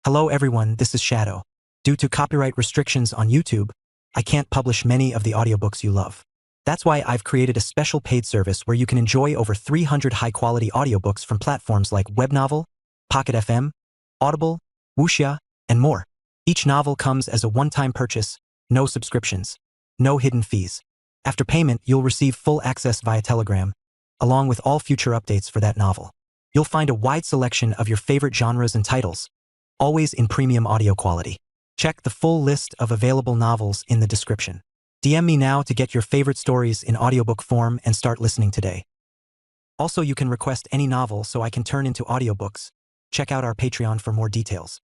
Hello everyone, this is Shadow. Due to copyright restrictions on YouTube, I can't publish many of the audiobooks you love. That's why I've created a special paid service where you can enjoy over 300 high-quality audiobooks from platforms like Webnovel, Pocket FM, Audible, Wuxia, and more. Each novel comes as a one-time purchase, no subscriptions, no hidden fees. After payment, you'll receive full access via Telegram, along with all future updates for that novel. You'll find a wide selection of your favorite genres and titles, always in premium audio quality. Check the full list of available novels in the description. DM me now to get your favorite stories in audiobook form and start listening today. Also, you can request any novel so I can turn into audiobooks. Check out our Patreon for more details.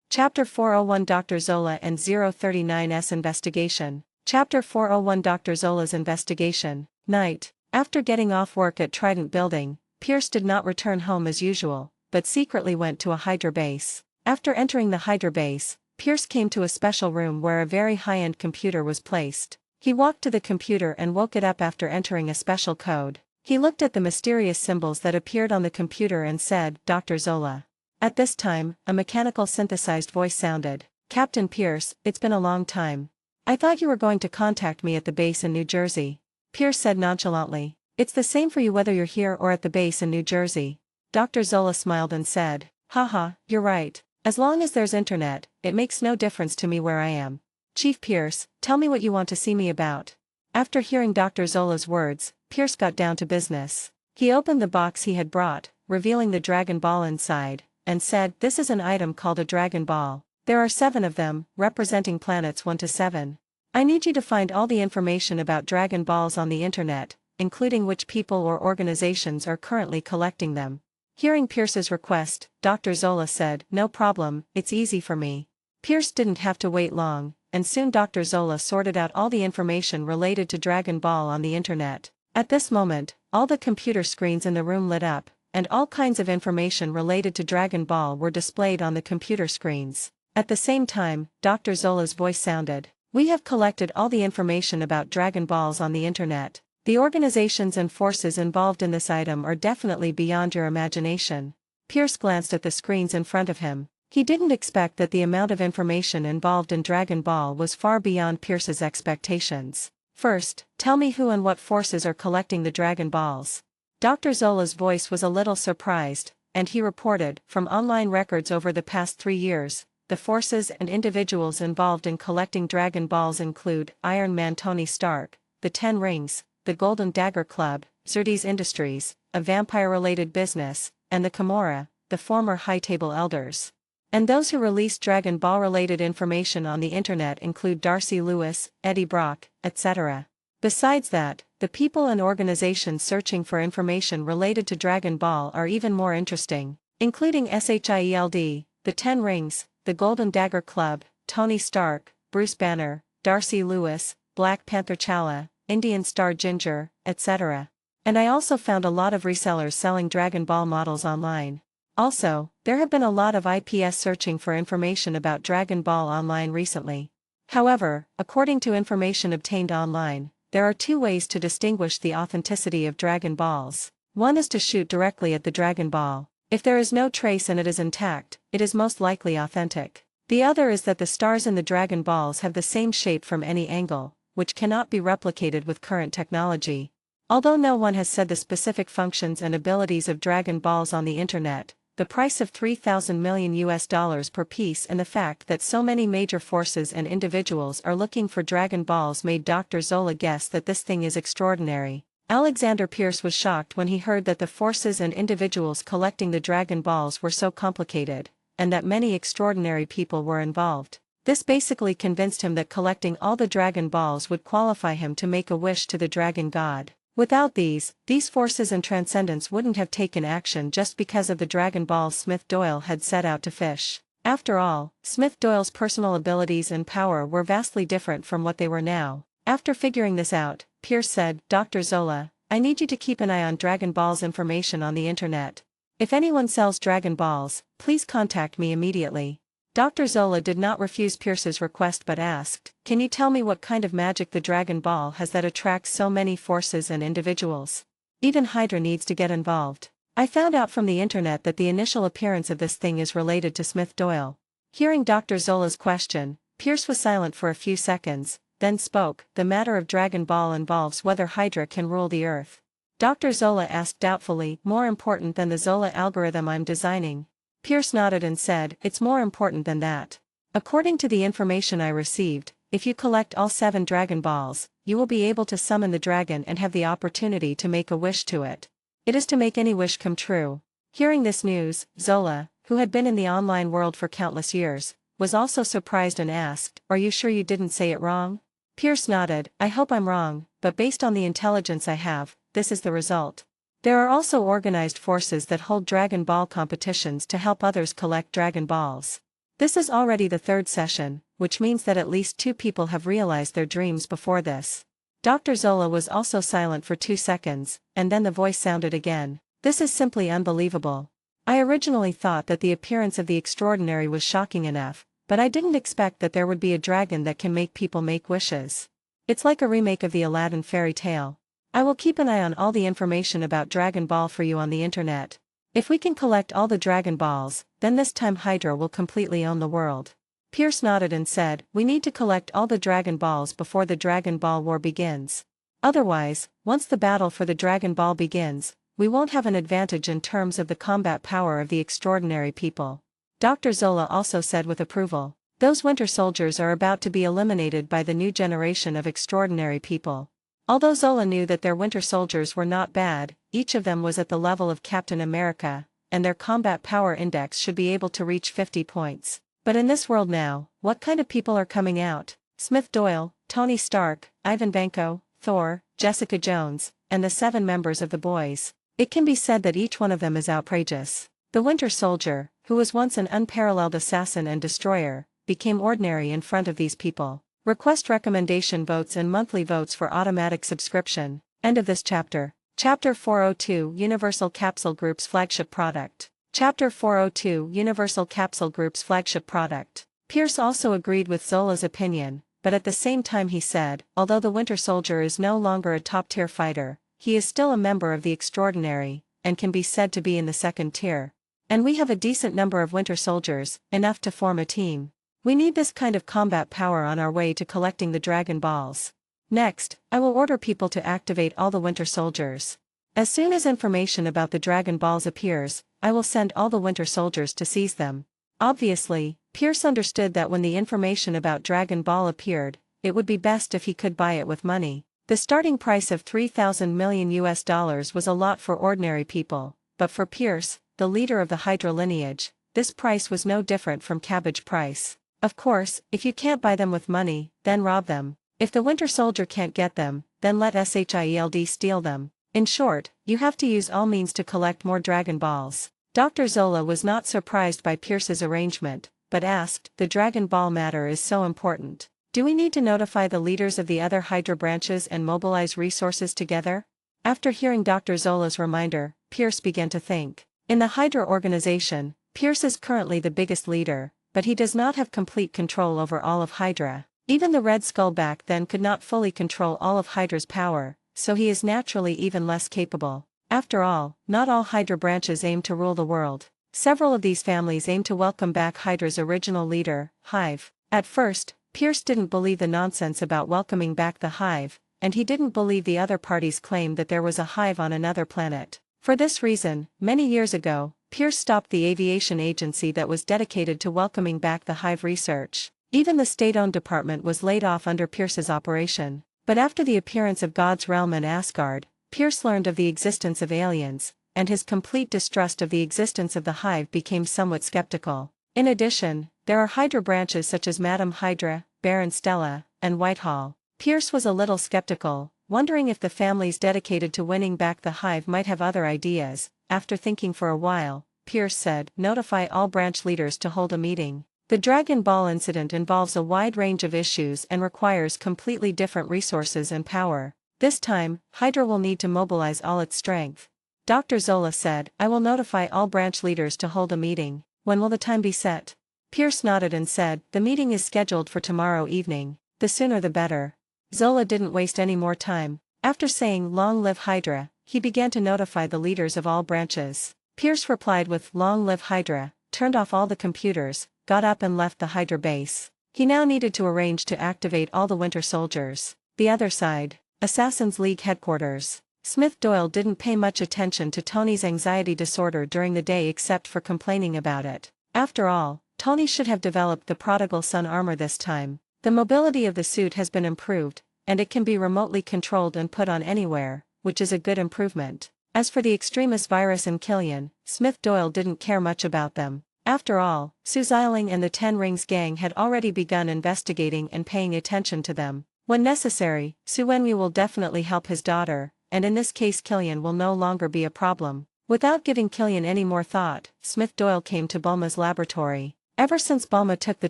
Chapter 401 Dr. Zola and 039's Investigation. Chapter 401 Dr. Zola's Investigation. Night. After getting off work at Trident Building, Pierce did not return home as usual, but secretly went to a Hydra base. After entering the Hydra base, Pierce came to a special room where a very high-end computer was placed. He walked to the computer and woke it up after entering a special code. He looked at the mysterious symbols that appeared on the computer and said, "Dr. Zola." At this time, a mechanical synthesized voice sounded. "Captain Pierce, it's been a long time. I thought you were going to contact me at the base in New Jersey." Pierce said nonchalantly, "It's the same for you whether you're here or at the base in New Jersey." Dr. Zola smiled and said, "Haha, you're right. As long as there's internet, it makes no difference to me where I am. Chief Pierce, tell me what you want to see me about." After hearing Dr. Zola's words, Pierce got down to business. He opened the box he had brought, revealing the Dragon Ball inside, and said, "This is an item called a Dragon Ball. There are 7 of them, representing planets 1 to 7. I need you to find all the information about Dragon Balls on the internet, including which people or organizations are currently collecting them." Hearing Pierce's request, Dr. Zola said, "No problem, it's easy for me." Pierce didn't have to wait long, and soon Dr. Zola sorted out all the information related to Dragon Ball on the internet. At this moment, all the computer screens in the room lit up, and all kinds of information related to Dragon Ball were displayed on the computer screens. At the same time, Dr. Zola's voice sounded, "We have collected all the information about Dragon Balls on the internet. The organizations and forces involved in this item are definitely beyond your imagination." Pierce glanced at the screens in front of him. He didn't expect that the amount of information involved in Dragon Ball was far beyond Pierce's expectations. "First, tell me who and what forces are collecting the Dragon Balls." Dr. Zola's voice was a little surprised, and he reported, from online records over the past 3 years, the forces and individuals involved in collecting Dragon Balls include Iron Man Tony Stark, the 10 Rings, the Golden Dagger Club, Xerdes Industries, a vampire-related business, and the Kimura, the former High Table Elders. And those who release Dragon Ball-related information on the internet include Darcy Lewis, Eddie Brock, etc. Besides that, the people and organizations searching for information related to Dragon Ball are even more interesting, including SHIELD, the 10 Rings, the Golden Dagger Club, Tony Stark, Bruce Banner, Darcy Lewis, Black Panther T'Challa, Indian Star Ginger, etc. And I also found a lot of resellers selling Dragon Ball models online. Also, there have been a lot of IPS searching for information about Dragon Ball online recently. However, according to information obtained online, there are 2 ways to distinguish the authenticity of Dragon Balls. One is to shoot directly at the Dragon Ball. If there is no trace and it is intact, it is most likely authentic. The other is that the stars in the Dragon Balls have the same shape from any angle, which cannot be replicated with current technology. Although no one has said the specific functions and abilities of Dragon Balls on the internet, the price of $3,000 million per piece and the fact that so many major forces and individuals are looking for Dragon Balls made Dr. Zola guess that this thing is extraordinary. Alexander Pierce was shocked when he heard that the forces and individuals collecting the Dragon Balls were so complicated, and that many extraordinary people were involved. This basically convinced him that collecting all the Dragon Balls would qualify him to make a wish to the Dragon God. Without these forces and transcendence wouldn't have taken action just because of the Dragon Balls Smith Doyle had set out to fish. After all, Smith Doyle's personal abilities and power were vastly different from what they were now. After figuring this out, Pierce said, "Dr. Zola, I need you to keep an eye on Dragon Balls information on the internet. If anyone sells Dragon Balls, please contact me immediately." Dr. Zola did not refuse Pierce's request but asked, "Can you tell me what kind of magic the Dragon Ball has that attracts so many forces and individuals? Even Hydra needs to get involved." I found out from the internet that the initial appearance of this thing is related to Smith Doyle. Hearing Dr. Zola's question, Pierce was silent for a few seconds, then spoke. The matter of Dragon Ball involves whether Hydra can rule the Earth. Dr. Zola asked doubtfully, more important than the Zola algorithm I'm designing? Pierce nodded and said, it's more important than that. According to the information I received, if you collect all 7 Dragon Balls, you will be able to summon the dragon and have the opportunity to make a wish to it. It is to make any wish come true. Hearing this news, Zola, who had been in the online world for countless years, was also surprised and asked, are you sure you didn't say it wrong? Pierce nodded, I hope I'm wrong, but based on the intelligence I have, this is the result. There are also organized forces that hold Dragon Ball competitions to help others collect Dragon Balls. This is already the 3rd session, which means that at least 2 people have realized their dreams before this. Dr. Zola was also silent for 2 seconds, and then the voice sounded again. This is simply unbelievable. I originally thought that the appearance of the extraordinary was shocking enough, but I didn't expect that there would be a dragon that can make people make wishes. It's like a remake of the Aladdin fairy tale. I will keep an eye on all the information about Dragon Ball for you on the internet. If we can collect all the Dragon Balls, then this time Hydra will completely own the world. Pierce nodded and said, we need to collect all the Dragon Balls before the Dragon Ball War begins. Otherwise, once the battle for the Dragon Ball begins, we won't have an advantage in terms of the combat power of the extraordinary people. Dr. Zola also said with approval, those winter soldiers are about to be eliminated by the new generation of extraordinary people. Although Zola knew that their winter soldiers were not bad, each of them was at the level of Captain America, and their combat power index should be able to reach 50 points. But in this world now, what kind of people are coming out? Smith Doyle, Tony Stark, Ivan Vanko, Thor, Jessica Jones, and the 7 members of the Boys. It can be said that each one of them is outrageous. The Winter Soldier, who was once an unparalleled assassin and destroyer, became ordinary in front of these people. Request recommendation votes and monthly votes for automatic subscription. End of this chapter. Chapter 402 Universal Capsule Group's flagship product. Chapter 402 Universal Capsule Group's flagship product. Pierce also agreed with Zola's opinion, but at the same time he said, although the Winter Soldier is no longer a top-tier fighter, he is still a member of the Extraordinary, and can be said to be in the 2nd tier. And we have a decent number of Winter Soldiers, enough to form a team. We need this kind of combat power on our way to collecting the Dragon Balls. Next, I will order people to activate all the Winter Soldiers. As soon as information about the Dragon Balls appears, I will send all the Winter Soldiers to seize them. Obviously, Pierce understood that when the information about Dragon Ball appeared, it would be best if he could buy it with money. The starting price of $3,000 million was a lot for ordinary people, but for Pierce, the leader of the Hydra lineage, this price was no different from cabbage price. Of course, if you can't buy them with money, then rob them. If the Winter Soldier can't get them, then let SHIELD steal them. In short, you have to use all means to collect more Dragon Balls. Dr. Zola was not surprised by Pierce's arrangement, but asked, the Dragon Ball matter is so important. Do we need to notify the leaders of the other Hydra branches and mobilize resources together? After hearing Dr. Zola's reminder, Pierce began to think. In the Hydra organization, Pierce is currently the biggest leader, but he does not have complete control over all of Hydra. Even the Red Skull back then could not fully control all of Hydra's power, so he is naturally even less capable. After all, not all Hydra branches aim to rule the world. Several of these families aim to welcome back Hydra's original leader, Hive. At first, Pierce didn't believe the nonsense about welcoming back the Hive, and he didn't believe the other parties' claim that there was a Hive on another planet. For this reason, many years ago, Pierce stopped the aviation agency that was dedicated to welcoming back the Hive research. Even the state-owned department was laid off under Pierce's operation. But after the appearance of God's realm in Asgard, Pierce learned of the existence of aliens, and his complete distrust of the existence of the Hive became somewhat skeptical. In addition, there are Hydra branches such as Madame Hydra, Baron Stella, and Whitehall. Pierce was a little skeptical, wondering if the families dedicated to winning back the Hive might have other ideas. After thinking for a while, Pierce said, notify all branch leaders to hold a meeting. The Dragon Ball incident involves a wide range of issues and requires completely different resources and power. This time, Hydra will need to mobilize all its strength. Dr. Zola said, I will notify all branch leaders to hold a meeting. When will the time be set? Pierce nodded and said, the meeting is scheduled for tomorrow evening. The sooner the better. Zola didn't waste any more time. After saying, long live Hydra, he began to notify the leaders of all branches. Pierce replied with "Long live Hydra," turned off all the computers, got up and left the Hydra base. He now needed to arrange to activate all the Winter Soldiers. The other side, Assassin's League headquarters. Smith Doyle didn't pay much attention to Tony's anxiety disorder during the day except for complaining about it. After all, Tony should have developed the Prodigal Son armor this time. The mobility of the suit has been improved, and it can be remotely controlled and put on anywhere, which is a good improvement. As for the Extremis virus and Killian, Smith Doyle didn't care much about them. After all, Sue Xiling and the Ten Rings gang had already begun investigating and paying attention to them. When necessary, Su Wenwu will definitely help his daughter, and in this case Killian will no longer be a problem. Without giving Killian any more thought, Smith Doyle came to Bulma's laboratory. Ever since Bulma took the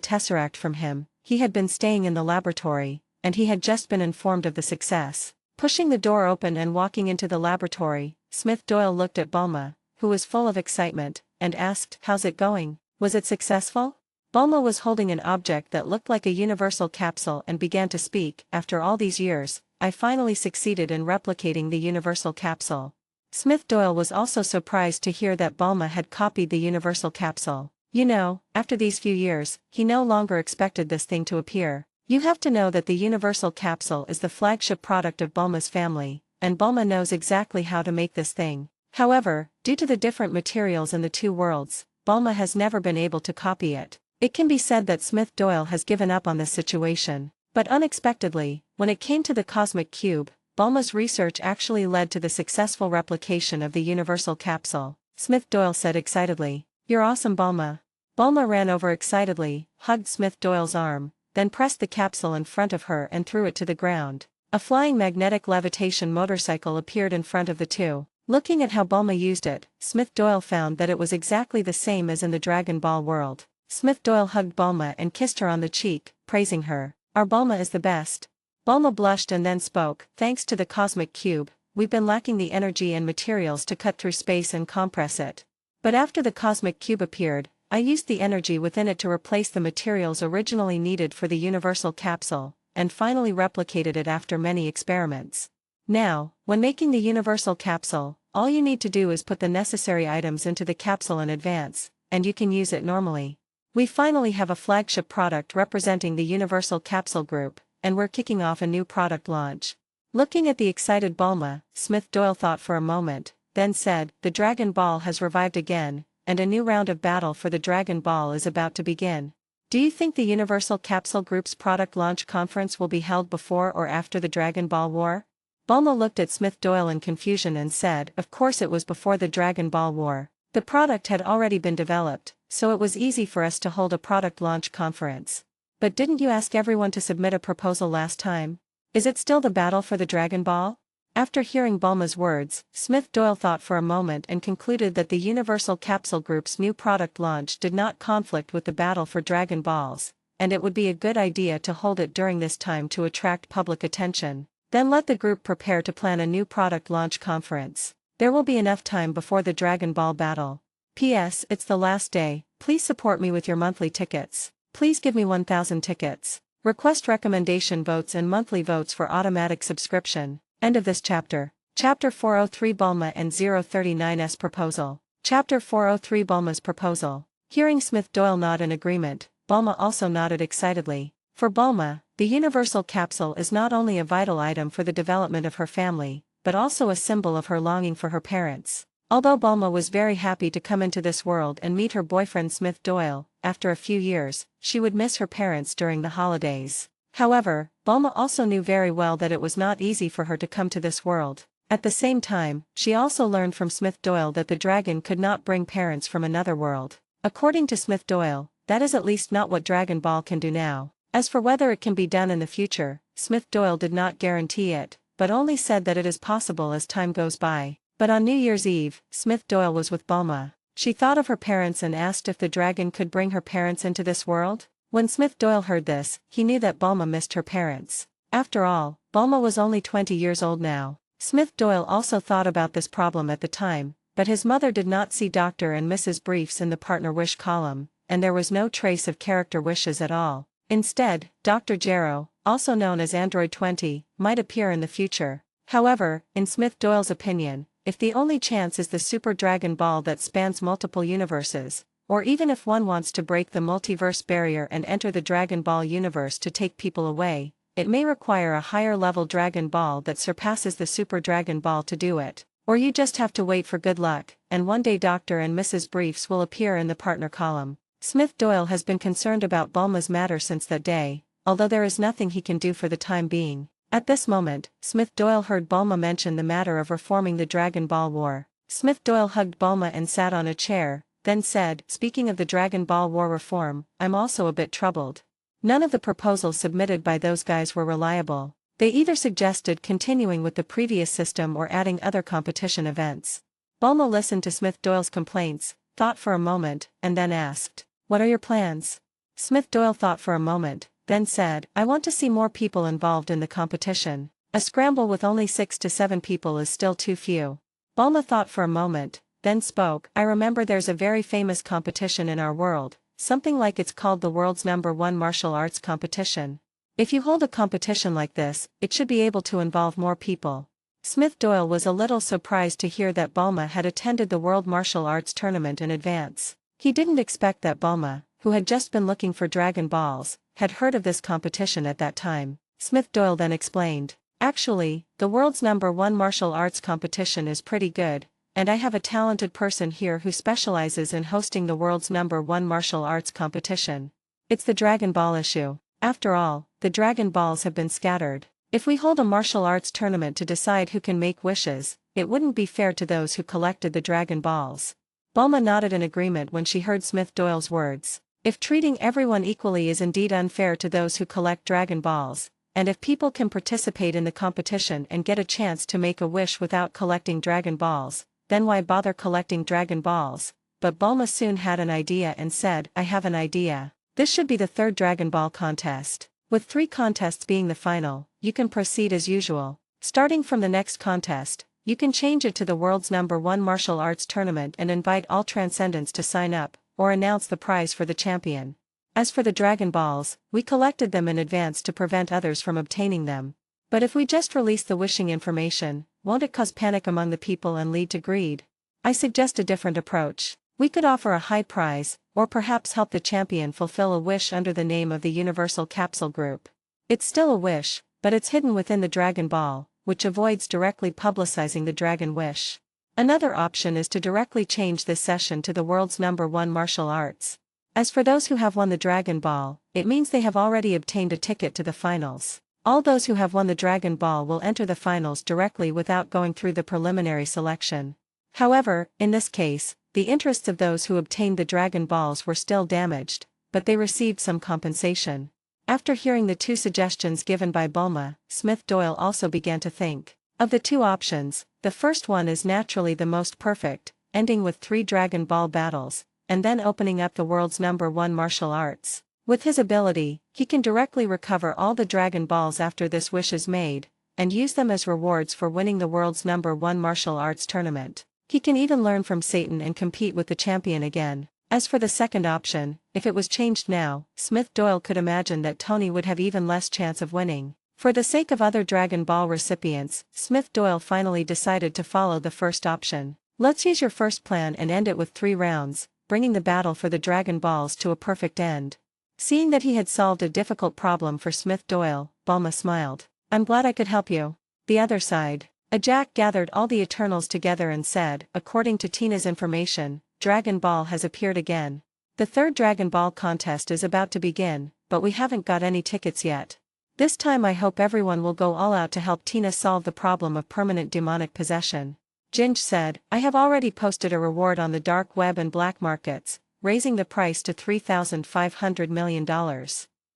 Tesseract from him, he had been staying in the laboratory, and he had just been informed of the success. Pushing the door open and walking into the laboratory, Smith Doyle looked at Bulma, who was full of excitement, and asked, "How's it going? Was it successful?" Bulma was holding an object that looked like a universal capsule and began to speak. "After all these years, I finally succeeded in replicating the universal capsule." Smith Doyle was also surprised to hear that Bulma had copied the universal capsule. You know, after these few years, he no longer expected this thing to appear. You have to know that the universal capsule is the flagship product of Bulma's family, and Bulma knows exactly how to make this thing. However, due to the different materials in the two worlds, Bulma has never been able to copy it. It can be said that Smith Doyle has given up on this situation. But unexpectedly, when it came to the cosmic cube, Bulma's research actually led to the successful replication of the universal capsule. Smith Doyle said excitedly, "You're awesome, Bulma." Bulma ran over excitedly, hugged Smith Doyle's arm, then pressed the capsule in front of her and threw it to the ground. A flying magnetic levitation motorcycle appeared in front of the two. Looking at how Bulma used it, Smith Doyle found that it was exactly the same as in the Dragon Ball world. Smith Doyle hugged Bulma and kissed her on the cheek, praising her. "Our Bulma is the best." Bulma blushed and then spoke, "Thanks to the cosmic cube, we've been lacking the energy and materials to cut through space and compress it. But after the cosmic cube appeared, I used the energy within it to replace the materials originally needed for the universal capsule, and finally replicated it after many experiments. Now, when making the universal capsule, all you need to do is put the necessary items into the capsule in advance, and you can use it normally. We finally have a flagship product representing the Universal Capsule Group, and we're kicking off a new product launch." Looking at the excited Bulma, Smith Doyle thought for a moment, then said, "The Dragon Ball has revived again, and a new round of battle for the Dragon Ball is about to begin. Do you think the Universal Capsule Group's product launch conference will be held before or after the Dragon Ball War?" Bulma looked at Smith Doyle in confusion and said, "Of course it was before the Dragon Ball War. The product had already been developed, so it was easy for us to hold a product launch conference. But didn't you ask everyone to submit a proposal last time? Is it still the battle for the Dragon Ball?" After hearing Bulma's words, Smith Doyle thought for a moment and concluded that the Universal Capsule Group's new product launch did not conflict with the battle for Dragon Balls, and it would be a good idea to hold it during this time to attract public attention. Then let the group prepare to plan a new product launch conference. There will be enough time before the Dragon Ball battle. P.S. It's the last day, please support me with your monthly tickets. Please give me 1,000 tickets. Request recommendation votes and monthly votes for automatic subscription. End of this chapter. Chapter 403 Bulma and 039's proposal. Chapter 403 Bulma's proposal. Hearing Smith Doyle nod in agreement, Bulma also nodded excitedly. For Bulma, the universal capsule is not only a vital item for the development of her family, but also a symbol of her longing for her parents. Although Bulma was very happy to come into this world and meet her boyfriend Smith Doyle, after a few years, she would miss her parents during the holidays. However, Bulma also knew very well that it was not easy for her to come to this world. At the same time, she also learned from Smith Doyle that the dragon could not bring parents from another world. According to Smith Doyle, that is at least not what Dragon Ball can do now. As for whether it can be done in the future, Smith Doyle did not guarantee it, but only said that it is possible as time goes by. But on New Year's Eve, Smith Doyle was with Bulma. She thought of her parents and asked if the dragon could bring her parents into this world. When Smith Doyle heard this, he knew that Bulma missed her parents. After all, Bulma was only 20 years old now. Smith Doyle also thought about this problem at the time, but his mother did not see Dr. and Mrs. Briefs in the partner wish column, and there was no trace of character wishes at all. Instead, Dr. Gero, also known as Android 20, might appear in the future. However, in Smith Doyle's opinion, if the only chance is the Super Dragon Ball that spans multiple universes, or even if one wants to break the multiverse barrier and enter the Dragon Ball universe to take people away, it may require a higher level Dragon Ball that surpasses the Super Dragon Ball to do it, or you just have to wait for good luck, and one day Dr. and Mrs. Briefs will appear in the partner column. Smith Doyle has been concerned about Bulma's matter since that day, although there is nothing he can do for the time being. At this moment, Smith Doyle heard Bulma mention the matter of reforming the Dragon Ball War. Smith Doyle hugged Bulma and sat on a chair, then said, "Speaking of the Dragon Ball War reform, I'm also a bit troubled. None of the proposals submitted by those guys were reliable. They either suggested continuing with the previous system or adding other competition events." Bulma listened to Smith Doyle's complaints, thought for a moment, and then asked, "What are your plans?" Smith Doyle thought for a moment, then said, "I want to see more people involved in the competition. A scramble with only 6 to 7 people is still too few." Bulma thought for a moment, then spoke, "I remember there's a very famous competition in our world, something like it's called the world's #1 martial arts competition. If you hold a competition like this, it should be able to involve more people." Smith Doyle was a little surprised to hear that Bulma had attended the World Martial Arts Tournament in advance. He didn't expect that Bulma, who had just been looking for Dragon Balls, had heard of this competition at that time. Smith Doyle then explained, "Actually, the world's #1 martial arts competition is pretty good, and I have a talented person here who specializes in hosting the world's #1 martial arts competition. It's the Dragon Ball issue. After all, the Dragon Balls have been scattered. If we hold a martial arts tournament to decide who can make wishes, it wouldn't be fair to those who collected the Dragon Balls." Bulma nodded in agreement when she heard Smith Doyle's words. If treating everyone equally is indeed unfair to those who collect Dragon Balls, and if people can participate in the competition and get a chance to make a wish without collecting Dragon Balls, then why bother collecting Dragon Balls? But Bulma soon had an idea and said, "I have an idea. This should be the 3rd Dragon Ball contest. With 3 contests being the final, you can proceed as usual. Starting from the next contest, you can change it to the world's #1 martial arts tournament and invite all Transcendents to sign up, or announce the prize for the champion. As for the Dragon Balls, we collected them in advance to prevent others from obtaining them. But if we just release the wishing information, won't it cause panic among the people and lead to greed? I suggest a different approach. We could offer a high prize, or perhaps help the champion fulfill a wish under the name of the Universal Capsule Group. It's still a wish, but it's hidden within the Dragon Ball, which avoids directly publicizing the Dragon Wish. Another option is to directly change this session to the world's #1 martial arts. As for those who have won the Dragon Ball, it means they have already obtained a ticket to the finals. All those who have won the Dragon Ball will enter the finals directly without going through the preliminary selection. However, in this case, the interests of those who obtained the Dragon Balls were still damaged, but they received some compensation. After hearing the 2 suggestions given by Bulma, Smith Doyle also began to think. Of the 2 options, the first one is naturally the most perfect, ending with 3 Dragon Ball battles, and then opening up the world's #1 martial arts. With his ability, he can directly recover all the Dragon Balls after this wish is made, and use them as rewards for winning the world's #1 martial arts tournament. He can even learn from Satan and compete with the champion again. As for the second option, if it was changed now, Smith Doyle could imagine that Tony would have even less chance of winning. For the sake of other Dragon Ball recipients, Smith Doyle finally decided to follow the first option. Let's use your first plan and end it with 3 rounds, bringing the battle for the Dragon Balls to a perfect end. Seeing that he had solved a difficult problem for Smith Doyle, Bulma smiled. "I'm glad I could help you." The other side. Ajak gathered all the Eternals together and said, "According to Tina's information, Dragon Ball has appeared again. The 3rd Dragon Ball contest is about to begin, but we haven't got any tickets yet. This time I hope everyone will go all out to help Tina solve the problem of permanent demonic possession." Ginge said, "I have already posted a reward on the dark web and black markets, raising the price to $3,500 million.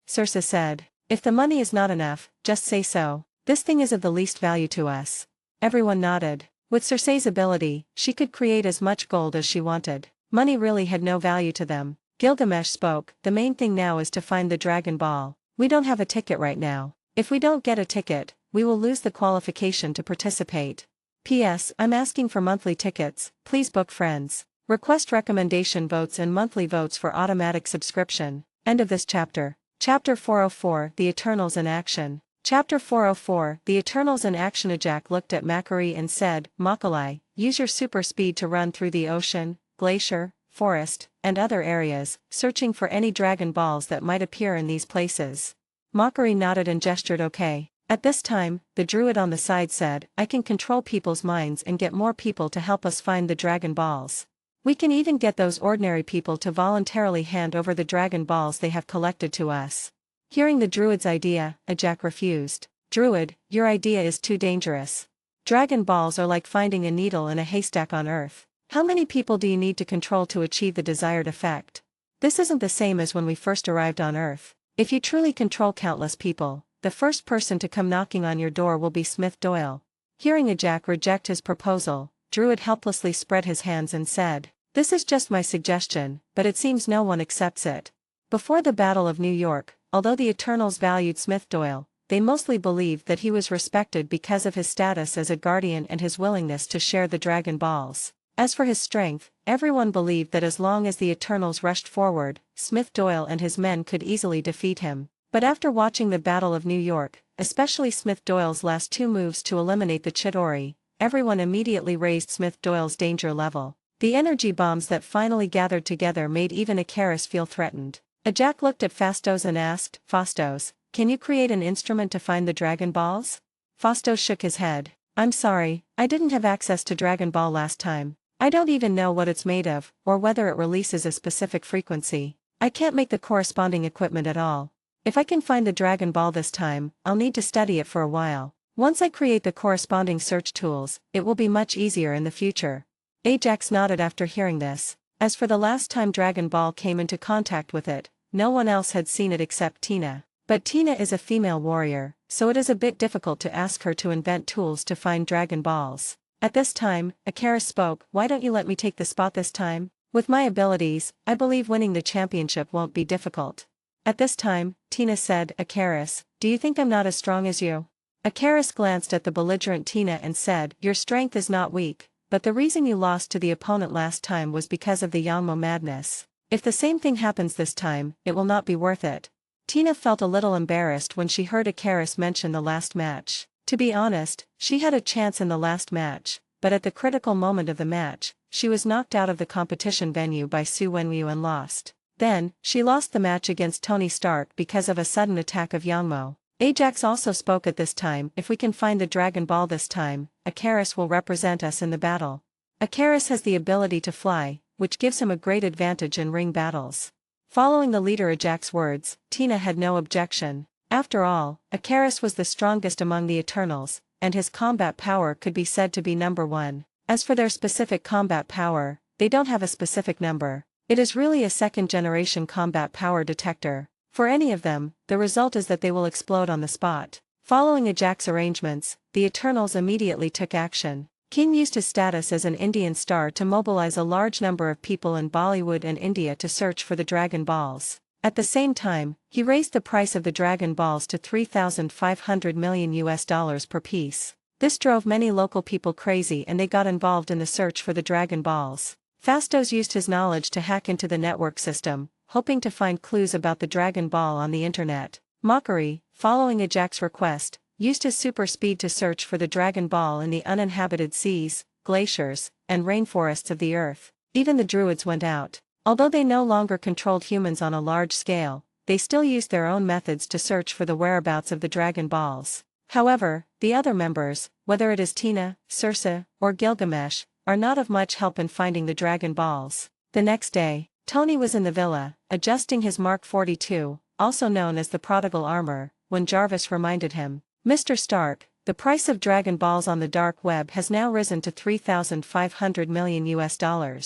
Circe said, "If the money is not enough, just say so. This thing is of the least value to us." Everyone nodded. With Circe's ability, she could create as much gold as she wanted. Money really had no value to them. Gilgamesh spoke, "The main thing now is to find the Dragon Ball. We don't have a ticket right now. If we don't get a ticket, we will lose the qualification to participate. P.S. I'm asking for monthly tickets, please book friends. Request recommendation votes and monthly votes for automatic subscription." End of this chapter. Chapter 404, The Eternals in Action. Chapter 404, The Eternals in Action. Ajak looked at Makari and said, Makalai, use your super speed to run through the ocean, glacier, forest, and other areas, searching for any Dragon Balls that might appear in these places. Makari nodded and gestured okay. At this time, the druid on the side said, I can control people's minds and get more people to help us find the Dragon Balls. We can even get those ordinary people to voluntarily hand over the Dragon Balls they have collected to us. Hearing the druid's idea, Ajak refused. Druid, your idea is too dangerous. Dragon Balls are like finding a needle in a haystack on Earth. How many people do you need to control to achieve the desired effect? This isn't the same as when we first arrived on Earth. If you truly control countless people, the first person to come knocking on your door will be Smith Doyle. Hearing Ajak reject his proposal, Druid helplessly spread his hands and said, This is just my suggestion, but it seems no one accepts it. Before the Battle of New York, although the Eternals valued Smith Doyle, they mostly believed that he was respected because of his status as a guardian and his willingness to share the Dragon Balls. As for his strength, everyone believed that as long as the Eternals rushed forward, Smith Doyle and his men could easily defeat him. But after watching the Battle of New York, especially Smith Doyle's last two moves to eliminate the Chitauri, everyone immediately raised Smith Doyle's danger level. The energy bombs that finally gathered together made even Icarus feel threatened. Ajak looked at Fastos and asked, Fastos, can you create an instrument to find the Dragon Balls? Fastos shook his head. I'm sorry, I didn't have access to Dragon Ball last time. I don't even know what it's made of, or whether it releases a specific frequency. I can't make the corresponding equipment at all. If I can find the Dragon Ball this time, I'll need to study it for a while. Once I create the corresponding search tools, it will be much easier in the future. Ajax nodded after hearing this. As for the last time Dragon Ball came into contact with it, no one else had seen it except Tina. But Tina is a female warrior, so it is a bit difficult to ask her to invent tools to find Dragon Balls. At this time, Icarus spoke, Why don't you let me take the spot this time? With my abilities, I believe winning the championship won't be difficult. At this time, Tina said, Icarus, do you think I'm not as strong as you? Icarus glanced at the belligerent Tina and said, Your strength is not weak, but the reason you lost to the opponent last time was because of the Yangmo madness. If the same thing happens this time, it will not be worth it. Tina felt a little embarrassed when she heard Icarus mention the last match. To be honest, she had a chance in the last match, but at the critical moment of the match, she was knocked out of the competition venue by Su Wenyu and lost. Then, she lost the match against Tony Stark because of a sudden attack of Yangmo. Ajax also spoke at this time, If we can find the Dragon Ball this time, Icarus will represent us in the battle. Icarus has the ability to fly, which gives him a great advantage in ring battles. Following the leader Ajax's words, Tina had no objection. After all, Icarus was the strongest among the Eternals, and his combat power could be said to be number one. As for their specific combat power, they don't have a specific number. It is really a second-generation combat power detector. For any of them, the result is that they will explode on the spot. Following Ajax's arrangements, the Eternals immediately took action. King used his status as an Indian star to mobilize a large number of people in Bollywood and India to search for the Dragon Balls. At the same time, he raised the price of the Dragon Balls to $3,500 million per piece. This drove many local people crazy and they got involved in the search for the Dragon Balls. Fastos used his knowledge to hack into the network system, hoping to find clues about the Dragon Ball on the internet. Mockery, following Ajax's request, used his super speed to search for the Dragon Ball in the uninhabited seas, glaciers, and rainforests of the Earth. Even the druids went out. Although they no longer controlled humans on a large scale, they still used their own methods to search for the whereabouts of the Dragon Balls. However, the other members, whether it is Tina, Circe, or Gilgamesh, are not of much help in finding the Dragon Balls. The next day, Tony was in the villa, adjusting his Mark 42, also known as the prodigal armor, when Jarvis reminded him, Mr. Stark, the price of Dragon Balls on the dark web has now risen to $3,500 million.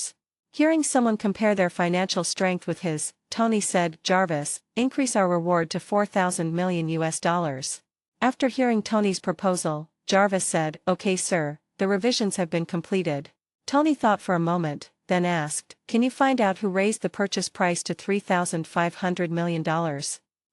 Hearing someone compare their financial strength with his, Tony said, Jarvis, increase our reward to $4,000 million. After hearing Tony's proposal, Jarvis said, Okay sir, the revisions have been completed. Tony thought for a moment, then asked, Can you find out who raised the purchase price to $3,500 million?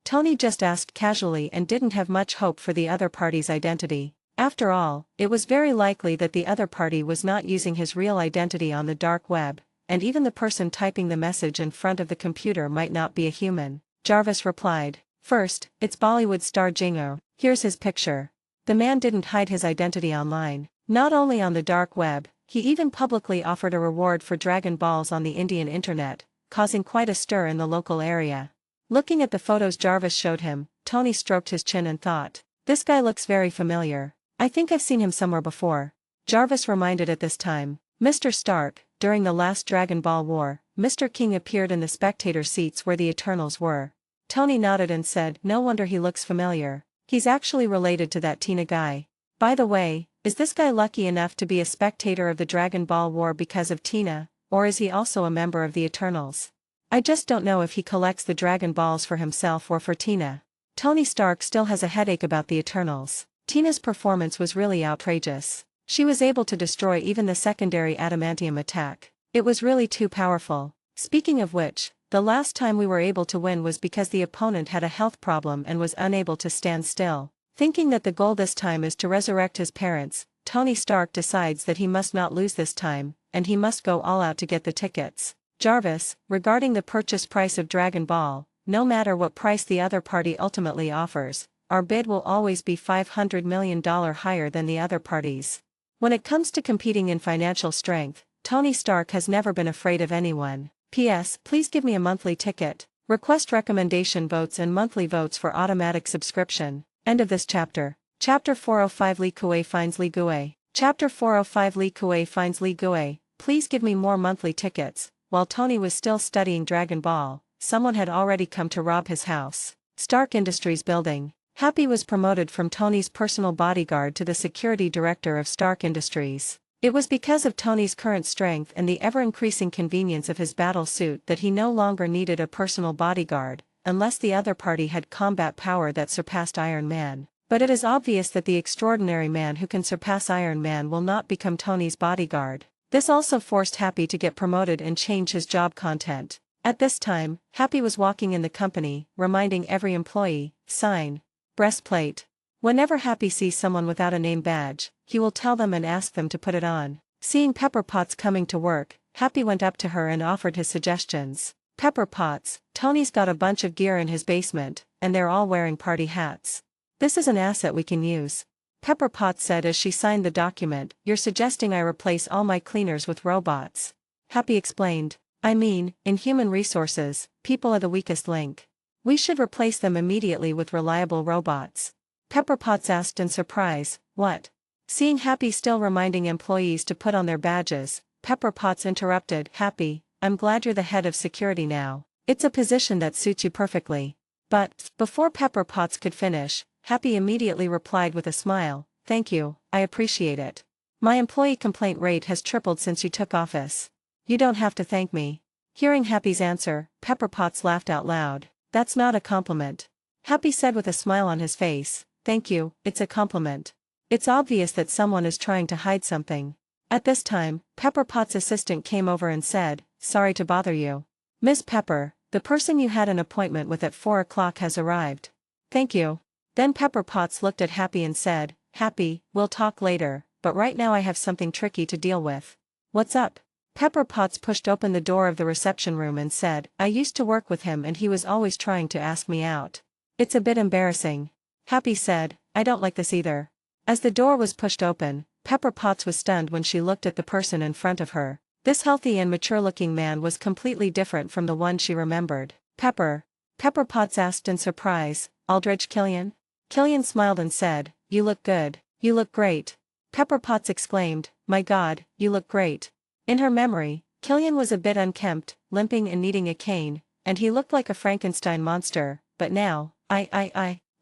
Tony just asked casually and didn't have much hope for the other party's identity. After all, it was very likely that the other party was not using his real identity on the dark web, and even the person typing the message in front of the computer might not be a human. Jarvis replied, First, it's Bollywood star Jingo. Here's his picture. The man didn't hide his identity online. Not only on the dark web, he even publicly offered a reward for Dragon Balls on the Indian internet, causing quite a stir in the local area. Looking at the photos Jarvis showed him, Tony stroked his chin and thought, "This guy looks very familiar. I think I've seen him somewhere before." Jarvis reminded at this time, "Mr. Stark, during the last Dragon Ball War, Mr. King appeared in the spectator seats where the Eternals were." Tony nodded and said, "No wonder he looks familiar. He's actually related to that Tina guy. By the way, is this guy lucky enough to be a spectator of the Dragon Ball War because of Tina, or is he also a member of the Eternals? I just don't know if he collects the Dragon Balls for himself or for Tina." Tony Stark still has a headache about the Eternals. Tina's performance was really outrageous. She was able to destroy even the secondary adamantium attack. It was really too powerful. Speaking of which, the last time we were able to win was because the opponent had a health problem and was unable to stand still. Thinking that the goal this time is to resurrect his parents, Tony Stark decides that he must not lose this time, and he must go all out to get the tickets. Jarvis, regarding the purchase price of Dragon Ball, no matter what price the other party ultimately offers, our bid will always be $500 million higher than the other party's. When it comes to competing in financial strength, Tony Stark has never been afraid of anyone. P.S. Please give me a monthly ticket. Request recommendation votes and monthly votes for automatic subscription. End of this chapter. Chapter 405 Li Kuei finds Li Gui. Chapter 405 Li Kuei finds Li Gui. Please give me more monthly tickets. While Tony was still studying Dragon Ball, someone had already come to rob his house. Stark Industries building. Happy was promoted from Tony's personal bodyguard to the security director of Stark Industries. It was because of Tony's current strength and the ever-increasing convenience of his battle suit that he no longer needed a personal bodyguard, unless the other party had combat power that surpassed Iron Man. But it is obvious that the extraordinary man who can surpass Iron Man will not become Tony's bodyguard. This also forced Happy to get promoted and change his job content. At this time, Happy was walking in the company, reminding every employee, "Sign. Breastplate." Whenever Happy sees someone without a name badge, he will tell them and ask them to put it on. Seeing Pepper Potts coming to work, Happy went up to her and offered his suggestions. "Pepper Potts, Tony's got a bunch of gear in his basement, and they're all wearing party hats. This is an asset we can use." Pepper Potts said as she signed the document, "You're suggesting I replace all my cleaners with robots?" Happy explained, "I mean, in human resources, people are the weakest link. We should replace them immediately with reliable robots." Pepper Potts asked in surprise, "What?" Seeing Happy still reminding employees to put on their badges, Pepper Potts interrupted, "Happy, I'm glad you're the head of security now. It's a position that suits you perfectly." But, before Pepper Potts could finish, Happy immediately replied with a smile, "Thank you, I appreciate it. My employee complaint rate has tripled since you took office. You don't have to thank me." Hearing Happy's answer, Pepper Potts laughed out loud. "That's not a compliment." Happy said with a smile on his face, "Thank you, it's a compliment. It's obvious that someone is trying to hide something." At this time, Pepper Potts' assistant came over and said, "Sorry to bother you. Miss Pepper, the person you had an appointment with at 4 o'clock has arrived." "Thank you." Then Pepper Potts looked at Happy and said, "Happy, we'll talk later, but right now I have something tricky to deal with." "What's up?" Pepper Potts pushed open the door of the reception room and said, "I used to work with him and he was always trying to ask me out. It's a bit embarrassing." Happy said, "I don't like this either." As the door was pushed open, Pepper Potts was stunned when she looked at the person in front of her. This healthy and mature-looking man was completely different from the one she remembered. Pepper Potts asked in surprise, "Aldridge Killian?" Killian smiled and said, "You look good. You look great." Pepper Potts exclaimed, "My God, you look great." In her memory, Killian was a bit unkempt, limping and needing a cane, and he looked like a Frankenstein monster, but now,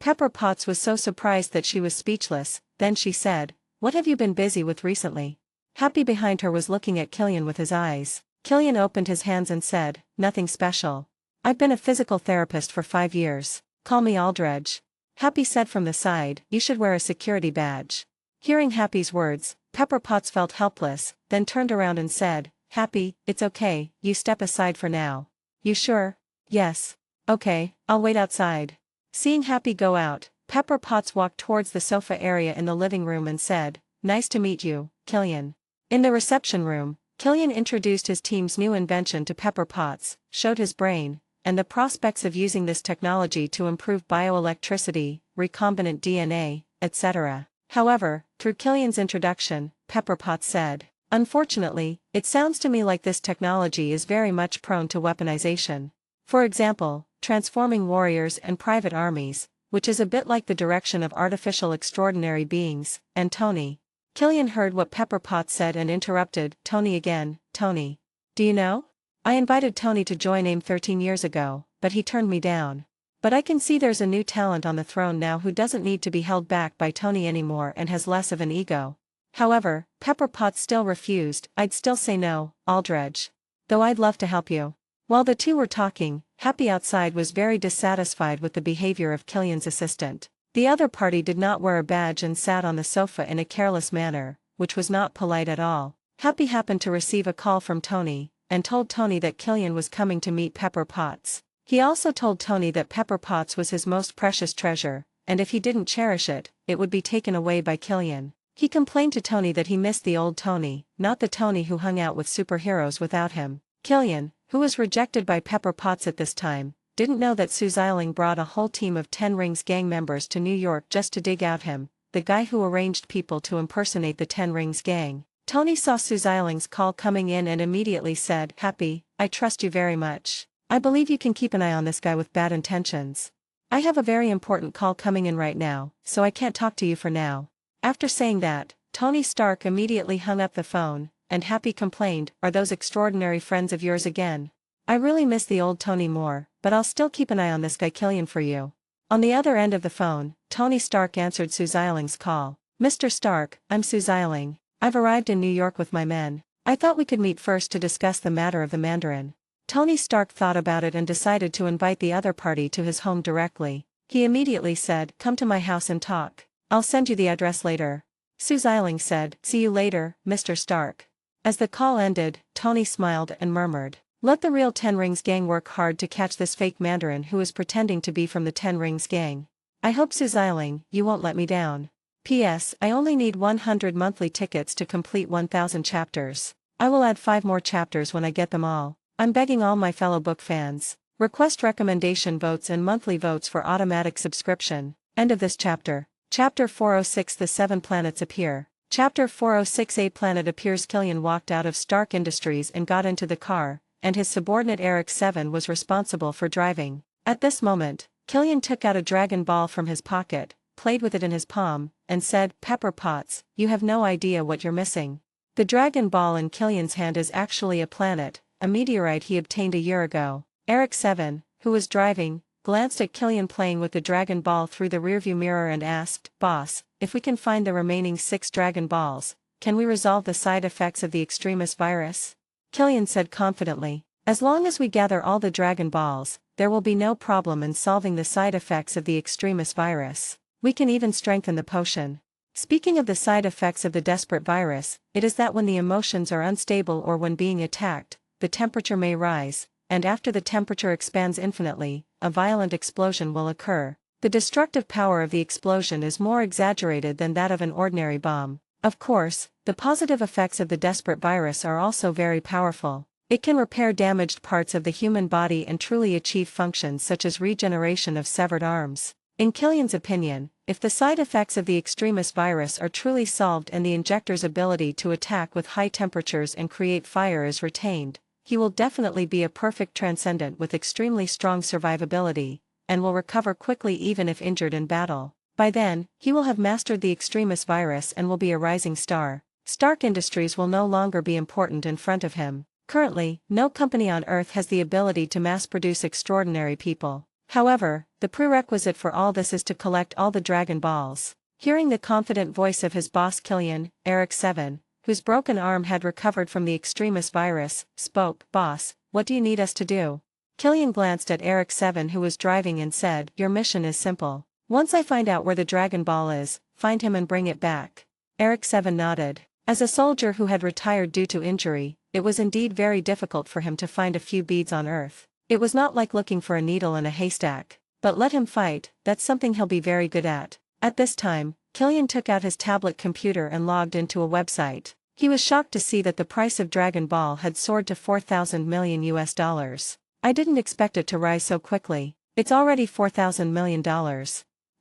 Pepper Potts was so surprised that she was speechless. Then she said, "What have you been busy with recently?" Happy behind her was looking at Killian with his eyes. Killian opened his hands and said, "Nothing special. I've been a physical therapist for 5 years. Call me Aldridge." Happy said from the side, "You should wear a security badge." Hearing Happy's words, Pepper Potts felt helpless, then turned around and said, "Happy, it's okay, you step aside for now." "You sure?" "Yes." "Okay, I'll wait outside." Seeing Happy go out, Pepper Potts walked towards the sofa area in the living room and said, "Nice to meet you, Killian." In the reception room, Killian introduced his team's new invention to Pepper Potts, showed his brain, and the prospects of using this technology to improve bioelectricity, recombinant DNA, etc. However, through Killian's introduction, Pepper Potts said, "Unfortunately, it sounds to me like this technology is very much prone to weaponization. For example, transforming warriors and private armies, which is a bit like the direction of artificial extraordinary beings, and Tony." Killian heard what Pepper Potts said and interrupted, "Tony again, Tony. Do you know? I invited Tony to join AIM 13 years ago, but he turned me down. But I can see there's a new talent on the throne now who doesn't need to be held back by Tony anymore and has less of an ego." However, Pepper Potts still refused. "I'd still say no, Aldredge. Though I'd love to help you." While the two were talking, Happy outside was very dissatisfied with the behavior of Killian's assistant. The other party did not wear a badge and sat on the sofa in a careless manner, which was not polite at all. Happy happened to receive a call from Tony, and told Tony that Killian was coming to meet Pepper Potts. He also told Tony that Pepper Potts was his most precious treasure, and if he didn't cherish it, it would be taken away by Killian. He complained to Tony that he missed the old Tony, not the Tony who hung out with superheroes without him. Killian, who was rejected by Pepper Potts at this time, didn't know that Sue Xiling brought a whole team of 10 Rings gang members to New York just to dig out him, the guy who arranged people to impersonate the 10 Rings gang. Tony saw Sue Xiling's call coming in and immediately said, "Happy, I trust you very much. I believe you can keep an eye on this guy with bad intentions. I have a very important call coming in right now, so I can't talk to you for now." After saying that, Tony Stark immediately hung up the phone, and Happy complained, "Are those extraordinary friends of yours again? I really miss the old Tony more, but I'll still keep an eye on this guy Killian for you." On the other end of the phone, Tony Stark answered Sue Xiling's call. "Mr. Stark, I'm Sue Xiling. I've arrived in New York with my men. I thought we could meet first to discuss the matter of the Mandarin." Tony Stark thought about it and decided to invite the other party to his home directly. He immediately said, "Come to my house and talk. I'll send you the address later." Sue Xiling said, "See you later, Mr. Stark." As the call ended, Tony smiled and murmured, "Let the real 10 Rings gang work hard to catch this fake Mandarin who is pretending to be from the 10 Rings gang. I hope, Sue Xiling, you won't let me down. P.S. I only need 100 monthly tickets to complete 1,000 chapters. I will add 5 more chapters when I get them all. I'm begging all my fellow book fans. Request recommendation votes and monthly votes for automatic subscription." End of this chapter. Chapter 406 The 7 Planets Appear. Chapter 406 A planet appears. Killian walked out of Stark Industries and got into the car, and his subordinate Eric 7 was responsible for driving. At this moment, Killian took out a Dragon Ball from his pocket, played with it in his palm, and said, "Pepper Potts, you have no idea what you're missing. The Dragon Ball in Killian's hand is actually a planet, a meteorite he obtained a year ago." Eric 7, who was driving, glanced at Killian playing with the Dragon Ball through the rearview mirror and asked, "Boss, if we can find the remaining 6 Dragon Balls, can we resolve the side effects of the extremis virus?" Killian said confidently, "As long as we gather all the Dragon Balls, there will be no problem in solving the side effects of the extremis virus. We can even strengthen the potion." Speaking of the side effects of the desperate virus, it is that when the emotions are unstable or when being attacked, the temperature may rise, and after the temperature expands infinitely, a violent explosion will occur. The destructive power of the explosion is more exaggerated than that of an ordinary bomb. Of course, the positive effects of the desperate virus are also very powerful. It can repair damaged parts of the human body and truly achieve functions such as regeneration of severed arms. In Killian's opinion, if the side effects of the extremis virus are truly solved and the injector's ability to attack with high temperatures and create fire is retained, he will definitely be a perfect transcendent with extremely strong survivability, and will recover quickly even if injured in battle. By then, he will have mastered the extremis virus and will be a rising star. Stark Industries will no longer be important in front of him. Currently, no company on Earth has the ability to mass-produce extraordinary people. However, the prerequisite for all this is to collect all the Dragon Balls. Hearing the confident voice of his boss Killian, Eric 7, whose broken arm had recovered from the extremis virus, spoke, "Boss, what do you need us to do?" Killian glanced at Eric 7 who was driving and said, "Your mission is simple. Once I find out where the Dragon Ball is, find him and bring it back." Eric 7 nodded. As a soldier who had retired due to injury, it was indeed very difficult for him to find a few beads on Earth. It was not like looking for a needle in a haystack. But let him fight, that's something he'll be very good at. At this time, Killian took out his tablet computer and logged into a website. He was shocked to see that the price of Dragon Ball had soared to 4,000 million US dollars. I didn't expect it to rise so quickly. It's already $4,000 million.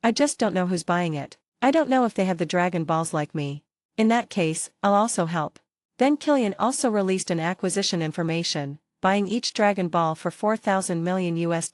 I just don't know who's buying it. I don't know if they have the Dragon Balls like me. In that case, I'll also help. Then Killian also released an acquisition information, buying each Dragon Ball for $4,000 million US.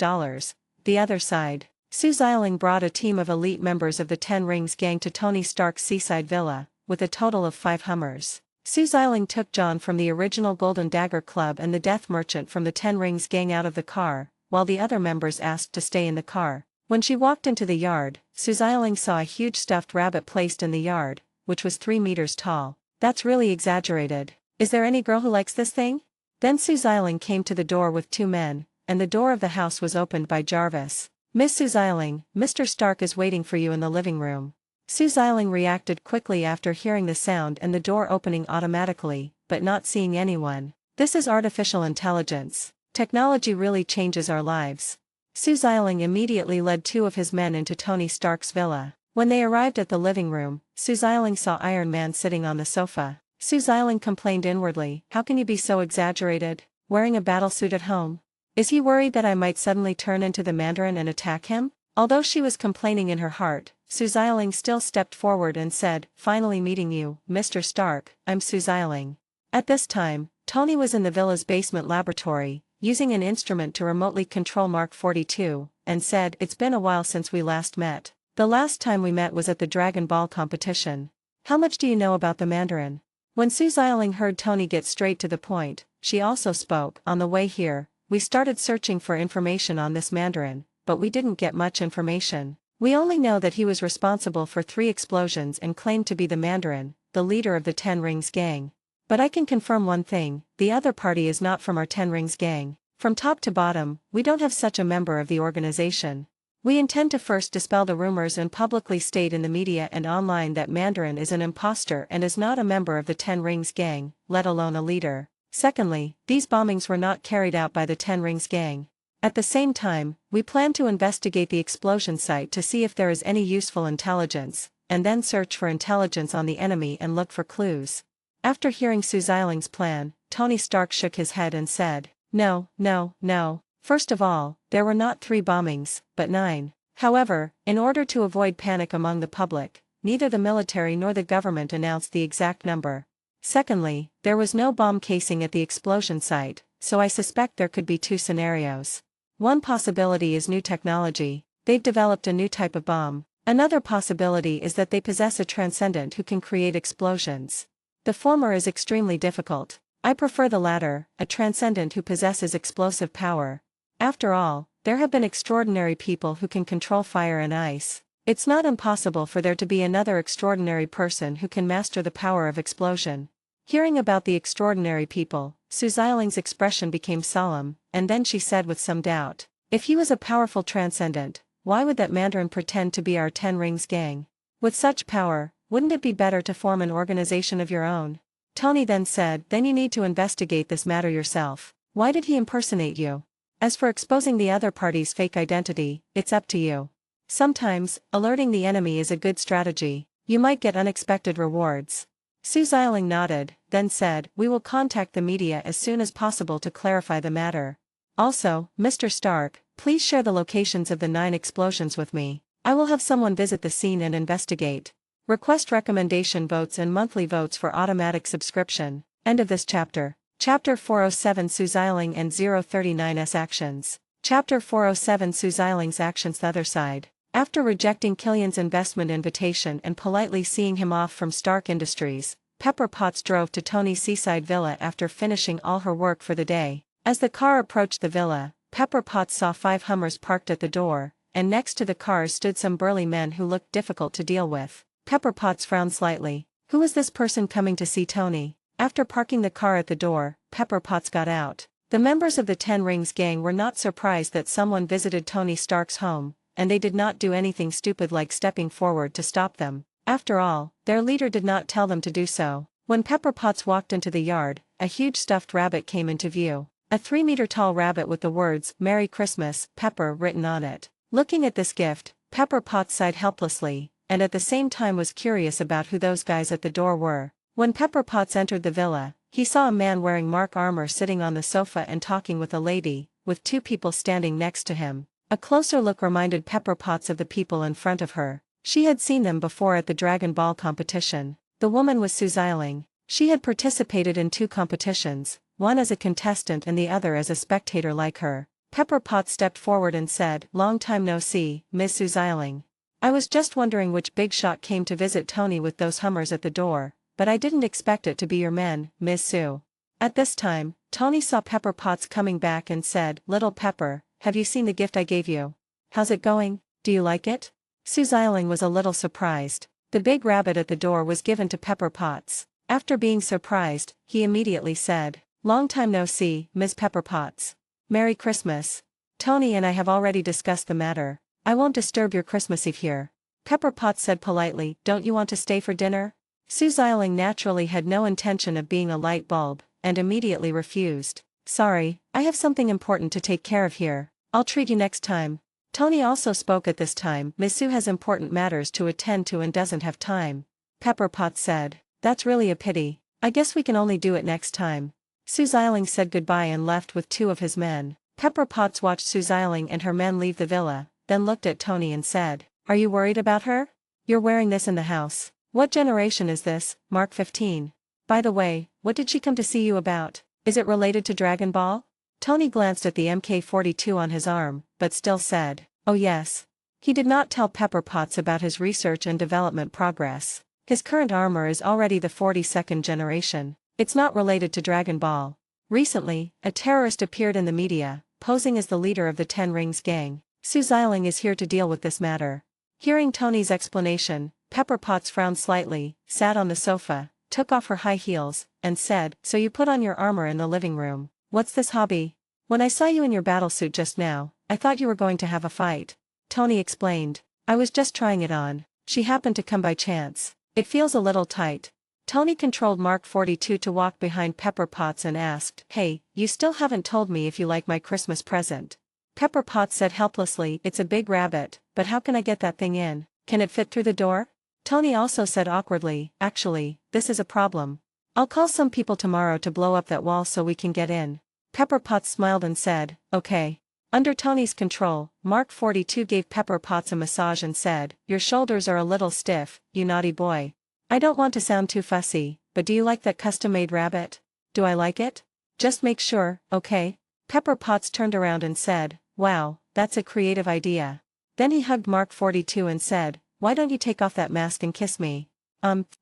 The other side, Su Xialing brought a team of elite members of the Ten Rings gang to Tony Stark's seaside villa, with a total of 5 Hummers. Su Xialing took John from the original Golden Dagger Club and the Death Merchant from the Ten Rings gang out of the car, while the other members asked to stay in the car. When she walked into the yard, Su Xialing saw a huge stuffed rabbit placed in the yard, which was 3 meters tall. That's really exaggerated. Is there any girl who likes this thing? Then Su Xialing came to the door with 2 men, and the door of the house was opened by Jarvis. Miss Su Xialing, Mr. Stark is waiting for you in the living room. Su Xialing reacted quickly after hearing the sound and the door opening automatically, but not seeing anyone. This is artificial intelligence. Technology really changes our lives. Su Xialing immediately led 2 of his men into Tony Stark's villa. When they arrived at the living room, Su Xialing saw Iron Man sitting on the sofa. Su Xialing complained inwardly, "How can you be so exaggerated? Wearing a battlesuit at home? Is he worried that I might suddenly turn into the Mandarin and attack him?" Although she was complaining in her heart, Su Xialing still stepped forward and said, "Finally meeting you, Mr. Stark, I'm Su Xialing." At this time, Tony was in the villa's basement laboratory, using an instrument to remotely control Mark 42, and said, "It's been a while since we last met. The last time we met was at the Dragon Ball competition. How much do you know about the Mandarin?" When Su Xialing heard Tony get straight to the point, she also spoke. "On the way here, we started searching for information on this Mandarin, but we didn't get much information. We only know that he was responsible for 3 explosions and claimed to be the Mandarin, the leader of the Ten Rings gang. But I can confirm one thing, the other party is not from our Ten Rings gang. From top to bottom, we don't have such a member of the organization. We intend to first dispel the rumors and publicly state in the media and online that Mandarin is an imposter and is not a member of the Ten Rings gang, let alone a leader. Secondly, these bombings were not carried out by the Ten Rings gang. At the same time, we plan to investigate the explosion site to see if there is any useful intelligence, and then search for intelligence on the enemy and look for clues." After hearing Su Xialing's plan, Tony Stark shook his head and said, "No, no, no. First of all, there were not 3 bombings, but 9. However, in order to avoid panic among the public, neither the military nor the government announced the exact number. Secondly, there was no bomb casing at the explosion site, so I suspect there could be 2 scenarios. One possibility is new technology, they've developed a new type of bomb. Another possibility is that they possess a transcendent who can create explosions. The former is extremely difficult. I prefer the latter, a transcendent who possesses explosive power. After all, there have been extraordinary people who can control fire and ice. It's not impossible for there to be another extraordinary person who can master the power of explosion." Hearing about the extraordinary people, Su Xialing's expression became solemn, and then she said with some doubt, "If he was a powerful transcendent, why would that Mandarin pretend to be our Ten Rings gang? With such power, wouldn't it be better to form an organization of your own?" Tony then said, "Then you need to investigate this matter yourself. Why did he impersonate you? As for exposing the other party's fake identity, it's up to you. Sometimes, alerting the enemy is a good strategy. You might get unexpected rewards." Su Xialing nodded, then said, "We will contact the media as soon as possible to clarify the matter. Also, Mr. Stark, please share the locations of the 9 explosions with me. I will have someone visit the scene and investigate. Request recommendation votes and monthly votes for automatic subscription." End of this chapter. Chapter 407 Su Xialing and 039's actions. Chapter 407 Su Xialing's actions. The other side. After rejecting Killian's investment invitation and politely seeing him off from Stark Industries, Pepper Potts drove to Tony's seaside villa after finishing all her work for the day. As the car approached the villa, Pepper Potts saw 5 Hummers parked at the door, and next to the cars stood some burly men who looked difficult to deal with. Pepper Potts frowned slightly. Who was this person coming to see Tony? After parking the car at the door, Pepper Potts got out. The members of the Ten Rings gang were not surprised that someone visited Tony Stark's home, and they did not do anything stupid like stepping forward to stop them. After all, their leader did not tell them to do so. When Pepper Potts walked into the yard, a huge stuffed rabbit came into view. A 3-meter-tall rabbit with the words, "Merry Christmas, Pepper" written on it. Looking at this gift, Pepper Potts sighed helplessly, and at the same time was curious about who those guys at the door were. When Pepper Potts entered the villa, he saw a man wearing Mark armor sitting on the sofa and talking with a lady, with two people standing next to him. A closer look reminded Pepper Potts of the people in front of her. She had seen them before at the Dragon Ball competition. The woman was Sue Xiling. She had participated in two competitions, one as a contestant and the other as a spectator like her. Pepper Potts stepped forward and said, "Long time no see, Miss Sue Xiling. I was just wondering which big shot came to visit Tony with those hummers at the door, but I didn't expect it to be your men, Miss Sue." At this time, Tony saw Pepper Potts coming back and said, "Little Pepper, have you seen the gift I gave you? How's it going? Do you like it?" Sue Xiling was a little surprised. The big rabbit at the door was given to Pepper Potts. After being surprised, he immediately said, "Long time no see, Miss Pepper Potts. Merry Christmas. Tony and I have already discussed the matter. I won't disturb your Christmas Eve here." Pepper Potts said politely, "Don't you want to stay for dinner?" Sue Xiling naturally had no intention of being a light bulb, and immediately refused. "Sorry, I have something important to take care of here. I'll treat you next time." Tony also spoke at this time. "Miss Sue has important matters to attend to and doesn't have time." Pepper Potts said, "That's really a pity. I guess we can only do it next time." Sue Xiling said goodbye and left with two of his men. Pepper Potts watched Sue Xiling and her men leave the villa, then looked at Tony and said, "Are you worried about her? You're wearing this in the house. What generation is this, Mark 15? By the way, what did she come to see you about? Is it related to Dragon Ball?" Tony glanced at the MK42 on his arm, but still said, "Oh yes." He did not tell Pepper Potts about his research and development progress. His current armor is already the 42nd generation. It's not related to Dragon Ball. Recently, a terrorist appeared in the media, posing as the leader of the Ten Rings gang. Sue Xiling is here to deal with this matter. Hearing Tony's explanation, Pepper Potts frowned slightly, sat on the sofa, took off her high heels, and said, "So you put on your armor in the living room. What's this hobby? When I saw you in your battlesuit just now, I thought you were going to have a fight." Tony explained, "I was just trying it on. She happened to come by chance. It feels a little tight." Tony controlled Mark 42 to walk behind Pepper Potts and asked, "Hey, you still haven't told me if you like my Christmas present." Pepper Potts said helplessly, "It's a big rabbit, but how can I get that thing in? Can it fit through the door?" Tony also said awkwardly, "Actually, this is a problem. I'll call some people tomorrow to blow up that wall so we can get in." Pepper Potts smiled and said, "Okay." Under Tony's control, Mark 42 gave Pepper Potts a massage and said, "Your shoulders are a little stiff, you naughty boy. I don't want to sound too fussy, but do you like that custom-made rabbit? Do I like it? Just make sure, okay?" Pepper Potts turned around and said, "Wow, that's a creative idea." Then he hugged Mark 42 and said, "Why don't you take off that mask and kiss me?"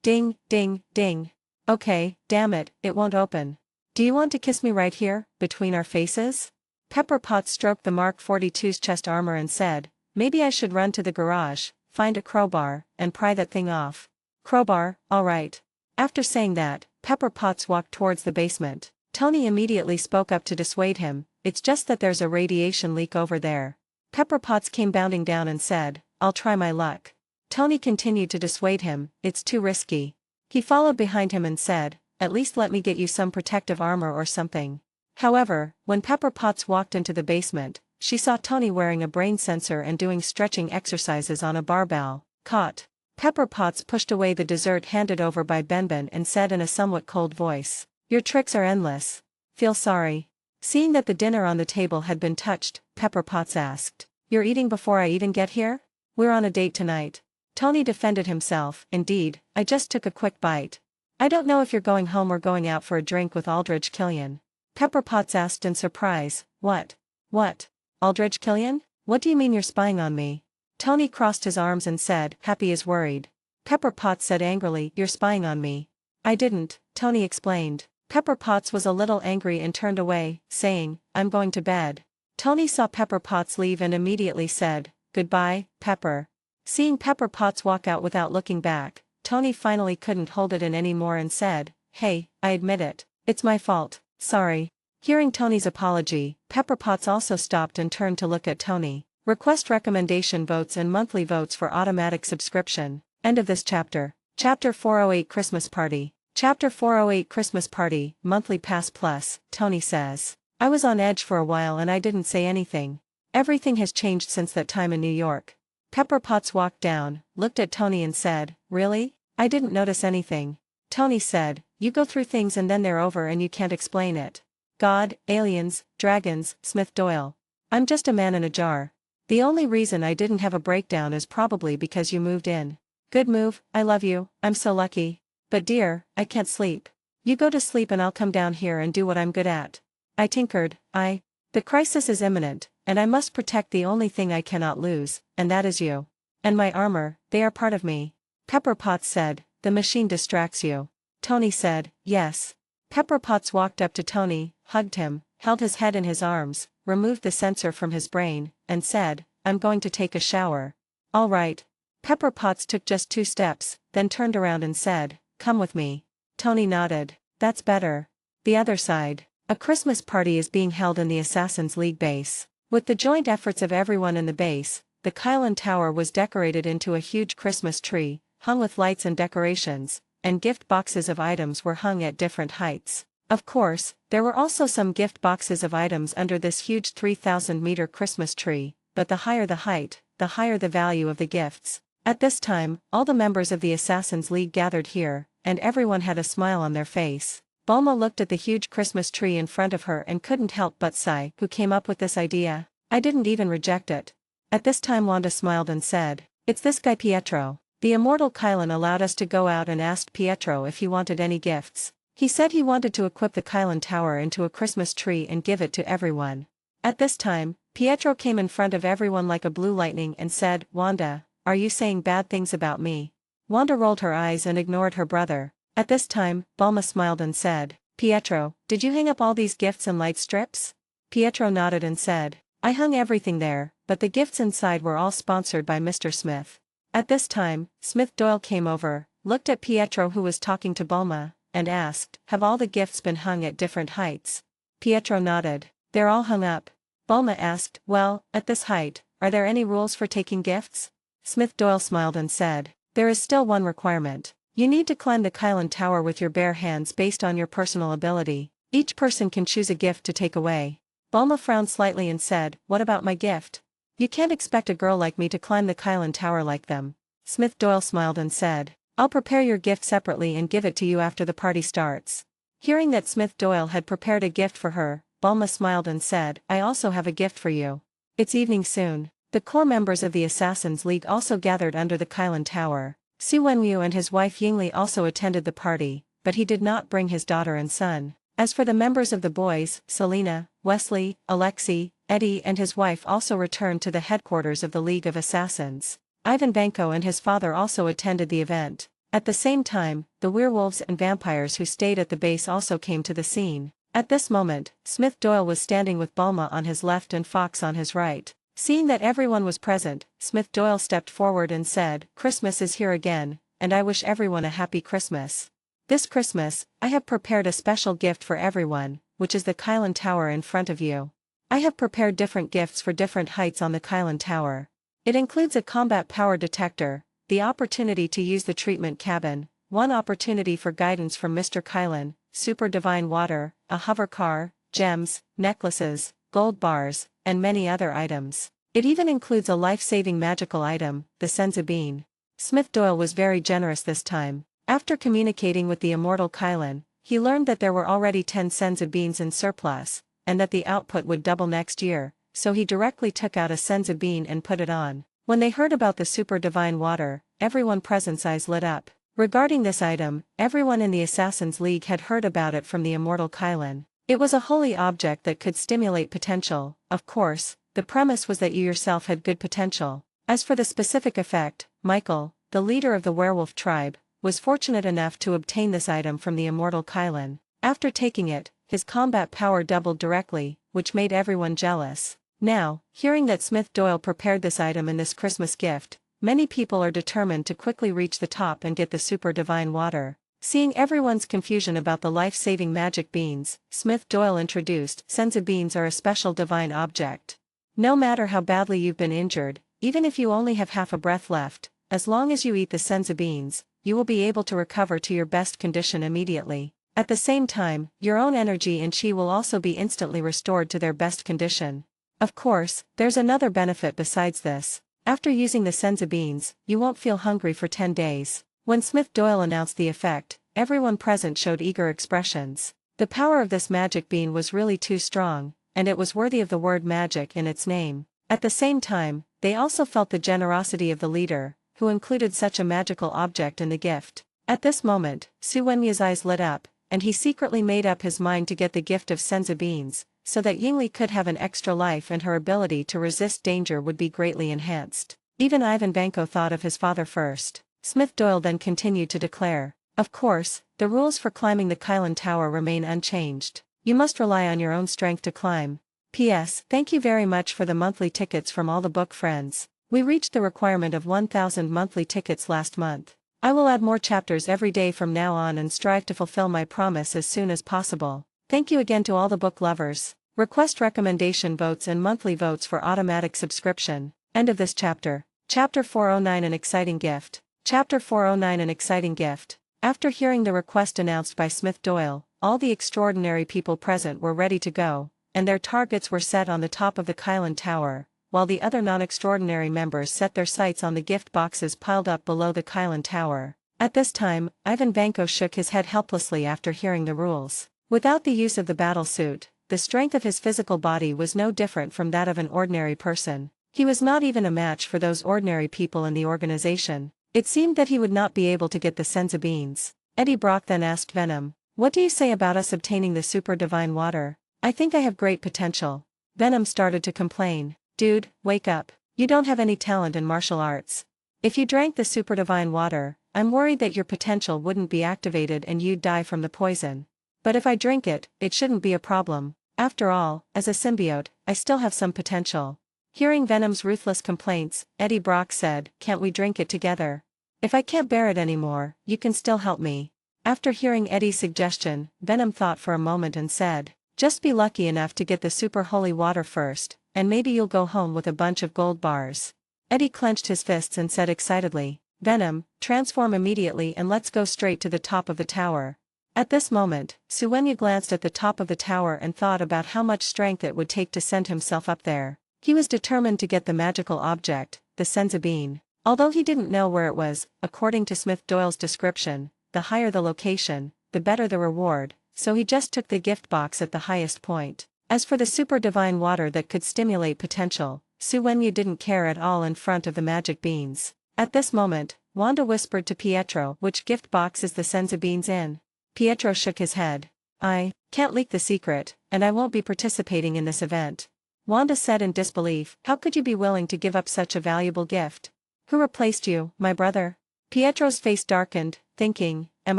Ding, ding, ding. "Okay, damn it, it won't open. Do you want to kiss me right here, between our faces?" Pepper Potts stroked the Mark 42's chest armor and said, "Maybe I should run to the garage, find a crowbar, and pry that thing off." "Crowbar, alright." After saying that, Pepper Potts walked towards the basement. Tony immediately spoke up to dissuade him, "It's just that there's a radiation leak over there." Pepper Potts came bounding down and said, "I'll try my luck." Tony continued to dissuade him, "It's too risky." He followed behind him and said, "At least let me get you some protective armor or something." However, when Pepper Potts walked into the basement, she saw Tony wearing a brain sensor and doing stretching exercises on a barbell. Caught. Pepper Potts pushed away the dessert handed over by Benben and said in a somewhat cold voice, "Your tricks are endless. Feel sorry." Seeing that the dinner on the table had been touched, Pepper Potts asked, "You're eating before I even get here? We're on a date tonight." Tony defended himself, "Indeed, I just took a quick bite. I don't know if you're going home or going out for a drink with Aldridge Killian." Pepper Potts asked in surprise, "What? What? Aldridge Killian? What do you mean you're spying on me?" Tony crossed his arms and said, "Happy is worried." Pepper Potts said angrily, "You're spying on me." "I didn't," Tony explained. Pepper Potts was a little angry and turned away, saying, "I'm going to bed." Tony saw Pepper Potts leave and immediately said, "Goodbye, Pepper." Seeing Pepper Potts walk out without looking back, Tony finally couldn't hold it in anymore and said, "Hey, I admit it. It's my fault. Sorry." Hearing Tony's apology, Pepper Potts also stopped and turned to look at Tony. Request recommendation votes and monthly votes for automatic subscription. End of this chapter. Chapter 408 Christmas Party. Chapter 408 Christmas Party, Monthly Pass Plus. Tony says, "I was on edge for a while and I didn't say anything. Everything has changed since that time in New York." Pepper Potts walked down, looked at Tony and said, "Really? I didn't notice anything." Tony said, "You go through things and then they're over and you can't explain it. God, aliens, dragons, Smith Doyle. I'm just a man in a jar. The only reason I didn't have a breakdown is probably because you moved in. Good move, I love you, I'm so lucky. But dear, I can't sleep. You go to sleep and I'll come down here and do what I'm good at. I tinkered. The crisis is imminent, and I must protect the only thing I cannot lose, and that is you. And my armor, they are part of me. Pepper Potts said, the machine distracts you. Tony said, yes. Pepper Potts walked up to Tony, hugged him, held his head in his arms, removed the sensor from his brain, and said, I'm going to take a shower. All right. Pepper Potts took just 2 steps, then turned around and said, come with me. Tony nodded. That's better. The other side. A Christmas party is being held in the Assassin's League base. With the joint efforts of everyone in the base, the Kylan Tower was decorated into a huge Christmas tree, hung with lights and decorations, and gift boxes of items were hung at different heights. Of course, there were also some gift boxes of items under this huge 3,000-meter Christmas tree, but the higher the height, the higher the value of the gifts. At this time, all the members of the Assassin's League gathered here, and everyone had a smile on their face. Bulma looked at the huge Christmas tree in front of her and couldn't help but sigh. Who came up with this idea? I didn't even reject it. At this time Wanda smiled and said, it's this guy Pietro. The immortal Kylan allowed us to go out and asked Pietro if he wanted any gifts. He said he wanted to equip the Kylan Tower into a Christmas tree and give it to everyone. At this time, Pietro came in front of everyone like a blue lightning and said, Wanda, are you saying bad things about me? Wanda rolled her eyes and ignored her brother. At this time, Bulma smiled and said, Pietro, did you hang up all these gifts and light strips? Pietro nodded and said, I hung everything there, but the gifts inside were all sponsored by Mr. Smith. At this time, Smith Doyle came over, looked at Pietro who was talking to Bulma, and asked, have all the gifts been hung at different heights? Pietro nodded. They're all hung up. Bulma asked, well, at this height, are there any rules for taking gifts? Smith Doyle smiled and said, there is still one requirement. You need to climb the Kylan Tower with your bare hands based on your personal ability. Each person can choose a gift to take away. Bulma frowned slightly and said, what about my gift? You can't expect a girl like me to climb the Kylan Tower like them. Smith Doyle smiled and said, I'll prepare your gift separately and give it to you after the party starts. Hearing that Smith Doyle had prepared a gift for her, Bulma smiled and said, I also have a gift for you. It's evening soon. The core members of the Assassin's League also gathered under the Kylan Tower. Su Wenwu and his wife Yingli also attended the party, but he did not bring his daughter and son. As for the members of the boys, Selena, Wesley, Alexei, Eddie and his wife also returned to the headquarters of the League of Assassins. Ivan Vanko and his father also attended the event. At the same time, the werewolves and vampires who stayed at the base also came to the scene. At this moment, Smith Doyle was standing with Bulma on his left and Fox on his right. Seeing that everyone was present, Smith Doyle stepped forward and said, Christmas is here again, and I wish everyone a happy Christmas. This Christmas, I have prepared a special gift for everyone, which is the Kylan Tower in front of you. I have prepared different gifts for different heights on the Kylan Tower. It includes a combat power detector, the opportunity to use the treatment cabin, one opportunity for guidance from Mr. Kylan, super divine water, a hover car, gems, necklaces, gold bars, and many other items. It even includes a life-saving magical item, the Senzu Bean. Smith Doyle was very generous this time. After communicating with the immortal Kylan, he learned that there were already 10 Senzu Beans in surplus, and that the output would double next year, so he directly took out a Senzu Bean and put it on. When they heard about the super divine water, everyone present's eyes lit up. Regarding this item, everyone in the Assassin's League had heard about it from the immortal Kylan. It was a holy object that could stimulate potential. Of course, the premise was that you yourself had good potential. As for the specific effect, Michael, the leader of the werewolf tribe, was fortunate enough to obtain this item from the immortal Kylan. After taking it, his combat power doubled directly, which made everyone jealous. Now, hearing that Smith Doyle prepared this item in this Christmas gift, many people are determined to quickly reach the top and get the super divine water. Seeing everyone's confusion about the life-saving magic beans, Smith Doyle introduced, Senzu Beans are a special divine object. No matter how badly you've been injured, even if you only have half a breath left, as long as you eat the Senzu Beans, you will be able to recover to your best condition immediately. At the same time, your own energy and chi will also be instantly restored to their best condition. Of course, there's another benefit besides this. After using the Senzu Beans, you won't feel hungry for 10 days. When Smith Doyle announced the effect, everyone present showed eager expressions. The power of this magic bean was really too strong, and it was worthy of the word magic in its name. At the same time, they also felt the generosity of the leader, who included such a magical object in the gift. At this moment, Su Wenya's eyes lit up, and he secretly made up his mind to get the gift of senza beans, so that Yingli could have an extra life and her ability to resist danger would be greatly enhanced. Even Ivan Vanko thought of his father first. Smith Doyle then continued to declare, "Of course, the rules for climbing the Kylan Tower remain unchanged. You must rely on your own strength to climb. P.S. Thank you very much for the monthly tickets from all the book friends. We reached the requirement of 1,000 monthly tickets last month. I will add more chapters every day from now on and strive to fulfill my promise as soon as possible. Thank you again to all the book lovers. Request recommendation votes and monthly votes for automatic subscription." End of this chapter. Chapter 409 An Exciting Gift. Chapter 409 An Exciting Gift. After hearing the request announced by Smith Doyle, all the extraordinary people present were ready to go, and their targets were set on the top of the Kylan Tower, while the other non-extraordinary members set their sights on the gift boxes piled up below the Kylan Tower. At this time, Ivan Vanko shook his head helplessly after hearing the rules. Without the use of the battle suit, the strength of his physical body was no different from that of an ordinary person. He was not even a match for those ordinary people in the organization. It seemed that he would not be able to get the senza beans. Eddie Brock then asked Venom, "What do you say about us obtaining the super divine water? I think I have great potential." Venom started to complain. "Dude, wake up. You don't have any talent in martial arts. If you drank the super divine water, I'm worried that your potential wouldn't be activated and you'd die from the poison. But if I drink it, it shouldn't be a problem. After all, as a symbiote, I still have some potential." Hearing Venom's ruthless complaints, Eddie Brock said, "Can't we drink it together? If I can't bear it anymore, you can still help me." After hearing Eddie's suggestion, Venom thought for a moment and said, "Just be lucky enough to get the super holy water first, and maybe you'll go home with a bunch of gold bars." Eddie clenched his fists and said excitedly, "Venom, transform immediately and let's go straight to the top of the tower." At this moment, Suenya glanced at the top of the tower and thought about how much strength it would take to send himself up there. He was determined to get the magical object, the senza bean. Although he didn't know where it was, according to Smith Doyle's description, the higher the location, the better the reward, so he just took the gift box at the highest point. As for the super divine water that could stimulate potential, Suenya didn't care at all in front of the magic beans. At this moment, Wanda whispered to Pietro, "Which gift box is the senza beans in?" Pietro shook his head. "I can't leak the secret, and I won't be participating in this event." Wanda said in disbelief, "How could you be willing to give up such a valuable gift? Who replaced you, my brother?" Pietro's face darkened, thinking, "Am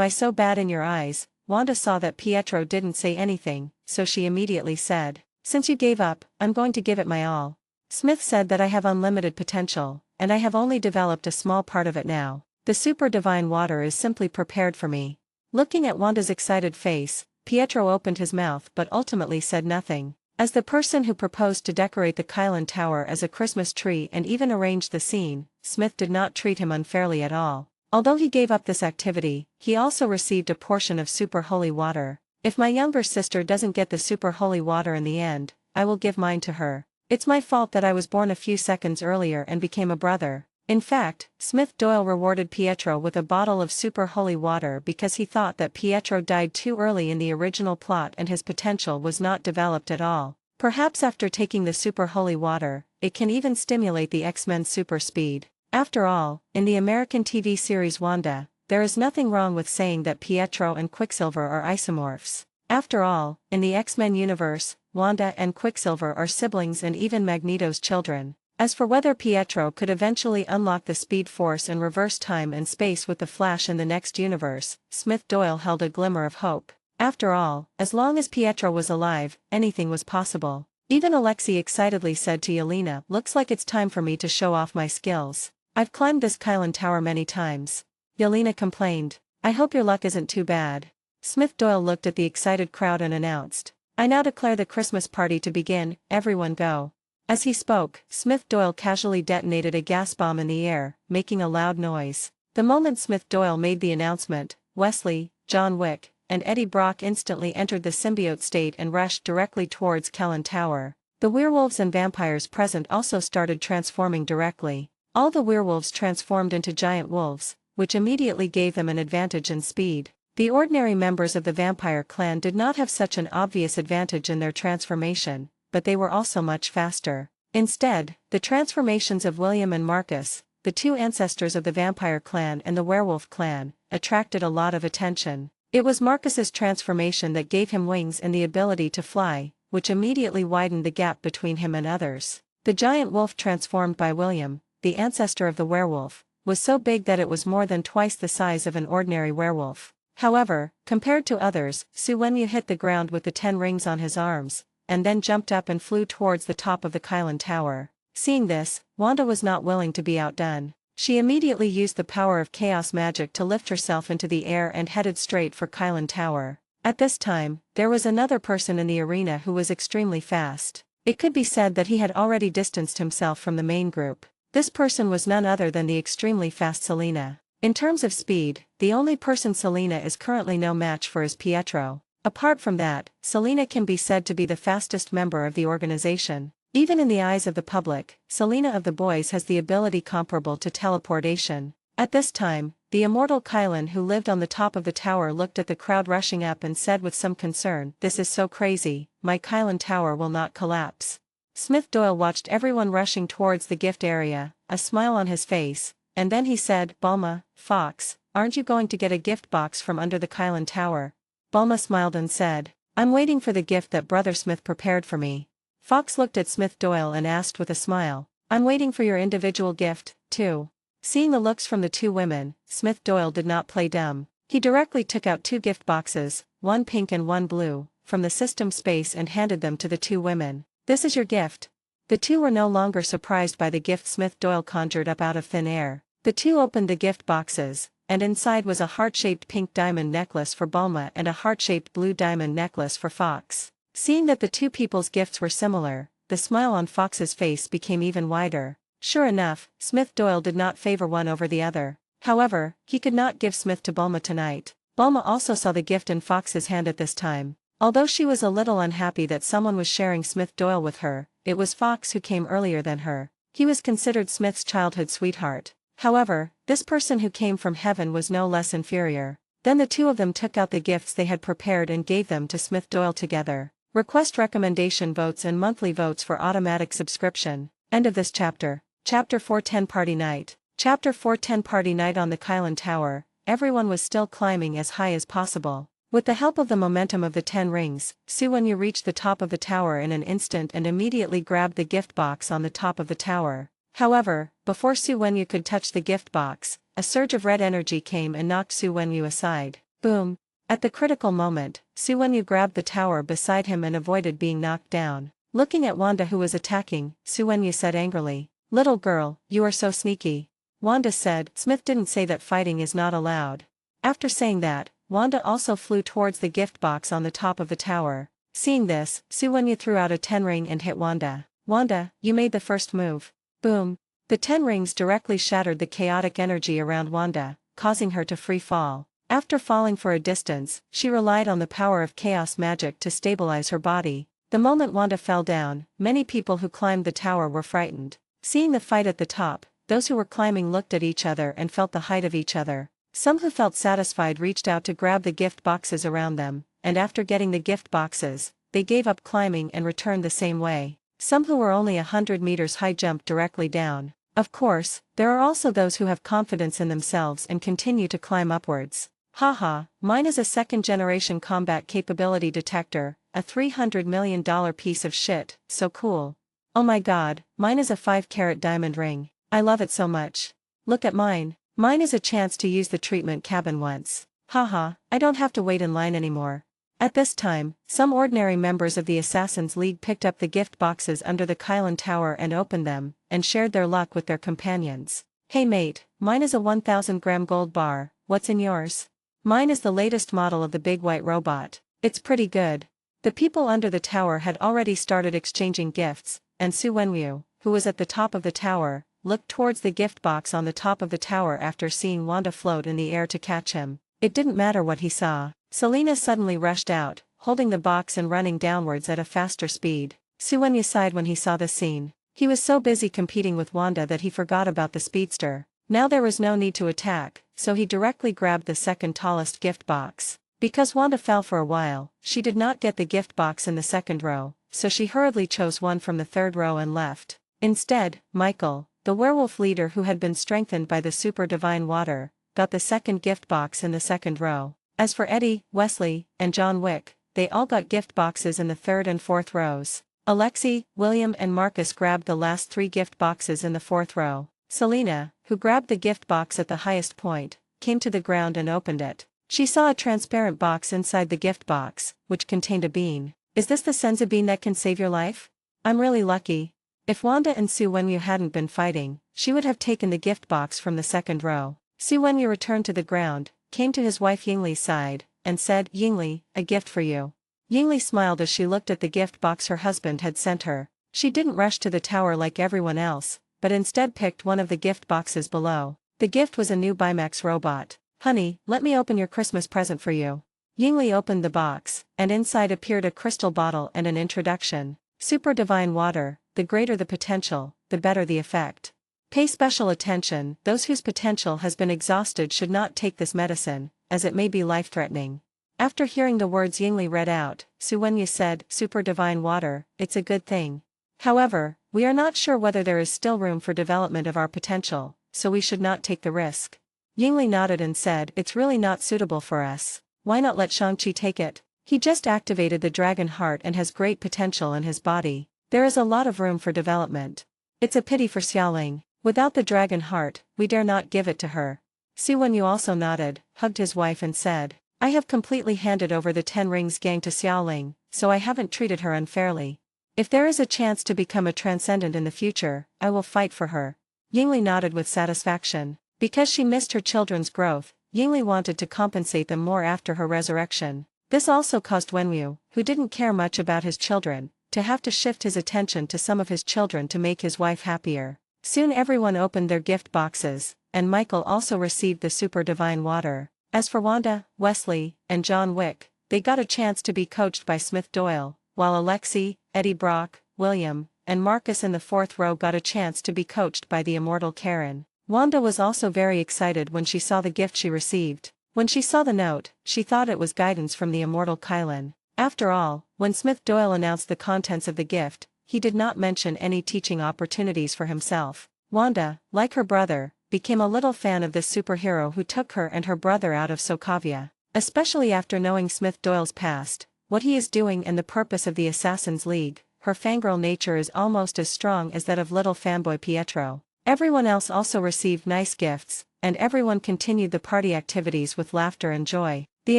I so bad in your eyes?" Wanda saw that Pietro didn't say anything, so she immediately said, "Since you gave up, I'm going to give it my all. Smith said that I have unlimited potential, and I have only developed a small part of it now. The super divine water is simply prepared for me." Looking at Wanda's excited face, Pietro opened his mouth but ultimately said nothing. As the person who proposed to decorate the Kylan Tower as a Christmas tree and even arranged the scene, Smith did not treat him unfairly at all. Although he gave up this activity, he also received a portion of super holy water. "If my younger sister doesn't get the super holy water in the end, I will give mine to her. It's my fault that I was born a few seconds earlier and became a brother." In fact, Smith Doyle rewarded Pietro with a bottle of super holy water because he thought that Pietro died too early in the original plot and his potential was not developed at all. Perhaps after taking the super holy water, it can even stimulate the X-Men's super speed. After all, in the American TV series Wanda, there is nothing wrong with saying that Pietro and Quicksilver are isomorphs. After all, in the X-Men universe, Wanda and Quicksilver are siblings and even Magneto's children. As for whether Pietro could eventually unlock the Speed Force and reverse time and space with the Flash in the next universe, Smith Doyle held a glimmer of hope. After all, as long as Pietro was alive, anything was possible. Even Alexei excitedly said to Yelena, "Looks like it's time for me to show off my skills. I've climbed this Kylan Tower many times." Yelena complained, "I hope your luck isn't too bad." Smith Doyle looked at the excited crowd and announced, "I now declare the Christmas party to begin, everyone go." As he spoke, Smith Doyle casually detonated a gas bomb in the air, making a loud noise. The moment Smith Doyle made the announcement, Wesley, John Wick, and Eddie Brock instantly entered the symbiote state and rushed directly towards Kylan Tower. The werewolves and vampires present also started transforming directly. All the werewolves transformed into giant wolves, which immediately gave them an advantage in speed. The ordinary members of the vampire clan did not have such an obvious advantage in their transformation, but they were also much faster. Instead, the transformations of William and Marcus, the two ancestors of the vampire clan and the werewolf clan, attracted a lot of attention. It was Marcus's transformation that gave him wings and the ability to fly, which immediately widened the gap between him and others. The giant wolf transformed by William, the ancestor of the werewolf, was so big that it was more than twice the size of an ordinary werewolf. However, compared to others, Su Wenyu hit the ground with the 10 rings on his arms, and then jumped up and flew towards the top of the Kylan Tower. Seeing this, Wanda was not willing to be outdone. She immediately used the power of chaos magic to lift herself into the air and headed straight for Kylan Tower. At this time, there was another person in the arena who was extremely fast. It could be said that he had already distanced himself from the main group. This person was none other than the extremely fast Selena. In terms of speed, the only person Selena is currently no match for is Pietro. Apart from that, Selena can be said to be the fastest member of the organization. Even in the eyes of the public, Selena of the boys has the ability comparable to teleportation. At this time, the immortal Kylan who lived on the top of the tower looked at the crowd rushing up and said with some concern, "This is so crazy, my Kylan Tower will not collapse." Smith Doyle watched everyone rushing towards the gift area, a smile on his face, and then he said, "Bulma, Fox, aren't you going to get a gift box from under the Kylan Tower?" Bulma smiled and said, "I'm waiting for the gift that Brother Smith prepared for me." Fox looked at Smith Doyle and asked with a smile, "I'm waiting for your individual gift, too." Seeing the looks from the two women, Smith Doyle did not play dumb. He directly took out 2 gift boxes, one pink and one blue, from the system space and handed them to the two women. "This is your gift." The two were no longer surprised by the gift Smith Doyle conjured up out of thin air. The two opened the gift boxes, and inside was a heart-shaped pink diamond necklace for Bulma and a heart-shaped blue diamond necklace for Fox. Seeing that the two people's gifts were similar, the smile on Fox's face became even wider. Sure enough, Smith Doyle did not favor one over the other. However, he could not give Smith to Bulma tonight. Bulma also saw the gift in Fox's hand at this time. Although she was a little unhappy that someone was sharing Smith Doyle with her, it was Fox who came earlier than her. He was considered Smith's childhood sweetheart. However, this person who came from heaven was no less inferior. Then the two of them took out the gifts they had prepared and gave them to Smith Doyle together. Request recommendation votes and monthly votes for automatic subscription. End of this chapter. Chapter 410 Party Night. Chapter 410 Party Night on the Kylan Tower. Everyone was still climbing as high as possible. With the help of the momentum of the 10 rings, Su Wenyu reached the top of the tower in an instant and immediately grabbed the gift box on the top of the tower. However, before Su Wenyu could touch the gift box, a surge of red energy came and knocked Su Wenyu aside. Boom! At the critical moment, Su Wenyu grabbed the tower beside him and avoided being knocked down. Looking at Wanda who was attacking, Su Wenyu said angrily, "Little girl, you are so sneaky." Wanda said, "Smith didn't say that fighting is not allowed." After saying that, Wanda also flew towards the gift box on the top of the tower. Seeing this, Su Wenyu threw out a 10 ring and hit Wanda. "Wanda, you made the first move." Boom! The 10 rings directly shattered the chaotic energy around Wanda, causing her to free fall. After falling for a distance, she relied on the power of chaos magic to stabilize her body. The moment Wanda fell down, many people who climbed the tower were frightened. Seeing the fight at the top, those who were climbing looked at each other and felt the height of each other. Some who felt satisfied reached out to grab the gift boxes around them, and after getting the gift boxes, they gave up climbing and returned the same way. Some who were only 100 meters high jumped directly down. Of course, there are also those who have confidence in themselves and continue to climb upwards. Haha, mine is a second-generation combat capability detector, a $300 million piece of shit, so cool. Oh my god, mine is a 5-carat diamond ring. I love it so much. Look at mine. Mine is a chance to use the treatment cabin once. Haha, I don't have to wait in line anymore. At this time, some ordinary members of the Assassin's League picked up the gift boxes under the Kylan Tower and opened them, and shared their luck with their companions. Hey mate, mine is a 1,000-gram gold bar, what's in yours? Mine is the latest model of the big white robot. It's pretty good. The people under the tower had already started exchanging gifts, and Su Wenyu, who was at the top of the tower, looked towards the gift box on the top of the tower after seeing Wanda float in the air to catch him. It didn't matter what he saw. Selena suddenly rushed out, holding the box and running downwards at a faster speed. Su Wenyu sighed when he saw this scene. He was so busy competing with Wanda that he forgot about the speedster. Now there was no need to attack, so he directly grabbed the second tallest gift box. Because Wanda fell for a while, she did not get the gift box in the second row, so she hurriedly chose one from the third row and left. Instead, Michael, the werewolf leader who had been strengthened by the super divine water, got the second gift box in the second row. As for Eddie, Wesley, and John Wick, they all got gift boxes in the third and fourth rows. Alexei, William and Marcus grabbed the last 3 gift boxes in the fourth row. Selena, who grabbed the gift box at the highest point, came to the ground and opened it. She saw a transparent box inside the gift box, which contained a bean. Is this the senzu bean that can save your life? I'm really lucky. If Wanda and Su Wenyu hadn't been fighting, she would have taken the gift box from the second row. Su Wenyu returned to the ground, came to his wife Yingli's side, and said, "Yingli, a gift for you." Yingli smiled as she looked at the gift box her husband had sent her. She didn't rush to the tower like everyone else, but instead picked one of the gift boxes below. The gift was a new Bimax robot. "Honey, let me open your Christmas present for you." Yingli opened the box, and inside appeared a crystal bottle and an introduction. Super divine water, the greater the potential, the better the effect. Pay special attention, those whose potential has been exhausted should not take this medicine, as it may be life-threatening. After hearing the words Yingli read out, Su Wenyu said, "Super divine water, it's a good thing. However, we are not sure whether there is still room for development of our potential, so we should not take the risk." Yingli nodded and said, "It's really not suitable for us. Why not let Shang-Chi take it? He just activated the dragon heart and has great potential in his body. There is a lot of room for development. It's a pity for Xiaoling. Without the dragon heart, we dare not give it to her." Su Wenyu also nodded, hugged his wife and said, "I have completely handed over the 10 Rings gang to Xiaoling, so I haven't treated her unfairly. If there is a chance to become a transcendent in the future, I will fight for her." Yingli nodded with satisfaction. Because she missed her children's growth, Yingli wanted to compensate them more after her resurrection. This also caused Wenwu, who didn't care much about his children, to have to shift his attention to some of his children to make his wife happier. Soon everyone opened their gift boxes, and Michael also received the super divine water. As for Wanda, Wesley, and John Wick, they got a chance to be coached by Smith Doyle, while Alexei, Eddie Brock, William, and Marcus in the fourth row got a chance to be coached by the immortal Karen. Wanda was also very excited when she saw the gift she received. When she saw the note, she thought it was guidance from the immortal Kylan. After all, when Smith Doyle announced the contents of the gift, he did not mention any teaching opportunities for himself. Wanda, like her brother, became a little fan of this superhero who took her and her brother out of Sokovia. Especially after knowing Smith Doyle's past, what he is doing and the purpose of the Assassin's League, her fangirl nature is almost as strong as that of little fanboy Pietro. Everyone else also received nice gifts, and everyone continued the party activities with laughter and joy. The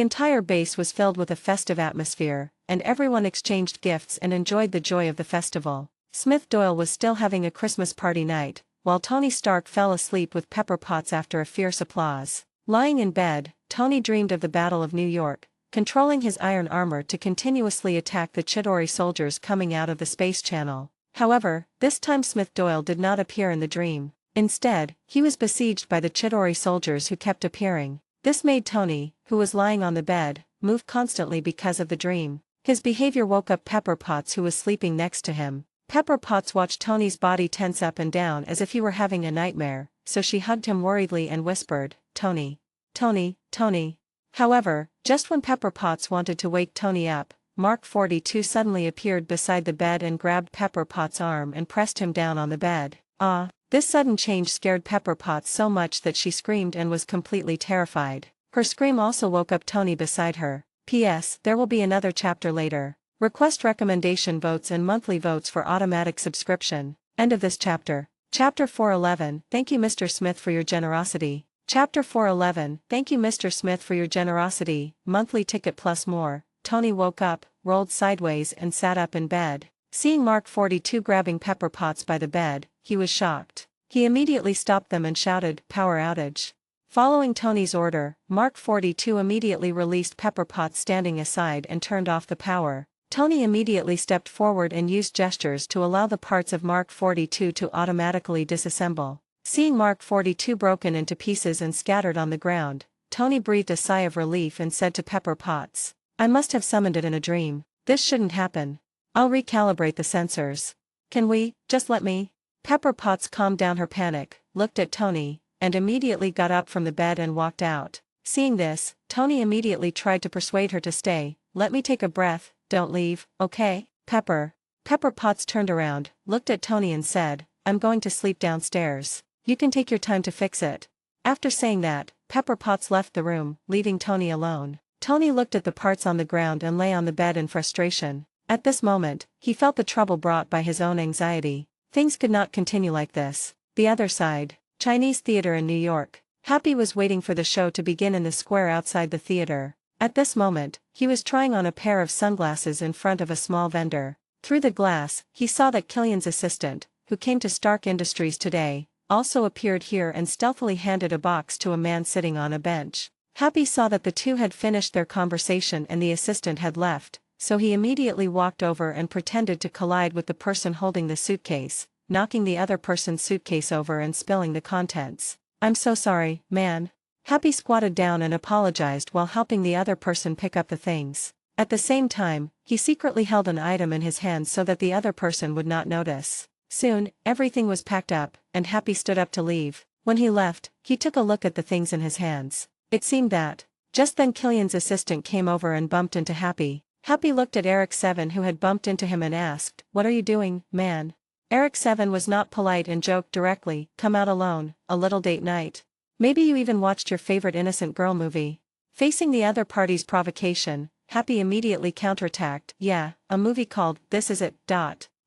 entire base was filled with a festive atmosphere, and everyone exchanged gifts and enjoyed the joy of the festival. Smith Doyle was still having a Christmas party night, while Tony Stark fell asleep with Pepper Potts after a fierce applause. Lying in bed, Tony dreamed of the Battle of New York, controlling his iron armor to continuously attack the Chidori soldiers coming out of the space channel. However, this time Smith Doyle did not appear in the dream. Instead, he was besieged by the Chidori soldiers who kept appearing. This made Tony, who was lying on the bed, move constantly because of the dream. His behavior woke up Pepper Potts, who was sleeping next to him. Pepper Potts watched Tony's body tense up and down as if he were having a nightmare, so she hugged him worriedly and whispered, "Tony. Tony, Tony." However, just when Pepper Potts wanted to wake Tony up, Mark 42 suddenly appeared beside the bed and grabbed Pepper Potts' arm and pressed him down on the bed. This sudden change scared Pepper Potts so much that she screamed and was completely terrified. Her scream also woke up Tony beside her. P.S. There will be another chapter later. Request recommendation votes and monthly votes for automatic subscription. End of this chapter. Chapter 411. Thank you Mr. Smith for your generosity. Chapter 411. Thank you Mr. Smith for your generosity. Monthly ticket plus more. Tony woke up, rolled sideways and sat up in bed. Seeing Mark 42 grabbing Pepper Potts by the bed, he was shocked. He immediately stopped them and shouted, "Power outage." Following Tony's order, Mark 42 immediately released Pepper Potts standing aside and turned off the power. Tony immediately stepped forward and used gestures to allow the parts of Mark 42 to automatically disassemble. Seeing Mark 42 broken into pieces and scattered on the ground, Tony breathed a sigh of relief and said to Pepper Potts, "I must have summoned it in a dream. This shouldn't happen. I'll recalibrate the sensors. Can we, just let me?" Pepper Potts calmed down her panic, looked at Tony, and immediately got up from the bed and walked out. Seeing this, Tony immediately tried to persuade her to stay. "Let me take a breath, don't leave, okay?" Pepper Potts turned around, looked at Tony and said, "I'm going to sleep downstairs. You can take your time to fix it." After saying that, Pepper Potts left the room, leaving Tony alone. Tony looked at the parts on the ground and lay on the bed in frustration. At this moment, he felt the trouble brought by his own anxiety. Things could not continue like this. The other side. Chinese theater in New York. Happy was waiting for the show to begin in the square outside the theater. At this moment, he was trying on a pair of sunglasses in front of a small vendor. Through the glass, he saw that Killian's assistant, who came to Stark Industries today, also appeared here and stealthily handed a box to a man sitting on a bench. Happy saw that the two had finished their conversation and the assistant had left, so he immediately walked over and pretended to collide with the person holding the suitcase, knocking the other person's suitcase over and spilling the contents. "I'm so sorry, man." Happy squatted down and apologized while helping the other person pick up the things. At the same time, he secretly held an item in his hand so that the other person would not notice. Soon, everything was packed up, and Happy stood up to leave. When he left, he took a look at the things in his hands. It seemed that. Just then Killian's assistant came over and bumped into Happy. Happy looked at Eric 7 who had bumped into him and asked, "What are you doing, man?" Eric 7 was not polite and joked directly, "Come out alone, a little date night. Maybe you even watched your favorite innocent girl movie." Facing the other party's provocation, Happy immediately counterattacked, "Yeah, a movie called This Is It,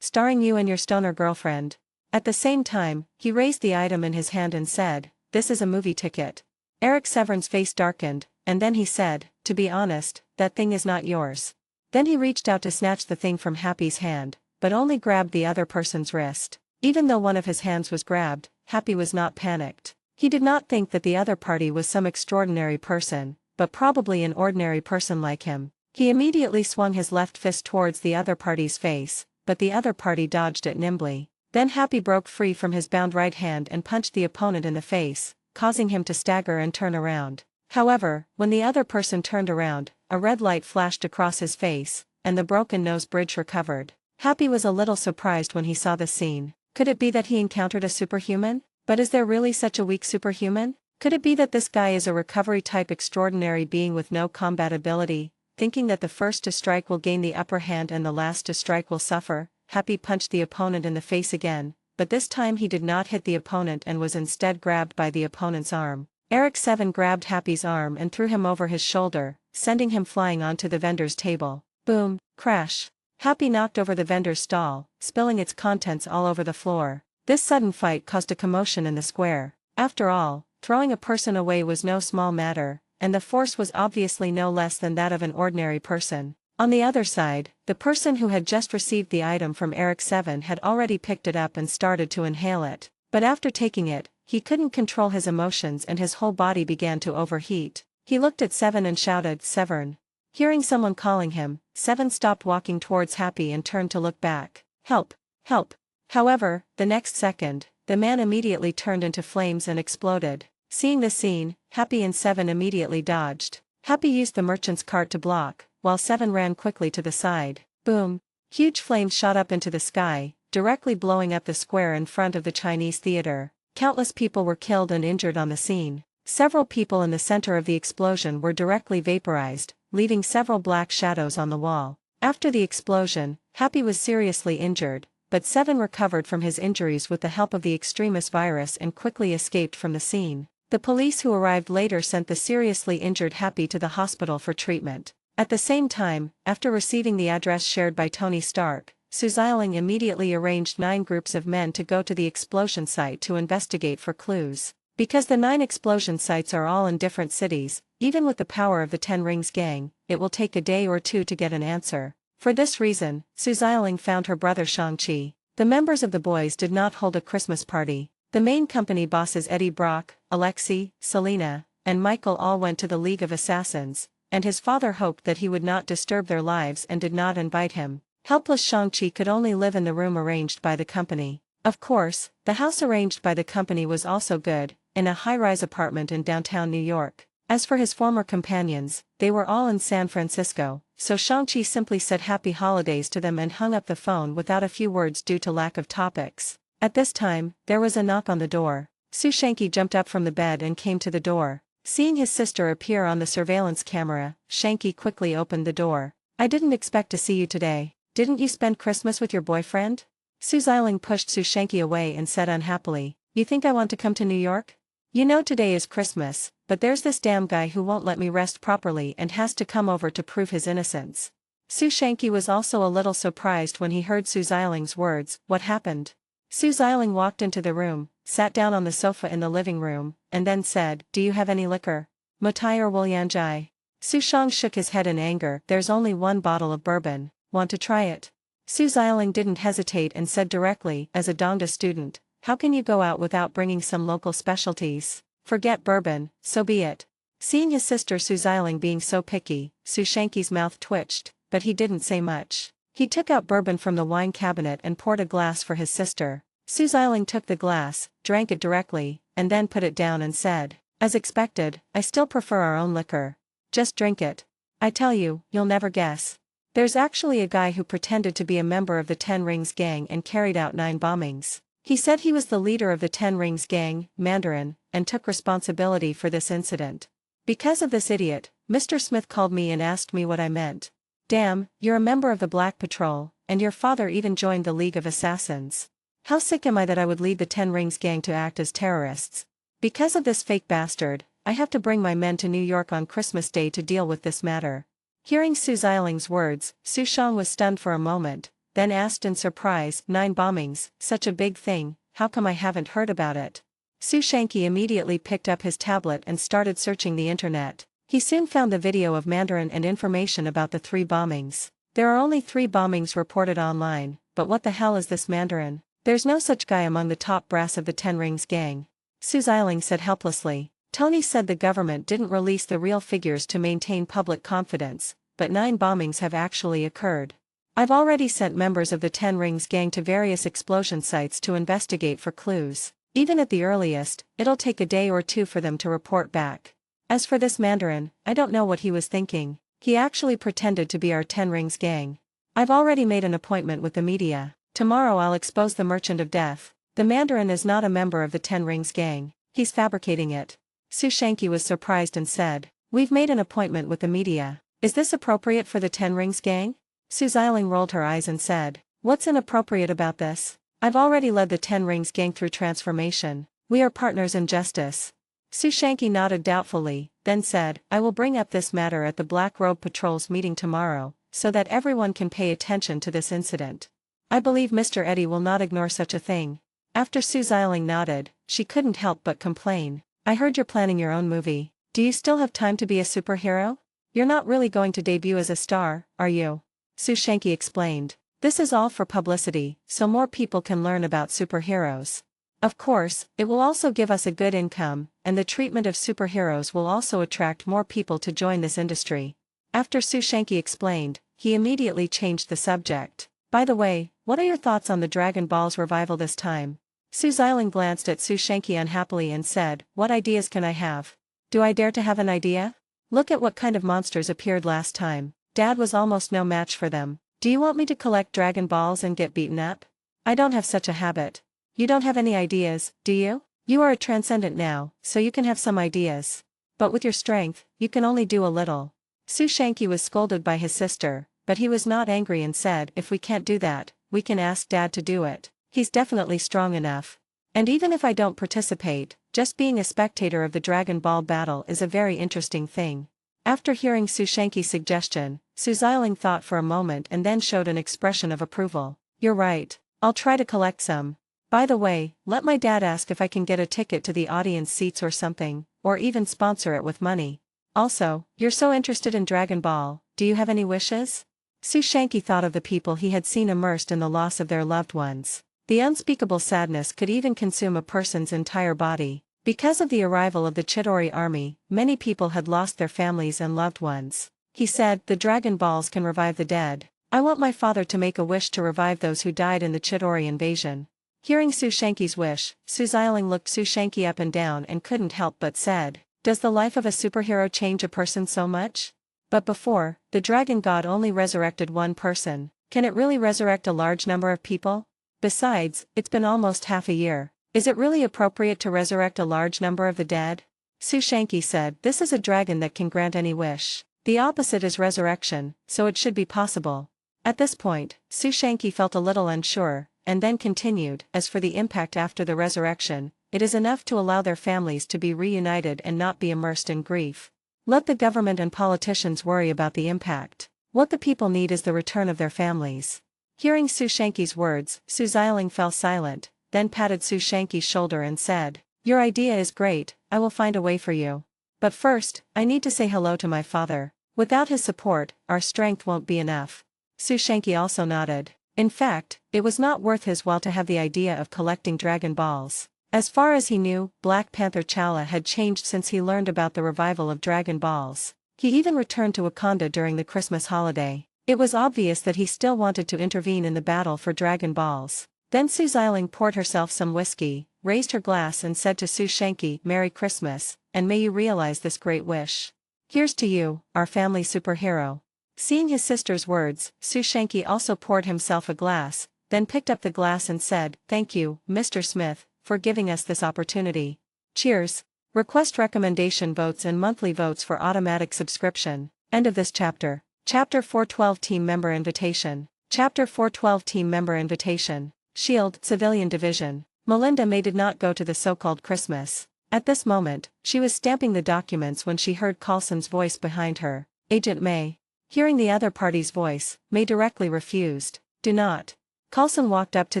starring you and your stoner girlfriend." At the same time, he raised the item in his hand and said, "This is a movie ticket." Eric Severn's face darkened, and then he said, "To be honest, that thing is not yours." Then he reached out to snatch the thing from Happy's hand, but only grabbed the other person's wrist. Even though one of his hands was grabbed, Happy was not panicked. He did not think that the other party was some extraordinary person, but probably an ordinary person like him. He immediately swung his left fist towards the other party's face, but the other party dodged it nimbly. Then Happy broke free from his bound right hand and punched the opponent in the face, causing him to stagger and turn around. However, when the other person turned around, a red light flashed across his face, and the broken nose bridge recovered. Happy was a little surprised when he saw this scene. Could it be that he encountered a superhuman? But is there really such a weak superhuman? Could it be that this guy is a recovery-type extraordinary being with no combat ability, thinking that the first to strike will gain the upper hand and the last to strike will suffer? Happy punched the opponent in the face again, but this time he did not hit the opponent and was instead grabbed by the opponent's arm. Eric 7 grabbed Happy's arm and threw him over his shoulder, sending him flying onto the vendor's table. Boom, crash. Happy knocked over the vendor's stall, spilling its contents all over the floor. This sudden fight caused a commotion in the square. After all, throwing a person away was no small matter, and the force was obviously no less than that of an ordinary person. On the other side, the person who had just received the item from Eric 7 had already picked it up and started to inhale it. But after taking it, he couldn't control his emotions and his whole body began to overheat. He looked at 7 and shouted, "Severn." Hearing someone calling him, 7 stopped walking towards Happy and turned to look back. "Help! Help!" However, the next second, the man immediately turned into flames and exploded. Seeing the scene, Happy and 7 immediately dodged. Happy used the merchant's cart to block, while 7 ran quickly to the side. Boom! Huge flames shot up into the sky, directly blowing up the square in front of the Chinese theater. Countless people were killed and injured on the scene. Several people in the center of the explosion were directly vaporized, leaving several black shadows on the wall. After the explosion, Happy was seriously injured, but 7 recovered from his injuries with the help of the extremis virus and quickly escaped from the scene. The police who arrived later sent the seriously injured Happy to the hospital for treatment. At the same time, after receiving the address shared by Tony Stark, Suziling immediately arranged 9 groups of men to go to the explosion site to investigate for clues. Because the 9 explosion sites are all in different cities, even with the power of the 10 Rings gang, it will take a day or two to get an answer. For this reason, Suziling found her brother Shang-Chi. The members of the boys did not hold a Christmas party. The main company bosses Eddie Brock, Alexei, Selena, and Michael all went to the League of Assassins, and his father hoped that he would not disturb their lives and did not invite him. Helpless Shang-Chi could only live in the room arranged by the company. Of course, the house arranged by the company was also good, in a high-rise apartment in downtown New York. As for his former companions, they were all in San Francisco, so Shang-Chi simply said happy holidays to them and hung up the phone without a few words due to lack of topics. At this time, there was a knock on the door. Su Shanky jumped up from the bed and came to the door. Seeing his sister appear on the surveillance camera, Shanky quickly opened the door. I didn't expect to see you today. Didn't you spend Christmas with your boyfriend? Su Xiling pushed Su Shanky away and said unhappily, You think I want to come to New York? You know today is Christmas, but there's this damn guy who won't let me rest properly and has to come over to prove his innocence. Su Shanky was also a little surprised when he heard Su Xiling's words. What happened? Su Xiling walked into the room, sat down on the sofa in the living room, and then said, Do you have any liquor? Motai or Wolyanjai? Su Shang shook his head in anger. There's only one bottle of bourbon. Want to try it? Su Xiling didn't hesitate and said directly, as a Dongda student, how can you go out without bringing some local specialties? Forget bourbon, so be it. Seeing his sister Su Xiling being so picky, Su Shanky's mouth twitched, but he didn't say much. He took out bourbon from the wine cabinet and poured a glass for his sister. Su Xiling took the glass, drank it directly, and then put it down and said, As expected, I still prefer our own liquor. Just drink it. I tell you, you'll never guess. There's actually a guy who pretended to be a member of the Ten Rings gang and carried out 9 bombings. He said he was the leader of the Ten Rings gang, Mandarin, and took responsibility for this incident. Because of this idiot, Mr. Smith called me and asked me what I meant. Damn, you're a member of the Black Patrol, and your father even joined the League of Assassins. How sick am I that I would lead the Ten Rings gang to act as terrorists? Because of this fake bastard, I have to bring my men to New York on Christmas Day to deal with this matter. Hearing Su Xiling's words, Su Shang was stunned for a moment, then asked in surprise, 9 bombings, such a big thing, how come I haven't heard about it? Su Shanky immediately picked up his tablet and started searching the internet. He soon found the video of Mandarin and information about the 3 bombings. There are only 3 bombings reported online, but what the hell is this Mandarin? There's no such guy among the top brass of the Ten Rings gang. Su Xiling said helplessly. Tony said the government didn't release the real figures to maintain public confidence, but 9 bombings have actually occurred. I've already sent members of the Ten Rings gang to various explosion sites to investigate for clues. Even at the earliest, it'll take a day or 2 for them to report back. As for this Mandarin, I don't know what he was thinking. He actually pretended to be our Ten Rings gang. I've already made an appointment with the media. Tomorrow I'll expose the Merchant of Death. The Mandarin is not a member of the Ten Rings gang. He's fabricating it. Su Shanky was surprised and said, We've made an appointment with the media. Is this appropriate for the Ten Rings gang? Su Xiling rolled her eyes and said, What's inappropriate about this? I've already led the Ten Rings gang through transformation. We are partners in justice. Su Shanky nodded doubtfully, then said, I will bring up this matter at the Black Robe Patrol's meeting tomorrow, so that everyone can pay attention to this incident. I believe Mr. Eddy will not ignore such a thing. After Su Xiling nodded, she couldn't help but complain. I heard you're planning your own movie. Do you still have time to be a superhero? You're not really going to debut as a star, are you? Su Shanky explained. This is all for publicity, so more people can learn about superheroes. Of course, it will also give us a good income, and the treatment of superheroes will also attract more people to join this industry. After Su Shanky explained, he immediately changed the subject. By the way, what are your thoughts on the Dragon Ball's revival this time? Su Xiling glanced at Su Shanky unhappily and said, What ideas can I have? Do I dare to have an idea? Look at what kind of monsters appeared last time. Dad was almost no match for them. Do you want me to collect Dragon Balls and get beaten up? I don't have such a habit. You don't have any ideas, do you? You are a transcendent now, so you can have some ideas. But with your strength, you can only do a little. Su Shanky was scolded by his sister, but he was not angry and said, If we can't do that, we can ask Dad to do it. He's definitely strong enough. And even if I don't participate, just being a spectator of the Dragon Ball battle is a very interesting thing. After hearing Su Shanky's suggestion, Su Xiling thought for a moment and then showed an expression of approval. You're right. I'll try to collect some. By the way, let my dad ask if I can get a ticket to the audience seats or something, or even sponsor it with money. Also, you're so interested in Dragon Ball, do you have any wishes? Su Shanky thought of the people he had seen immersed in the loss of their loved ones. The unspeakable sadness could even consume a person's entire body. Because of the arrival of the Chidori army, many people had lost their families and loved ones. He said, The Dragon Balls can revive the dead. I want my father to make a wish to revive those who died in the Chidori invasion. Hearing Su Shanky's wish, Su Xiling looked Su Shanky up and down and couldn't help but said, Does the life of a superhero change a person so much? But before, the Dragon God only resurrected one person. Can it really resurrect a large number of people? Besides, it's been almost half a year. Is it really appropriate to resurrect a large number of the dead? Su Shanky said, this is a dragon that can grant any wish. The opposite is resurrection, so it should be possible. At this point, Su Shanky felt a little unsure, and then continued, as for the impact after the resurrection, it is enough to allow their families to be reunited and not be immersed in grief. Let the government and politicians worry about the impact. What the people need is the return of their families. Hearing Su Shanky's words, Su Xiaoling fell silent, then patted Su Shanky's shoulder and said, your idea is great, I will find a way for you. But first, I need to say hello to my father. Without his support, our strength won't be enough. Su Shanky also nodded. In fact, it was not worth his while to have the idea of collecting Dragon Balls. As far as he knew, Black Panther T'Challa had changed since he learned about the revival of Dragon Balls. He even returned to Wakanda during the Christmas holiday. It was obvious that he still wanted to intervene in the battle for Dragon Balls. Then Su Xiaoling poured herself some whiskey, raised her glass and said to Su Shanky, Merry Christmas, and may you realize this great wish. Here's to you, our family superhero. Seeing his sister's words, Su Shanky also poured himself a glass, then picked up the glass and said, thank you, Mr. Smith, for giving us this opportunity. Cheers. Request recommendation votes and monthly votes for automatic subscription. End of this chapter. Chapter 412 Team Member Invitation. Chapter 412 Team Member Invitation. Shield, Civilian Division. Melinda May did not go to the so-called Christmas. At this moment, she was stamping the documents when she heard Coulson's voice behind her. Agent May. Hearing the other party's voice, May directly refused. Do not. Coulson walked up to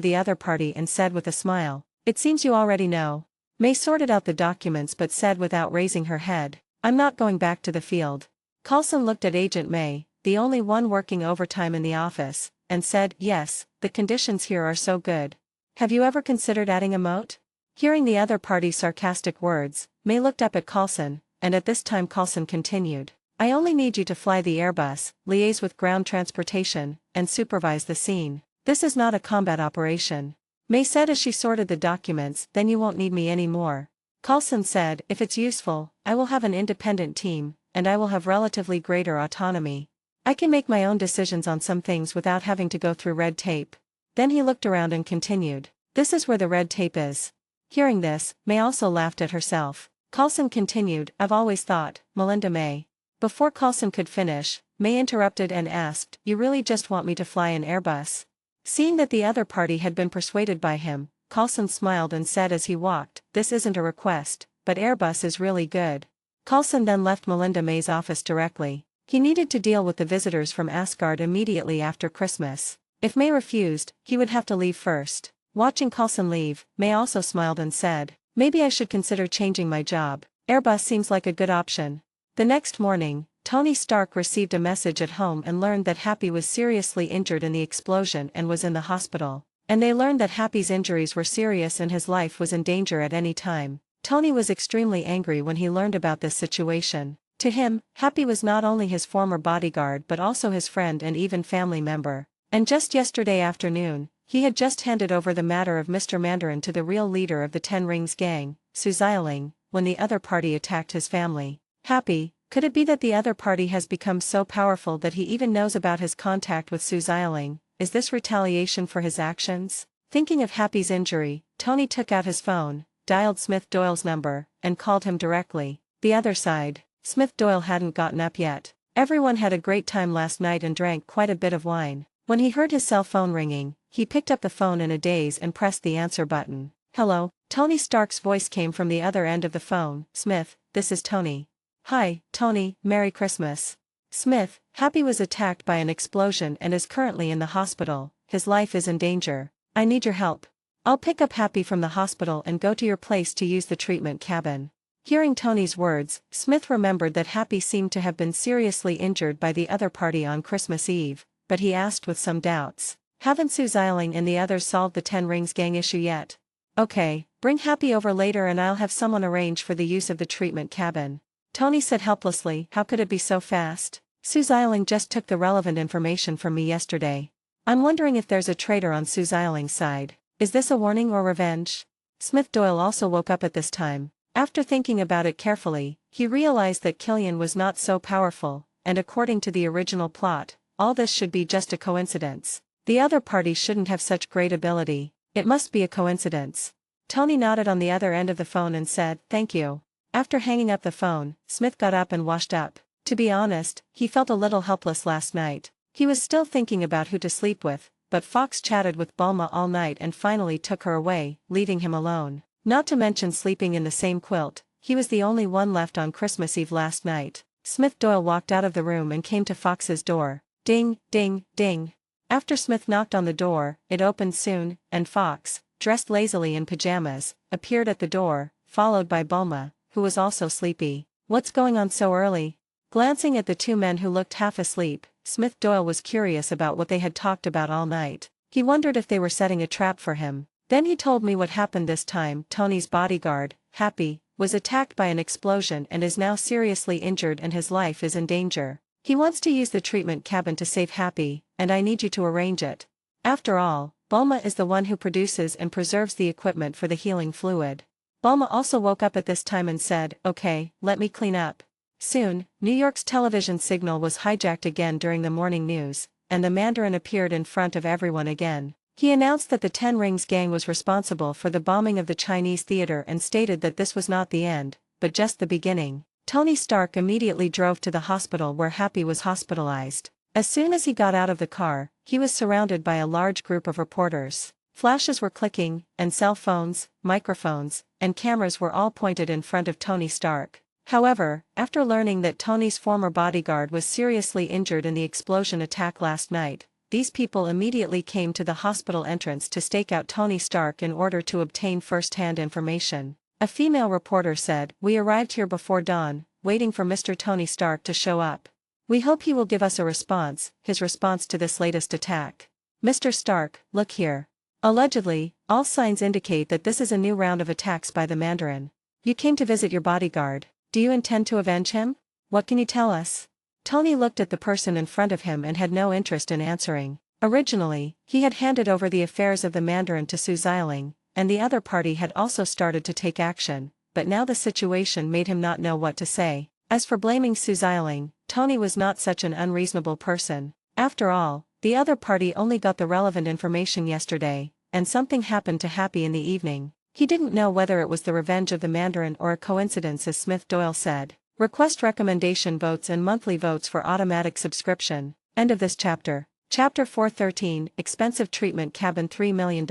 the other party and said with a smile, it seems you already know. May sorted out the documents but said without raising her head, I'm not going back to the field. Coulson looked at Agent May, the only one working overtime in the office, and said, yes, the conditions here are so good. Have you ever considered adding a moat? Hearing the other party's sarcastic words, May looked up at Coulson, and at this time Coulson continued, I only need you to fly the Airbus, liaise with ground transportation, and supervise the scene. This is not a combat operation. May said as she sorted the documents, then you won't need me anymore. Coulson said, if it's useful, I will have an independent team, and I will have relatively greater autonomy. I can make my own decisions on some things without having to go through red tape. Then he looked around and continued, this is where the red tape is. Hearing this, May also laughed at herself. Coulson continued, I've always thought, Melinda May. Before Coulson could finish, May interrupted and asked, you really just want me to fly an Airbus? Seeing that the other party had been persuaded by him, Coulson smiled and said as he walked, this isn't a request, but Airbus is really good. Coulson then left Melinda May's office directly. He needed to deal with the visitors from Asgard immediately after Christmas. If May refused, he would have to leave first. Watching Coulson leave, May also smiled and said, maybe I should consider changing my job. Airbus seems like a good option. The next morning, Tony Stark received a message at home and learned that Happy was seriously injured in the explosion and was in the hospital. And they learned that Happy's injuries were serious and his life was in danger at any time. Tony was extremely angry when he learned about this situation. To him, Happy was not only his former bodyguard but also his friend and even family member. And just yesterday afternoon, he had just handed over the matter of Mr. Mandarin to the real leader of the Ten Rings gang, Su Xiaoling, when the other party attacked his family. Happy, could it be that the other party has become so powerful that he even knows about his contact with Su Xiaoling? Is this retaliation for his actions? Thinking of Happy's injury, Tony took out his phone, dialed Smith Doyle's number, and called him directly. The other side, Smith Doyle hadn't gotten up yet. Everyone had a great time last night and drank quite a bit of wine. When he heard his cell phone ringing, he picked up the phone in a daze and pressed the answer button. Hello, Tony Stark's voice came from the other end of the phone. Smith, this is Tony. Hi, Tony, Merry Christmas. Smith, Happy was attacked by an explosion and is currently in the hospital. His life is in danger. I need your help. I'll pick up Happy from the hospital and go to your place to use the treatment cabin. Hearing Tony's words, Smith remembered that Happy seemed to have been seriously injured by the other party on Christmas Eve, but he asked with some doubts, haven't Su Xiaoling and the others solved the Ten Rings gang issue yet? Okay, bring Happy over later and I'll have someone arrange for the use of the treatment cabin. Tony said helplessly, how could it be so fast? Su Xiaoling just took the relevant information from me yesterday. I'm wondering if there's a traitor on Su Xiaoling's side. Is this a warning or revenge? Smith Doyle also woke up at this time. After thinking about it carefully, he realized that Killian was not so powerful, and according to the original plot, all this should be just a coincidence. The other party shouldn't have such great ability. It must be a coincidence. Tony nodded on the other end of the phone and said, "Thank you." After hanging up the phone, Smith got up and washed up. To be honest, he felt a little helpless last night. He was still thinking about who to sleep with, but Fox chatted with Bulma all night and finally took her away, leaving him alone. Not to mention sleeping in the same quilt, he was the only one left on Christmas Eve last night. Smith Doyle walked out of the room and came to Fox's door. Ding, ding, ding. After Smith knocked on the door, it opened soon, and Fox, dressed lazily in pajamas, appeared at the door, followed by Bulma, who was also sleepy. "What's going on so early?" Glancing at the two men who looked half asleep, Smith Doyle was curious about what they had talked about all night. He wondered if they were setting a trap for him. Then he told me what happened this time. Tony's bodyguard, Happy, was attacked by an explosion and is now seriously injured and his life is in danger. He wants to use the treatment cabin to save Happy, and I need you to arrange it. After all, Bulma is the one who produces and preserves the equipment for the healing fluid. Bulma also woke up at this time and said, "Okay, let me clean up." Soon, New York's television signal was hijacked again during the morning news, and the Mandarin appeared in front of everyone again. He announced that the Ten Rings gang was responsible for the bombing of the Chinese theater and stated that this was not the end, but just the beginning. Tony Stark immediately drove to the hospital where Happy was hospitalized. As soon as he got out of the car, he was surrounded by a large group of reporters. Flashes were clicking, and cell phones, microphones, and cameras were all pointed in front of Tony Stark. However, after learning that Tony's former bodyguard was seriously injured in the explosion attack last night, these people immediately came to the hospital entrance to stake out Tony Stark in order to obtain first-hand information. A female reporter said, "We arrived here before dawn, waiting for Mr. Tony Stark to show up. We hope he will give us a response, his response to this latest attack. Mr. Stark, look here. Allegedly, all signs indicate that this is a new round of attacks by the Mandarin. You came to visit your bodyguard. Do you intend to avenge him? What can you tell us?" Tony looked at the person in front of him and had no interest in answering. Originally, he had handed over the affairs of the Mandarin to Su Xiaoling, and the other party had also started to take action, but now the situation made him not know what to say. As for blaming Su Xiaoling, Tony was not such an unreasonable person. After all, the other party only got the relevant information yesterday, and something happened to Happy in the evening. He didn't know whether it was the revenge of the Mandarin or a coincidence, as Smith Doyle said. Request recommendation votes and monthly votes for automatic subscription. End of this chapter. Chapter 413, Expensive Treatment Cabin $3 million.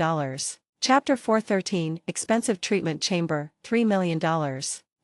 Chapter 413, Expensive Treatment Chamber, $3 million.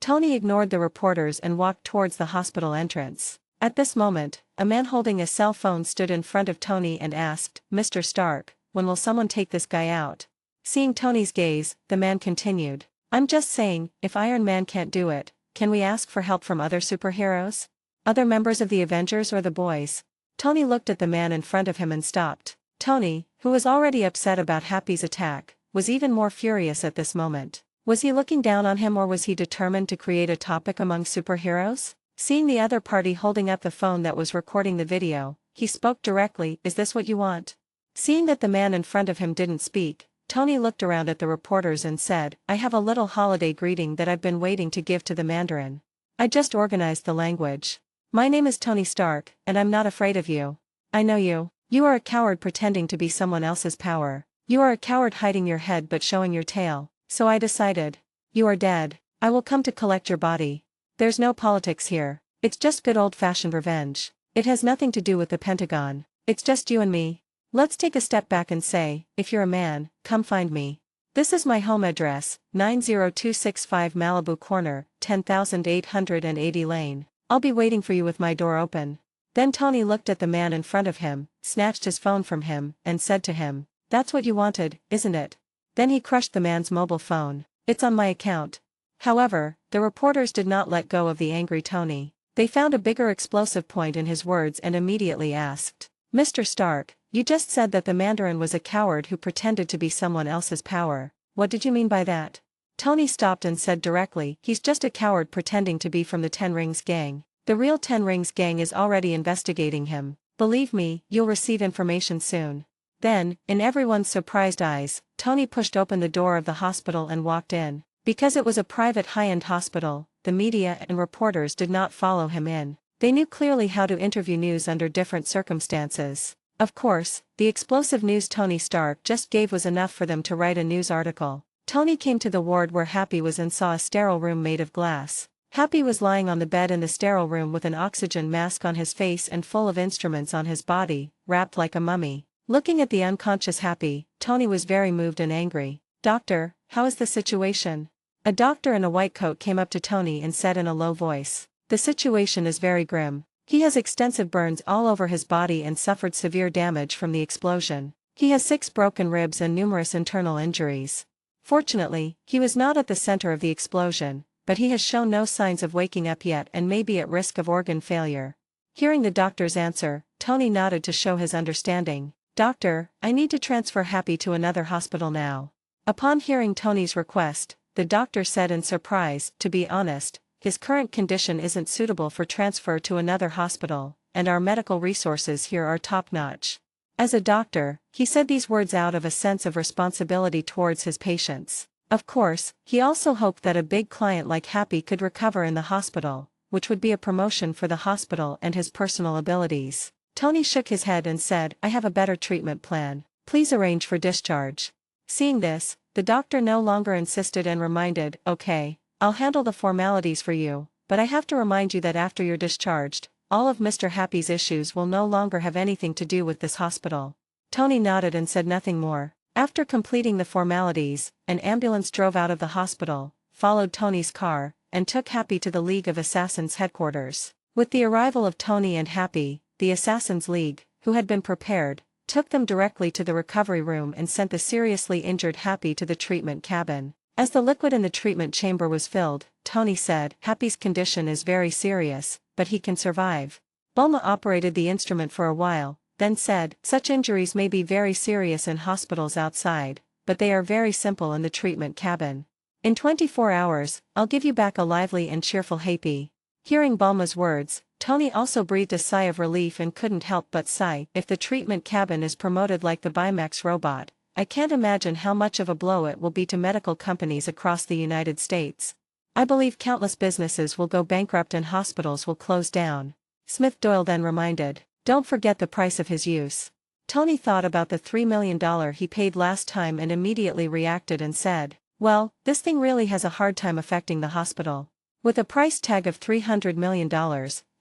Tony ignored the reporters and walked towards the hospital entrance. At this moment, a man holding a cell phone stood in front of Tony and asked, "Mr. Stark, when will someone take this guy out?" Seeing Tony's gaze, the man continued, "I'm just saying, if Iron Man can't do it, can we ask for help from other superheroes? Other members of the Avengers or the boys?" Tony looked at the man in front of him and stopped. Tony, who was already upset about Happy's attack, was even more furious at this moment. Was he looking down on him or was he determined to create a topic among superheroes? Seeing the other party holding up the phone that was recording the video, he spoke directly, "Is this what you want?" Seeing that the man in front of him didn't speak, Tony looked around at the reporters and said, "I have a little holiday greeting that I've been waiting to give to the Mandarin. I just organized the language. My name is Tony Stark, and I'm not afraid of you. I know you. You are a coward pretending to be someone else's power. You are a coward hiding your head but showing your tail. So I decided. You are dead. I will come to collect your body. There's no politics here. It's just good old-fashioned revenge. It has nothing to do with the Pentagon. It's just you and me. Let's take a step back and say, if you're a man, come find me. This is my home address, 90265 Malibu Corner, 10,880 Lane. I'll be waiting for you with my door open." Then Tony looked at the man in front of him, snatched his phone from him, and said to him, "That's what you wanted, isn't it?" Then he crushed the man's mobile phone. "It's on my account." However, the reporters did not let go of the angry Tony. They found a bigger explosive point in his words and immediately asked, "Mr. Stark, you just said that the Mandarin was a coward who pretended to be someone else's power. What did you mean by that?" Tony stopped and said directly, "He's just a coward pretending to be from the Ten Rings gang. The real Ten Rings gang is already investigating him. Believe me, you'll receive information soon." Then, in everyone's surprised eyes, Tony pushed open the door of the hospital and walked in. Because it was a private high-end hospital, the media and reporters did not follow him in. They knew clearly how to interview news under different circumstances. Of course, the explosive news Tony Stark just gave was enough for them to write a news article. Tony came to the ward where Happy was and saw a sterile room made of glass. Happy was lying on the bed in the sterile room with an oxygen mask on his face and full of instruments on his body, wrapped like a mummy. Looking at the unconscious Happy, Tony was very moved and angry. "Doctor, how is the situation?" A doctor in a white coat came up to Tony and said in a low voice, "The situation is very grim. He has extensive burns all over his body and suffered severe damage from the explosion. He has 6 broken ribs and numerous internal injuries. Fortunately, he was not at the center of the explosion, but he has shown no signs of waking up yet and may be at risk of organ failure." Hearing the doctor's answer, Tony nodded to show his understanding. "Doctor, I need to transfer Happy to another hospital now." Upon hearing Tony's request, the doctor said in surprise, "To be honest, his current condition isn't suitable for transfer to another hospital, and our medical resources here are top-notch." As a doctor, he said these words out of a sense of responsibility towards his patients. Of course, he also hoped that a big client like Happy could recover in the hospital, which would be a promotion for the hospital and his personal abilities. Tony shook his head and said, "I have a better treatment plan. Please arrange for discharge." Seeing this, the doctor no longer insisted and reminded, "Okay, I'll handle the formalities for you, but I have to remind you that after you're discharged, all of Mr. Happy's issues will no longer have anything to do with this hospital." Tony nodded and said nothing more. After completing the formalities, an ambulance drove out of the hospital, followed Tony's car, and took Happy to the League of Assassins headquarters. With the arrival of Tony and Happy, the Assassins League, who had been prepared, took them directly to the recovery room and sent the seriously injured Happy to the treatment cabin. As the liquid in the treatment chamber was filled, Tony said, "Happy's condition is very serious, but he can survive." Bulma operated the instrument for a while, then said, "Such injuries may be very serious in hospitals outside, but they are very simple in the treatment cabin. In 24 hours, I'll give you back a lively and cheerful Happy." Hearing Bulma's words, Tony also breathed a sigh of relief and couldn't help but sigh. If the treatment cabin is promoted like the Bimax robot, I can't imagine how much of a blow it will be to medical companies across the United States. I believe countless businesses will go bankrupt and hospitals will close down. Smith Doyle then reminded, "Don't forget the price of his use." Tony thought about the $3 million he paid last time and immediately reacted and said, "Well, this thing really has a hard time affecting the hospital. With a price tag of $300 million,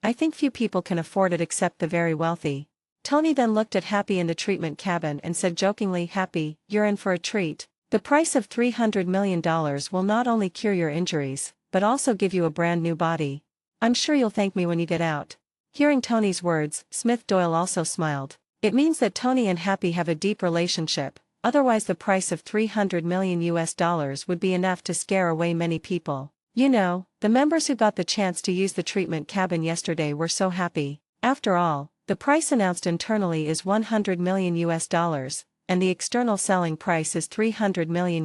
I think few people can afford it except the very wealthy." Tony then looked at Happy in the treatment cabin and said jokingly, "Happy, you're in for a treat. The price of $300 million will not only cure your injuries, but also give you a brand new body. I'm sure you'll thank me when you get out." Hearing Tony's words, Smith Doyle also smiled. It means that Tony and Happy have a deep relationship, otherwise the price of $300 million would be enough to scare away many people. You know, the members who got the chance to use the treatment cabin yesterday were so happy. After all, the price announced internally is $100 million, and the external selling price is $300 million.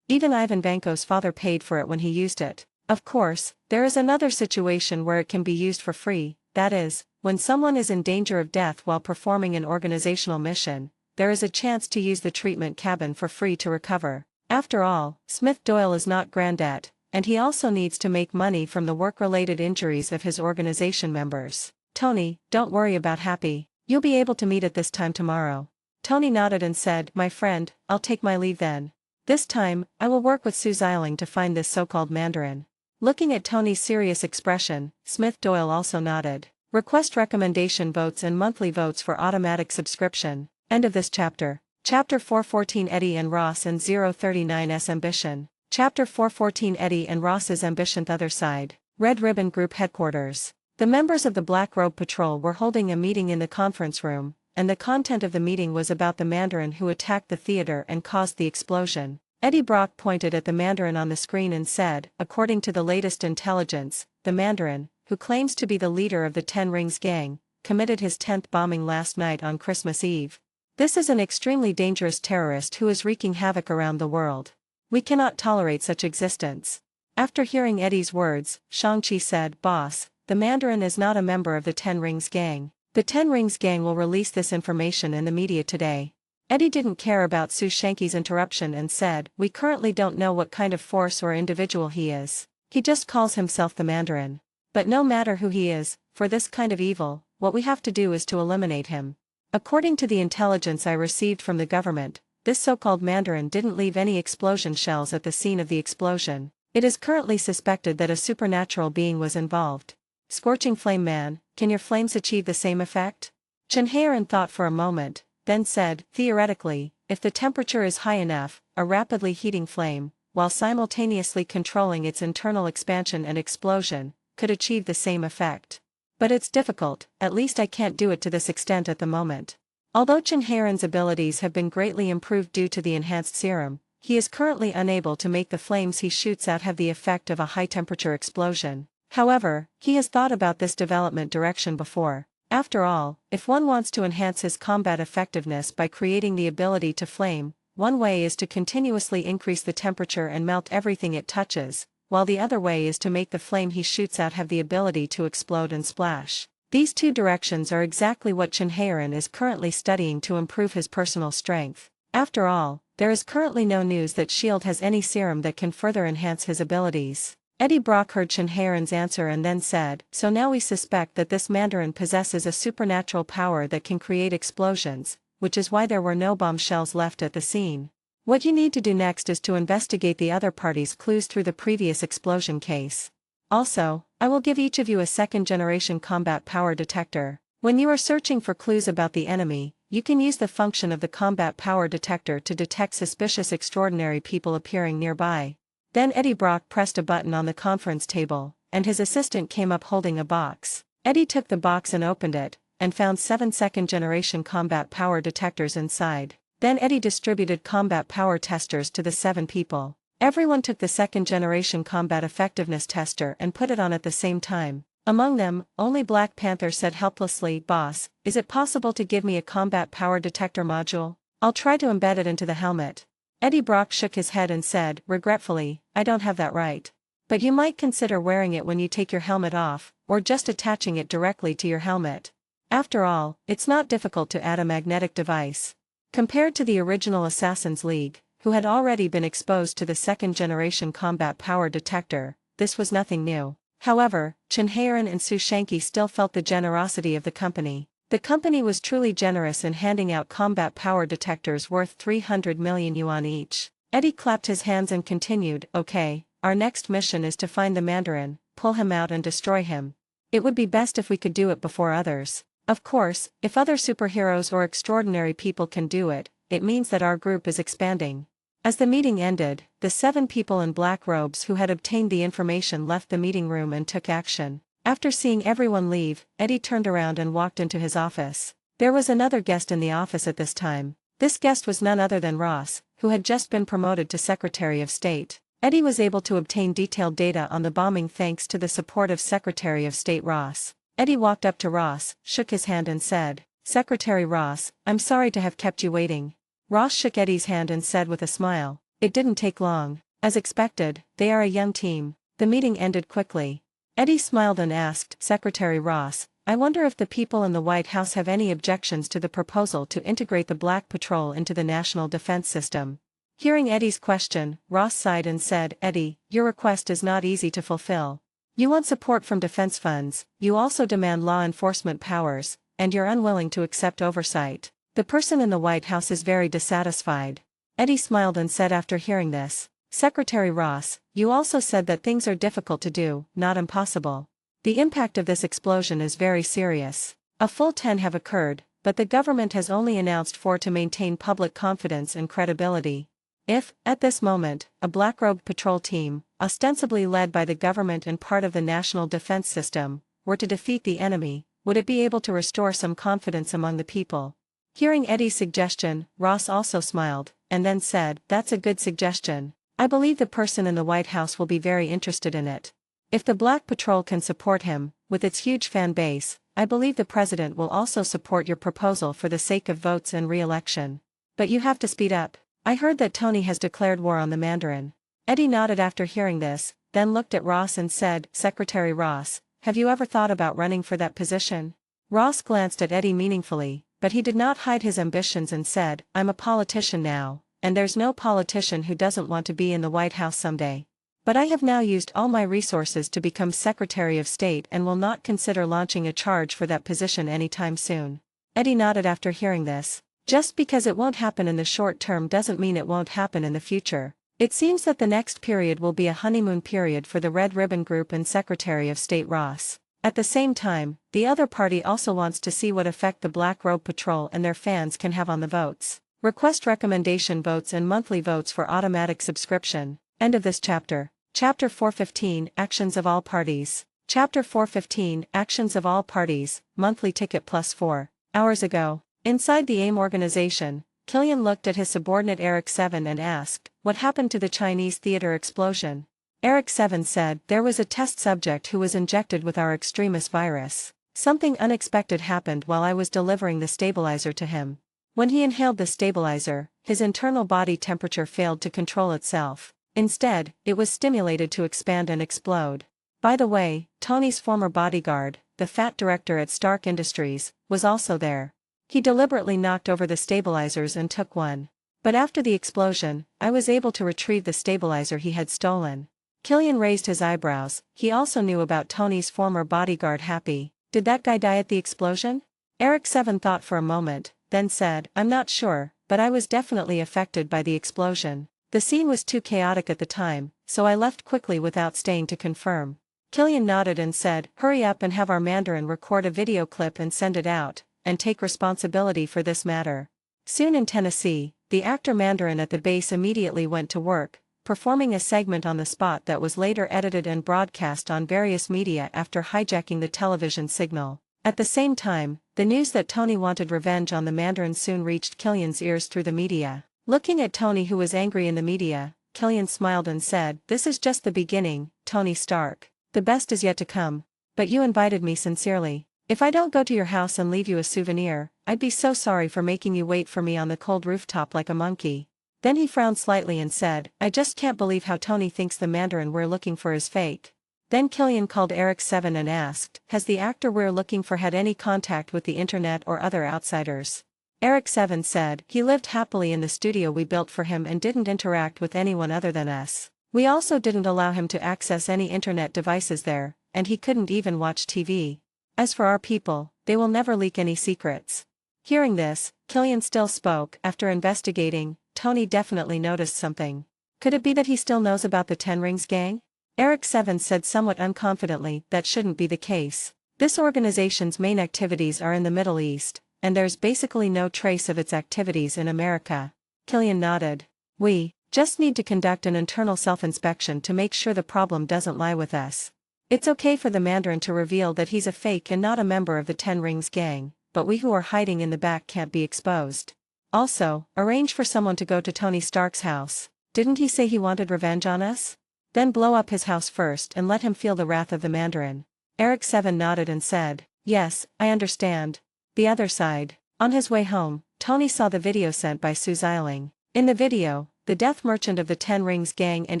Even Ivan Vanko's father paid for it when he used it. Of course, there is another situation where it can be used for free, that is, when someone is in danger of death while performing an organizational mission, there is a chance to use the treatment cabin for free to recover. After all, Smith Doyle is not granddad, and he also needs to make money from the work-related injuries of his organization members. "Tony, don't worry about Happy. You'll be able to meet at this time tomorrow." Tony nodded and said, "My friend, I'll take my leave then. This time, I will work with Su Xiaoling to find this so-called Mandarin." Looking at Tony's serious expression, Smith Doyle also nodded. Request recommendation votes and monthly votes for automatic subscription. End of this chapter. Chapter 414 Eddie and Ross and 039's Ambition. Chapter 414 Eddie and Ross's Ambition. Other side. Red Ribbon Group Headquarters. The members of the Black Robe Patrol were holding a meeting in the conference room, and the content of the meeting was about the Mandarin who attacked the theater and caused the explosion. Eddie Brock pointed at the Mandarin on the screen and said, "According to the latest intelligence, the Mandarin, who claims to be the leader of the Ten Rings gang, committed his 10th bombing last night on Christmas Eve. This is an extremely dangerous terrorist who is wreaking havoc around the world. We cannot tolerate such existence." After hearing Eddie's words, Shang-Chi said, "Boss, the Mandarin is not a member of the Ten Rings gang. The Ten Rings gang will release this information in the media today." Eddie didn't care about Su Shanki's interruption and said, "We currently don't know what kind of force or individual he is. He just calls himself the Mandarin. But no matter who he is, for this kind of evil, what we have to do is to eliminate him. According to the intelligence I received from the government, this so-called Mandarin didn't leave any explosion shells at the scene of the explosion. It is currently suspected that a supernatural being was involved. Scorching Flame Man, can your flames achieve the same effect? Chen Heiran thought for a moment, then said, theoretically, if the temperature is high enough, a rapidly heating flame, while simultaneously controlling its internal expansion and explosion, could achieve the same effect. But it's difficult, at least I can't do it to this extent at the moment. Although Chen Heiran's abilities have been greatly improved due to the enhanced serum, he is currently unable to make the flames he shoots out have the effect of a high-temperature explosion. However, he has thought about this development direction before. After all, if one wants to enhance his combat effectiveness by creating the ability to flame, one way is to continuously increase the temperature and melt everything it touches, while the other way is to make the flame he shoots out have the ability to explode and splash. These two directions are exactly what Chen Heiran is currently studying to improve his personal strength. After all, there is currently no news that S.H.I.E.L.D. has any serum that can further enhance his abilities. Eddie Brock heard Chen Heiran's answer and then said, so now we suspect that this Mandarin possesses a supernatural power that can create explosions, which is why there were no bombshells left at the scene. What you need to do next is to investigate the other party's clues through the previous explosion case. Also, I will give each of you a second-generation combat power detector. When you are searching for clues about the enemy, you can use the function of the combat power detector to detect suspicious extraordinary people appearing nearby. Then Eddie Brock pressed a button on the conference table, and his assistant came up holding a box. Eddie took the box and opened it, and found 7 second-generation combat power detectors inside. Then Eddie distributed combat power testers to the 7 people. Everyone took the second-generation combat effectiveness tester and put it on at the same time. Among them, only Black Panther said helplessly, "Boss, is it possible to give me a combat power detector module? I'll try to embed it into the helmet." Eddie Brock shook his head and said, regretfully, "I don't have that right. But you might consider wearing it when you take your helmet off, or just attaching it directly to your helmet. After all, it's not difficult to add a magnetic device." Compared to the original Assassin's League, who had already been exposed to the second-generation combat power detector, this was nothing new. However, Chen Heiran and Su Shanqi still felt the generosity of the company. The company was truly generous in handing out combat power detectors worth 300 million yuan each. Eddie clapped his hands and continued, "Okay, our next mission is to find the Mandarin, pull him out and destroy him. It would be best if we could do it before others. Of course, if other superheroes or extraordinary people can do it, it means that our group is expanding." As the meeting ended, the 7 people in black robes who had obtained the information left the meeting room and took action. After seeing everyone leave, Eddie turned around and walked into his office. There was another guest in the office at this time. This guest was none other than Ross, who had just been promoted to Secretary of State. Eddie was able to obtain detailed data on the bombing thanks to the support of Secretary of State Ross. Eddie walked up to Ross, shook his hand and said, "Secretary Ross, I'm sorry to have kept you waiting." Ross shook Eddie's hand and said with a smile, "It didn't take long. As expected, they are a young team." The meeting ended quickly. Eddie smiled and asked, "Secretary Ross, I wonder if the people in the White House have any objections to the proposal to integrate the Black Patrol into the national defense system." Hearing Eddie's question, Ross sighed and said, "Eddie, your request is not easy to fulfill. You want support from defense funds, you also demand law enforcement powers, and you're unwilling to accept oversight. The person in the White House is very dissatisfied." Eddie smiled and said after hearing this, "Secretary Ross, you also said that things are difficult to do, not impossible. The impact of this explosion is very serious. A full 10 have occurred, but the government has only announced 4 to maintain public confidence and credibility. If, at this moment, a black-robed patrol team, ostensibly led by the government and part of the national defense system, were to defeat the enemy, would it be able to restore some confidence among the people?" Hearing Eddie's suggestion, Ross also smiled, and then said, "That's a good suggestion. I believe the person in the White House will be very interested in it. If the Black Patrol can support him, with its huge fan base, I believe the president will also support your proposal for the sake of votes and re-election. But you have to speed up. I heard that Tony has declared war on the Mandarin." Eddie nodded after hearing this, then looked at Ross and said, "Secretary Ross, have you ever thought about running for that position?" Ross glanced at Eddie meaningfully, but he did not hide his ambitions and said, "I'm a politician now, and there's no politician who doesn't want to be in the White House someday. But I have now used all my resources to become Secretary of State and will not consider launching a charge for that position anytime soon." Eddie nodded after hearing this. Just because it won't happen in the short term doesn't mean it won't happen in the future. It seems that the next period will be a honeymoon period for the Red Ribbon Group and Secretary of State Ross. At the same time, the other party also wants to see what effect the Black Robe Patrol and their fans can have on the votes. Request recommendation votes and monthly votes for automatic subscription. End of this chapter. Chapter 415 Actions of All Parties. Chapter 415 Actions of All Parties, monthly ticket plus 4 hours ago. Inside the AIM organization, Killian looked at his subordinate Eric 7 and asked, "What happened to the Chinese theater explosion?" Eric 7 said, "There was a test subject who was injected with our extremis virus. Something unexpected happened while I was delivering the stabilizer to him. When he inhaled the stabilizer, his internal body temperature failed to control itself. Instead, it was stimulated to expand and explode." By the way, Tony's former bodyguard, the fat director at Stark Industries, was also there. He deliberately knocked over the stabilizers and took one. But after the explosion, I was able to retrieve the stabilizer he had stolen. Killian raised his eyebrows. He also knew about Tony's former bodyguard Happy. Did that guy die at the explosion? Eric 7 thought for a moment, then said, "I'm not sure, but I was definitely affected by the explosion. The scene was too chaotic at the time, so I left quickly without staying to confirm." Killian nodded and said, "Hurry up and have our Mandarin record a video clip and send it out, and take responsibility for this matter." Soon in Tennessee, the actor Mandarin at the base immediately went to work, performing a segment on the spot that was later edited and broadcast on various media after hijacking the television signal. At the same time, the news that Tony wanted revenge on the Mandarin soon reached Killian's ears through the media. Looking at Tony, who was angry in the media, Killian smiled and said, "This is just the beginning, Tony Stark. The best is yet to come. But you invited me sincerely. If I don't go to your house and leave you a souvenir, I'd be so sorry for making you wait for me on the cold rooftop like a monkey." Then he frowned slightly and said, "I just can't believe how Tony thinks the Mandarin we're looking for is fake." Then Killian called Eric 7 and asked, "Has the actor we're looking for had any contact with the internet or other outsiders?" Eric 7 said, "He lived happily in the studio we built for him and didn't interact with anyone other than us. We also didn't allow him to access any internet devices there, and he couldn't even watch TV. As for our people, they will never leak any secrets." Hearing this, Killian still spoke. After investigating, Tony definitely noticed something. Could it be that he still knows about the Ten Rings gang? Eric 7 said somewhat unconfidently, "That shouldn't be the case. This organization's main activities are in the Middle East, and there's basically no trace of its activities in America." Killian nodded. "We just need to conduct an internal self-inspection to make sure the problem doesn't lie with us. It's okay for the Mandarin to reveal that he's a fake and not a member of the Ten Rings gang, but we who are hiding in the back can't be exposed. Also, arrange for someone to go to Tony Stark's house. Didn't he say he wanted revenge on us? Then blow up his house first and let him feel the wrath of the Mandarin." Eric 7 nodded and said, "Yes, I understand." The other side. On his way home, Tony saw the video sent by Su Xiling. In the video, the death merchant of the Ten Rings gang and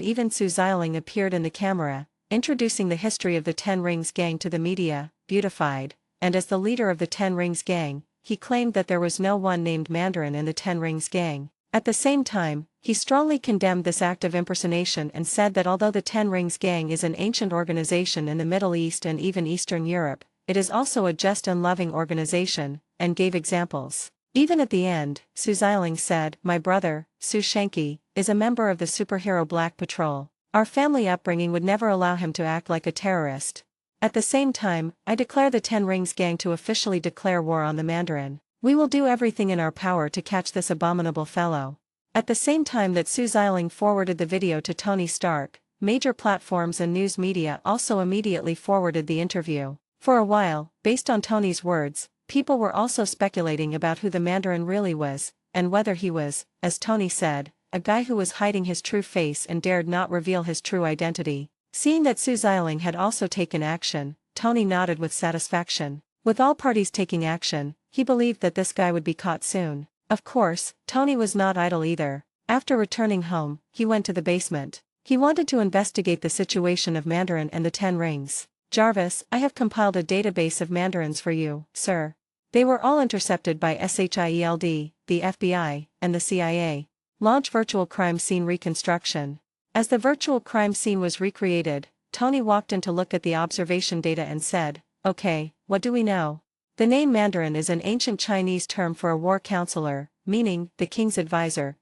even Su Xiling appeared in the camera, introducing the history of the Ten Rings gang to the media, beautified, and as the leader of the Ten Rings gang, he claimed that there was no one named Mandarin in the Ten Rings gang. At the same time, he strongly condemned this act of impersonation and said that although the Ten Rings gang is an ancient organization in the Middle East and even Eastern Europe, it is also a just and loving organization, and gave examples. Even at the end, Su Xiling said, "My brother, Su Shanky, is a member of the superhero Black Patrol. Our family upbringing would never allow him to act like a terrorist. At the same time, I declare the Ten Rings gang to officially declare war on the Mandarin. We will do everything in our power to catch this abominable fellow." At the same time that Su Xiling forwarded the video to Tony Stark, major platforms and news media also immediately forwarded the interview. For a while, based on Tony's words, people were also speculating about who the Mandarin really was, and whether he was, as Tony said, a guy who was hiding his true face and dared not reveal his true identity. Seeing that Su Xiling had also taken action, Tony nodded with satisfaction. With all parties taking action, he believed that this guy would be caught soon. Of course, Tony was not idle either. After returning home, he went to the basement. He wanted to investigate the situation of Mandarin and the Ten Rings. "Jarvis, I have compiled a database of Mandarins for you, sir. They were all intercepted by SHIELD, the FBI, and the CIA. Launch virtual crime scene reconstruction." As the virtual crime scene was recreated, Tony walked in to look at the observation data and said, "Okay, what do we know?" The name Mandarin is an ancient Chinese term for a war counselor, meaning, the king's advisor.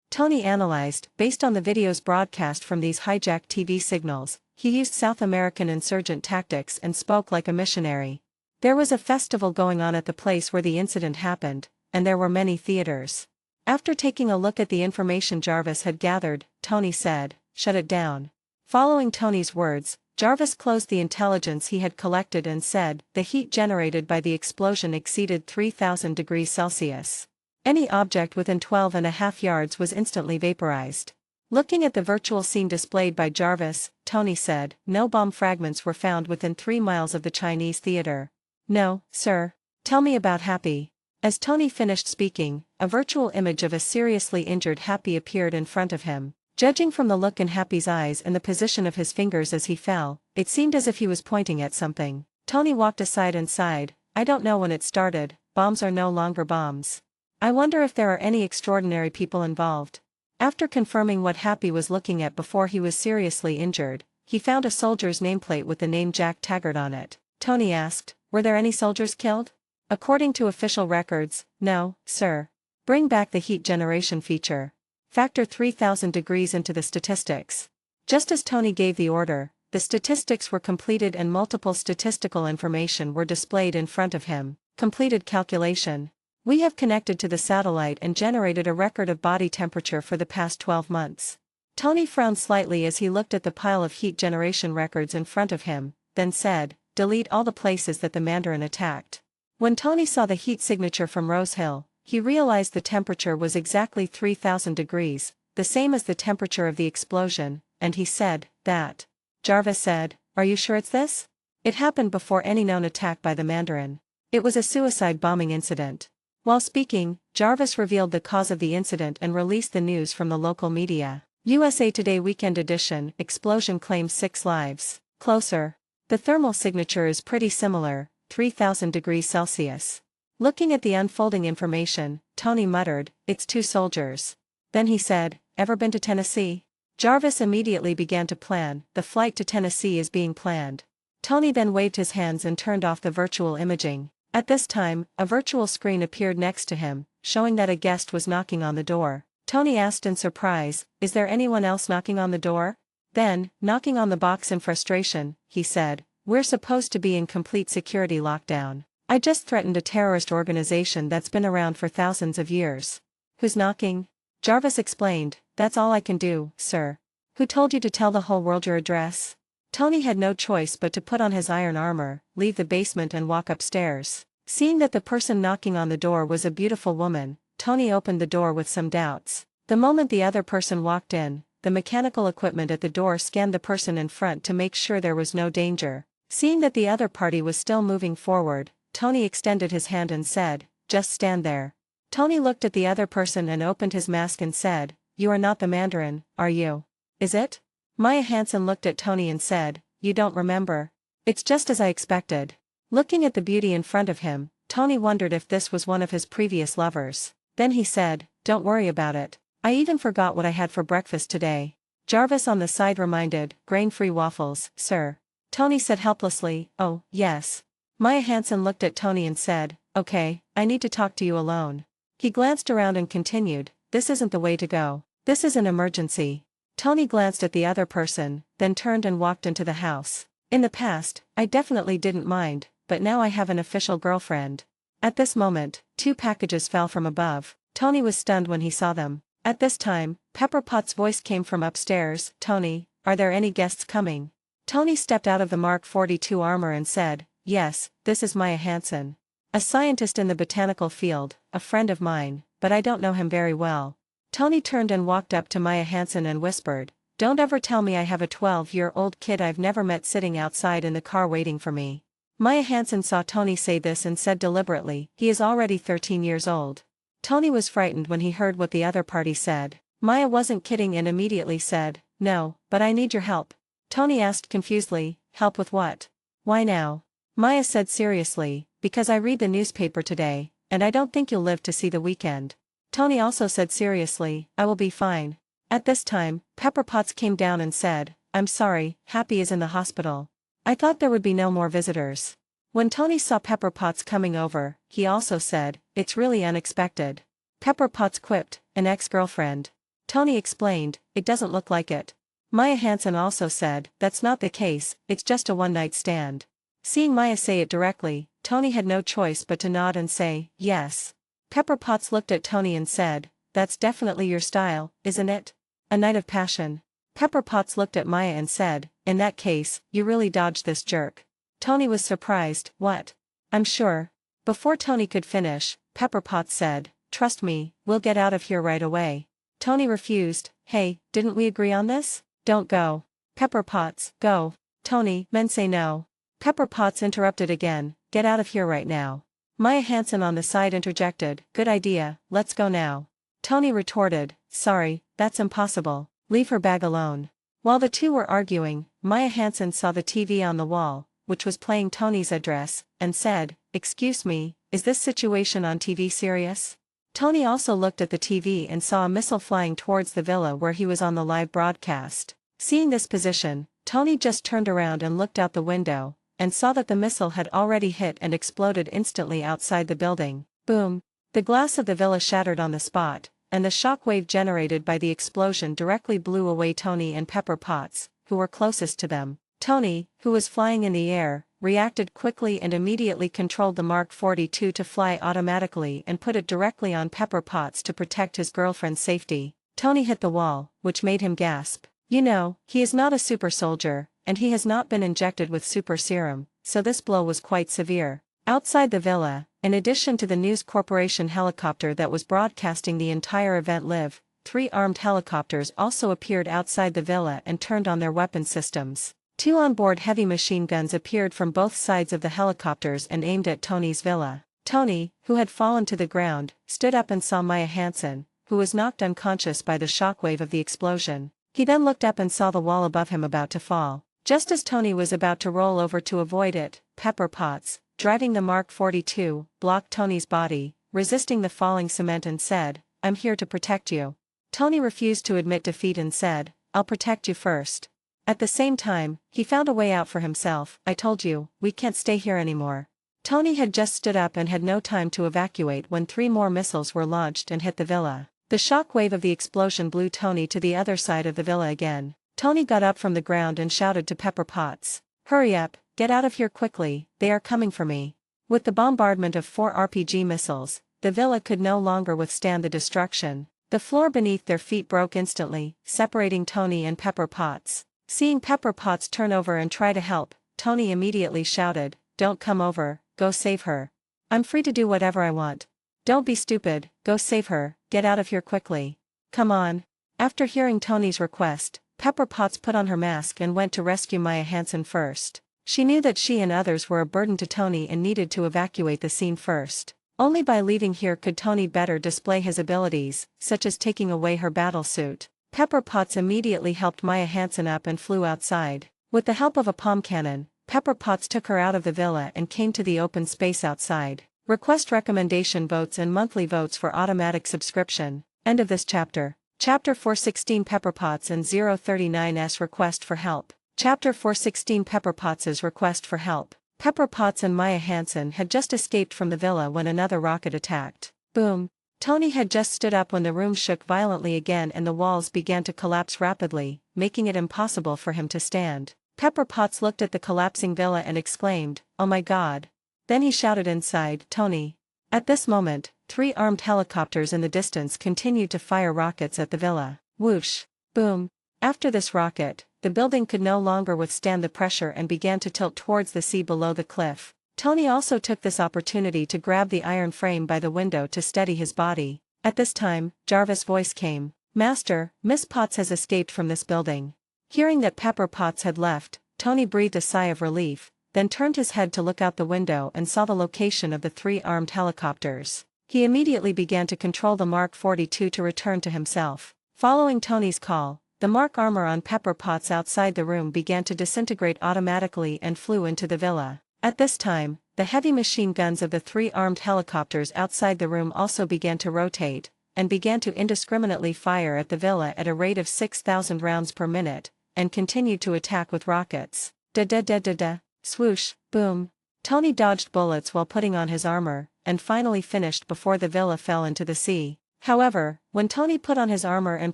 Tony analyzed, based on the videos broadcast from these hijacked TV signals, he used South American insurgent tactics and spoke like a missionary. There was a festival going on at the place where the incident happened, and there were many theaters. After taking a look at the information Jarvis had gathered, Tony said, "Shut it down." Following Tony's words, Jarvis closed the intelligence he had collected and said, "The heat generated by the explosion exceeded 3,000 degrees Celsius. Any object within 12.5 yards was instantly vaporized." Looking at the virtual scene displayed by Jarvis, Tony said, "No bomb fragments were found within 3 miles of the Chinese theater." "No, sir. Tell me about Happy." As Tony finished speaking, a virtual image of a seriously injured Happy appeared in front of him. Judging from the look in Happy's eyes and the position of his fingers as he fell, it seemed as if he was pointing at something. Tony walked aside and sighed, "I don't know when it started, bombs are no longer bombs. I wonder if there are any extraordinary people involved." After confirming what Happy was looking at before he was seriously injured, he found a soldier's nameplate with the name Jack Taggart on it. Tony asked, "Were there any soldiers killed?" "According to official records, no, sir." "Bring back the heat generation feature. Factor 3,000 degrees into the statistics." Just as Tony gave the order, the statistics were completed and multiple statistical information were displayed in front of him. Completed calculation. "We have connected to the satellite and generated a record of body temperature for the past 12 months. Tony frowned slightly as he looked at the pile of heat generation records in front of him, then said, "Delete all the places that the Mandarin attacked." When Tony saw the heat signature from Rose Hill, he realized the temperature was exactly 3,000 degrees, the same as the temperature of the explosion, and he said, "That." Jarvis said, "Are you sure it's this? It happened before any known attack by the Mandarin. It was a suicide bombing incident." While speaking, Jarvis revealed the cause of the incident and released the news from the local media. USA Today Weekend Edition, "Explosion claims 6 lives." Closer. The thermal signature is pretty similar, 3,000 degrees Celsius. Looking at the unfolding information, Tony muttered, "It's 2 soldiers." Then he said, "Ever been to Tennessee?" Jarvis immediately began to plan, "The flight to Tennessee is being planned." Tony then waved his hands and turned off the virtual imaging. At this time, a virtual screen appeared next to him, showing that a guest was knocking on the door. Tony asked in surprise, "Is there anyone else knocking on the door?" Then, knocking on the box in frustration, he said, "We're supposed to be in complete security lockdown. I just threatened a terrorist organization that's been around for thousands of years." "Who's knocking?" Jarvis explained, "That's all I can do, sir." "Who told you to tell the whole world your address?" Tony had no choice but to put on his iron armor, leave the basement and walk upstairs. Seeing that the person knocking on the door was a beautiful woman, Tony opened the door with some doubts. The moment the other person walked in, the mechanical equipment at the door scanned the person in front to make sure there was no danger. Seeing that the other party was still moving forward, Tony extended his hand and said, "Just stand there." Tony looked at the other person and opened his mask and said, "You are not the Mandarin, are you? Is it?" Maya Hansen looked at Tony and said, "You don't remember? It's just as I expected." Looking at the beauty in front of him, Tony wondered if this was one of his previous lovers. Then he said, "Don't worry about it. I even forgot what I had for breakfast today." Jarvis on the side reminded, "Grain-free waffles, sir." Tony said helplessly, "Oh, yes." Maya Hansen looked at Tony and said, "Okay, I need to talk to you alone." He glanced around and continued, "This isn't the way to go. This is an emergency." Tony glanced at the other person, then turned and walked into the house. "In the past, I definitely didn't mind, but now I have an official girlfriend." At this moment, 2 packages fell from above. Tony was stunned when he saw them. At this time, Pepper Potts' voice came from upstairs, "Tony, are there any guests coming?" Tony stepped out of the Mark 42 armor and said, "Yes, this is Maya Hansen. A scientist in the botanical field, a friend of mine, but I don't know him very well." Tony turned and walked up to Maya Hansen and whispered, "Don't ever tell me I have a 12-year-old kid I've never met sitting outside in the car waiting for me." Maya Hansen saw Tony say this and said deliberately, "He is already 13 years old." Tony was frightened when he heard what the other party said. Maya wasn't kidding and immediately said, "No, but I need your help." Tony asked confusedly, "Help with what? Why now?" Maya said seriously, "Because I read the newspaper today, and I don't think you'll live to see the weekend." Tony also said seriously, "I will be fine." At this time, Pepper Potts came down and said, "I'm sorry, Happy is in the hospital. I thought there would be no more visitors." When Tony saw Pepper Potts coming over, he also said, "It's really unexpected." Pepper Potts quipped, an ex-girlfriend. Tony explained, it doesn't look like it. Maya Hansen also said, that's not the case, it's just a one-night stand. Seeing Maya say it directly, Tony had no choice but to nod and say, yes. Pepper Potts looked at Tony and said, that's definitely your style, isn't it? A night of passion. Pepper Potts looked at Maya and said, in that case, you really dodged this jerk. Tony was surprised, what? I'm sure. Before Tony could finish, Pepper Potts said, trust me, we'll get out of here right away. Tony refused, hey, didn't we agree on this? Don't go. Pepper Potts, go. Tony, men say no. Pepper Potts interrupted again, get out of here right now. Maya Hansen on the side interjected, good idea, let's go now. Tony retorted, sorry, that's impossible, leave her bag alone. While the two were arguing, Maya Hansen saw the TV on the wall, which was playing Tony's address, and said, excuse me, is this situation on TV serious? Tony also looked at the TV and saw a missile flying towards the villa where he was on the live broadcast. Seeing this position, Tony just turned around and looked out the window, and saw that the missile had already hit and exploded instantly outside the building. Boom! The glass of the villa shattered on the spot, and the shockwave generated by the explosion directly blew away Tony and Pepper Potts, who were closest to them. Tony, who was flying in the air, reacted quickly and immediately controlled the Mark 42 to fly automatically and put it directly on Pepper Potts to protect his girlfriend's safety. Tony hit the wall, which made him gasp. You know, he is not a super soldier, and he has not been injected with super serum, so this blow was quite severe. Outside the villa, in addition to the News Corporation helicopter that was broadcasting the entire event live, 3 armed helicopters also appeared outside the villa and turned on their weapon systems. 2 onboard heavy machine guns appeared from both sides of the helicopters and aimed at Tony's villa. Tony, who had fallen to the ground, stood up and saw Maya Hansen, who was knocked unconscious by the shockwave of the explosion. He then looked up and saw the wall above him about to fall. Just as Tony was about to roll over to avoid it, Pepper Potts, driving the Mark 42, blocked Tony's body, resisting the falling cement and said, I'm here to protect you. Tony refused to admit defeat and said, I'll protect you first. At the same time, he found a way out for himself. I told you, we can't stay here anymore. Tony had just stood up and had no time to evacuate when 3 more missiles were launched and hit the villa. The shockwave of the explosion blew Tony to the other side of the villa again. Tony got up from the ground and shouted to Pepper Potts, hurry up, get out of here quickly, they are coming for me. With the bombardment of 4 RPG missiles, the villa could no longer withstand the destruction. The floor beneath their feet broke instantly, separating Tony and Pepper Potts. Seeing Pepper Potts turn over and try to help, Tony immediately shouted, don't come over, go save her. I'm free to do whatever I want. Don't be stupid, go save her, get out of here quickly. Come on. After hearing Tony's request, Pepper Potts put on her mask and went to rescue Maya Hansen first. She knew that she and others were a burden to Tony and needed to evacuate the scene first. Only by leaving here could Tony better display his abilities, such as taking away her battle suit. Pepper Potts immediately helped Maya Hansen up and flew outside. With the help of a palm cannon, Pepper Potts took her out of the villa and came to the open space outside. Request recommendation votes and monthly votes for automatic subscription. End of this chapter. Chapter 416 Pepper Potts and 039's request for help. Chapter 416 Pepper Potts's request for help. Pepper Potts and Maya Hansen had just escaped from the villa when another rocket attacked. Boom. Tony had just stood up when the room shook violently again and the walls began to collapse rapidly, making it impossible for him to stand. Pepper Potts looked at the collapsing villa and exclaimed, oh my god. Then he shouted inside, Tony. At this moment, 3 armed helicopters in the distance continued to fire rockets at the villa. Whoosh. Boom. After this rocket, the building could no longer withstand the pressure and began to tilt towards the sea below the cliff. Tony also took this opportunity to grab the iron frame by the window to steady his body. At this time, Jarvis' voice came. Master, Miss Potts has escaped from this building. Hearing that Pepper Potts had left, Tony breathed a sigh of relief, then turned his head to look out the window and saw the location of the 3 armed helicopters. He immediately began to control the Mark 42 to return to himself. Following Tony's call, the Mark armor on Pepper Potts outside the room began to disintegrate automatically and flew into the villa. At this time, the heavy machine guns of the 3 armed helicopters outside the room also began to rotate, and began to indiscriminately fire at the villa at a rate of 6,000 rounds per minute, and continued to attack with rockets. Da-da-da-da-da, swoosh, boom. Tony dodged bullets while putting on his armor, and finally finished before the villa fell into the sea. However, when Tony put on his armor and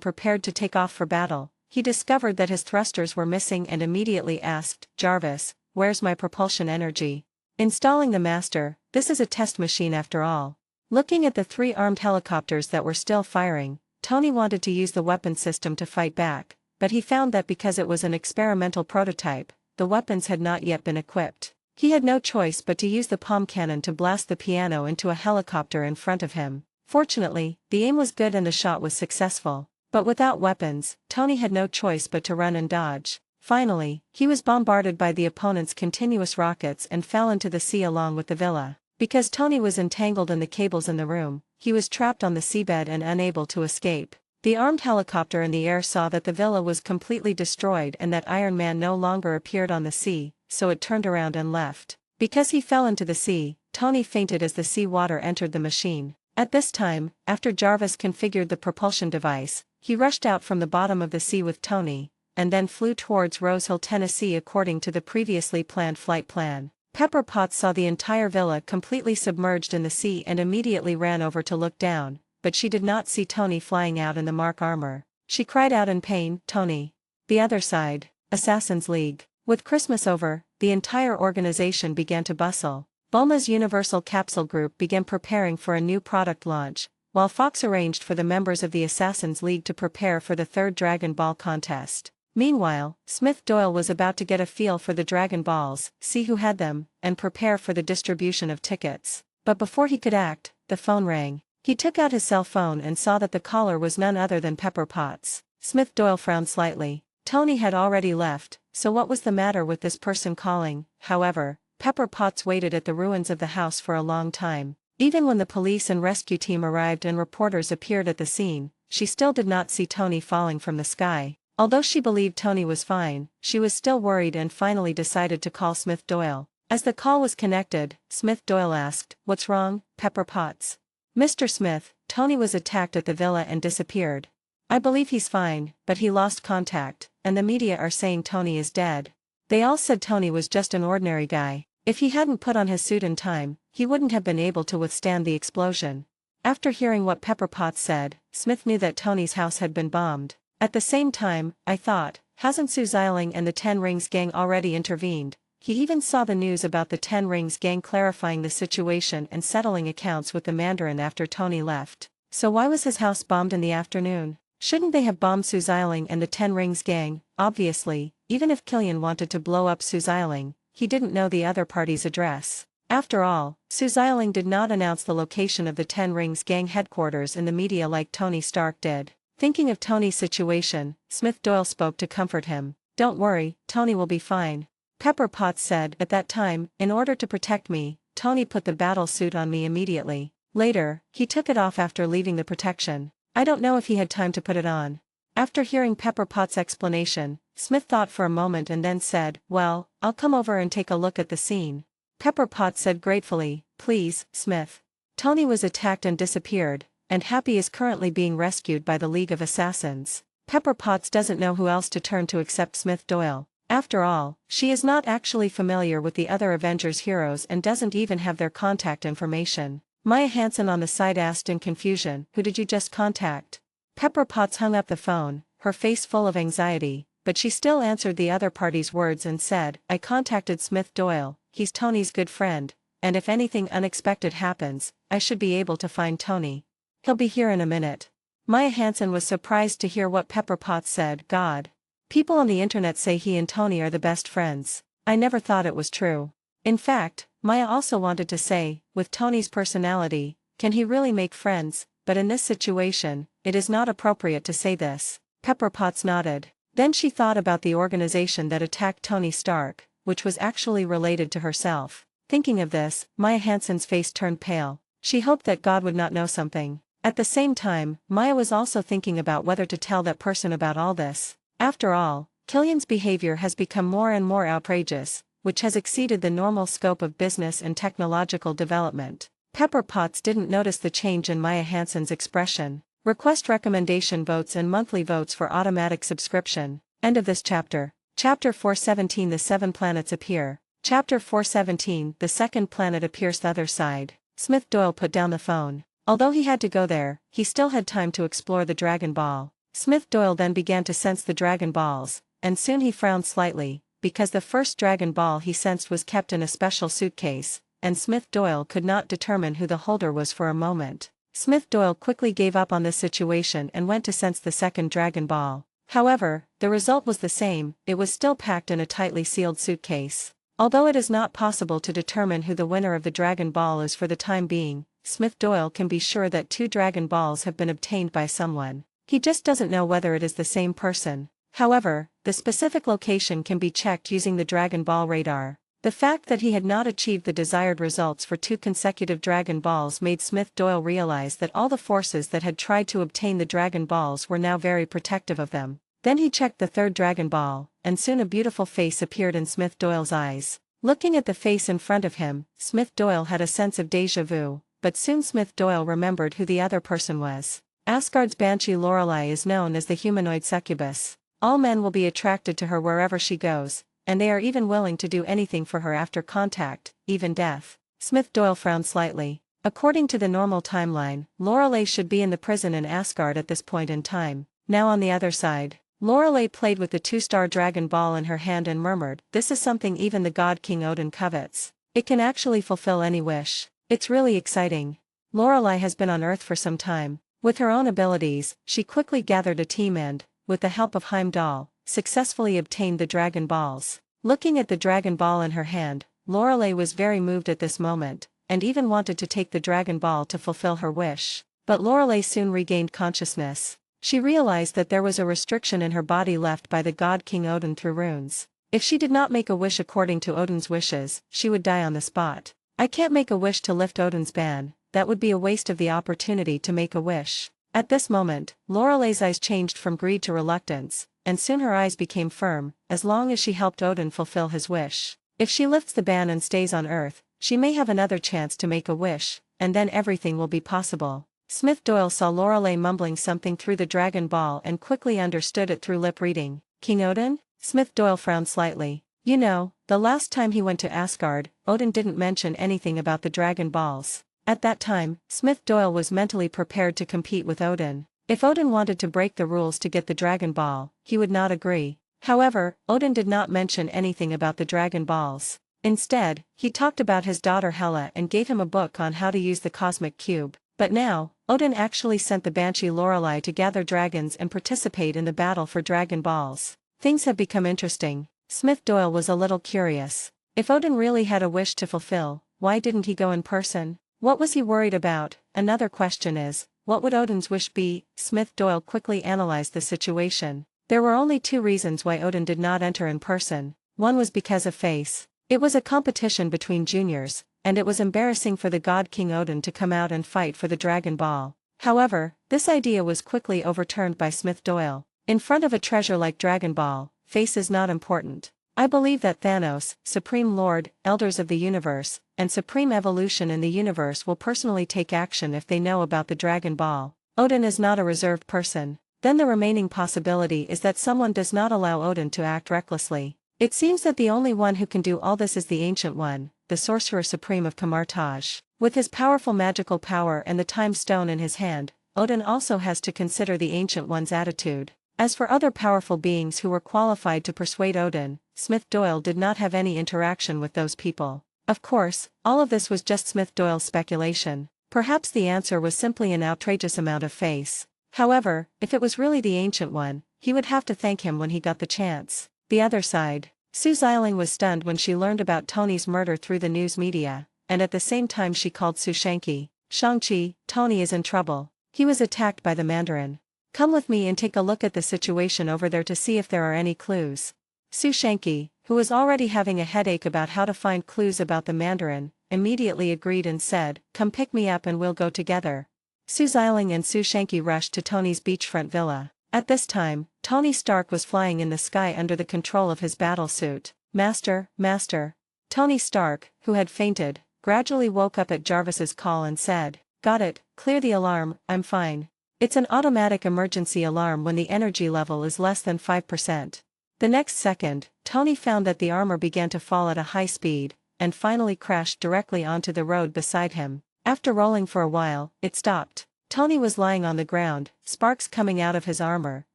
prepared to take off for battle, he discovered that his thrusters were missing and immediately asked, "Jarvis, where's my propulsion energy?" Installing the master, this is a test machine after all. Looking at the 3 armed helicopters that were still firing, Tony wanted to use the weapon system to fight back, but he found that because it was an experimental prototype, the weapons had not yet been equipped. He had no choice but to use the palm cannon to blast the piano into a helicopter in front of him. Fortunately, the aim was good and the shot was successful. But without weapons, Tony had no choice but to run and dodge. Finally, he was bombarded by the opponent's continuous rockets and fell into the sea along with the villa. Because Tony was entangled in the cables in the room, he was trapped on the seabed and unable to escape. The armed helicopter in the air saw that the villa was completely destroyed and that Iron Man no longer appeared on the sea, so it turned around and left. Because he fell into the sea, Tony fainted as the sea water entered the machine. At this time, after Jarvis configured the propulsion device, he rushed out from the bottom of the sea with Tony, and then flew towards Rose Hill, Tennessee according to the previously planned flight plan. Pepper Potts saw the entire villa completely submerged in the sea and immediately ran over to look down, but she did not see Tony flying out in the Mark armor. She cried out in pain, "Tony!" The other side, Assassin's League. With Christmas over, the entire organization began to bustle. Bulma's Universal Capsule Group began preparing for a new product launch, while Fox arranged for the members of the Assassin's League to prepare for the 3rd Dragon Ball contest. Meanwhile, Smith Doyle was about to get a feel for the Dragon Balls, see who had them, and prepare for the distribution of tickets. But before he could act, the phone rang. He took out his cell phone and saw that the caller was none other than Pepper Potts. Smith Doyle frowned slightly. Tony had already left, so what was the matter with this person calling? However, Pepper Potts waited at the ruins of the house for a long time. Even when the police and rescue team arrived and reporters appeared at the scene, she still did not see Tony falling from the sky. Although she believed Tony was fine, she was still worried and finally decided to call Smith Doyle. As the call was connected, Smith Doyle asked, "What's wrong, Pepper Potts?" "Mr. Smith, Tony was attacked at the villa and disappeared. I believe he's fine, but he lost contact, and the media are saying Tony is dead." They all said Tony was just an ordinary guy. If he hadn't put on his suit in time, he wouldn't have been able to withstand the explosion. After hearing what Pepper Potts said, Smith knew that Tony's house had been bombed. At the same time, I thought, hasn't Sue Xiling and the 10 Rings gang already intervened? He even saw the news about the 10 Rings gang clarifying the situation and settling accounts with the Mandarin after Tony left. So why was his house bombed in the afternoon? Shouldn't they have bombed Sue Xiling and the 10 Rings gang? Obviously, even if Killian wanted to blow up Sue Xiling, he didn't know the other party's address. After all, Sue Xiling did not announce the location of the 10 Rings gang headquarters in the media like Tony Stark did. Thinking of Tony's situation, Smith Doyle spoke to comfort him. "Don't worry, Tony will be fine." Pepper Potts said, "At that time, in order to protect me, Tony put the battle suit on me immediately. Later, he took it off after leaving the protection. I don't know if he had time to put it on." After hearing Pepper Potts' explanation, Smith thought for a moment and then said, "Well, I'll come over and take a look at the scene." Pepper Potts said gratefully, "Please, Smith." Tony was attacked and disappeared, and Happy is currently being rescued by the League of Assassins. Pepper Potts doesn't know who else to turn to except Smith Doyle. After all, she is not actually familiar with the other Avengers heroes and doesn't even have their contact information. Maya Hansen on the side asked in confusion, "Who did you just contact?" Pepper Potts hung up the phone, her face full of anxiety, but she still answered the other party's words and said, "I contacted Smith Doyle, he's Tony's good friend, and if anything unexpected happens, I should be able to find Tony. He'll be here in a minute." Maya Hansen was surprised to hear what Pepper Potts said. "God. People on the internet say he and Tony are the best friends. I never thought it was true." In fact, Maya also wanted to say, with Tony's personality, can he really make friends, but in this situation, it is not appropriate to say this. Pepper Potts nodded. Then she thought about the organization that attacked Tony Stark, which was actually related to herself. Thinking of this, Maya Hansen's face turned pale. She hoped that God would not know something. At the same time, Maya was also thinking about whether to tell that person about all this. After all, Killian's behavior has become more and more outrageous, which has exceeded the normal scope of business and technological development. Pepper Potts didn't notice the change in Maya Hansen's expression. Request recommendation votes and monthly votes for automatic subscription. End of this chapter. Chapter 417 The 7 planets appear. Chapter 417 The second planet appears the other side. Smith Doyle put down the phone. Although he had to go there, he still had time to explore the Dragon Ball. Smith Doyle then began to sense the Dragon Balls, and soon he frowned slightly, because the first Dragon Ball he sensed was kept in a special suitcase, and Smith Doyle could not determine who the holder was for a moment. Smith Doyle quickly gave up on this situation and went to sense the second Dragon Ball. However, the result was the same, it was still packed in a tightly sealed suitcase. Although it is not possible to determine who the winner of the Dragon Ball is for the time being, Smith Doyle can be sure that 2 Dragon Balls have been obtained by someone. He just doesn't know whether it is the same person. However, the specific location can be checked using the Dragon Ball radar. The fact that he had not achieved the desired results for 2 consecutive Dragon Balls made Smith Doyle realize that all the forces that had tried to obtain the Dragon Balls were now very protective of them. Then he checked the 3rd Dragon Ball, and soon a beautiful face appeared in Smith Doyle's eyes. Looking at the face in front of him, Smith Doyle had a sense of déjà vu, but soon Smith Doyle remembered who the other person was. Asgard's banshee Lorelei is known as the humanoid succubus. All men will be attracted to her wherever she goes, and they are even willing to do anything for her after contact, even death. Smith Doyle frowned slightly. According to the normal timeline, Lorelei should be in the prison in Asgard at this point in time. Now on the other side, Lorelei played with the 2-star Dragon Ball in her hand and murmured, "This is something even the god King Odin covets. It can actually fulfill any wish. It's really exciting." Lorelei has been on Earth for some time. With her own abilities, she quickly gathered a team and, with the help of Heimdall, successfully obtained the Dragon Balls. Looking at the Dragon Ball in her hand, Lorelei was very moved at this moment, and even wanted to take the Dragon Ball to fulfill her wish. But Lorelei soon regained consciousness. She realized that there was a restriction in her body left by the god King Odin through runes. If she did not make a wish according to Odin's wishes, she would die on the spot. "I can't make a wish to lift Odin's ban, that would be a waste of the opportunity to make a wish." At this moment, Lorelei's eyes changed from greed to reluctance, and soon her eyes became firm, as long as she helped Odin fulfill his wish. If she lifts the ban and stays on Earth, she may have another chance to make a wish, and then everything will be possible. Smith Doyle saw Lorelei mumbling something through the Dragon Ball and quickly understood it through lip reading. "King Odin?" Smith Doyle frowned slightly. You know, the last time he went to Asgard, Odin didn't mention anything about the Dragon Balls. At that time, Smith Doyle was mentally prepared to compete with Odin. If Odin wanted to break the rules to get the Dragon Ball, he would not agree. However, Odin did not mention anything about the Dragon Balls. Instead, he talked about his daughter Hela and gave him a book on how to use the Cosmic Cube. But now, Odin actually sent the Banshee Lorelei to gather dragons and participate in the battle for Dragon Balls. Things have become interesting. Smith Doyle was a little curious. If Odin really had a wish to fulfill, why didn't he go in person? What was he worried about? Another question is, what would Odin's wish be? Smith Doyle quickly analyzed the situation. There were only 2 reasons why Odin did not enter in person. One was because of face. It was a competition between juniors, and it was embarrassing for the god King Odin to come out and fight for the Dragon Ball. However, this idea was quickly overturned by Smith Doyle. In front of a treasure like Dragon Ball, face is not important. I believe that Thanos, Supreme Lord, Elders of the Universe, and Supreme Evolution in the universe will personally take action if they know about the Dragon Ball. Odin is not a reserved person. Then the remaining possibility is that someone does not allow Odin to act recklessly. It seems that the only one who can do all this is the Ancient One, the Sorcerer Supreme of Kamartaj. With his powerful magical power and the Time Stone in his hand, Odin also has to consider the Ancient One's attitude. As for other powerful beings who were qualified to persuade Odin, Smith Doyle did not have any interaction with those people. Of course, all of this was just Smith Doyle's speculation. Perhaps the answer was simply an outrageous amount of face. However, if it was really the Ancient One, he would have to thank him when he got the chance. The other side. Sue Xiling was stunned when she learned about Tony's murder through the news media, and at the same time she called Su Shanky. "Shang-Chi, Tony is in trouble. He was attacked by the Mandarin. Come with me and take a look at the situation over there to see if there are any clues." Su Shanky, who was already having a headache about how to find clues about the Mandarin, immediately agreed and said, "Come pick me up and we'll go together." Su Xiling and Su Shanky rushed to Tony's beachfront villa. At this time, Tony Stark was flying in the sky under the control of his battlesuit. Master, Master." Tony Stark, who had fainted, gradually woke up at Jarvis's call and said, "Got it, clear the alarm, I'm fine." It's an automatic emergency alarm when the energy level is less than 5%. The next second, Tony found that the armor began to fall at a high speed, and finally crashed directly onto the road beside him. After rolling for a while, it stopped. Tony was lying on the ground, sparks coming out of his armor,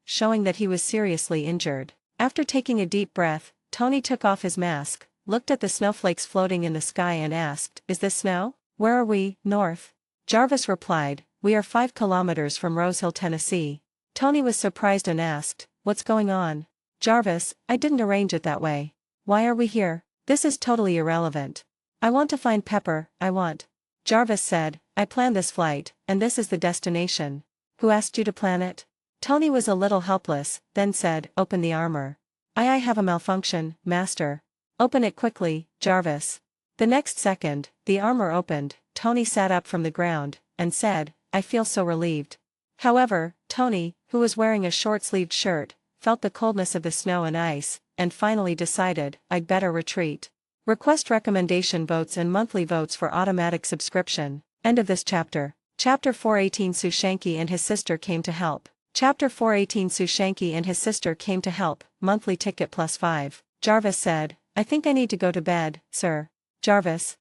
showing that he was seriously injured. After taking a deep breath, Tony took off his mask, looked at the snowflakes floating in the sky and asked, "Is this snow? Where are we, north?" Jarvis replied, "We are 5 kilometers from Rose Hill, Tennessee." Tony was surprised and asked, "What's going on?" "Jarvis, I didn't arrange it that way. Why are we here? This is totally irrelevant. I want to find Pepper, I want." Jarvis said, "I planned this flight, and this is the destination." "Who asked you to plan it?" Tony was a little helpless, then said, "Open the armor." I have a malfunction, master." "Open it quickly, Jarvis." The next second, the armor opened. Tony sat up from the ground, and said, "I feel so relieved." However, Tony, who was wearing a short-sleeved shirt, felt the coldness of the snow and ice, and finally decided, "I'd better retreat." Request recommendation votes and monthly votes for automatic subscription. End of this chapter. Chapter 418 Sushanki and his sister came to help. Chapter 418 Sushanki and his sister came to help, monthly ticket +5. Jarvis said, "I think I need to go to bed, sir." Jarvis,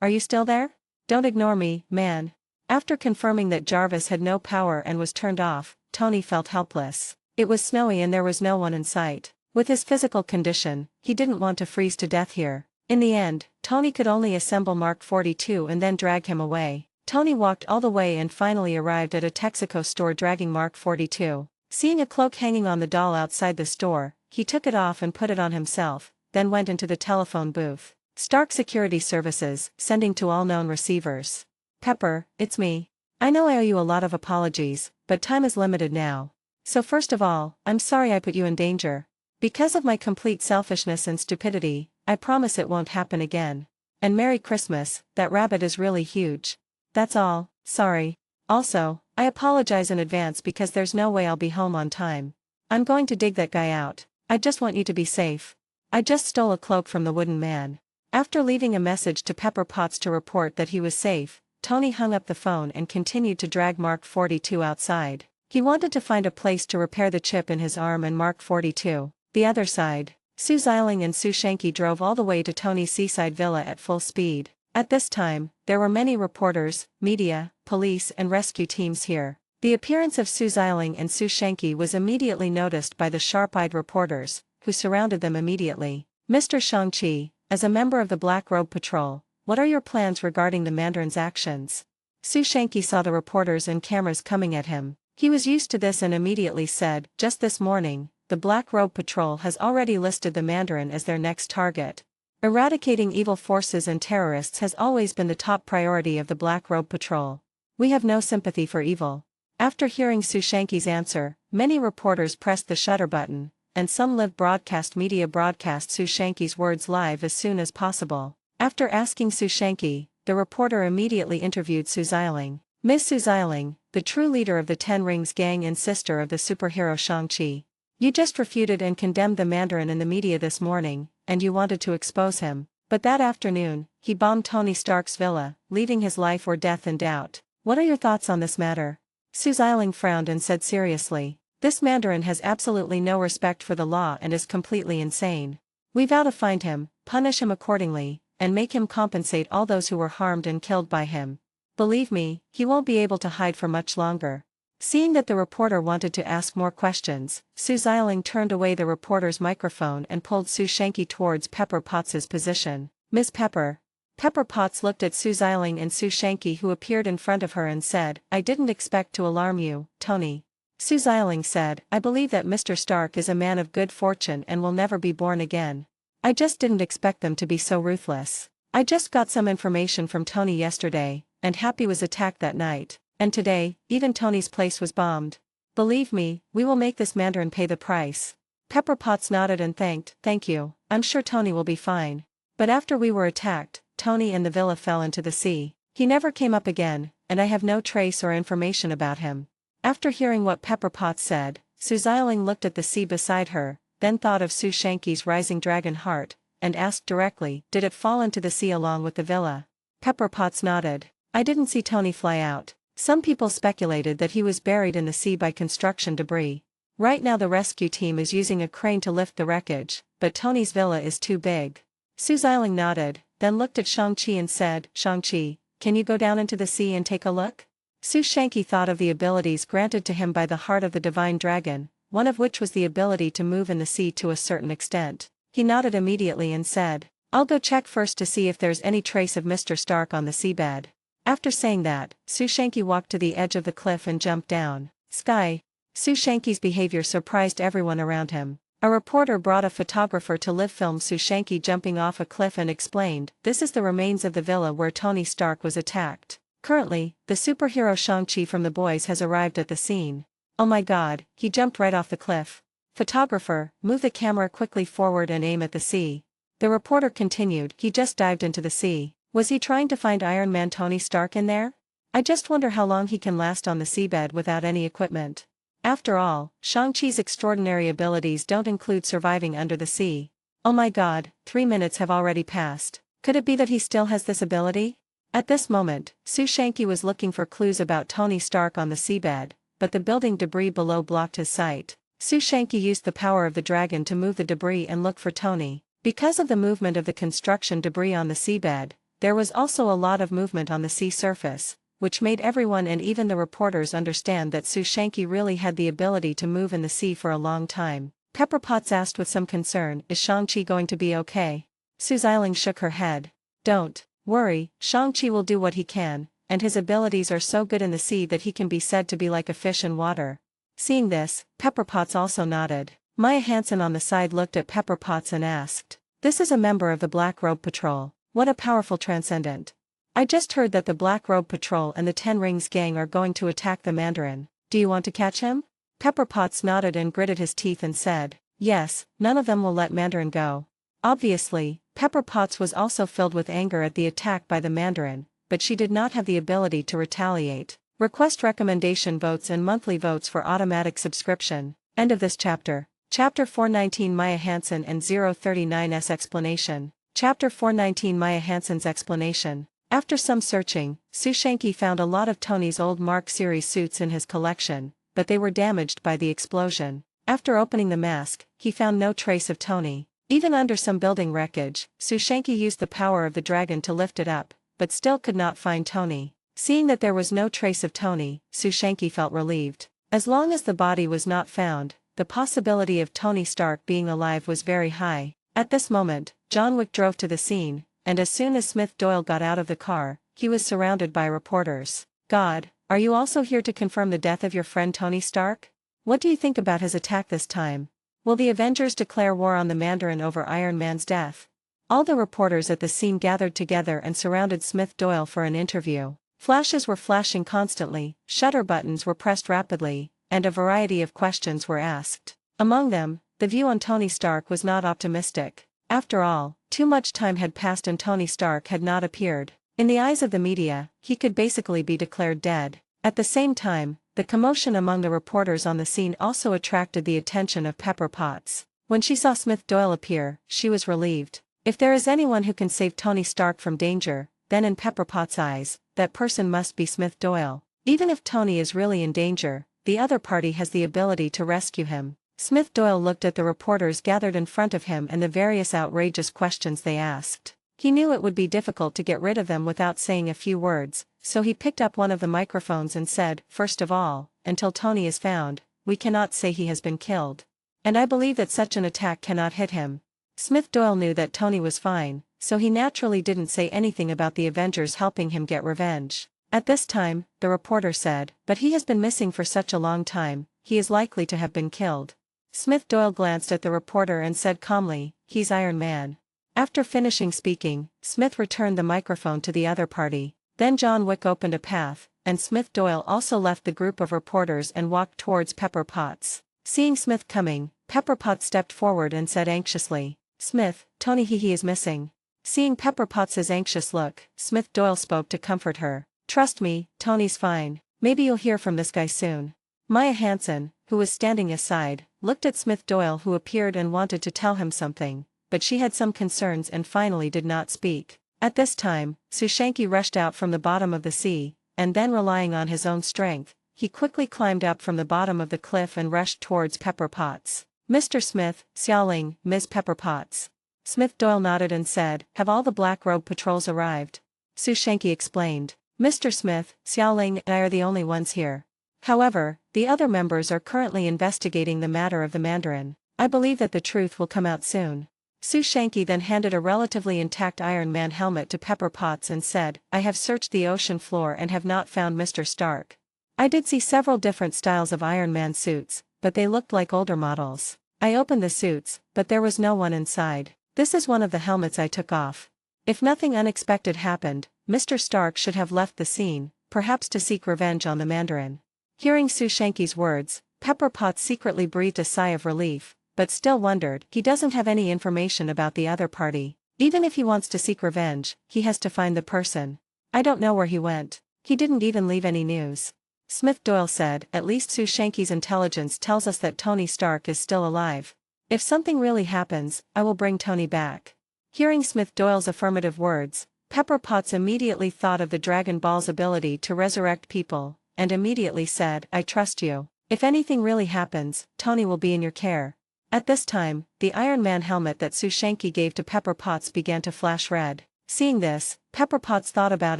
are you still there? Don't ignore me, man." After confirming that Jarvis had no power and was turned off, Tony felt helpless. It was snowy and there was no one in sight. With his physical condition, he didn't want to freeze to death here. In the end, Tony could only assemble Mark 42 and then drag him away. Tony walked all the way and finally arrived at a Texaco store dragging Mark 42. Seeing a cloak hanging on the doll outside the store, he took it off and put it on himself, then went into the telephone booth. "Stark Security Services, sending to all known receivers." "Pepper, it's me. I know I owe you a lot of apologies, but time is limited now. So first of all, I'm sorry I put you in danger. Because of my complete selfishness and stupidity, I promise it won't happen again. And Merry Christmas, that rabbit is really huge. That's all, sorry. Also, I apologize in advance because there's no way I'll be home on time. I'm going to dig that guy out. I just want you to be safe. I just stole a cloak from the wooden man." After leaving a message to Pepper Potts to report that he was safe, Tony hung up the phone and continued to drag Mark 42 outside. He wanted to find a place to repair the chip in his arm and Mark 42. The other side, Sue Xiling and Sushanki drove all the way to Tony's seaside villa at full speed. At this time, there were many reporters, media, police and rescue teams here. The appearance of Sue Xiling and Sushanki was immediately noticed by the sharp-eyed reporters, who surrounded them immediately. "Mr. Shang-Chi, as a member of the Black Robe Patrol, what are your plans regarding the Mandarin's actions?" Sushanki saw the reporters and cameras coming at him. He was used to this and immediately said, "Just this morning, the Black Robe Patrol has already listed the Mandarin as their next target. Eradicating evil forces and terrorists has always been the top priority of the Black Robe Patrol. We have no sympathy for evil." After hearing Sushanki's answer, many reporters pressed the shutter button, and some live broadcast media broadcast Sushanki's words live as soon as possible. After asking Sushanki, the reporter immediately interviewed Sue Xiling. "Miss Sue Xiling, the true leader of the Ten Rings gang and sister of the superhero Shang-Chi. You just refuted and condemned the Mandarin in the media this morning, and you wanted to expose him. But that afternoon, he bombed Tony Stark's villa, leaving his life or death in doubt. What are your thoughts on this matter?" Sue Xiling frowned and said seriously, "This Mandarin has absolutely no respect for the law and is completely insane. We vow to find him, punish him accordingly, and make him compensate all those who were harmed and killed by him. Believe me, he won't be able to hide for much longer." Seeing that the reporter wanted to ask more questions, Sue Xiling turned away the reporter's microphone and pulled Sushanki towards Pepper Potts' position. "Miss Pepper." Pepper Potts looked at Sue Xiling and Sushanki, who appeared in front of her, and said, "I didn't expect to alarm you, Tony." Sue Xiling said, "I believe that Mr. Stark is a man of good fortune and will never be born again. I just didn't expect them to be so ruthless. I just got some information from Tony yesterday, and Happy was attacked that night. And today, even Tony's place was bombed. Believe me, we will make this Mandarin pay the price." Pepper Potts nodded and "Thank you, I'm sure Tony will be fine. But after we were attacked, Tony and the villa fell into the sea. He never came up again, and I have no trace or information about him." After hearing what Pepper Potts said, Sue Xiling looked at the sea beside her, then thought of Sushanki's rising dragon heart, and asked directly, "Did it fall into the sea along with the villa?" Pepper Potts nodded. "I didn't see Tony fly out. Some people speculated that he was buried in the sea by construction debris. Right now the rescue team is using a crane to lift the wreckage, but Tony's villa is too big." Sue Xiling nodded, then looked at Shang-Chi and said, "Shang-Chi, can you go down into the sea and take a look? Su Shanky thought of the abilities granted to him by the heart of the divine dragon, one of which was the ability to move in the sea to a certain extent. He nodded immediately and said, I'll go check first to see if there's any trace of Mr. Stark on the seabed. After saying that, Su Shanky walked to the edge of the cliff and jumped down. Sky. Su Shanky's behavior surprised everyone around him. A reporter brought a photographer to live film Su Shanky jumping off a cliff and explained, this is the remains of the villa where Tony Stark was attacked. Currently, the superhero Shang-Chi from The Boys has arrived at the scene. Oh my god, he jumped right off the cliff. Photographer, move the camera quickly forward and aim at the sea. The reporter continued, he just dived into the sea. Was he trying to find Iron Man Tony Stark in there? I just wonder how long he can last on the seabed without any equipment. After all, Shang-Chi's extraordinary abilities don't include surviving under the sea. Oh my god, 3 minutes have already passed. Could it be that he still has this ability? At this moment, Su Shanky was looking for clues about Tony Stark on the seabed, but the building debris below blocked his sight. Su Shanky used the power of the dragon to move the debris and look for Tony. Because of the movement of the construction debris on the seabed, there was also a lot of movement on the sea surface, which made everyone and even the reporters understand that Su Shanky really had the ability to move in the sea for a long time. Pepper Potts asked with some concern, is Shang-Chi going to be okay? Su Xiling shook her head. Don't worry, Shang-Chi will do what he can, and his abilities are so good in the sea that he can be said to be like a fish in water. Seeing this, Pepper Potts also nodded. Maya Hansen on the side looked at Pepper Potts and asked, this is a member of the Black Robe Patrol. What a powerful transcendent. I just heard that the Black Robe Patrol and the Ten Rings gang are going to attack the Mandarin. Do you want to catch him? Pepper Potts nodded and gritted his teeth and said, yes, none of them will let Mandarin go. Obviously, Pepper Potts was also filled with anger at the attack by the Mandarin, but she did not have the ability to retaliate. Request recommendation votes and monthly votes for automatic subscription. End of this chapter. Chapter 419 Maya Hansen and 039's explanation. Chapter 419 Maya Hansen's explanation. After some searching, Su Shanky found a lot of Tony's old Mark series suits in his collection, but they were damaged by the explosion. After opening the mask, he found no trace of Tony. Even under some building wreckage, Su Shanky used the power of the dragon to lift it up, but still could not find Tony. Seeing that there was no trace of Tony, Su Shanky felt relieved. As long as the body was not found, the possibility of Tony Stark being alive was very high. At this moment, John Wick drove to the scene, and as soon as Smith Doyle got out of the car, he was surrounded by reporters. God, are you also here to confirm the death of your friend Tony Stark? What do you think about his attack this time? Will the Avengers declare war on the Mandarin over Iron Man's death? All the reporters at the scene gathered together and surrounded Smith Doyle for an interview. Flashes were flashing constantly, shutter buttons were pressed rapidly, and a variety of questions were asked. Among them, the view on Tony Stark was not optimistic. After all, too much time had passed and Tony Stark had not appeared. In the eyes of the media, he could basically be declared dead. At the same time, the commotion among the reporters on the scene also attracted the attention of Pepper Potts. When she saw Smith Doyle appear, she was relieved. If there is anyone who can save Tony Stark from danger, then in Pepper Potts' eyes, that person must be Smith Doyle. Even if Tony is really in danger, the other party has the ability to rescue him. Smith Doyle looked at the reporters gathered in front of him and the various outrageous questions they asked. He knew it would be difficult to get rid of them without saying a few words, so he picked up one of the microphones and said, first of all, until Tony is found, we cannot say he has been killed. And I believe that such an attack cannot hit him. Smith Doyle knew that Tony was fine, so he naturally didn't say anything about the Avengers helping him get revenge. At this time, the reporter said, but he has been missing for such a long time, he is likely to have been killed. Smith Doyle glanced at the reporter and said calmly, he's Iron Man. After finishing speaking, Smith returned the microphone to the other party. Then John Wick opened a path, and Smith Doyle also left the group of reporters and walked towards Pepper Potts. Seeing Smith coming, Pepper Potts stepped forward and said anxiously, Smith, Tony he is missing. Seeing Pepper Potts' anxious look, Smith Doyle spoke to comfort her. Trust me, Tony's fine. Maybe you'll hear from this guy soon. Maya Hansen, who was standing aside, looked at Smith Doyle who appeared and wanted to tell him something, but she had some concerns and finally did not speak. At this time, Su Shanky rushed out from the bottom of the sea, and then relying on his own strength, he quickly climbed up from the bottom of the cliff and rushed towards Pepper Potts. Mr. Smith, Xiaoling, Ms. Pepper Potts. Smith Doyle nodded and said, have all the Black Robe patrols arrived? Su Shanky explained. Mr. Smith, Xiaoling and I are the only ones here. However, the other members are currently investigating the matter of the Mandarin. I believe that the truth will come out soon. Su Shanky then handed a relatively intact Iron Man helmet to Pepper Potts and said, I have searched the ocean floor and have not found Mr. Stark. I did see several different styles of Iron Man suits, but they looked like older models. I opened the suits, but there was no one inside. This is one of the helmets I took off. If nothing unexpected happened, Mr. Stark should have left the scene, perhaps to seek revenge on the Mandarin. Hearing Su Shanky's words, Pepper Potts secretly breathed a sigh of relief, but still wondered. He doesn't have any information about the other party. Even if he wants to seek revenge, he has to find the person. I don't know where he went. He didn't even leave any news. Smith Doyle said, at least Su Shanky's intelligence tells us that Tony Stark is still alive. If something really happens, I will bring Tony back. Hearing Smith Doyle's affirmative words, Pepper Potts immediately thought of the Dragon Ball's ability to resurrect people, and immediately said, I trust you. If anything really happens, Tony will be in your care. At this time, the Iron Man helmet that Su Shanky gave to Pepper Potts began to flash red. Seeing this, Pepper Potts thought about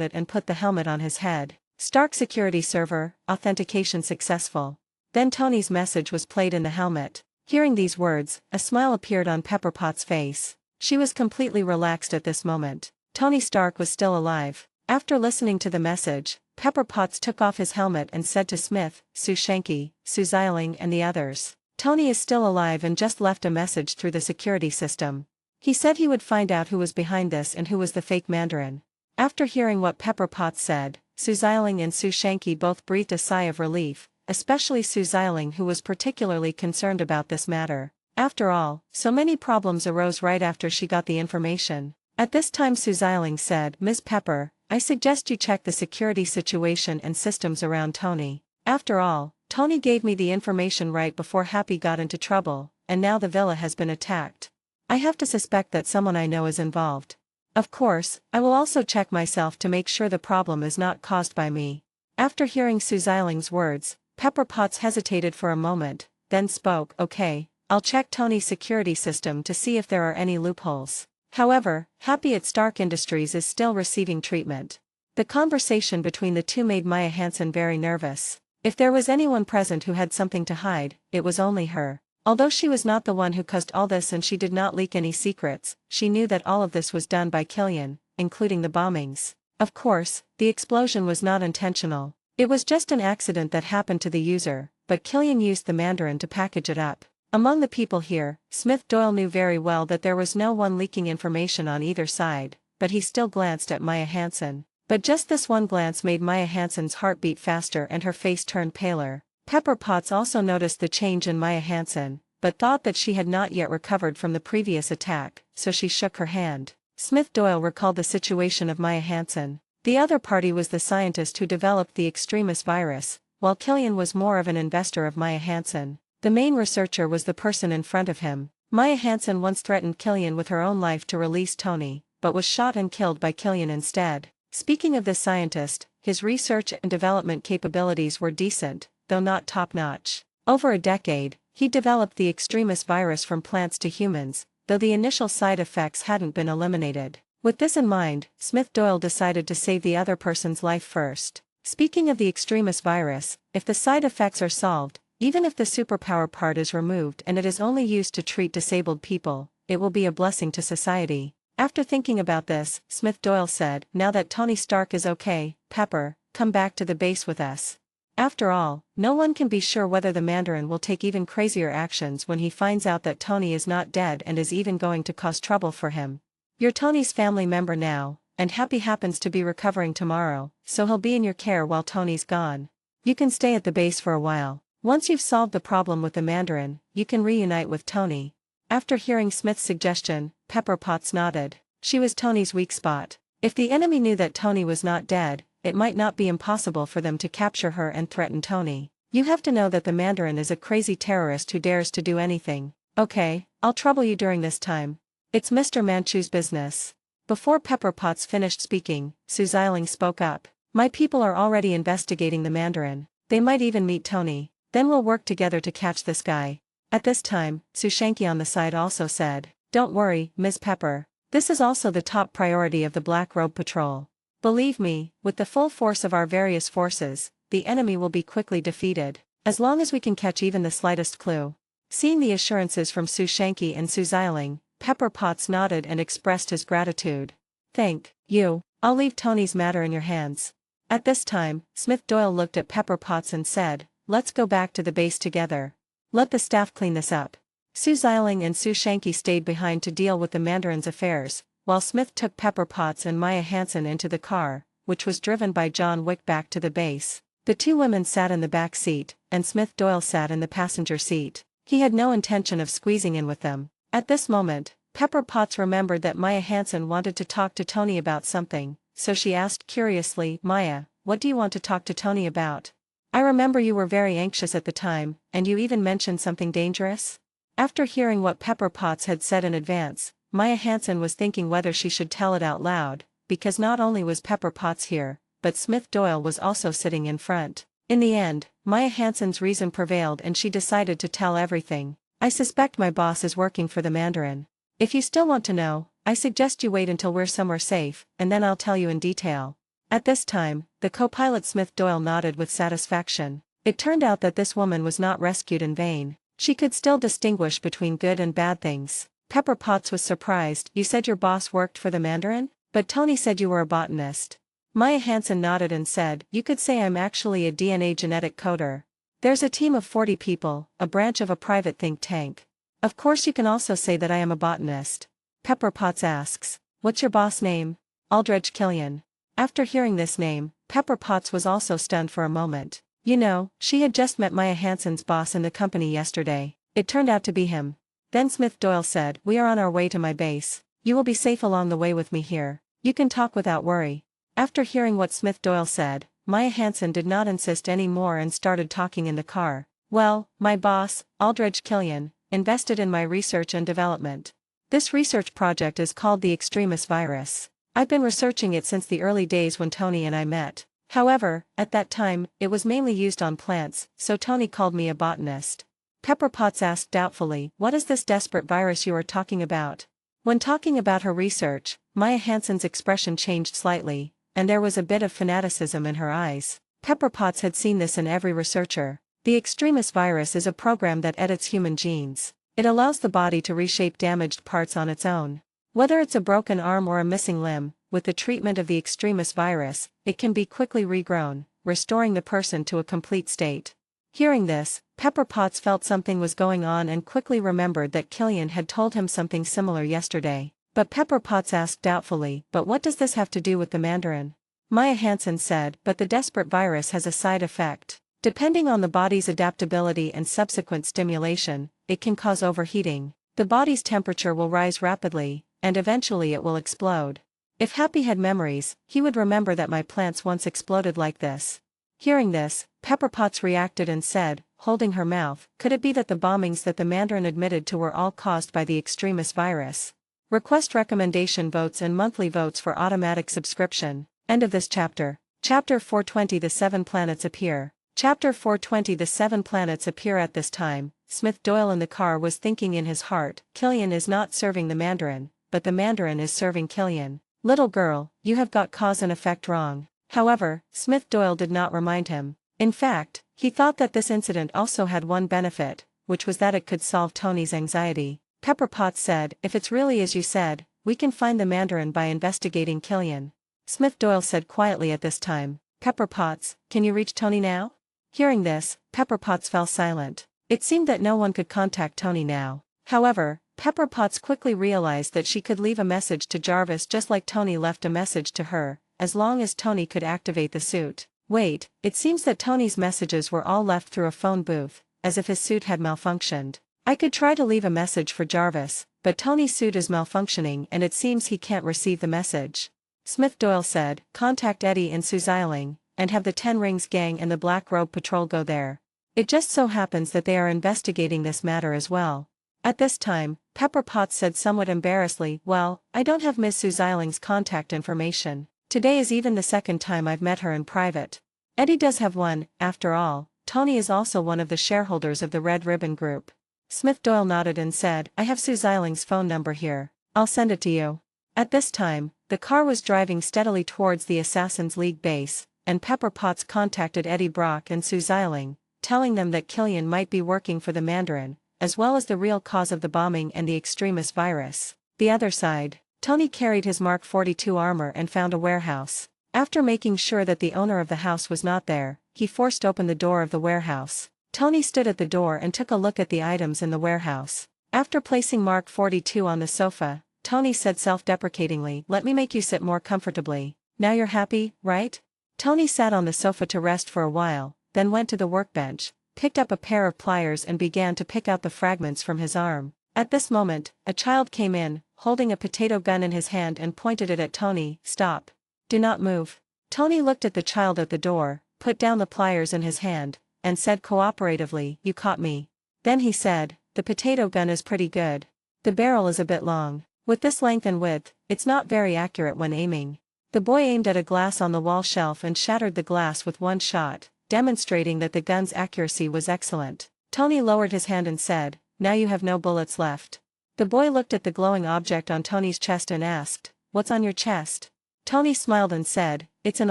it and put the helmet on his head. Stark security server, authentication successful. Then Tony's message was played in the helmet. Hearing these words, a smile appeared on Pepper Potts' face. She was completely relaxed at this moment. Tony Stark was still alive. After listening to the message, Pepper Potts took off his helmet and said to Smith, Su Shanky, Su Xiaoling and the others, Tony is still alive and just left a message through the security system. He said he would find out who was behind this and who was the fake Mandarin. After hearing what Pepper Potts said, Su Xiaoling and Su Shanky both breathed a sigh of relief, especially Su Xiaoling, who was particularly concerned about this matter. After all, so many problems arose right after she got the information. At this time Su Xiaoling said, Ms. Pepper, I suggest you check the security situation and systems around Tony. After all, Tony gave me the information right before Happy got into trouble, and now the villa has been attacked. I have to suspect that someone I know is involved. Of course, I will also check myself to make sure the problem is not caused by me. After hearing Su Xiaoling's words, Pepper Potts hesitated for a moment, then spoke, okay, I'll check Tony's security system to see if there are any loopholes. However, Happy at Stark Industries is still receiving treatment. The conversation between the two made Maya Hansen very nervous. If there was anyone present who had something to hide, it was only her. Although she was not the one who caused all this and she did not leak any secrets, she knew that all of this was done by Killian, including the bombings. Of course, the explosion was not intentional. It was just an accident that happened to the user, but Killian used the Mandarin to package it up. Among the people here, Smith Doyle knew very well that there was no one leaking information on either side, but he still glanced at Maya Hansen. But just this one glance made Maya Hansen's heart beat faster and her face turned paler. Pepper Potts also noticed the change in Maya Hansen, but thought that she had not yet recovered from the previous attack, so she shook her hand. Smith Doyle recalled the situation of Maya Hansen. The other party was the scientist who developed the extremist virus, while Killian was more of an investor of Maya Hansen. The main researcher was the person in front of him. Maya Hansen once threatened Killian with her own life to release Tony, but was shot and killed by Killian instead. Speaking of this scientist, his research and development capabilities were decent, though not top-notch. Over a decade, he developed the extremist virus from plants to humans, though the initial side effects hadn't been eliminated. With this in mind, Smith Doyle decided to save the other person's life first. Speaking of the extremist virus, if the side effects are solved, even if the superpower part is removed and it is only used to treat disabled people, it will be a blessing to society. After thinking about this, Smith Doyle said, now that Tony Stark is okay, Pepper, come back to the base with us. After all, no one can be sure whether the Mandarin will take even crazier actions when he finds out that Tony is not dead and is even going to cause trouble for him. You're Tony's family member now, and Happy happens to be recovering tomorrow, so he'll be in your care while Tony's gone. You can stay at the base for a while. Once you've solved the problem with the Mandarin, you can reunite with Tony. After hearing Smith's suggestion, Pepper Potts nodded. She was Tony's weak spot. If the enemy knew that Tony was not dead, it might not be impossible for them to capture her and threaten Tony. You have to know that the Mandarin is a crazy terrorist who dares to do anything. Okay, I'll trouble you during this time. It's Mr. Manchu's business. Before Pepper Potts finished speaking, Su Xiaoling spoke up. My people are already investigating the Mandarin. They might even meet Tony. Then we'll work together to catch this guy. At this time, Su Shanky on the side also said, don't worry, Ms. Pepper. This is also the top priority of the Black Robe Patrol. Believe me, with the full force of our various forces, the enemy will be quickly defeated, as long as we can catch even the slightest clue. Seeing the assurances from Su Shanky and Su Xiling, Pepper Potts nodded and expressed his gratitude. Thank you. I'll leave Tony's matter in your hands. At this time, Smith Doyle looked at Pepper Potts and said, let's go back to the base together. Let the staff clean this up. Su Xiling and Su Shanky stayed behind to deal with the Mandarin's affairs, while Smith took Pepper Potts and Maya Hansen into the car, which was driven by John Wick back to the base. The two women sat in the back seat, and Smith Doyle sat in the passenger seat. He had no intention of squeezing in with them. At this moment, Pepper Potts remembered that Maya Hansen wanted to talk to Tony about something, so she asked curiously, Maya, what do you want to talk to Tony about? I remember you were very anxious at the time, and you even mentioned something dangerous? After hearing what Pepper Potts had said in advance, Maya Hansen was thinking whether she should tell it out loud, because not only was Pepper Potts here, but Smith Doyle was also sitting in front. In the end, Maya Hansen's reason prevailed and she decided to tell everything. I suspect my boss is working for the Mandarin. If you still want to know, I suggest you wait until we're somewhere safe, and then I'll tell you in detail. At this time, the co-pilot Smith Doyle nodded with satisfaction. It turned out that this woman was not rescued in vain. She could still distinguish between good and bad things. Pepper Potts was surprised. You said your boss worked for the Mandarin? But Tony said you were a botanist. Maya Hansen nodded and said, you could say I'm actually a DNA genetic coder. There's a team of 40 people, a branch of a private think tank. Of course you can also say that I am a botanist. Pepper Potts asks, what's your boss name? Aldredge Killian. After hearing this name, Pepper Potts was also stunned for a moment. You know, she had just met Maya Hansen's boss in the company yesterday. It turned out to be him. Then Smith Doyle said, we are on our way to my base. You will be safe along the way with me here. You can talk without worry. After hearing what Smith Doyle said, Maya Hansen did not insist any more and started talking in the car. Well, my boss, Aldredge Killian, invested in my research and development. This research project is called the Extremis virus. I've been researching it since the early days when Tony and I met. However, at that time, it was mainly used on plants, so Tony called me a botanist. Pepper Potts asked doubtfully, what is this desperate virus you are talking about? When talking about her research, Maya Hansen's expression changed slightly, and there was a bit of fanaticism in her eyes. Pepper Potts had seen this in every researcher. The Extremis virus is a program that edits human genes. It allows the body to reshape damaged parts on its own. Whether it's a broken arm or a missing limb, with the treatment of the Extremis virus, it can be quickly regrown, restoring the person to a complete state. Hearing this, Pepper Potts felt something was going on and quickly remembered that Killian had told him something similar yesterday. But Pepper Potts asked doubtfully, but what does this have to do with the Mandarin? Maya Hansen said, but the desperate virus has a side effect. Depending on the body's adaptability and subsequent stimulation, it can cause overheating. The body's temperature will rise rapidly, and eventually it will explode. If Happy had memories, he would remember that my plants once exploded like this. Hearing this, Pepper Potts reacted and said, holding her mouth, could it be that the bombings that the Mandarin admitted to were all caused by the Extremis virus? Request recommendation votes and monthly votes for automatic subscription. End of this chapter. Chapter 420 The Seven Planets Appear. Chapter 420 The Seven Planets Appear. At this time, Smith Doyle in the car was thinking in his heart, Killian is not serving the Mandarin, but the Mandarin is serving Killian. Little girl, you have got cause and effect wrong. However, Smith Doyle did not remind him. In fact, he thought that this incident also had one benefit, which was that it could solve Tony's anxiety. Pepper Potts said, if it's really as you said, we can find the Mandarin by investigating Killian. Smith Doyle said quietly at this time, Pepper Potts, can you reach Tony now? Hearing this, Pepper Potts fell silent. It seemed that no one could contact Tony now. However, Pepper Potts quickly realized that she could leave a message to Jarvis just like Tony left a message to her, as long as Tony could activate the suit. Wait, it seems that Tony's messages were all left through a phone booth, as if his suit had malfunctioned. I could try to leave a message for Jarvis, but Tony's suit is malfunctioning and it seems he can't receive the message. Smith Doyle said, contact Eddie and Su Xiling, and have the 10 Rings gang and the Black Robe Patrol go there. It just so happens that they are investigating this matter as well. At this time, Pepper Potts said somewhat embarrassedly, well, I don't have Miss Su Xiling's contact information. Today is even the second time I've met her in private. Eddie does have one, after all. Tony is also one of the shareholders of the Red Ribbon Group. Smith Doyle nodded and said, I have Su Xiling's phone number here. I'll send it to you. At this time, the car was driving steadily towards the Assassin's League base, and Pepper Potts contacted Eddie Brock and Sue Xiling, telling them that Killian might be working for the Mandarin, as well as the real cause of the bombing and the extremist virus. The other side, Tony carried his Mark 42 armor and found a warehouse. After making sure that the owner of the house was not there, he forced open the door of the warehouse. Tony stood at the door and took a look at the items in the warehouse. After placing Mark 42 on the sofa, Tony said self-deprecatingly, "Let me make you sit more comfortably. Now you're happy, right?" Tony sat on the sofa to rest for a while, then went to the workbench, picked up a pair of pliers and began to pick out the fragments from his arm. At this moment, a child came in, holding a potato gun in his hand and pointed it at Tony. "Stop. Do not move." Tony looked at the child at the door, put down the pliers in his hand, and said cooperatively, "You caught me." Then he said, "The potato gun is pretty good. The barrel is a bit long. With this length and width, it's not very accurate when aiming." The boy aimed at a glass on the wall shelf and shattered the glass with one shot, demonstrating that the gun's accuracy was excellent. Tony lowered his hand and said, "Now you have no bullets left." The boy looked at the glowing object on Tony's chest and asked, "What's on your chest?" Tony smiled and said, "It's an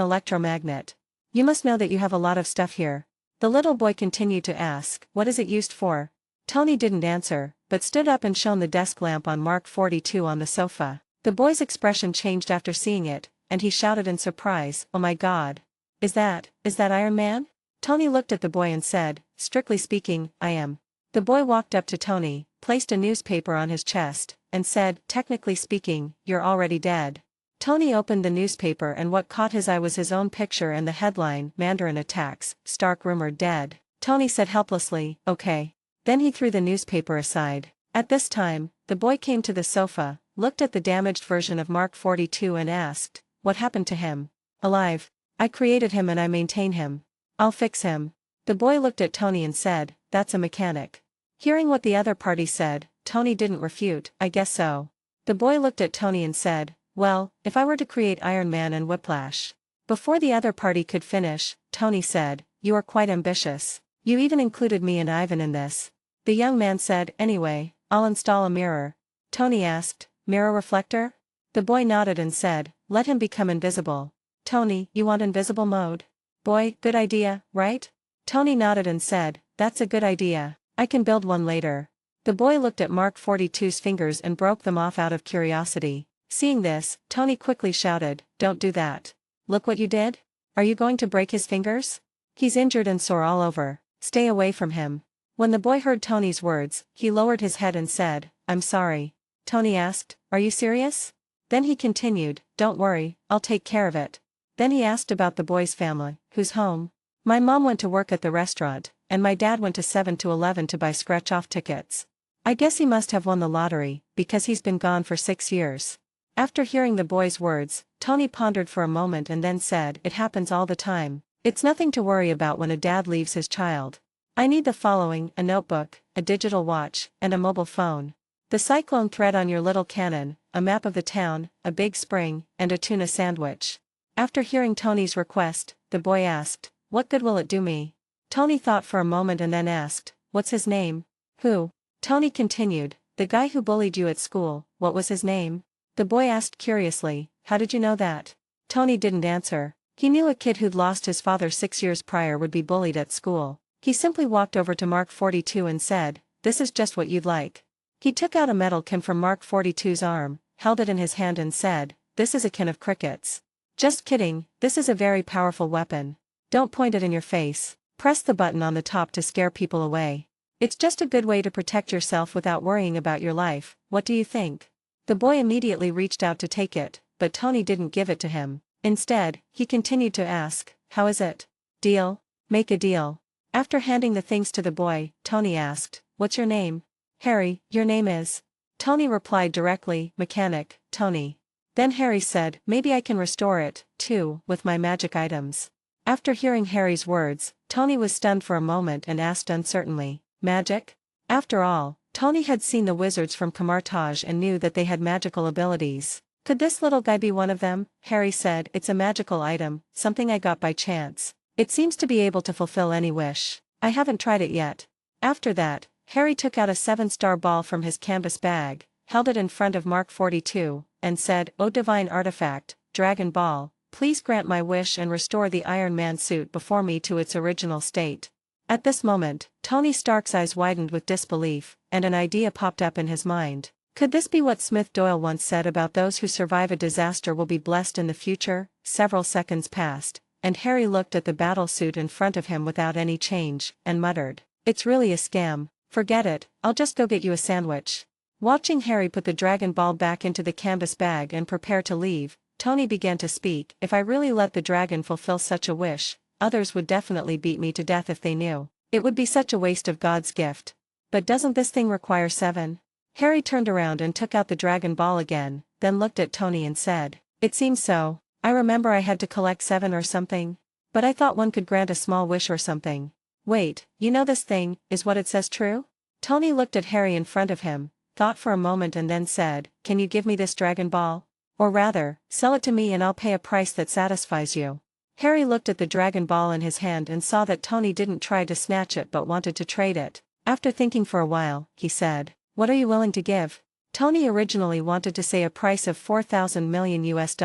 electromagnet. You must know that you have a lot of stuff here." The little boy continued to ask, "What is it used for?" Tony didn't answer, but stood up and shone the desk lamp on Mark 42 on the sofa. The boy's expression changed after seeing it, and he shouted in surprise, "Oh my God! Is that Iron Man?" Tony looked at the boy and said, "Strictly speaking, I am." The boy walked up to Tony, placed a newspaper on his chest, and said, "Technically speaking, you're already dead." Tony opened the newspaper and what caught his eye was his own picture and the headline, "Mandarin attacks, Stark rumored dead." Tony said helplessly, "Okay." Then he threw the newspaper aside. At this time, the boy came to the sofa, looked at the damaged version of Mark 42 and asked, "What happened to him?" "Alive. I created him and I maintain him. I'll fix him." The boy looked at Tony and said, "That's a mechanic." Hearing what the other party said, Tony didn't refute, "I guess so." The boy looked at Tony and said, "Well, if I were to create Iron Man and Whiplash." Before the other party could finish, Tony said, "You are quite ambitious. You even included me and Ivan in this." The young man said, "Anyway, I'll install a mirror." Tony asked, "Mirror reflector?" The boy nodded and said, "Let him become invisible." Tony, "You want invisible mode?" Boy, "Good idea, right?" Tony nodded and said, "That's a good idea. I can build one later." The boy looked at Mark 42's fingers and broke them off out of curiosity. Seeing this, Tony quickly shouted, "Don't do that. Look what you did? Are you going to break his fingers? He's injured and sore all over. Stay away from him." When the boy heard Tony's words, he lowered his head and said, "I'm sorry." Tony asked, "Are you serious?" Then he continued, "Don't worry, I'll take care of it." Then he asked about the boy's family, "Who's home?" "My mom went to work at the restaurant, and my dad went to 7-Eleven to buy scratch-off tickets. I guess he must have won the lottery, because he's been gone for 6 years." After hearing the boy's words, Tony pondered for a moment and then said, "It happens all the time. It's nothing to worry about when a dad leaves his child. I need the following: a notebook, a digital watch, and a mobile phone. The cyclone thread on your little cannon, a map of the town, a big spring, and a tuna sandwich." After hearing Tony's request, the boy asked, "What good will it do me?" Tony thought for a moment and then asked, "What's his name?" "Who?" Tony continued, "The guy who bullied you at school, what was his name?" The boy asked curiously, "How did you know that?" Tony didn't answer. He knew a kid who'd lost his father 6 years prior would be bullied at school. He simply walked over to Mark 42 and said, "This is just what you'd like." He took out a metal can from Mark 42's arm, held it in his hand and said, "This is a can of crickets." "Just kidding, this is a very powerful weapon. Don't point it in your face. Press the button on the top to scare people away. It's just a good way to protect yourself without worrying about your life. What do you think?" The boy immediately reached out to take it, but Tony didn't give it to him. Instead, he continued to ask, "How is it? Deal? Make a deal." After handing the things to the boy, Tony asked, "What's your name?" "Harry, your name is?" Tony replied directly, "Mechanic, Tony." Then Harry said, "Maybe I can restore it, too, with my magic items." After hearing Harry's words, Tony was stunned for a moment and asked uncertainly, "Magic?" After all, Tony had seen the wizards from Camartage and knew that they had magical abilities. "Could this little guy be one of them?" Harry said, "It's a magical item, something I got by chance. It seems to be able to fulfill any wish. I haven't tried it yet." After that, Harry took out a 7-star ball from his canvas bag, held it in front of Mark 42, and said, "O divine artifact, Dragon Ball, please grant my wish and restore the Iron Man suit before me to its original state." At this moment, Tony Stark's eyes widened with disbelief, and an idea popped up in his mind. Could this be what Smith Doyle once said about those who survive a disaster will be blessed in the future? Several seconds passed, and Harry looked at the battlesuit in front of him without any change, and muttered, "It's really a scam. Forget it, I'll just go get you a sandwich." Watching Harry put the Dragon Ball back into the canvas bag and prepare to leave, Tony began to speak. "If I really let the dragon fulfill such a wish, others would definitely beat me to death if they knew. It would be such a waste of God's gift. But doesn't this thing require 7? Harry turned around and took out the Dragon Ball again, then looked at Tony and said, "It seems so. I remember I had to collect 7 or something. But I thought one could grant a small wish or something. Wait, you know this thing, is what it says true?" Tony looked at Harry in front of him, thought for a moment and then said, "Can you give me this Dragon Ball? Or rather, sell it to me and I'll pay a price that satisfies you." Harry looked at the Dragon Ball in his hand and saw that Tony didn't try to snatch it but wanted to trade it. After thinking for a while, he said, "What are you willing to give?" Tony originally wanted to say a price of $4,000 million US,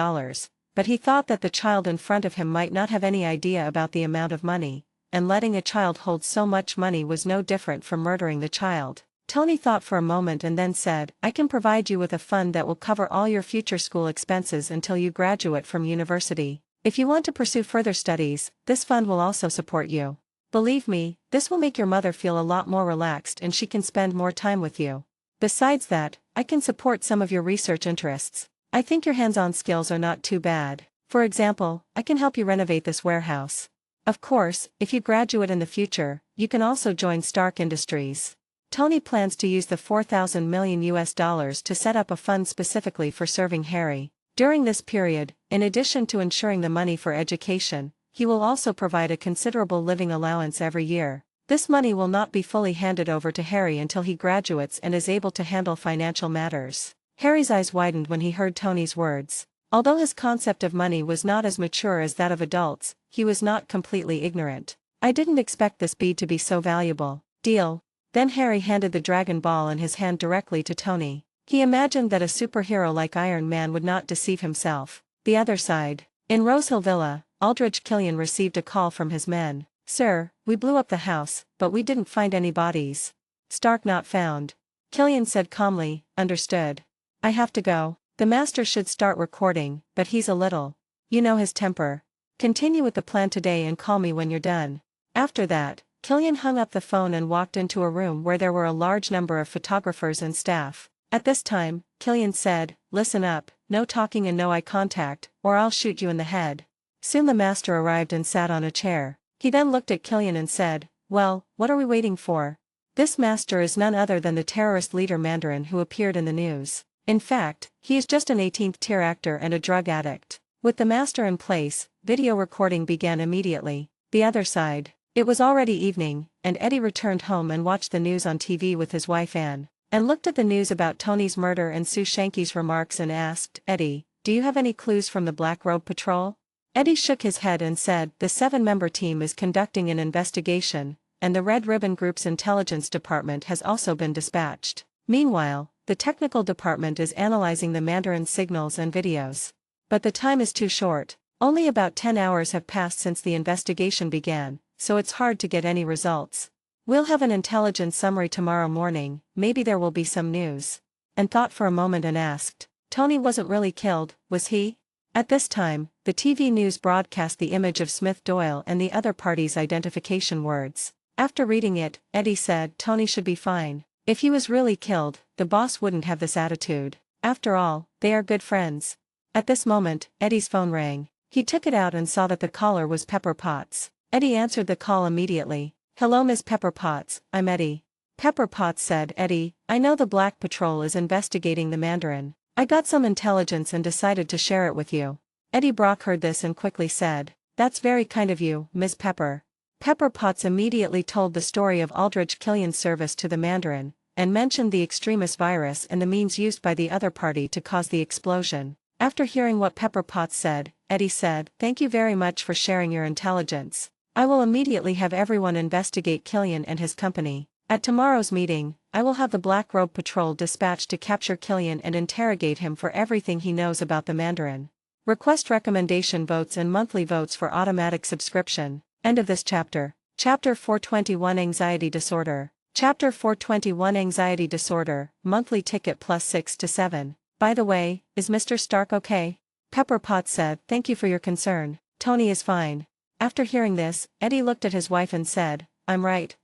but he thought that the child in front of him might not have any idea about the amount of money, and letting a child hold so much money was no different from murdering the child. Tony thought for a moment and then said, "I can provide you with a fund that will cover all your future school expenses until you graduate from university. If you want to pursue further studies, this fund will also support you. Believe me, this will make your mother feel a lot more relaxed and she can spend more time with you. Besides that, I can support some of your research interests. I think your hands-on skills are not too bad. For example, I can help you renovate this warehouse. Of course, if you graduate in the future, you can also join Stark Industries." Tony plans to use the $4,000 million US to set up a fund specifically for serving Harry. During this period, in addition to ensuring the money for education, he will also provide a considerable living allowance every year. This money will not be fully handed over to Harry until he graduates and is able to handle financial matters. Harry's eyes widened when he heard Tony's words. Although his concept of money was not as mature as that of adults, he was not completely ignorant. "I didn't expect this bead to be so valuable. Deal." Then Harry handed the Dragon Ball in his hand directly to Tony. He imagined that a superhero like Iron Man would not deceive himself. The other side. In Rosehill Villa, Aldrich Killian received a call from his men. "Sir, we blew up the house, but we didn't find any bodies. Stark not found." Killian said calmly, "Understood. I have to go. The master should start recording, but he's a little. You know his temper. Continue with the plan today and call me when you're done." After that, Killian hung up the phone and walked into a room where there were a large number of photographers and staff. At this time, Killian said, "Listen up, no talking and no eye contact, or I'll shoot you in the head." Soon the master arrived and sat on a chair. He then looked at Killian and said, "Well, what are we waiting for? This master is none other than the terrorist leader Mandarin who appeared in the news. In fact, he is just an 18th-tier actor and a drug addict." With the master in place, video recording began immediately. The other side. It was already evening, and Eddie returned home and watched the news on TV with his wife Anne, and looked at the news about Tony's murder and Sue Shanky's remarks and asked, "Eddie, do you have any clues from the Black Robe Patrol?" Eddie shook his head and said, "The 7-member team is conducting an investigation, and the Red Ribbon Group's intelligence department has also been dispatched. Meanwhile, the technical department is analyzing the Mandarin signals and videos. But the time is too short. Only about 10 hours have passed since the investigation began, so it's hard to get any results. We'll have an intelligence summary tomorrow morning, maybe there will be some news." And thought for a moment and asked, "Tony wasn't really killed, was he?" At this time, the TV news broadcast the image of Smith Doyle and the other party's identification words. After reading it, Eddie said, "Tony should be fine. If he was really killed, the boss wouldn't have this attitude. After all, they are good friends." At this moment, Eddie's phone rang. He took it out and saw that the caller was Pepper Potts. Eddie answered the call immediately. "Hello Miss Pepper Potts, I'm Eddie." Pepper Potts said, "Eddie, I know the Black Patrol is investigating the Mandarin. I got some intelligence and decided to share it with you." Eddie Brock heard this and quickly said, "That's very kind of you, Miss Pepper." Pepper Potts immediately told the story of Aldrich Killian's service to the Mandarin, and mentioned the extremist virus and the means used by the other party to cause the explosion. After hearing what Pepper Potts said, Eddie said, "Thank you very much for sharing your intelligence. I will immediately have everyone investigate Killian and his company. At tomorrow's meeting, I will have the Black Robe Patrol dispatched to capture Killian and interrogate him for everything he knows about the Mandarin. Request recommendation votes and monthly votes for automatic subscription. End of this chapter. Chapter 421 Anxiety Disorder. Chapter 421 Anxiety Disorder, monthly ticket plus 6 to 7. By the way, is Mr. Stark okay? Pepper Potts said, thank you for your concern. Tony is fine. After hearing this, Eddie looked at his wife and said, I'm right.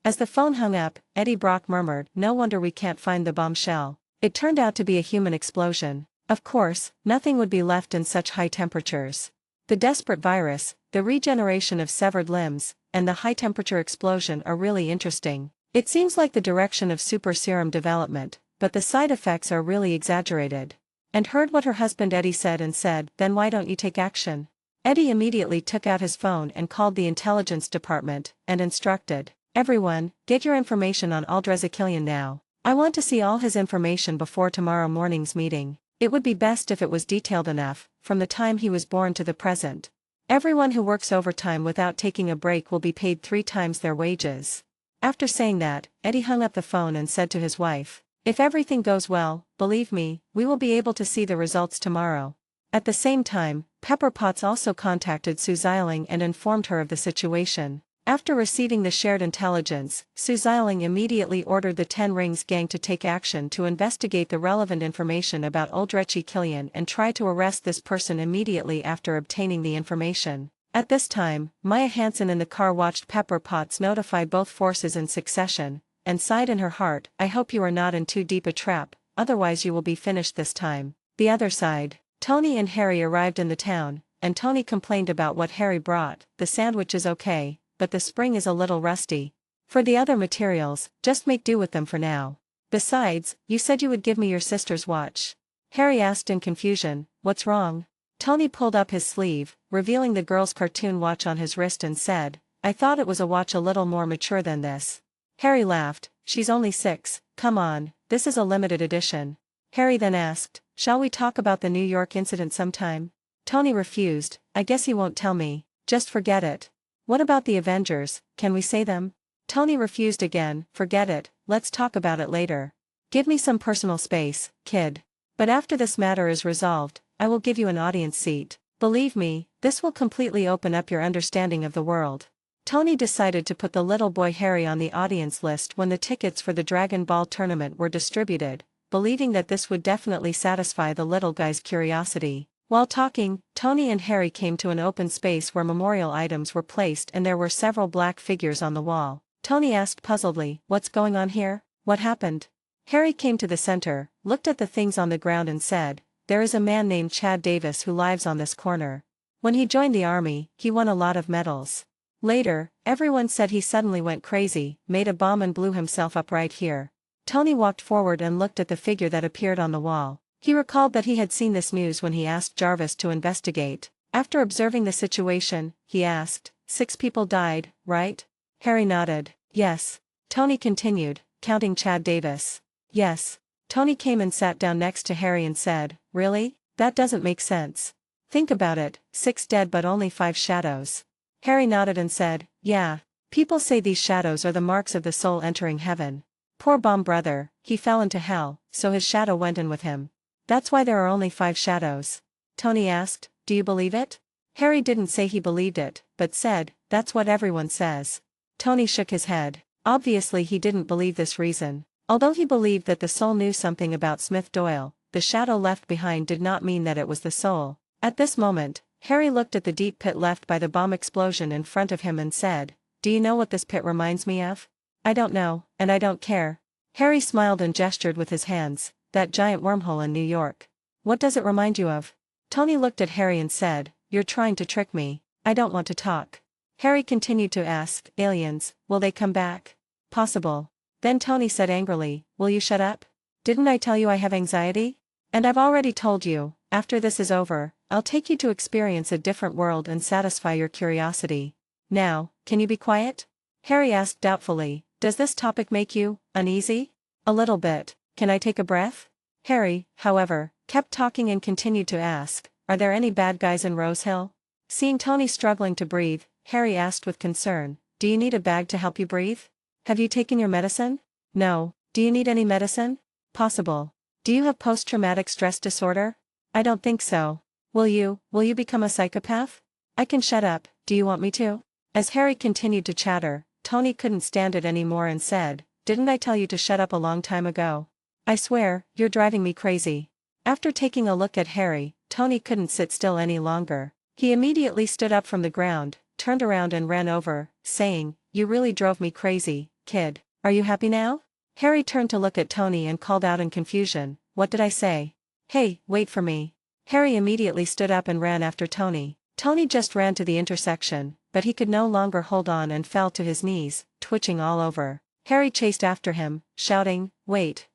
As the phone hung up, Eddie Brock murmured, no wonder we can't find the bombshell. It turned out to be a human explosion. Of course, nothing would be left in such high temperatures. The desperate virus, the regeneration of severed limbs, and the high-temperature explosion are really interesting. It seems like the direction of super serum development, but the side effects are really exaggerated. And heard what her husband Eddie said and said, then why don't you take action? Eddie immediately took out his phone and called the intelligence department, and instructed, everyone, get your information on Aldreza Killian now. I want to see all his information before tomorrow morning's meeting. It would be best if it was detailed enough, from the time he was born to the present. Everyone who works overtime without taking a break will be paid 3 times their wages. After saying that, Eddie hung up the phone and said to his wife, if everything goes well, believe me, we will be able to see the results tomorrow. At the same time, Pepper Potts also contacted Sue Zeiling and informed her of the situation. After receiving the shared intelligence, Sue Zeiling immediately ordered the 10 Rings gang to take action to investigate the relevant information about Aldreza Killian and try to arrest this person immediately after obtaining the information. At this time, Maya Hansen in the car watched Pepper Potts notify both forces in succession, and sighed in her heart, I hope you are not in too deep a trap, otherwise you will be finished this time. The other side, Tony and Harry arrived in the town, and Tony complained about what Harry brought. The sandwich is okay, but the spring is a little rusty. For the other materials, just make do with them for now. Besides, you said you would give me your sister's watch. Harry asked in confusion, what's wrong? Tony pulled up his sleeve, revealing the girl's cartoon watch on his wrist and said, I thought it was a watch a little more mature than this. Harry laughed, she's only 6, come on, this is a limited edition. Harry then asked, shall we talk about the New York incident sometime? Tony refused, I guess he won't tell me, just forget it. What about the Avengers, can we say them? Tony refused again, forget it, let's talk about it later. Give me some personal space, kid. But after this matter is resolved, I will give you an audience seat. Believe me, this will completely open up your understanding of the world. Tony decided to put the little boy Harry on the audience list when the tickets for the Dragon Ball tournament were distributed, believing that this would definitely satisfy the little guy's curiosity. While talking, Tony and Harry came to an open space where memorial items were placed and there were several black figures on the wall. Tony asked puzzledly, what's going on here? What happened? Harry came to the center, looked at the things on the ground and said, there is a man named Chad Davis who lives on this corner. When he joined the army, he won a lot of medals. Later, everyone said he suddenly went crazy, made a bomb and blew himself up right here. Tony walked forward and looked at the figure that appeared on the wall. He recalled that he had seen this news when he asked Jarvis to investigate. After observing the situation, he asked, 6 people died, right? Harry nodded. Yes. Tony continued, counting Chad Davis. Yes. Tony came and sat down next to Harry and said, really? That doesn't make sense. Think about it, 6 dead but only 5 shadows. Harry nodded and said, yeah. People say these shadows are the marks of the soul entering heaven. Poor Bomb Brother, he fell into hell, so his shadow went in with him. That's why there are only 5 shadows. Tony asked, do you believe it? Harry didn't say he believed it, but said, that's what everyone says. Tony shook his head. Obviously he didn't believe this reason. Although he believed that the soul knew something about Smith Doyle, the shadow left behind did not mean that it was the soul. At this moment, Harry looked at the deep pit left by the bomb explosion in front of him and said, do you know what this pit reminds me of? I don't know, and I don't care. Harry smiled and gestured with his hands. That giant wormhole in New York. What does it remind you of? Tony looked at Harry and said, you're trying to trick me. I don't want to talk. Harry continued to ask, aliens, will they come back? Possible. Then Tony said angrily, will you shut up? Didn't I tell you I have anxiety? And I've already told you, after this is over, I'll take you to experience a different world and satisfy your curiosity. Now, can you be quiet? Harry asked doubtfully, does this topic make you uneasy? A little bit. Can I take a breath? Harry, however, kept talking and continued to ask, are there any bad guys in Rose Hill? Seeing Tony struggling to breathe, Harry asked with concern, do you need a bag to help you breathe? Have you taken your medicine? No. Do you need any medicine? Possible. Do you have post-traumatic stress disorder? I don't think so. Will you become a psychopath? I can shut up, do you want me to? As Harry continued to chatter, Tony couldn't stand it anymore and said, didn't I tell you to shut up a long time ago? I swear, you're driving me crazy. After taking a look at Harry, Tony couldn't sit still any longer. He immediately stood up from the ground, turned around and ran over, saying, you really drove me crazy, kid. Are you happy now? Harry turned to look at Tony and called out in confusion, what did I say? Hey, wait for me. Harry immediately stood up and ran after Tony. Tony just ran to the intersection, but he could no longer hold on and fell to his knees, twitching all over. Harry chased after him, shouting, wait.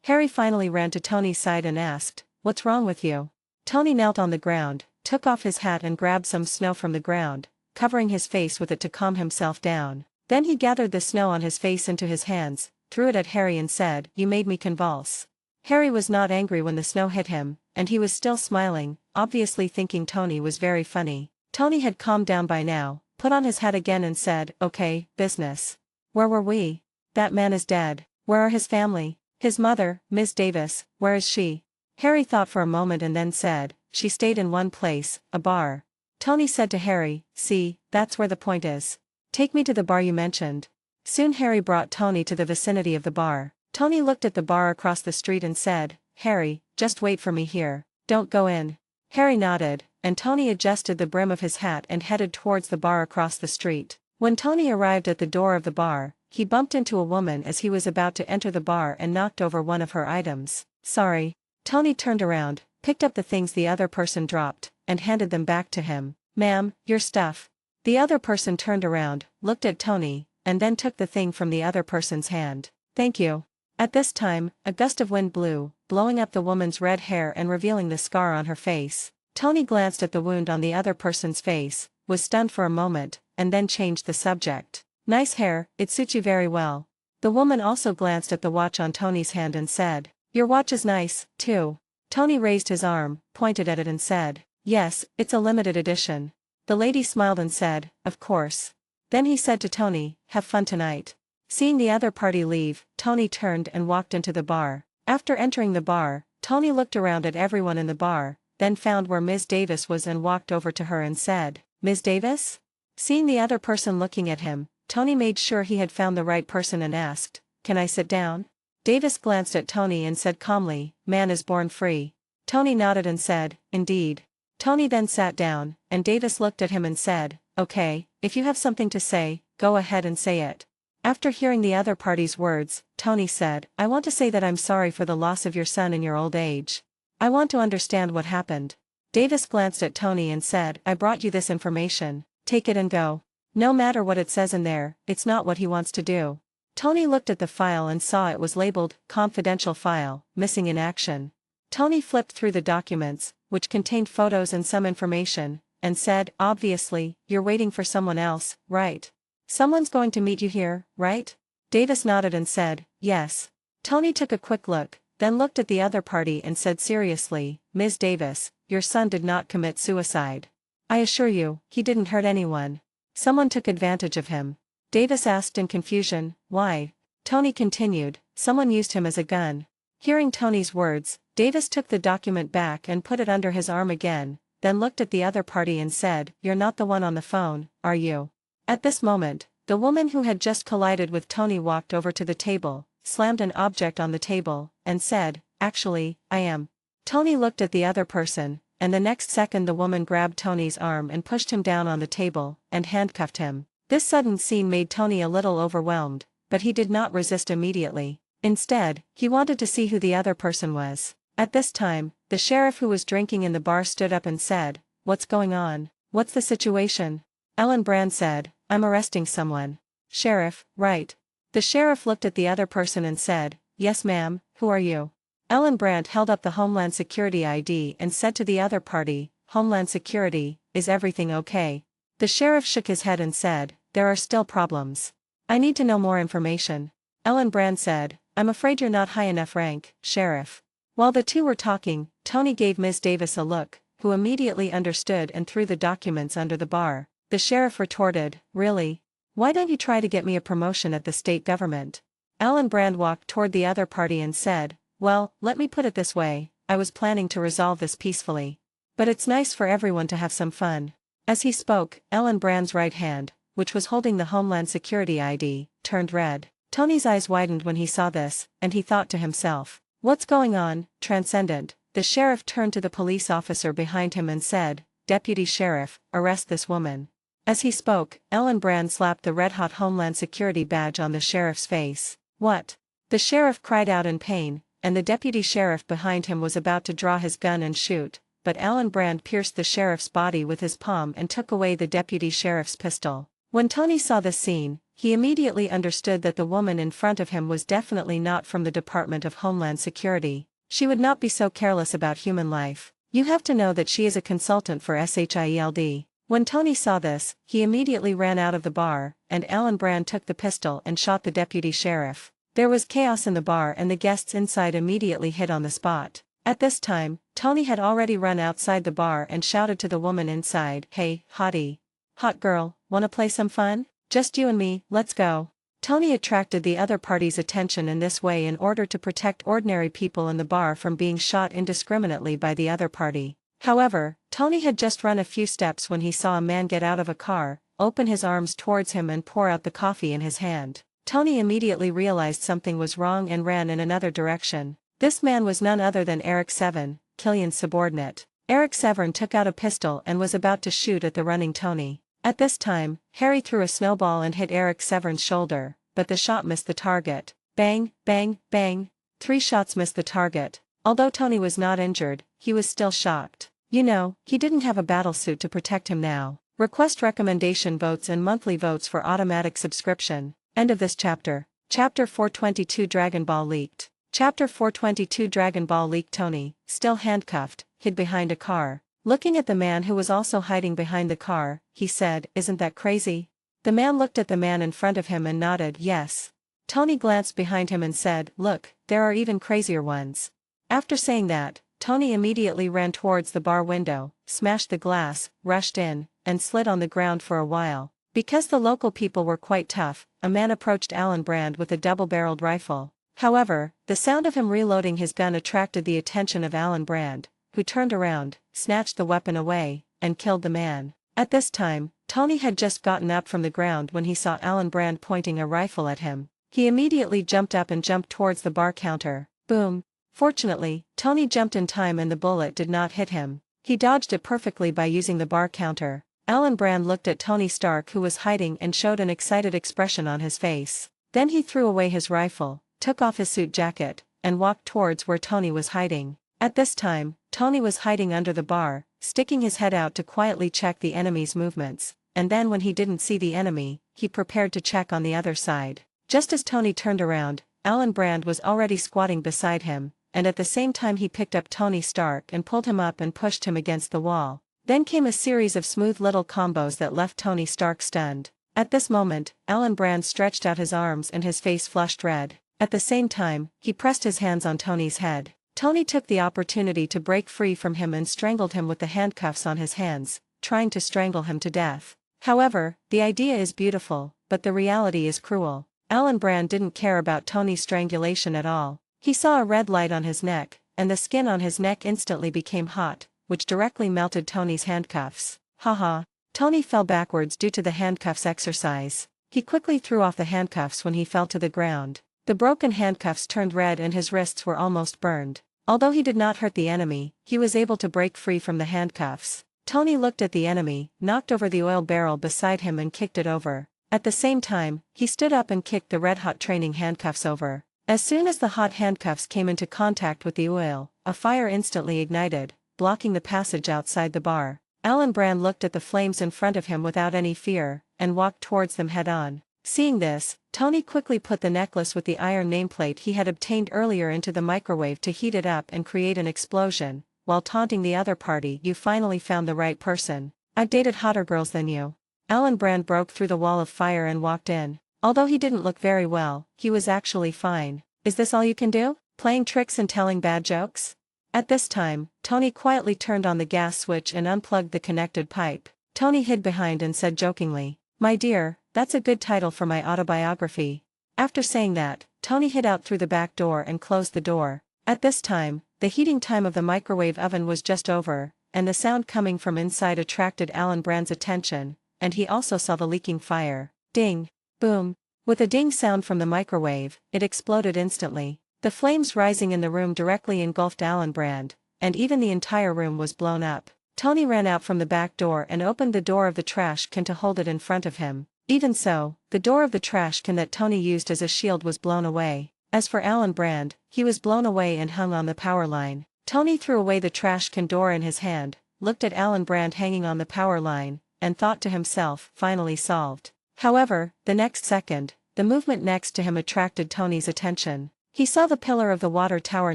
Harry finally ran to Tony's side and asked, what's wrong with you? Tony knelt on the ground, took off his hat and grabbed some snow from the ground, covering his face with it to calm himself down. Then he gathered the snow on his face into his hands, threw it at Harry and said, you made me convulse. Harry was not angry when the snow hit him, and he was still smiling, obviously thinking Tony was very funny. Tony had calmed down by now, put on his hat again and said, okay, business. Where were we? That man is dead. Where are his family? His mother, Miss Davis, where is she? Harry thought for a moment and then said, she stayed in one place, a bar. Tony said to Harry, see, that's where the point is. Take me to the bar you mentioned. Soon Harry brought Tony to the vicinity of the bar. Tony looked at the bar across the street and said, Harry, just wait for me here, don't go in. Harry nodded, and Tony adjusted the brim of his hat and headed towards the bar across the street. When Tony arrived at the door of the bar, he bumped into a woman as he was about to enter the bar and knocked over one of her items. Sorry. Tony turned around, picked up the things the other person dropped, and handed them back to him. Ma'am, your stuff. The other person turned around, looked at Tony, and then took the thing from the other person's hand. Thank you. At this time, a gust of wind blew, blowing up the woman's red hair and revealing the scar on her face. Tony glanced at the wound on the other person's face, was stunned for a moment, and then changed the subject. Nice hair, it suits you very well. The woman also glanced at the watch on Tony's hand and said, your watch is nice, too. Tony raised his arm, pointed at it and said, yes, it's a limited edition. The lady smiled and said, of course. Then he said to Tony, have fun tonight. Seeing the other party leave, Tony turned and walked into the bar. After entering the bar, Tony looked around at everyone in the bar, then found where Ms. Davis was and walked over to her and said, Ms. Davis? Seeing the other person looking at him, Tony made sure he had found the right person and asked, can I sit down? Davis glanced at Tony and said calmly, man is born free. Tony nodded and said, indeed. Tony then sat down, and Davis looked at him and said, okay, if you have something to say, go ahead and say it. After hearing the other party's words, Tony said, I want to say that I'm sorry for the loss of your son in your old age. I want to understand what happened. Davis glanced at Tony and said, I brought you this information, take it and go. No matter what it says in there, it's not what he wants to do. Tony looked at the file and saw it was labeled, confidential file, missing in action. Tony flipped through the documents, which contained photos and some information, and said, obviously, you're waiting for someone else, right? Someone's going to meet you here, right? Davis nodded and said, yes. Tony took a quick look, then looked at the other party and said seriously, Ms. Davis, your son did not commit suicide. I assure you, he didn't hurt anyone. Someone took advantage of him. Davis asked in confusion, why? Tony continued, someone used him as a gun. Hearing Tony's words, Davis took the document back and put it under his arm again, then looked at the other party and said, you're not the one on the phone, are you? At this moment, the woman who had just collided with Tony walked over to the table, slammed an object on the table, and said, actually, I am. Tony looked at the other person, and the next second the woman grabbed Tony's arm and pushed him down on the table, and handcuffed him. This sudden scene made Tony a little overwhelmed, but he did not resist immediately. Instead, he wanted to see who the other person was. At this time, the sheriff who was drinking in the bar stood up and said, what's going on? What's the situation? Ellen Brand said, I'm arresting someone. Sheriff, right. The sheriff looked at the other person and said, yes ma'am, who are you? Ellen Brandt held up the Homeland Security ID and said to the other party, Homeland Security, is everything okay? The sheriff shook his head and said, there are still problems. I need to know more information. Ellen Brand said, I'm afraid you're not high enough rank, Sheriff. While the two were talking, Tony gave Ms. Davis a look, who immediately understood and threw the documents under the bar. The sheriff retorted, really? Why don't you try to get me a promotion at the state government? Alan Brand walked toward the other party and said, "Well, let me put it this way, I was planning to resolve this peacefully. But it's nice for everyone to have some fun." As he spoke, Alan Brand's right hand, which was holding the Homeland Security ID, turned red. Tony's eyes widened when he saw this, and he thought to himself, "What's going on, Transcendent?" The sheriff turned to the police officer behind him and said, "Deputy Sheriff, arrest this woman." As he spoke, Alan Brand slapped the red-hot Homeland Security badge on the sheriff's face. "What?" The sheriff cried out in pain, and the deputy sheriff behind him was about to draw his gun and shoot, but Alan Brand pierced the sheriff's body with his palm and took away the deputy sheriff's pistol. When Tony saw this scene, he immediately understood that the woman in front of him was definitely not from the Department of Homeland Security. She would not be so careless about human life. You have to know that she is a consultant for SHIELD. When Tony saw this, he immediately ran out of the bar, and Alan Brand took the pistol and shot the deputy sheriff. There was chaos in the bar and the guests inside immediately hid on the spot. At this time, Tony had already run outside the bar and shouted to the woman inside, "Hey, hottie. Hot girl, wanna play some fun? Just you and me, let's go." Tony attracted the other party's attention in this way in order to protect ordinary people in the bar from being shot indiscriminately by the other party. However, Tony had just run a few steps when he saw a man get out of a car, open his arms towards him and pour out the coffee in his hand. Tony immediately realized something was wrong and ran in another direction. This man was none other than Eric Severn, Killian's subordinate. Eric Severn took out a pistol and was about to shoot at the running Tony. At this time, Harry threw a snowball and hit Eric Severn's shoulder, but the shot missed the target. Bang, bang, bang. 3 shots missed the target. Although Tony was not injured, he was still shocked. You know, he didn't have a battlesuit to protect him now. Request recommendation votes and monthly votes for automatic subscription. End of this chapter. Chapter 422 Dragon Ball leaked. Chapter 422 Dragon Ball leaked. Tony, still handcuffed, hid behind a car. Looking at the man who was also hiding behind the car, he said, "Isn't that crazy?" The man looked at the man in front of him and nodded, "Yes." Tony glanced behind him and said, "Look, there are even crazier ones." After saying that, Tony immediately ran towards the bar window, smashed the glass, rushed in, and slid on the ground for a while. Because the local people were quite tough, a man approached Alan Brand with a double-barreled rifle. However, the sound of him reloading his gun attracted the attention of Alan Brand, who turned around, snatched the weapon away, and killed the man. At this time, Tony had just gotten up from the ground when he saw Alan Brand pointing a rifle at him. He immediately jumped up and jumped towards the bar counter. Boom! Fortunately, Tony jumped in time and the bullet did not hit him. He dodged it perfectly by using the bar counter. Alan Brand looked at Tony Stark, who was hiding, and showed an excited expression on his face. Then he threw away his rifle, took off his suit jacket, and walked towards where Tony was hiding. At this time, Tony was hiding under the bar, sticking his head out to quietly check the enemy's movements, and then when he didn't see the enemy, he prepared to check on the other side. Just as Tony turned around, Alan Brand was already squatting beside him, and at the same time he picked up Tony Stark and pulled him up and pushed him against the wall. Then came a series of smooth little combos that left Tony Stark stunned. At this moment, Alan Brand stretched out his arms and his face flushed red. At the same time, he pressed his hands on Tony's head. Tony took the opportunity to break free from him and strangled him with the handcuffs on his hands, trying to strangle him to death. However, the idea is beautiful, but the reality is cruel. Alan Brand didn't care about Tony's strangulation at all. He saw a red light on his neck, and the skin on his neck instantly became hot, which directly melted Tony's handcuffs. Haha. Tony fell backwards due to the handcuffs exercise. He quickly threw off the handcuffs when he fell to the ground. The broken handcuffs turned red and his wrists were almost burned. Although he did not hurt the enemy, he was able to break free from the handcuffs. Tony looked at the enemy, knocked over the oil barrel beside him and kicked it over. At the same time, he stood up and kicked the red-hot training handcuffs over. As soon as the hot handcuffs came into contact with the oil, a fire instantly ignited, blocking the passage outside the bar. Alan Brand looked at the flames in front of him without any fear, and walked towards them head-on. Seeing this, Tony quickly put the necklace with the iron nameplate he had obtained earlier into the microwave to heat it up and create an explosion, while taunting the other party. "You finally found the right person. I've dated hotter girls than you." Alan Brand broke through the wall of fire and walked in. Although he didn't look very well, he was actually fine. "Is this all you can do? Playing tricks and telling bad jokes?" At this time, Tony quietly turned on the gas switch and unplugged the connected pipe. Tony hid behind and said jokingly, "My dear, that's a good title for my autobiography." After saying that, Tony hid out through the back door and closed the door. At this time, the heating time of the microwave oven was just over, and the sound coming from inside attracted Alan Brand's attention, and he also saw the leaking fire. Ding! Boom! With a ding sound from the microwave, it exploded instantly. The flames rising in the room directly engulfed Alan Brand, and even the entire room was blown up. Tony ran out from the back door and opened the door of the trash can to hold it in front of him. Even so, the door of the trash can that Tony used as a shield was blown away. As for Alan Brand, he was blown away and hung on the power line. Tony threw away the trash can door in his hand, looked at Alan Brand hanging on the power line, and thought to himself, finally solved. However, the next second, the movement next to him attracted Tony's attention. He saw the pillar of the water tower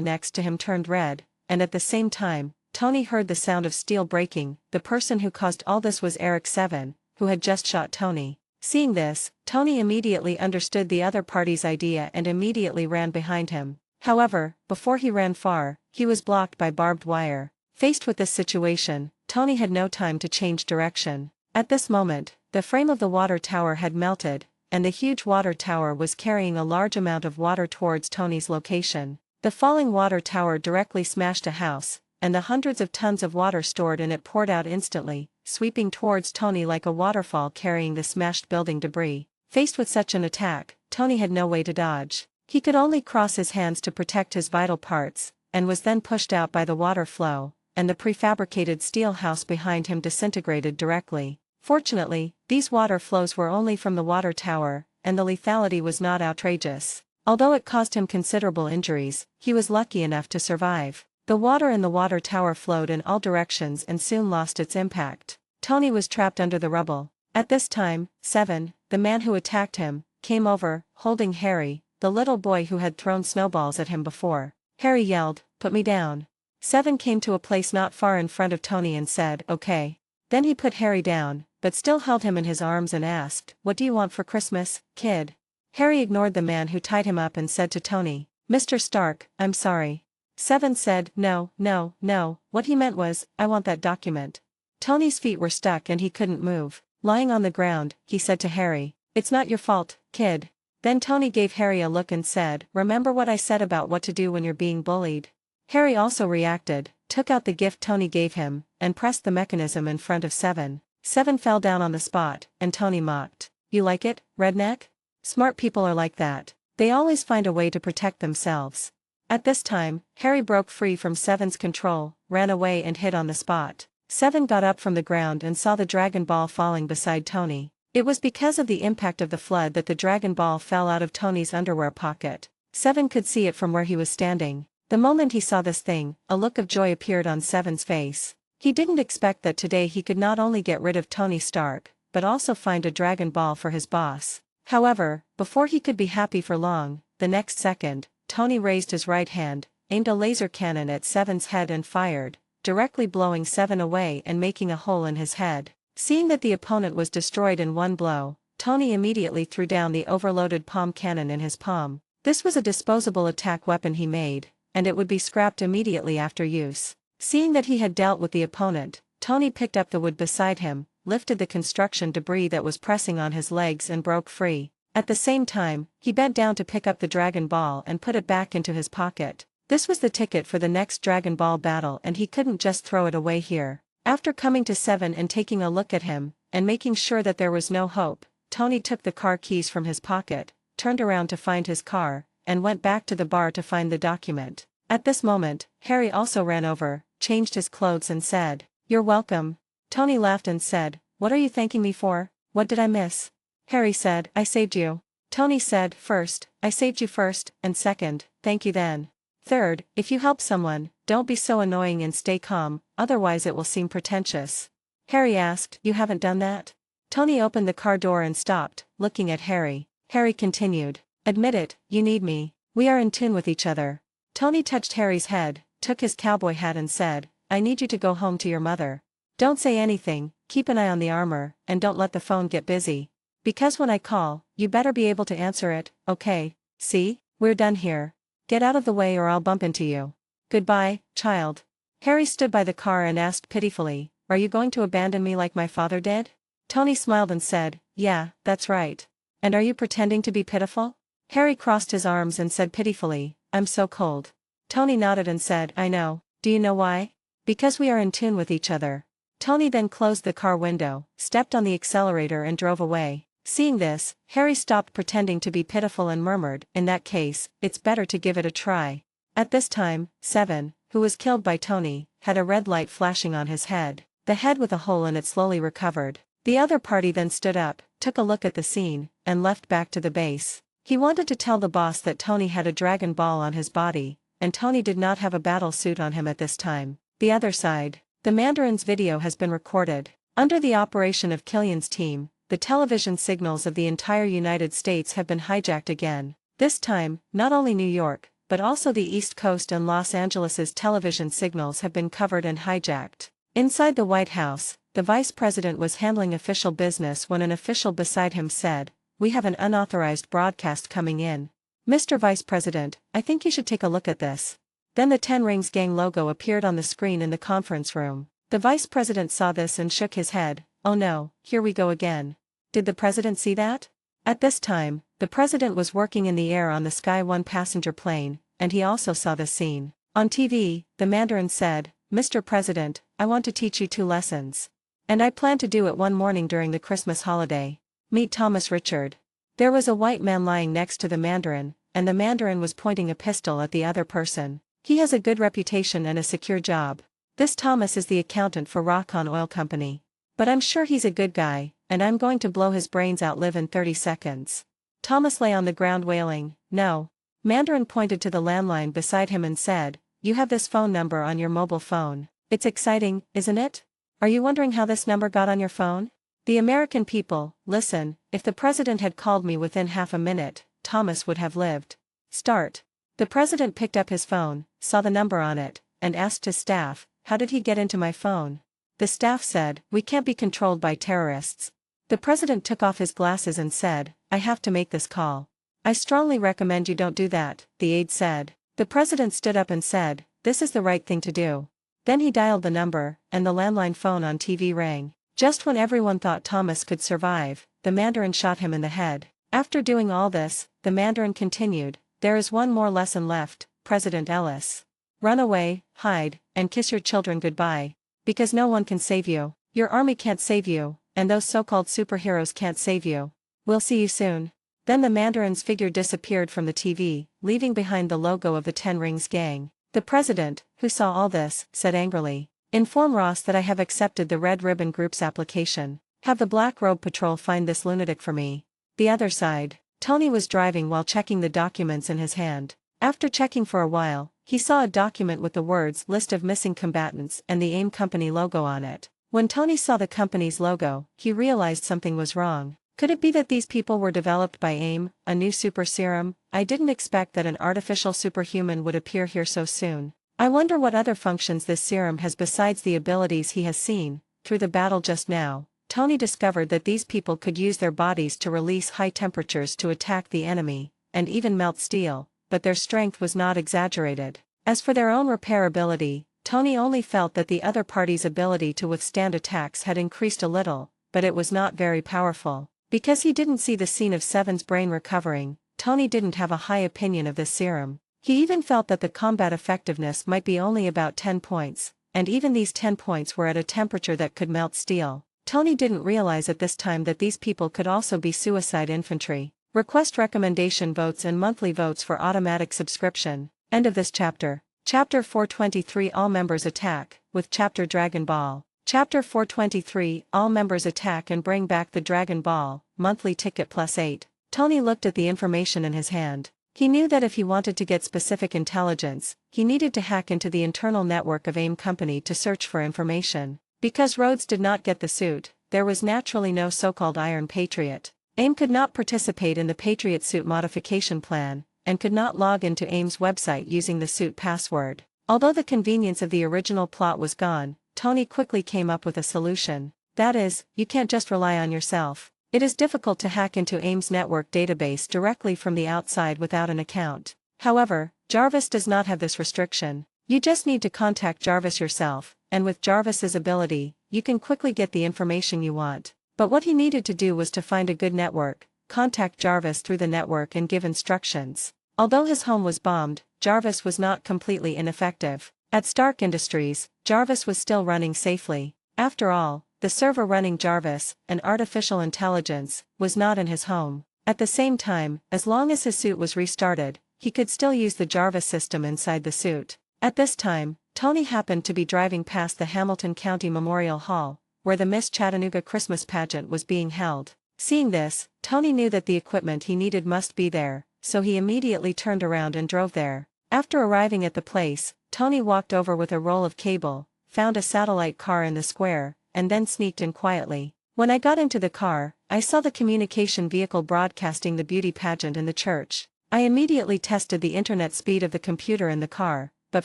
next to him turned red, and at the same time, Tony heard the sound of steel breaking. The person who caused all this was Eric 7, who had just shot Tony. Seeing this, Tony immediately understood the other party's idea and immediately ran behind him. However, before he ran far, he was blocked by barbed wire. Faced with this situation, Tony had no time to change direction. At this moment, the frame of the water tower had melted, and the huge water tower was carrying a large amount of water towards Tony's location. The falling water tower directly smashed a house, and the hundreds of tons of water stored in it poured out instantly, sweeping towards Tony like a waterfall carrying the smashed building debris. Faced with such an attack, Tony had no way to dodge. He could only cross his hands to protect his vital parts, and was then pushed out by the water flow, and the prefabricated steel house behind him disintegrated directly. Fortunately, these water flows were only from the water tower, and the lethality was not outrageous. Although it caused him considerable injuries, he was lucky enough to survive. The water in the water tower flowed in all directions and soon lost its impact. Tony was trapped under the rubble. At this time, 7, the man who attacked him, came over, holding Harry, the little boy who had thrown snowballs at him before. Harry yelled, "Put me down." 7 came to a place not far in front of Tony and said, "Okay." Then he put Harry down, but still held him in his arms and asked, "What do you want for Christmas, kid?" Harry ignored the man who tied him up and said to Tony, "Mr. Stark, I'm sorry." 7 said, "No, no, no, what he meant was, I want that document." Tony's feet were stuck and he couldn't move. Lying on the ground, he said to Harry, "It's not your fault, kid." Then Tony gave Harry a look and said, "Remember what I said about what to do when you're being bullied?" Harry also reacted, took out the gift Tony gave him, and pressed the mechanism in front of 7. 7 fell down on the spot, and Tony mocked, "You like it, redneck?" Smart people are like that. They always find a way to protect themselves. At this time, Harry broke free from 7's control, ran away and hid on the spot. 7 got up from the ground and saw the Dragon Ball falling beside Tony. It was because of the impact of the flood that the Dragon Ball fell out of Tony's underwear pocket. 7 could see it from where he was standing. The moment he saw this thing, a look of joy appeared on 7's face. He didn't expect that today he could not only get rid of Tony Stark, but also find a Dragon Ball for his boss. However, before he could be happy for long, the next second, Tony raised his right hand, aimed a laser cannon at 7's head and fired, directly blowing 7 away and making a hole in his head. Seeing that the opponent was destroyed in one blow, Tony immediately threw down the overloaded palm cannon in his palm. This was a disposable attack weapon he made, and it would be scrapped immediately after use. Seeing that he had dealt with the opponent, Tony picked up the wood beside him, lifted the construction debris that was pressing on his legs and broke free. At the same time, he bent down to pick up the Dragon Ball and put it back into his pocket. This was the ticket for the next Dragon Ball battle and he couldn't just throw it away here. After coming to 7 and taking a look at him, and making sure that there was no hope, Tony took the car keys from his pocket, turned around to find his car, and went back to the bar to find the document. At this moment, Harry also ran over, changed his clothes and said, "You're welcome." Tony laughed and said, "What are you thanking me for? What did I miss?" Harry said, "I saved you." Tony said, "First, I saved you first, and second, thank you then. Third, if you help someone, don't be so annoying and stay calm, otherwise it will seem pretentious." Harry asked, "You haven't done that?" Tony opened the car door and stopped, looking at Harry. Harry continued, "Admit it, you need me. We are in tune with each other." Tony touched Harry's head, took his cowboy hat and said, "I need you to go home to your mother. Don't say anything, keep an eye on the armor, and don't let the phone get busy. Because when I call, you better be able to answer it, okay? See, we're done here. Get out of the way or I'll bump into you. Goodbye, child." Harry stood by the car and asked pitifully, "Are you going to abandon me like my father did?" Tony smiled and said, "Yeah, that's right. And are you pretending to be pitiful?" Harry crossed his arms and said pitifully, "I'm so cold." Tony nodded and said, "I know. Do you know why? Because we are in tune with each other." Tony then closed the car window, stepped on the accelerator and drove away. Seeing this, Harry stopped pretending to be pitiful and murmured, "In that case, it's better to give it a try." At this time, Seven, who was killed by Tony, had a red light flashing on his head. The head with a hole in it slowly recovered. The other party then stood up, took a look at the scene, and left back to the base. He wanted to tell the boss that Tony had a Dragon Ball on his body, and Tony did not have a battle suit on him at this time. The other side. The Mandarin's video has been recorded. Under the operation of Killian's team, the television signals of the entire United States have been hijacked again. This time, not only New York, but also the East Coast and Los Angeles's television signals have been covered and hijacked. Inside the White House, the vice president was handling official business when an official beside him said, "We have an unauthorized broadcast coming in. Mr. Vice President, I think you should take a look at this." Then the Ten Rings Gang logo appeared on the screen in the conference room. The vice president saw this and shook his head. "Oh no, here we go again." Did the president see that? At this time, the president was working in the air on the Sky One passenger plane, and he also saw the scene. On TV, the Mandarin said, "Mr. President, I want to teach you 2 lessons. And I plan to do it one morning during the Christmas holiday. Meet Thomas Richard." There was a white man lying next to the Mandarin, and the Mandarin was pointing a pistol at the other person. "He has a good reputation and a secure job. This Thomas is the accountant for Rockon Oil Company. But I'm sure he's a good guy, and I'm going to blow his brains out live in 30 seconds. Thomas lay on the ground wailing, "No." Mandarin pointed to the landline beside him and said, "You have this phone number on your mobile phone. It's exciting, isn't it? Are you wondering how this number got on your phone? The American people, listen, if the president had called me within half a minute, Thomas would have lived. Start." The president picked up his phone, saw the number on it, and asked his staff, "How did he get into my phone?" The staff said, "We can't be controlled by terrorists." The president took off his glasses and said, "I have to make this call." "I strongly recommend you don't do that," the aide said. The president stood up and said, "This is the right thing to do." Then he dialed the number, and the landline phone on TV rang. Just when everyone thought Thomas could survive, the Mandarin shot him in the head. After doing all this, the Mandarin continued, "There is one more lesson left, President Ellis. Run away, hide, and kiss your children goodbye. Because no one can save you. Your army can't save you, and those so-called superheroes can't save you. We'll see you soon." Then the Mandarin's figure disappeared from the TV, leaving behind the logo of the Ten Rings Gang. The president, who saw all this, said angrily, "Inform Ross that I have accepted the Red Ribbon Group's application. Have the Black Robe Patrol find this lunatic for me." The other side. Tony was driving while checking the documents in his hand. After checking for a while, he saw a document with the words "List of Missing Combatants" and the AIM Company logo on it. When Tony saw the company's logo, he realized something was wrong. Could it be that these people were developed by AIM, a new super serum? I didn't expect that an artificial superhuman would appear here so soon. I wonder what other functions this serum has besides the abilities he has seen. Through the battle just now, Tony discovered that these people could use their bodies to release high temperatures to attack the enemy, and even melt steel, but their strength was not exaggerated. As for their own repairability, Tony only felt that the other party's ability to withstand attacks had increased a little, but it was not very powerful. Because he didn't see the scene of Seven's brain recovering, Tony didn't have a high opinion of this serum. He even felt that the combat effectiveness might be only about 10 points, and even these 10 points were at a temperature that could melt steel. Tony didn't realize at this time that these people could also be suicide infantry. Request recommendation votes and monthly votes for automatic subscription. End of this chapter. Chapter 423 All Members Attack, with Chapter Dragon Ball. Chapter 423 All Members Attack and Bring Back the Dragon Ball, monthly ticket +8. Tony looked at the information in his hand. He knew that if he wanted to get specific intelligence, he needed to hack into the internal network of AIM Company to search for information. Because Rhodes did not get the suit, there was naturally no so-called Iron Patriot. AIM could not participate in the Patriot suit modification plan, and could not log into AIM's website using the suit password. Although the convenience of the original plot was gone, Tony quickly came up with a solution. That is, you can't just rely on yourself. It is difficult to hack into AIM's network database directly from the outside without an account. However, Jarvis does not have this restriction. You just need to contact Jarvis yourself, and with Jarvis's ability, you can quickly get the information you want. But what he needed to do was to find a good network, contact Jarvis through the network and give instructions. Although his home was bombed, Jarvis was not completely ineffective. At Stark Industries, Jarvis was still running safely. After all, the server running Jarvis, an artificial intelligence, was not in his home. At the same time, as long as his suit was restarted, he could still use the Jarvis system inside the suit. At this time, Tony happened to be driving past the Hamilton County Memorial Hall, where the Miss Chattanooga Christmas pageant was being held. Seeing this, Tony knew that the equipment he needed must be there, so he immediately turned around and drove there. After arriving at the place, Tony walked over with a roll of cable, found a satellite car in the square, and then sneaked in quietly. When I got into the car, I saw the communication vehicle broadcasting the beauty pageant in the church. I immediately tested the internet speed of the computer in the car, but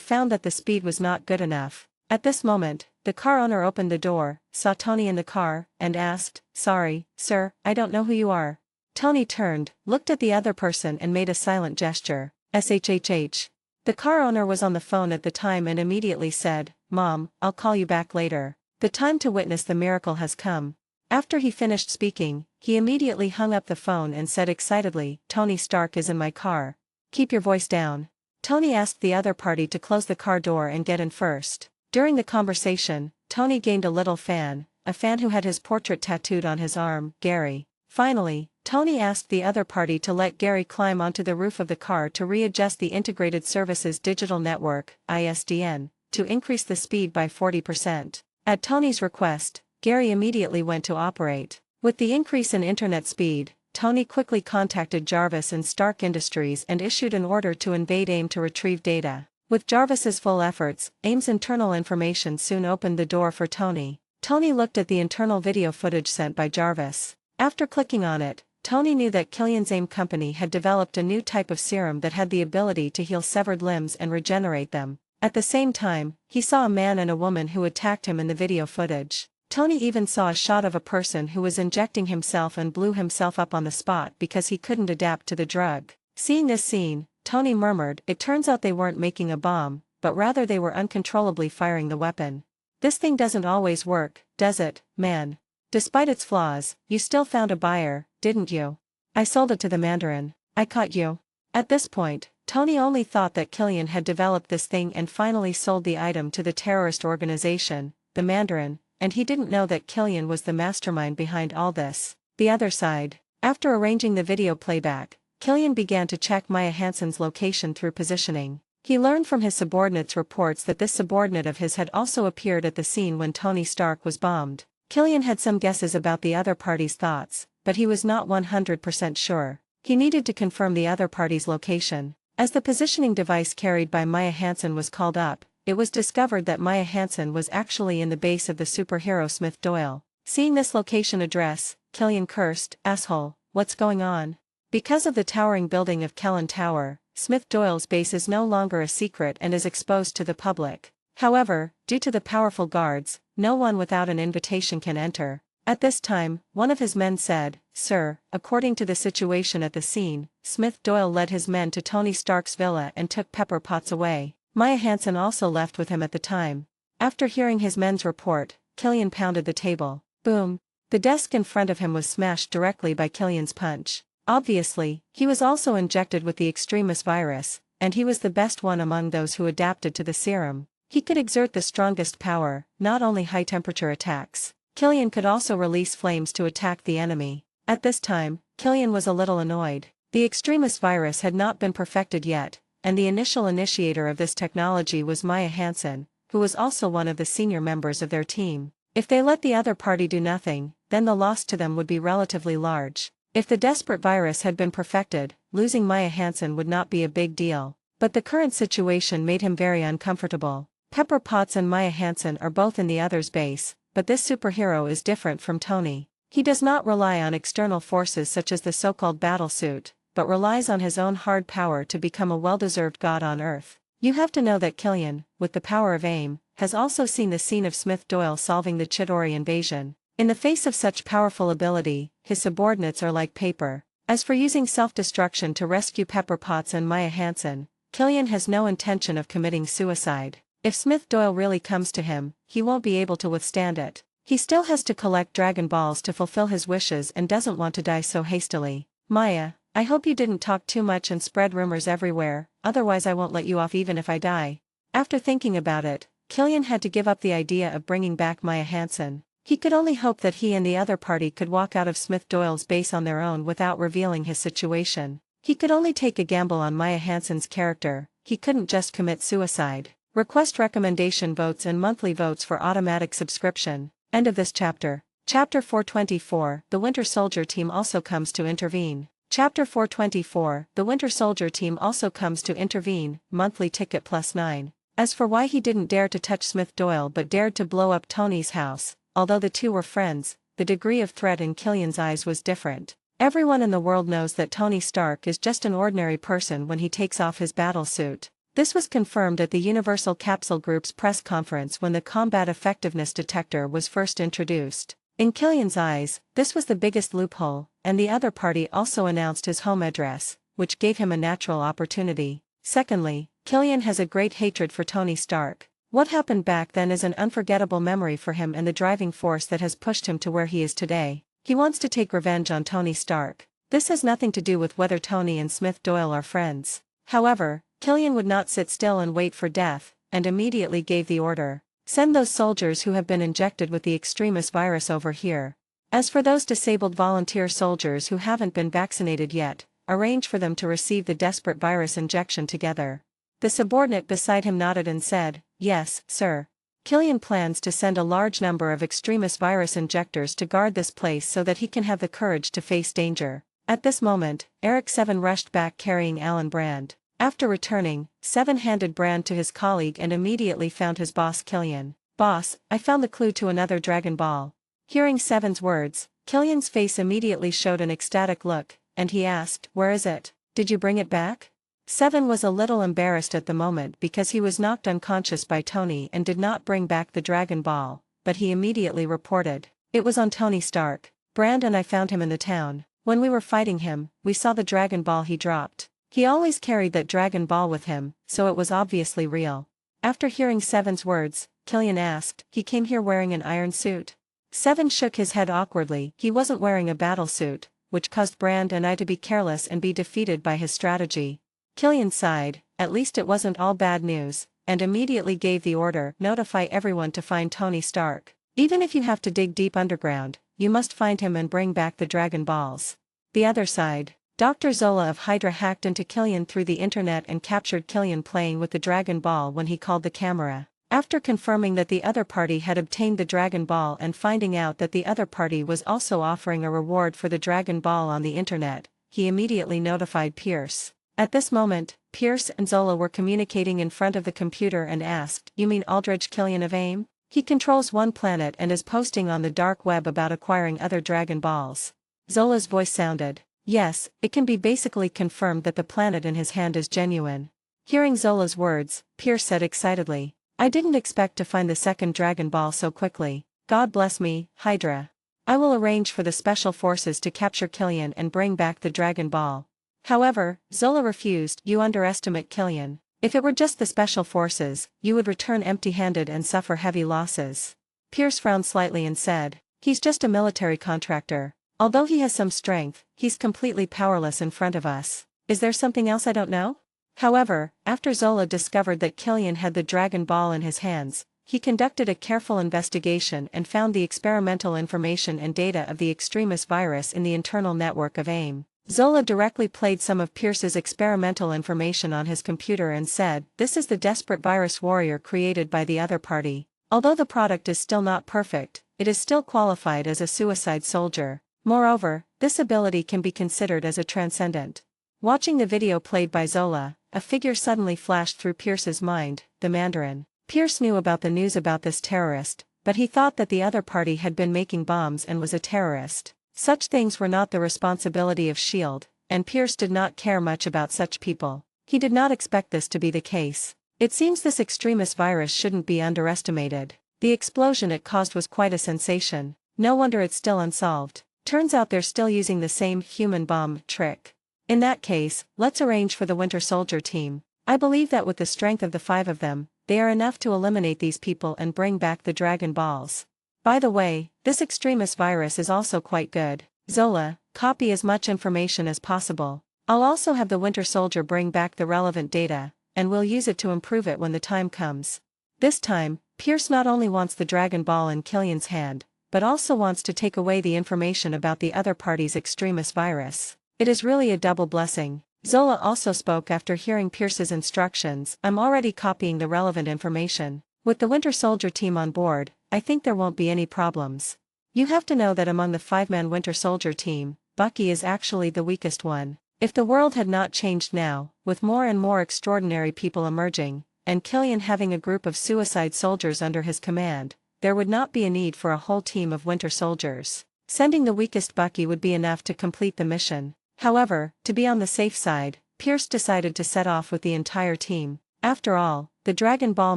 found that the speed was not good enough. At this moment, the car owner opened the door, saw Tony in the car, and asked, "Sorry, sir, I don't know who you are." Tony turned, looked at the other person and made a silent gesture. SHHH. The car owner was on the phone at the time and immediately said, "Mom, I'll call you back later. The time to witness the miracle has come." After he finished speaking, he immediately hung up the phone and said excitedly, "Tony Stark is in my car. Keep your voice down." Tony asked the other party to close the car door and get in first. During the conversation, Tony gained a little fan, a fan who had his portrait tattooed on his arm, Gary. Finally, Tony asked the other party to let Gary climb onto the roof of the car to readjust the Integrated Services Digital Network, ISDN, to increase the speed by 40%. At Tony's request, Gary immediately went to operate. With the increase in internet speed, Tony quickly contacted Jarvis and Stark Industries and issued an order to invade AIM to retrieve data. With Jarvis's full efforts, AIM's internal information soon opened the door for Tony. Tony looked at the internal video footage sent by Jarvis. After clicking on it, Tony knew that Killian's AIM company had developed a new type of serum that had the ability to heal severed limbs and regenerate them. At the same time, he saw a man and a woman who attacked him in the video footage. Tony even saw a shot of a person who was injecting himself and blew himself up on the spot because he couldn't adapt to the drug. Seeing this scene, Tony murmured, "It turns out they weren't making a bomb, but rather they were uncontrollably firing the weapon. This thing doesn't always work, does it, man? Despite its flaws, you still found a buyer, didn't you? I sold it to the Mandarin. I caught you." At this point, Tony only thought that Killian had developed this thing and finally sold the item to the terrorist organization, the Mandarin, and he didn't know that Killian was the mastermind behind all this. The other side. After arranging the video playback, Killian began to check Maya Hansen's location through positioning. He learned from his subordinates' reports that this subordinate of his had also appeared at the scene when Tony Stark was bombed. Killian had some guesses about the other party's thoughts, but he was not 100% sure. He needed to confirm the other party's location. As the positioning device carried by Maya Hansen was called up, it was discovered that Maya Hansen was actually in the base of the superhero Smith Doyle. Seeing this location address, Killian cursed, "Asshole, what's going on?" Because of the towering building of Kellen Tower, Smith Doyle's base is no longer a secret and is exposed to the public. However, due to the powerful guards, no one without an invitation can enter. At this time, one of his men said, "Sir, according to the situation at the scene, Smith Doyle led his men to Tony Stark's villa and took pepper pots away. Maya Hansen also left with him at the time." After hearing his men's report, Killian pounded the table. Boom! The desk in front of him was smashed directly by Killian's punch. Obviously, he was also injected with the extremis virus, and he was the best one among those who adapted to the serum. He could exert the strongest power, not only high-temperature attacks. Killian could also release flames to attack the enemy. At this time, Killian was a little annoyed. The extremis virus had not been perfected yet, and the initial initiator of this technology was Maya Hansen, who was also one of the senior members of their team. If they let the other party do nothing, then the loss to them would be relatively large. If the desperate virus had been perfected, losing Maya Hansen would not be a big deal. But the current situation made him very uncomfortable. Pepper Potts and Maya Hansen are both in the other's base, but this superhero is different from Tony. He does not rely on external forces such as the so-called battlesuit, but relies on his own hard power to become a well-deserved god on Earth. You have to know that Killian, with the power of AIM, has also seen the scene of Smith Doyle solving the Chidori invasion. In the face of such powerful ability, his subordinates are like paper. As for using self-destruction to rescue Pepper Potts and Maya Hansen, Killian has no intention of committing suicide. If Smith Doyle really comes to him, he won't be able to withstand it. He still has to collect Dragon Balls to fulfill his wishes and doesn't want to die so hastily. Maya, I hope you didn't talk too much and spread rumors everywhere, otherwise I won't let you off even if I die. After thinking about it, Killian had to give up the idea of bringing back Maya Hansen. He could only hope that he and the other party could walk out of Smith Doyle's base on their own without revealing his situation. He could only take a gamble on Maya Hansen's character, he couldn't just commit suicide. Request recommendation votes and monthly votes for automatic subscription. End of this chapter. Chapter 424, The Winter Soldier Team also comes to intervene. Chapter 424, The Winter Soldier Team also comes to intervene, monthly ticket +9. As for why he didn't dare to touch Smith Doyle but dared to blow up Tony's house, although the two were friends, the degree of threat in Killian's eyes was different. Everyone in the world knows that Tony Stark is just an ordinary person when he takes off his battle suit. This was confirmed at the Universal Capsule Group's press conference when the combat effectiveness detector was first introduced. In Killian's eyes, this was the biggest loophole, and the other party also announced his home address, which gave him a natural opportunity. Secondly, Killian has a great hatred for Tony Stark. What happened back then is an unforgettable memory for him and the driving force that has pushed him to where he is today. He wants to take revenge on Tony Stark. This has nothing to do with whether Tony and Smith Doyle are friends. However, Killian would not sit still and wait for death, and immediately gave the order. Send those soldiers who have been injected with the extremist virus over here. As for those disabled volunteer soldiers who haven't been vaccinated yet, arrange for them to receive the desperate virus injection together. The subordinate beside him nodded and said, yes, sir. Killian plans to send a large number of extremist virus injectors to guard this place so that he can have the courage to face danger. At this moment, Eric Seven rushed back carrying Alan Brand. After returning, Seven handed Brand to his colleague and immediately found his boss Killian. Boss, I found the clue to another Dragon Ball. Hearing Seven's words, Killian's face immediately showed an ecstatic look, and he asked, where is it? Did you bring it back? Seven was a little embarrassed at the moment because he was knocked unconscious by Tony and did not bring back the Dragon Ball, but he immediately reported. It was on Tony Stark. Brand and I found him in the town. When we were fighting him, we saw the Dragon Ball he dropped. He always carried that Dragon Ball with him, so it was obviously real. After hearing Seven's words, Killian asked, he came here wearing an iron suit? Seven shook his head awkwardly, he wasn't wearing a battle suit, which caused Brand and I to be careless and be defeated by his strategy. Killian sighed, at least it wasn't all bad news, and immediately gave the order, notify everyone to find Tony Stark. Even if you have to dig deep underground, you must find him and bring back the Dragon Balls. The other side. Dr. Zola of Hydra hacked into Killian through the internet and captured Killian playing with the Dragon Ball when he called the camera. After confirming that the other party had obtained the Dragon Ball and finding out that the other party was also offering a reward for the Dragon Ball on the internet, he immediately notified Pierce. At this moment, Pierce and Zola were communicating in front of the computer and asked, you mean Aldrich Killian of AIM? He controls one planet and is posting on the dark web about acquiring other Dragon Balls. Zola's voice sounded. Yes, it can be basically confirmed that the planet in his hand is genuine. Hearing Zola's words, Pierce said excitedly, I didn't expect to find the second Dragon Ball so quickly. God bless me, Hydra. I will arrange for the special forces to capture Killian and bring back the Dragon Ball. However, Zola refused, you underestimate Killian. If it were just the special forces, you would return empty-handed and suffer heavy losses. Pierce frowned slightly and said, he's just a military contractor. Although he has some strength, he's completely powerless in front of us. Is there something else I don't know? However, after Zola discovered that Killian had the Dragon Ball in his hands, he conducted a careful investigation and found the experimental information and data of the extremist virus in the internal network of AIM. Zola directly played some of Pierce's experimental information on his computer and said, this is the desperate virus warrior created by the other party. Although the product is still not perfect, it is still qualified as a suicide soldier. Moreover, this ability can be considered as a transcendent. Watching the video played by Zola, a figure suddenly flashed through Pierce's mind, the Mandarin. Pierce knew about the news about this terrorist, but he thought that the other party had been making bombs and was a terrorist. Such things were not the responsibility of S.H.I.E.L.D., and Pierce did not care much about such people. He did not expect this to be the case. It seems this extremist virus shouldn't be underestimated. The explosion it caused was quite a sensation. No wonder it's still unsolved. Turns out they're still using the same human bomb trick. In that case, let's arrange for the Winter Soldier team. I believe that with the strength of the 5 of them, they are enough to eliminate these people and bring back the Dragon Balls. By the way, this extremis virus is also quite good. Zola, copy as much information as possible. I'll also have the Winter Soldier bring back the relevant data, and we'll use it to improve it when the time comes. This time, Pierce not only wants the Dragon Ball in Killian's hand, but also wants to take away the information about the other party's extremis virus. It is really a double blessing. Zola also spoke after hearing Pierce's instructions. I'm already copying the relevant information. With the Winter Soldier team on board, I think there won't be any problems. You have to know that among the 5-man Winter Soldier team, Bucky is actually the weakest one. If the world had not changed now, with more and more extraordinary people emerging, and Killian having a group of suicide soldiers under his command, there would not be a need for a whole team of Winter Soldiers. Sending the weakest Bucky would be enough to complete the mission. However, to be on the safe side, Pierce decided to set off with the entire team. After all, the Dragon Ball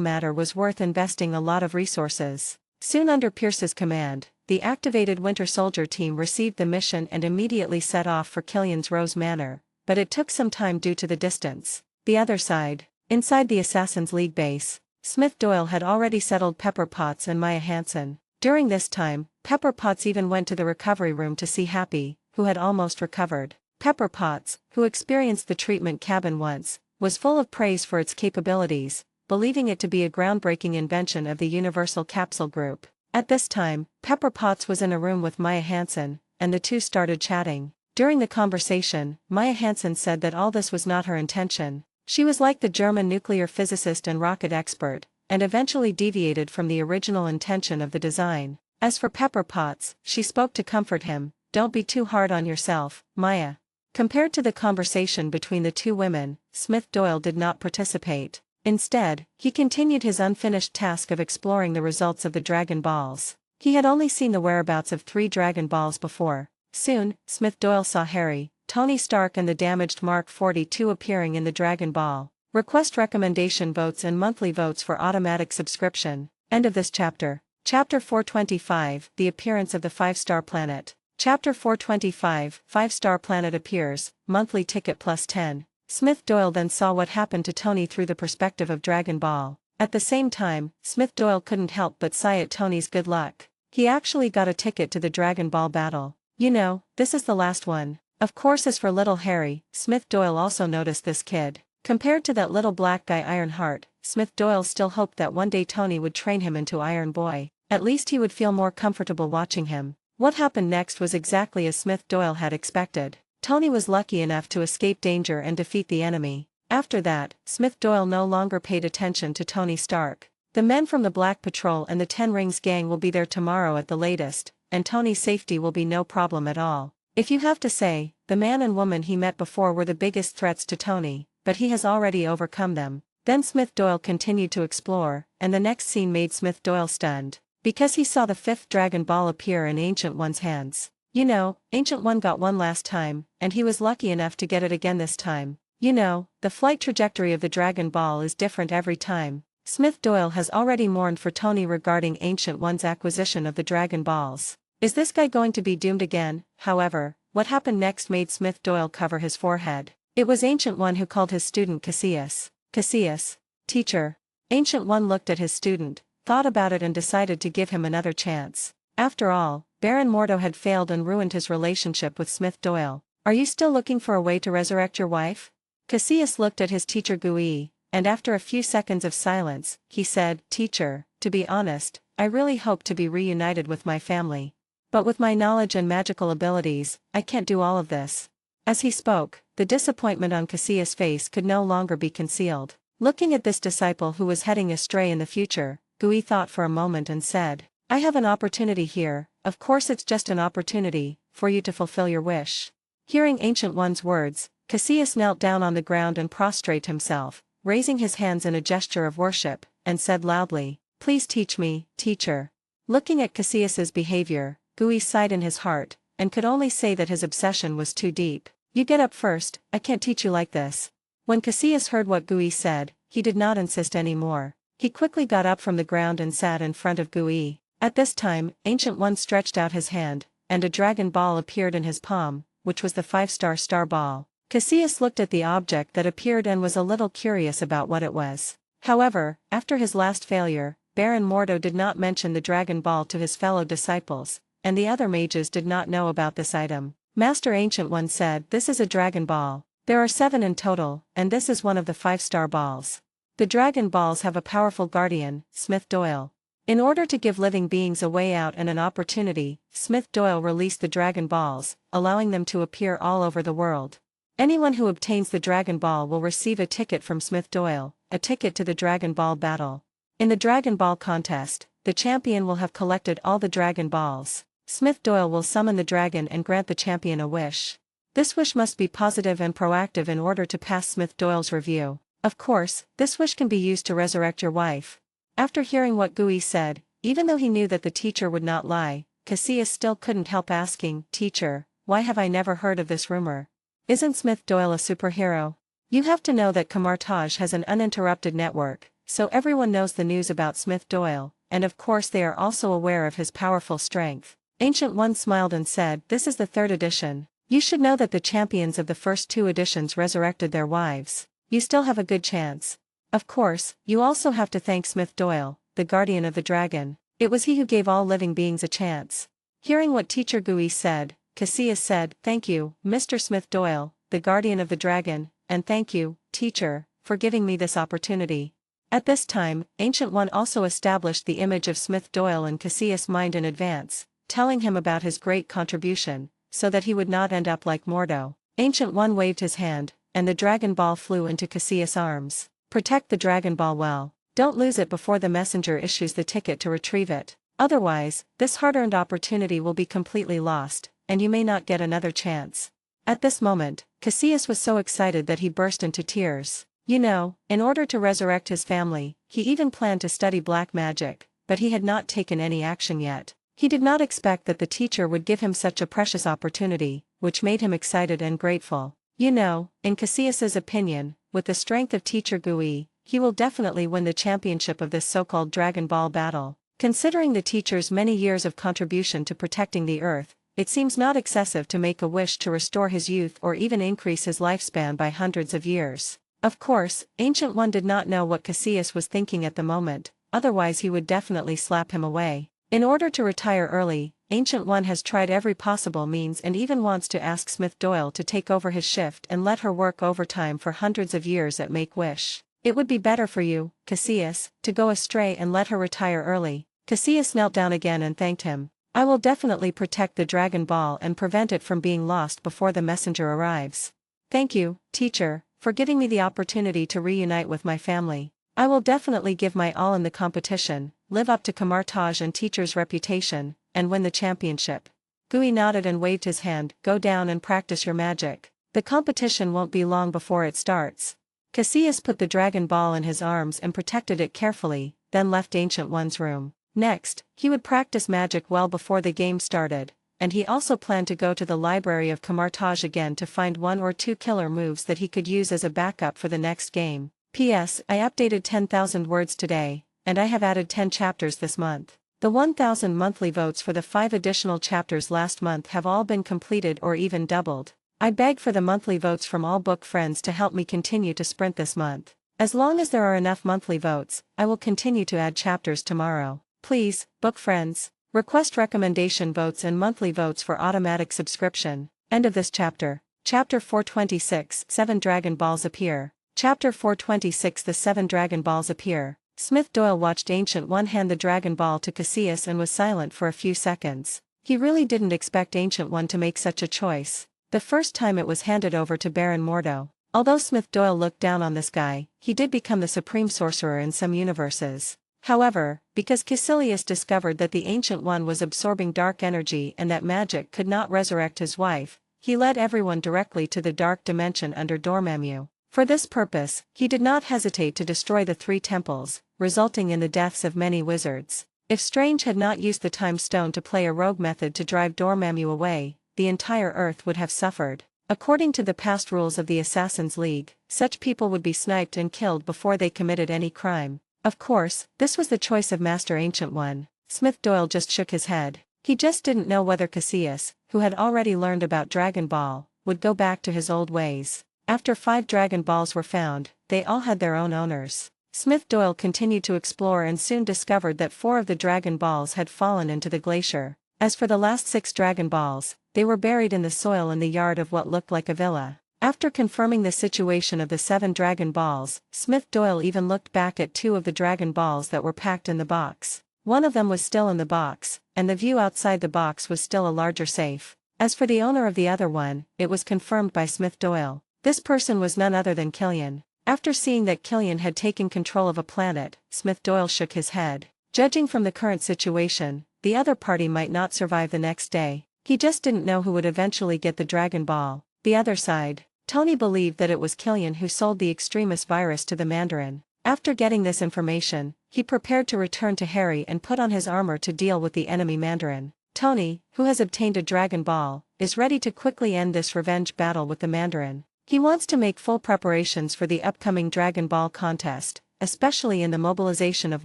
matter was worth investing a lot of resources. Soon under Pierce's command, the activated Winter Soldier team received the mission and immediately set off for Killian's Rose Manor, but it took some time due to the distance. The other side, inside the Assassin's League base, Smith Doyle had already settled Pepper Potts and Maya Hansen. During this time, Pepper Potts even went to the recovery room to see Happy, who had almost recovered. Pepper Potts, who experienced the treatment cabin once, was full of praise for its capabilities, believing it to be a groundbreaking invention of the Universal Capsule Group. At this time, Pepper Potts was in a room with Maya Hansen, and the two started chatting. During the conversation, Maya Hansen said that all this was not her intention. She was like the German nuclear physicist and rocket expert, and eventually deviated from the original intention of the design. As for Pepper Potts, she spoke to comfort him. Don't be too hard on yourself, Maya. Compared to the conversation between the two women, Smith Doyle did not participate. Instead, he continued his unfinished task of exploring the results of the Dragon Balls. He had only seen the whereabouts of 3 Dragon Balls before. Soon, Smith Doyle saw Harry, Tony Stark and the damaged Mark 42 appearing in the Dragon Ball. Request recommendation votes and monthly votes for automatic subscription. End of this chapter. Chapter 425, The Appearance of the 5-Star Planet. Chapter 425, 5-Star Planet appears, monthly ticket plus 10. Smith Doyle then saw what happened to Tony through the perspective of Dragon Ball. At the same time, Smith Doyle couldn't help but sigh at Tony's good luck. He actually got a ticket to the Dragon Ball battle. You know, this is the last one. Of course, as for little Harry, Smith Doyle also noticed this kid. Compared to that little black guy Ironheart, Smith Doyle still hoped that one day Tony would train him into Iron Boy. At least he would feel more comfortable watching him. What happened next was exactly as Smith Doyle had expected. Tony was lucky enough to escape danger and defeat the enemy. After that, Smith Doyle no longer paid attention to Tony Stark. The men from the Black Patrol and the 10 Rings gang will be there tomorrow at the latest, and Tony's safety will be no problem at all. If you have to say, the man and woman he met before were the biggest threats to Tony, but he has already overcome them. Then Smith Doyle continued to explore, and the next scene made Smith Doyle stunned, because he saw the 5th Dragon Ball appear in Ancient One's hands. You know, Ancient One got one last time, and he was lucky enough to get it again this time. You know, the flight trajectory of the Dragon Ball is different every time. Smith Doyle has already mourned for Tony regarding Ancient One's acquisition of the Dragon Balls. Is this guy going to be doomed again? However, what happened next made Smith Doyle cover his forehead. It was Ancient One who called his student Cassius. Cassius, teacher. Ancient One looked at his student, thought about it and decided to give him another chance. After all, Baron Mordo had failed and ruined his relationship with Smith Doyle. Are you still looking for a way to resurrect your wife? Cassius looked at his teacher Gui, and after a few seconds of silence, he said, Teacher, to be honest, I really hope to be reunited with my family. But with my knowledge and magical abilities, I can't do all of this. As he spoke, the disappointment on Cassius' face could no longer be concealed. Looking at this disciple who was heading astray in the future, Gui thought for a moment and said, I have an opportunity here. Of course it's just an opportunity, for you to fulfill your wish. Hearing Ancient One's words, Cassius knelt down on the ground and prostrated himself, raising his hands in a gesture of worship, and said loudly, Please teach me, teacher. Looking at Cassius's behavior, Gui sighed in his heart, and could only say that his obsession was too deep. You get up first, I can't teach you like this. When Cassius heard what Gui said, he did not insist anymore. He quickly got up from the ground and sat in front of Gui. At this time, Ancient One stretched out his hand, and a Dragon Ball appeared in his palm, which was the 5-star star ball. Cassius looked at the object that appeared and was a little curious about what it was. However, after his last failure, Baron Mordo did not mention the Dragon Ball to his fellow disciples, and the other mages did not know about this item. Master Ancient One said, "This is a Dragon Ball. There are 7 in total, and this is one of the 5-star balls. The Dragon Balls have a powerful guardian, Smith Doyle. In order to give living beings a way out and an opportunity, Smith Doyle released the Dragon Balls, allowing them to appear all over the world. Anyone who obtains the Dragon Ball will receive a ticket from Smith Doyle, a ticket to the Dragon Ball battle. In the Dragon Ball contest, the champion will have collected all the Dragon Balls. Smith Doyle will summon the dragon and grant the champion a wish. This wish must be positive and proactive in order to pass Smith Doyle's review. Of course, this wish can be used to resurrect your wife." After hearing what Gui said, even though he knew that the teacher would not lie, Cassius still couldn't help asking, "Teacher, why have I never heard of this rumor? Isn't Smith Doyle a superhero? You have to know that Camartage has an uninterrupted network, so everyone knows the news about Smith Doyle, and of course they are also aware of his powerful strength." Ancient One smiled and said, "This is the 3rd edition. You should know that the champions of the first 2 editions resurrected their wives. You still have a good chance. Of course, you also have to thank Smith Doyle, the guardian of the dragon. It was he who gave all living beings a chance." Hearing what Teacher Gui said, Cassius said, "Thank you, Mr. Smith Doyle, the guardian of the dragon, and thank you, teacher, for giving me this opportunity." At this time, Ancient One also established the image of Smith Doyle in Cassius' mind in advance, telling him about his great contribution, so that he would not end up like Mordo. Ancient One waved his hand, and the Dragon Ball flew into Cassius' arms. "Protect the Dragon Ball well. Don't lose it before the messenger issues the ticket to retrieve it. Otherwise, this hard-earned opportunity will be completely lost, and you may not get another chance." At this moment, Cassius was so excited that he burst into tears. You know, in order to resurrect his family, he even planned to study black magic, but he had not taken any action yet. He did not expect that the teacher would give him such a precious opportunity, which made him excited and grateful. You know, in Cassius's opinion, with the strength of Teacher Gui, he will definitely win the championship of this so-called Dragon Ball battle. Considering the teacher's many years of contribution to protecting the Earth, it seems not excessive to make a wish to restore his youth or even increase his lifespan by hundreds of years. Of course, Ancient One did not know what Cassius was thinking at the moment, otherwise he would definitely slap him away. In order to retire early, Ancient One has tried every possible means and even wants to ask Smith Doyle to take over his shift and let her work overtime for hundreds of years at Make-Wish. It would be better for you, Cassius, to go astray and let her retire early. Cassius knelt down again and thanked him. "I will definitely protect the Dragon Ball and prevent it from being lost before the messenger arrives. Thank you, teacher, for giving me the opportunity to reunite with my family. I will definitely give my all in the competition, live up to Camartage and teacher's reputation, and win the championship." Gui nodded and waved his hand. "Go down and practice your magic. The competition won't be long before it starts." Cassius put the Dragon Ball in his arms and protected it carefully, then left Ancient One's room. Next, he would practice magic well before the game started, and he also planned to go to the library of Camartage again to find 1 or 2 killer moves that he could use as a backup for the next game. P.S. I updated 10,000 words today, and I have added 10 chapters this month. The 1,000 monthly votes for the 5 additional chapters last month have all been completed or even doubled. I beg for the monthly votes from all book friends to help me continue to sprint this month. As long as there are enough monthly votes, I will continue to add chapters tomorrow. Please, book friends, request recommendation votes and monthly votes for automatic subscription. End of this chapter. Chapter 426, 7 Dragon Balls appear. Chapter 426, The 7 Dragon Balls appear. Smith Doyle watched Ancient One hand the Dragon Ball to Cassius and was silent for a few seconds. He really didn't expect Ancient One to make such a choice. The first time it was handed over to Baron Mordo. Although Smith Doyle looked down on this guy, he did become the supreme sorcerer in some universes. However, because Caecilius discovered that the Ancient One was absorbing dark energy and that magic could not resurrect his wife, he led everyone directly to the dark dimension under Dormammu. For this purpose, he did not hesitate to destroy the 3 temples, resulting in the deaths of many wizards. If Strange had not used the Time Stone to play a rogue method to drive Dormammu away, the entire Earth would have suffered. According to the past rules of the Assassin's League, such people would be sniped and killed before they committed any crime. Of course, this was the choice of Master Ancient One. Smith Doyle just shook his head. He just didn't know whether Cassius, who had already learned about Dragon Ball, would go back to his old ways. After 5 Dragon Balls were found, they all had their own owners. Smith Doyle continued to explore and soon discovered that 4 of the Dragon Balls had fallen into the glacier. As for the last 6 Dragon Balls, they were buried in the soil in the yard of what looked like a villa. After confirming the situation of the 7 Dragon Balls, Smith Doyle even looked back at 2 of the Dragon Balls that were packed in the box. One of them was still in the box, and the view outside the box was still a larger safe. As for the owner of the other one, it was confirmed by Smith Doyle. This person was none other than Killian. After seeing that Killian had taken control of a planet, Smith Doyle shook his head. Judging from the current situation, the other party might not survive the next day. He just didn't know who would eventually get the Dragon Ball. The other side. Tony believed that it was Killian who sold the extremis virus to the Mandarin. After getting this information, he prepared to return to Harry and put on his armor to deal with the enemy Mandarin. Tony, who has obtained a Dragon Ball, is ready to quickly end this revenge battle with the Mandarin. He wants to make full preparations for the upcoming Dragon Ball contest, especially in the mobilization of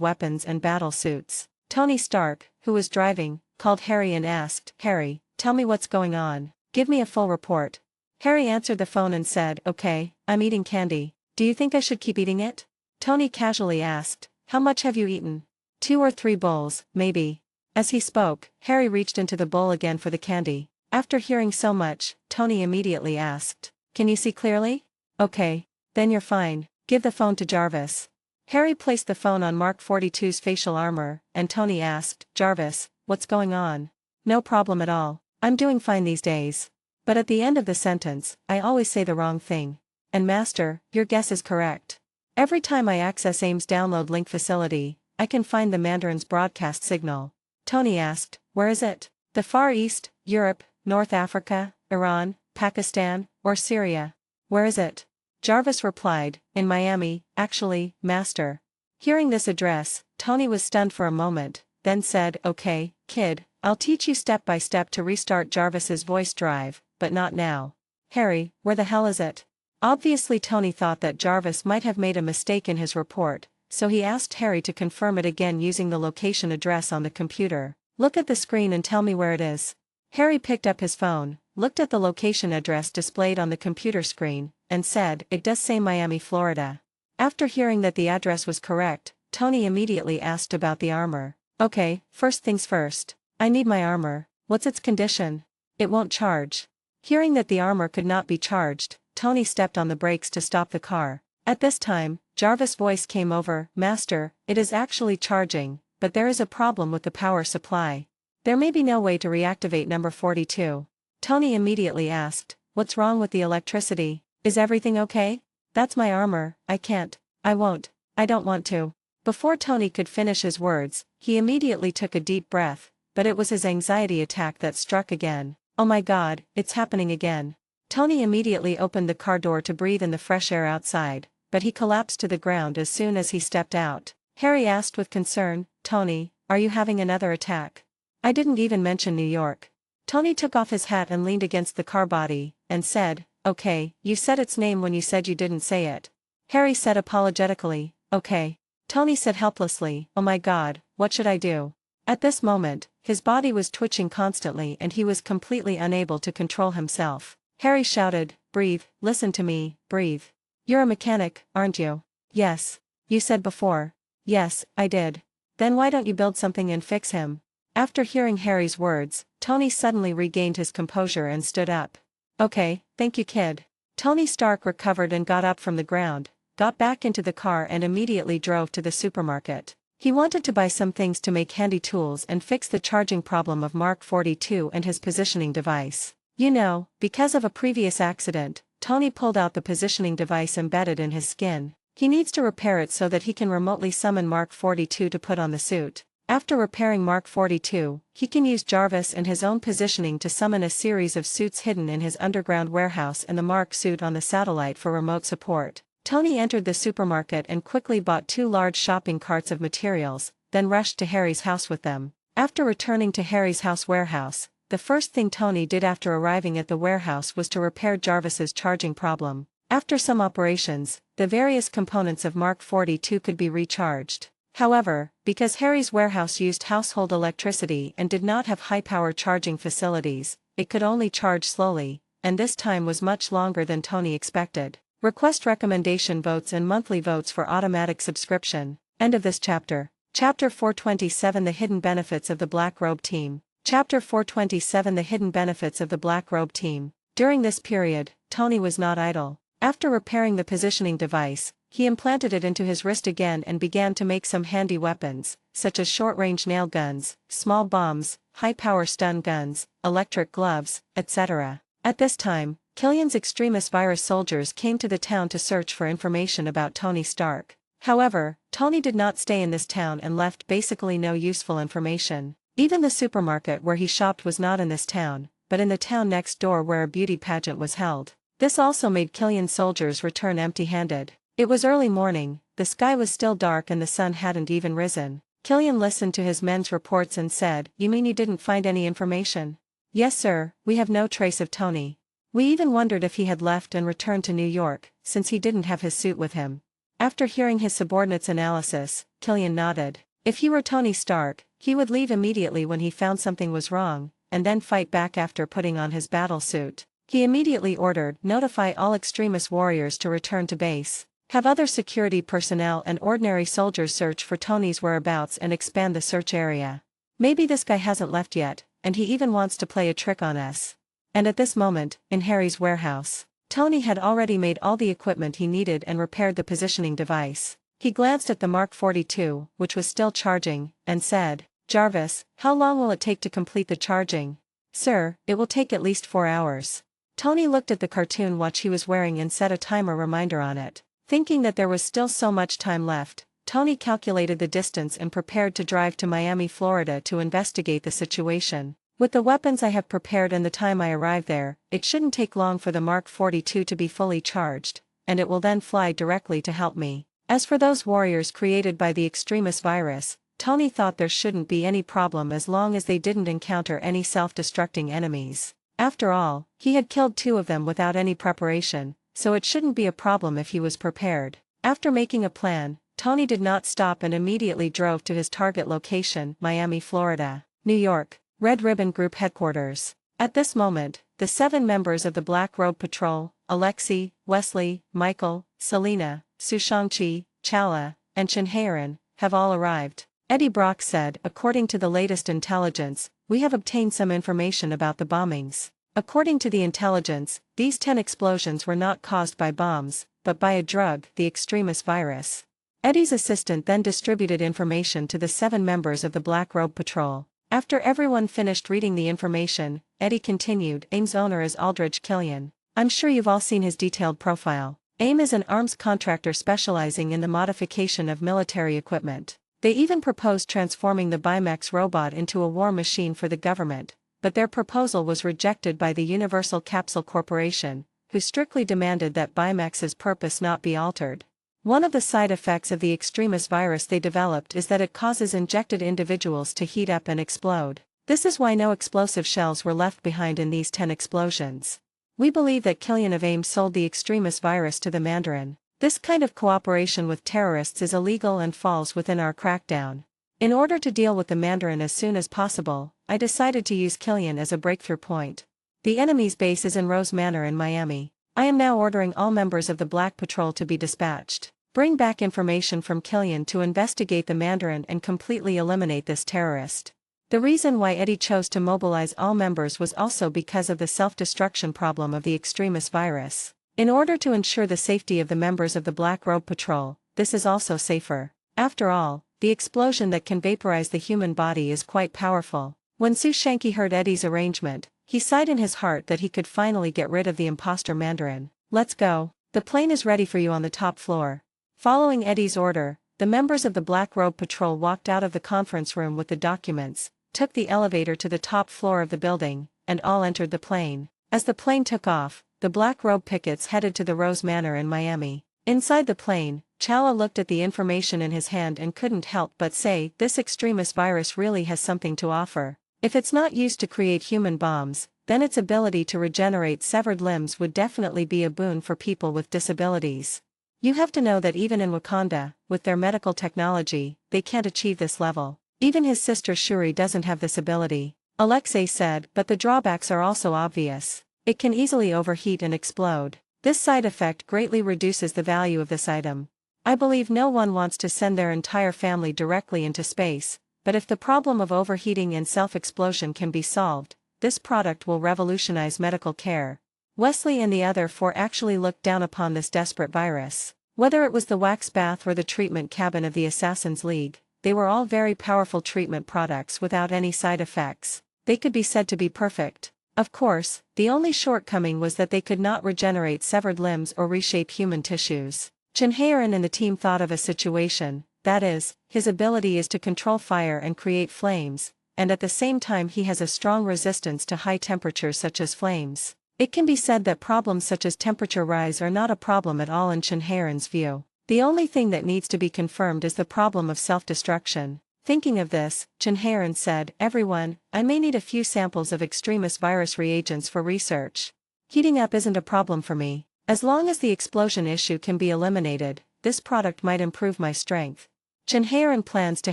weapons and battle suits. Tony Stark, who was driving, called Harry and asked, "Harry, tell me what's going on. Give me a full report." Harry answered the phone and said, "Okay, I'm eating candy. Do you think I should keep eating it?" Tony casually asked, "How much have you eaten?" 2 or 3 bowls, maybe." As he spoke, Harry reached into the bowl again for the candy. After hearing so much, Tony immediately asked, "Can you see clearly?" "Okay. Then you're fine. Give the phone to Jarvis." Harry placed the phone on Mark 42's facial armor, and Tony asked, "Jarvis, what's going on?" "No problem at all. I'm doing fine these days. But at the end of the sentence, I always say the wrong thing. And Master, your guess is correct. Every time I access AIM's download link facility, I can find the Mandarin's broadcast signal." Tony asked, "Where is it? The Far East, Europe, North Africa, Iran, Pakistan, or Syria? Where is it?" Jarvis replied, "In Miami, actually, Master." Hearing this address, Tony was stunned for a moment, then said, "Okay, kid, I'll teach you step by step to restart Jarvis's voice drive, but not now." "Harry, where the hell is it?" Obviously Tony thought that Jarvis might have made a mistake in his report, so he asked Harry to confirm it again using the location address on the computer. "Look at the screen and tell me where it is." Harry picked up his phone, looked at the location address displayed on the computer screen, and said, "It does say Miami, Florida." After hearing that the address was correct, Tony immediately asked about the armor. "Okay, first things first. I need my armor. What's its condition?" "It won't charge." Hearing that the armor could not be charged, Tony stepped on the brakes to stop the car. At this time, Jarvis' voice came over, "Master, it is actually charging, but there is a problem with the power supply. There may be no way to reactivate number 42. Tony immediately asked, "What's wrong with the electricity? Is everything okay?" "That's my armor, I can't. I won't. I don't want to." Before Tony could finish his words, he immediately took a deep breath, but it was his anxiety attack that struck again. "Oh my God, it's happening again." Tony immediately opened the car door to breathe in the fresh air outside, but he collapsed to the ground as soon as he stepped out. Harry asked with concern, "Tony, are you having another attack?" "I didn't even mention New York." Tony took off his hat and leaned against the car body, and said, "Okay, you said its name when you said you didn't say it." Harry said apologetically, "Okay." Tony said helplessly, "Oh my God, what should I do?" At this moment, his body was twitching constantly and he was completely unable to control himself. Harry shouted, "Breathe, listen to me, breathe. You're a mechanic, aren't you?" "Yes. You said before." "Yes, I did. Then why don't you build something and fix him?" After hearing Harry's words, Tony suddenly regained his composure and stood up. "Okay, thank you, kid." Tony Stark recovered and got up from the ground, got back into the car and immediately drove to the supermarket. He wanted to buy some things to make handy tools and fix the charging problem of Mark 42 and his positioning device. You know, because of a previous accident, Tony pulled out the positioning device embedded in his skin. He needs to repair it so that he can remotely summon Mark 42 to put on the suit. After repairing Mark 42, he can use Jarvis and his own positioning to summon a series of suits hidden in his underground warehouse and the Mark suit on the satellite for remote support. Tony entered the supermarket and quickly bought 2 large shopping carts of materials, then rushed to Harry's house with them. After returning to Harry's house warehouse, the first thing Tony did after arriving at the warehouse was to repair Jarvis's charging problem. After some operations, the various components of Mark 42 could be recharged. However, because Harry's warehouse used household electricity and did not have high-power charging facilities, it could only charge slowly, and this time was much longer than Tony expected. Request recommendation votes and monthly votes for automatic subscription. End of this chapter. Chapter 427 The Hidden Benefits of the Black Robe Team. Chapter 427 The Hidden Benefits of the Black Robe Team. During this period, Tony was not idle. After repairing the positioning device, he implanted it into his wrist again and began to make some handy weapons, such as short-range nail guns, small bombs, high-power stun guns, electric gloves, etc. At this time, Killian's extremist virus soldiers came to the town to search for information about Tony Stark. However, Tony did not stay in this town and left basically no useful information. Even the supermarket where he shopped was not in this town, but in the town next door where a beauty pageant was held. This also made Killian's soldiers return empty-handed. It was early morning, the sky was still dark and the sun hadn't even risen. Killian listened to his men's reports and said, "You mean you didn't find any information?" "Yes sir, we have no trace of Tony. We even wondered if he had left and returned to New York, since he didn't have his suit with him." After hearing his subordinate's analysis, Killian nodded. If he were Tony Stark, he would leave immediately when he found something was wrong, and then fight back after putting on his battle suit. He immediately ordered, "Notify all extremist warriors to return to base. Have other security personnel and ordinary soldiers search for Tony's whereabouts and expand the search area. Maybe this guy hasn't left yet, and he even wants to play a trick on us." And at this moment, in Harry's warehouse, Tony had already made all the equipment he needed and repaired the positioning device. He glanced at the Mark 42, which was still charging, and said, "Jarvis, how long will it take to complete the charging?" "Sir, it will take at least 4 hours." Tony looked at the cartoon watch he was wearing and set a timer reminder on it. Thinking that there was still so much time left, Tony calculated the distance and prepared to drive to Miami, Florida to investigate the situation. With the weapons I have prepared and the time I arrive there, it shouldn't take long for the Mark 42 to be fully charged, and it will then fly directly to help me. As for those warriors created by the extremist virus, Tony thought there shouldn't be any problem as long as they didn't encounter any self-destructing enemies. After all, he had killed 2 of them without any preparation, so it shouldn't be a problem if he was prepared. After making a plan, Tony did not stop and immediately drove to his target location, Miami, Florida. New York, Red Ribbon Group Headquarters. At this moment, the 7 members of the Black Robe Patrol, Alexei, Wesley, Michael, Selena, Sushangchi, Chala, and Shinharan, have all arrived. Eddie Brock said, "According to the latest intelligence, we have obtained some information about the bombings. According to the intelligence, these 10 explosions were not caused by bombs, but by a drug, the extremist virus." Eddie's assistant then distributed information to the 7 members of the Black Robe Patrol. After everyone finished reading the information, Eddie continued, "AIM's owner is Aldridge Killian. I'm sure you've all seen his detailed profile. AIM is an arms contractor specializing in the modification of military equipment. They even proposed transforming the Bimex robot into a war machine for the government, but their proposal was rejected by the Universal Capsule Corporation, who strictly demanded that Bimex's purpose not be altered. One of the side effects of the extremist virus they developed is that it causes injected individuals to heat up and explode. This is why no explosive shells were left behind in these 10 explosions. We believe that Killian of AIM sold the extremist virus to the Mandarin. This kind of cooperation with terrorists is illegal and falls within our crackdown. In order to deal with the Mandarin as soon as possible, I decided to use Killian as a breakthrough point. The enemy's base is in Rose Manor in Miami. I am now ordering all members of the Black Patrol to be dispatched. Bring back information from Killian to investigate the Mandarin and completely eliminate this terrorist." The reason why Eddie chose to mobilize all members was also because of the self-destruction problem of the extremist virus. In order to ensure the safety of the members of the Black Robe Patrol, this is also safer. After all, the explosion that can vaporize the human body is quite powerful. When Sushanki heard Eddie's arrangement, he sighed in his heart that he could finally get rid of the imposter Mandarin. "Let's go. The plane is ready for you on the top floor." Following Eddie's order, the members of the Black Robe Patrol walked out of the conference room with the documents, took the elevator to the top floor of the building, and all entered the plane. As the plane took off, the Black Robe pickets headed to the Rose Manor in Miami. Inside the plane, Chala looked at the information in his hand and couldn't help but say, "This extremist virus really has something to offer. If it's not used to create human bombs, then its ability to regenerate severed limbs would definitely be a boon for people with disabilities. You have to know that even in Wakanda, with their medical technology, they can't achieve this level. Even his sister Shuri doesn't have this ability." Alexei said, "But the drawbacks are also obvious. It can easily overheat and explode. This side effect greatly reduces the value of this item. I believe no one wants to send their entire family directly into space, but if the problem of overheating and self-explosion can be solved, this product will revolutionize medical care. Wesley and the other four actually looked down upon this desperate virus. Whether it was the wax bath or the treatment cabin of the Assassin's League, they were all very powerful treatment products without any side effects. They could be said to be perfect. Of course, the only shortcoming was that they could not regenerate severed limbs or reshape human tissues. Chinhaerin and the team thought of a situation, that is, his ability is to control fire and create flames, and at the same time he has a strong resistance to high temperatures such as flames. It can be said that problems such as temperature rise are not a problem at all in Chinhaerin's view. The only thing that needs to be confirmed is the problem of self-destruction. Thinking of this, Chinhaerin said, "Everyone, I may need a few samples of extremis virus reagents for research. Heating up isn't a problem for me. As long as the explosion issue can be eliminated, this product might improve my strength." Chinhaerin plans to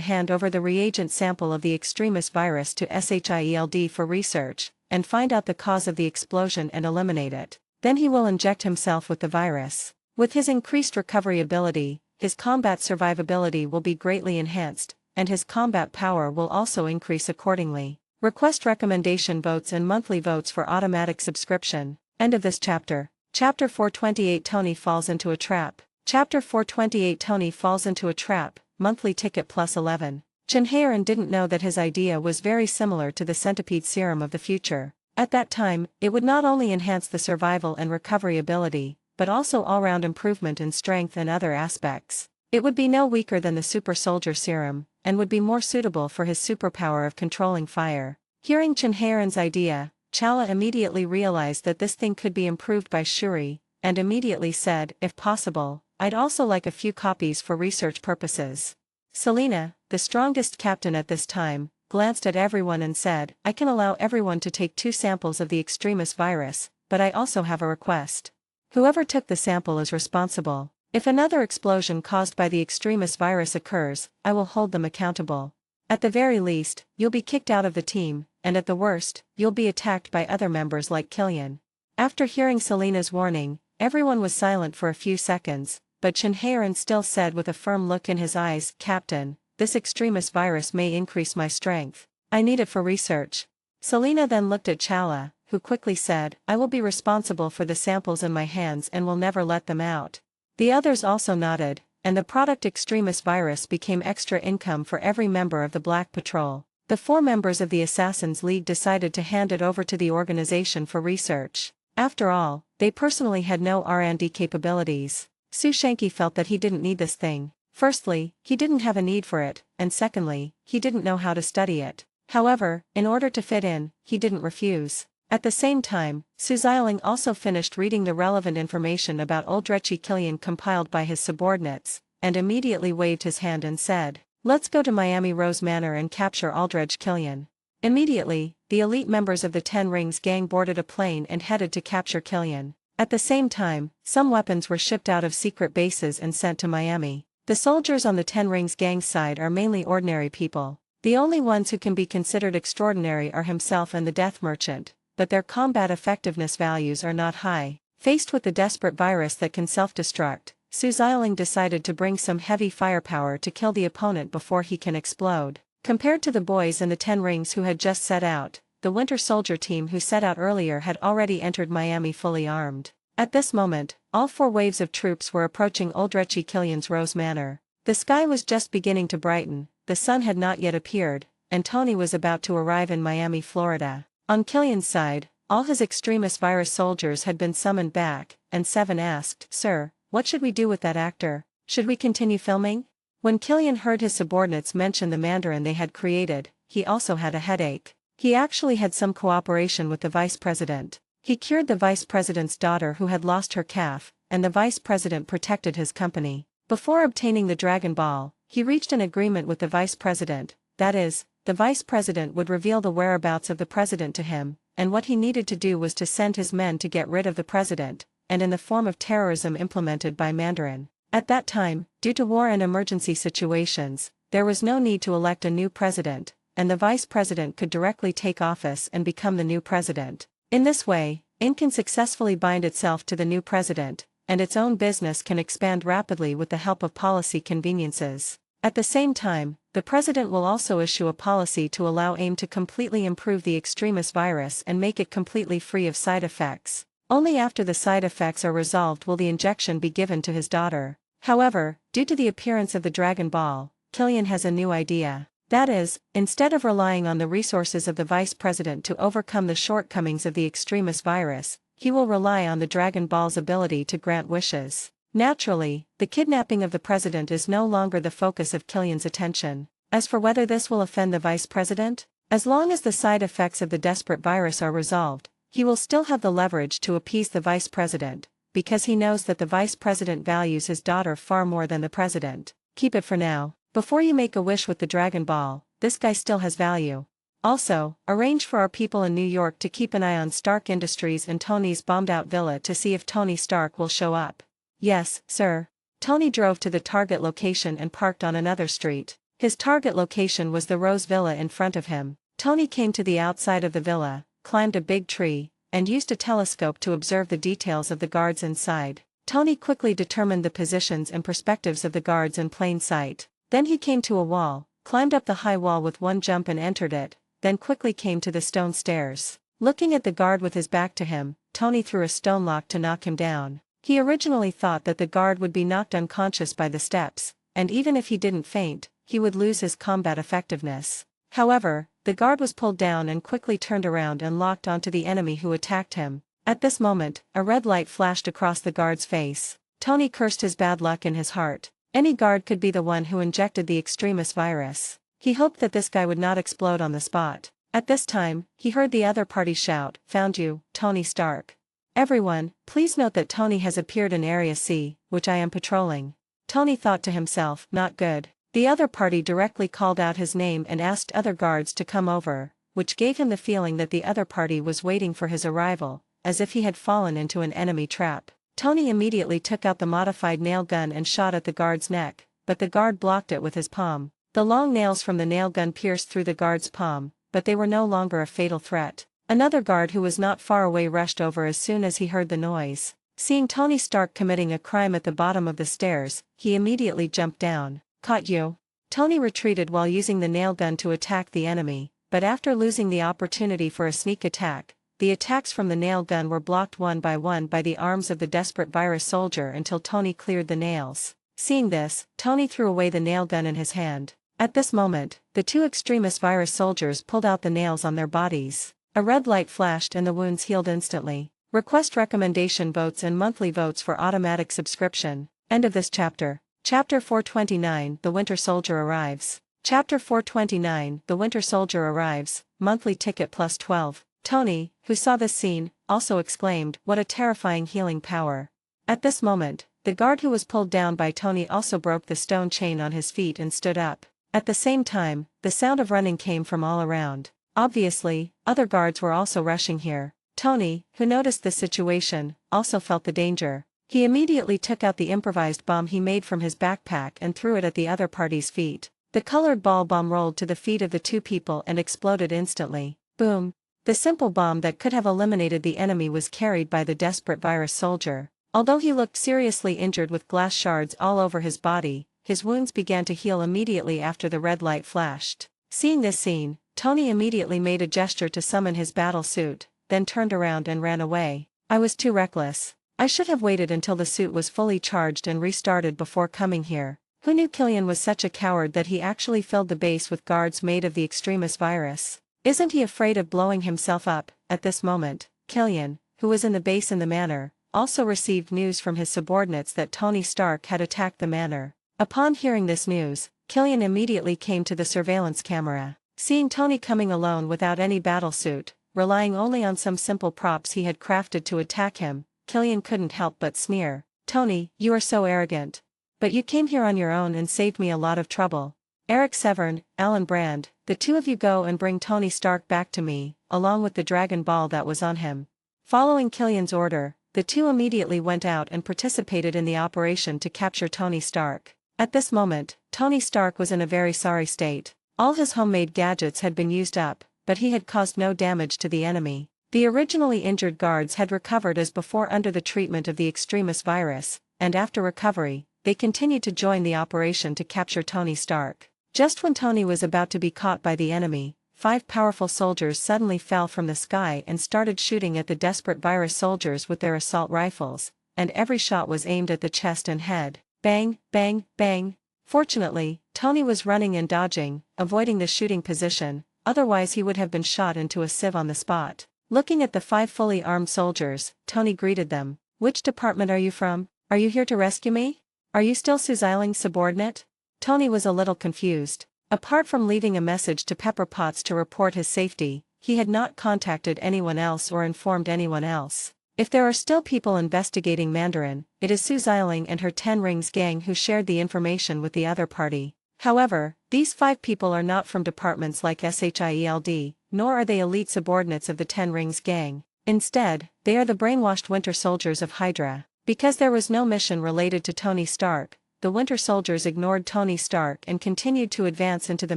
hand over the reagent sample of the extremis virus to SHIELD for research, and find out the cause of the explosion and eliminate it. Then he will inject himself with the virus. With his increased recovery ability, his combat survivability will be greatly enhanced, and his combat power will also increase accordingly. Request recommendation votes and monthly votes for automatic subscription. End of this chapter. Chapter 428 Tony falls into a trap. Chapter 428 Tony falls into a trap, monthly ticket plus 11. Chinhaerin didn't know that his idea was very similar to the centipede serum of the future. At that time, it would not only enhance the survival and recovery ability, but also all-round improvement in strength and other aspects. It would be no weaker than the super soldier serum, and would be more suitable for his superpower of controlling fire. Hearing Chinhaerin's idea, Chala immediately realized that this thing could be improved by Shuri, and immediately said, "If possible, I'd also like a few copies for research purposes." Selena, the strongest captain at this time, glanced at everyone and said, "I can allow everyone to take 2 samples of the extremis virus, but I also have a request. Whoever took the sample is responsible. If another explosion caused by the extremis virus occurs, I will hold them accountable. At the very least, you'll be kicked out of the team, and at the worst, you'll be attacked by other members like Killian." After hearing Selena's warning, everyone was silent for a few seconds, but Chinhaerin still said with a firm look in his eyes, "Captain, this extremis virus may increase my strength. I need it for research." Selena then looked at Chala, who quickly said, "I will be responsible for the samples in my hands and will never let them out." The others also nodded, and the product extremis virus became extra income for every member of the Black Patrol. The 4 members of the Assassin's League decided to hand it over to the organization for research. After all, they personally had no R&D capabilities. Sushenki felt that he didn't need this thing. Firstly, he didn't have a need for it, and secondly, he didn't know how to study it. However, in order to fit in, he didn't refuse. At the same time, Suziling also finished reading the relevant information about Uldrechi Killian compiled by his subordinates, and immediately waved his hand and said, "Let's go to Miami Rose Manor and capture Aldredge Killian." Immediately, the elite members of the Ten Rings gang boarded a plane and headed to capture Killian. At the same time, some weapons were shipped out of secret bases and sent to Miami. The soldiers on the Ten Rings gang side are mainly ordinary people. The only ones who can be considered extraordinary are himself and the Death Merchant, but their combat effectiveness values are not high. Faced with the desperate virus that can self-destruct, Suziling decided to bring some heavy firepower to kill the opponent before he can explode. Compared to the boys in the Ten Rings who had just set out, the Winter Soldier team who set out earlier had already entered Miami fully armed. At this moment, all 4 waves of troops were approaching Uldrechi Killian's Rose Manor. The sky was just beginning to brighten, the sun had not yet appeared, and Tony was about to arrive in Miami, Florida. On Killian's side, all his extremis virus soldiers had been summoned back, and Seven asked, "Sir, what should we do with that actor? Should we continue filming?" When Killian heard his subordinates mention the Mandarin they had created, he also had a headache. He actually had some cooperation with the vice president. He cured the vice president's daughter who had lost her calf, and the vice president protected his company. Before obtaining the Dragon Ball, he reached an agreement with the vice president, that is, the vice president would reveal the whereabouts of the president to him, and what he needed to do was to send his men to get rid of the president, and in the form of terrorism implemented by Mandarin. At that time, due to war and emergency situations, there was no need to elect a new president, and the vice president could directly take office and become the new president. In this way, AIM can successfully bind itself to the new president, and its own business can expand rapidly with the help of policy conveniences. At the same time, the president will also issue a policy to allow AIM to completely improve the extremis virus and make it completely free of side effects. Only after the side effects are resolved will the injection be given to his daughter. However, due to the appearance of the Dragon Ball, Killian has a new idea. That is, instead of relying on the resources of the vice president to overcome the shortcomings of the extremis virus, he will rely on the Dragon Ball's ability to grant wishes. Naturally, the kidnapping of the president is no longer the focus of Killian's attention. As for whether this will offend the vice president, as long as the side effects of the desperate virus are resolved, he will still have the leverage to appease the vice president, because he knows that the vice president values his daughter far more than the president. Keep it for now. Before you make a wish with the Dragon Ball, this guy still has value. Also, arrange for our people in New York to keep an eye on Stark Industries and Tony's bombed-out villa to see if Tony Stark will show up. Yes, sir. Tony drove to the target location and parked on another street. His target location was the Rose Villa in front of him. Tony came to the outside of the villa, climbed a big tree, and used a telescope to observe the details of the guards inside. Tony quickly determined the positions and perspectives of the guards in plain sight. Then he came to a wall, climbed up the high wall with one jump and entered it, then quickly came to the stone stairs. Looking at the guard with his back to him, Tony threw a stone lock to knock him down. He originally thought that the guard would be knocked unconscious by the steps, and even if he didn't faint, he would lose his combat effectiveness. However, the guard was pulled down and quickly turned around and locked onto the enemy who attacked him. At this moment, a red light flashed across the guard's face. Tony cursed his bad luck in his heart. Any guard could be the one who injected the extremis virus. He hoped that this guy would not explode on the spot. At this time, he heard the other party shout, "Found you, Tony Stark. Everyone, please note that Tony has appeared in Area C, which I am patrolling." Tony thought to himself, not good. The other party directly called out his name and asked other guards to come over, which gave him the feeling that the other party was waiting for his arrival, as if he had fallen into an enemy trap. Tony immediately took out the modified nail gun and shot at the guard's neck, but the guard blocked it with his palm. The long nails from the nail gun pierced through the guard's palm, but they were no longer a fatal threat. Another guard who was not far away rushed over as soon as he heard the noise. Seeing Tony Stark committing a crime at the bottom of the stairs, he immediately jumped down. "Caught you." Tony retreated while using the nail gun to attack the enemy, but after losing the opportunity for a sneak attack, the attacks from the nail gun were blocked one by the arms of the desperate virus soldier until Tony cleared the nails. Seeing this, Tony threw away the nail gun in his hand. At this moment, the two extremist virus soldiers pulled out the nails on their bodies. A red light flashed and the wounds healed instantly. Request recommendation votes and monthly votes for automatic subscription. End of this chapter. Chapter 429, The Winter Soldier Arrives. Chapter 429, The Winter Soldier Arrives, monthly ticket plus 12. Tony, who saw this scene, also exclaimed, "What a terrifying healing power." At this moment, the guard who was pulled down by Tony also broke the stone chain on his feet and stood up. At the same time, the sound of running came from all around. Obviously, other guards were also rushing here. Tony, who noticed the situation, also felt the danger. He immediately took out the improvised bomb he made from his backpack and threw it at the other party's feet. The colored ball bomb rolled to the feet of the two people and exploded instantly. Boom! The simple bomb that could have eliminated the enemy was carried by the desperate virus soldier. Although he looked seriously injured with glass shards all over his body, his wounds began to heal immediately after the red light flashed. Seeing this scene, Tony immediately made a gesture to summon his battle suit, then turned around and ran away. "I was too reckless. I should have waited until the suit was fully charged and restarted before coming here." Who knew Killian was such a coward that he actually filled the base with guards made of the extremis virus? Isn't he afraid of blowing himself up? At this moment, Killian, who was in the base in the manor, also received news from his subordinates that Tony Stark had attacked the manor. Upon hearing this news, Killian immediately came to the surveillance camera. Seeing Tony coming alone without any battlesuit, relying only on some simple props he had crafted to attack him, Killian couldn't help but sneer. "Tony, you are so arrogant. But you came here on your own and saved me a lot of trouble. Eric Severn, Alan Brand, the two of you go and bring Tony Stark back to me, along with the Dragon Ball that was on him." Following Killian's order, the two immediately went out and participated in the operation to capture Tony Stark. At this moment, Tony Stark was in a very sorry state. All his homemade gadgets had been used up, but he had caused no damage to the enemy. The originally injured guards had recovered as before under the treatment of the extremis virus, and after recovery, they continued to join the operation to capture Tony Stark. Just when Tony was about to be caught by the enemy, 5 powerful soldiers suddenly fell from the sky and started shooting at the desperate virus soldiers with their assault rifles, and every shot was aimed at the chest and head. Bang, bang, bang. Fortunately, Tony was running and dodging, avoiding the shooting position, otherwise he would have been shot into a sieve on the spot. Looking at the 5 fully armed soldiers, Tony greeted them. "Which department are you from? Are you here to rescue me? Are you still Suziling's subordinate?" Tony was a little confused. Apart from leaving a message to Pepper Potts to report his safety, he had not contacted anyone else or informed anyone else. If there are still people investigating Mandarin, it is Suziling and her 10 Rings gang who shared the information with the other party. However, these 5 people are not from departments like SHIELD, nor are they elite subordinates of the 10 Rings gang. Instead, they are the brainwashed Winter Soldiers of Hydra. Because there was no mission related to Tony Stark, the Winter Soldiers ignored Tony Stark and continued to advance into the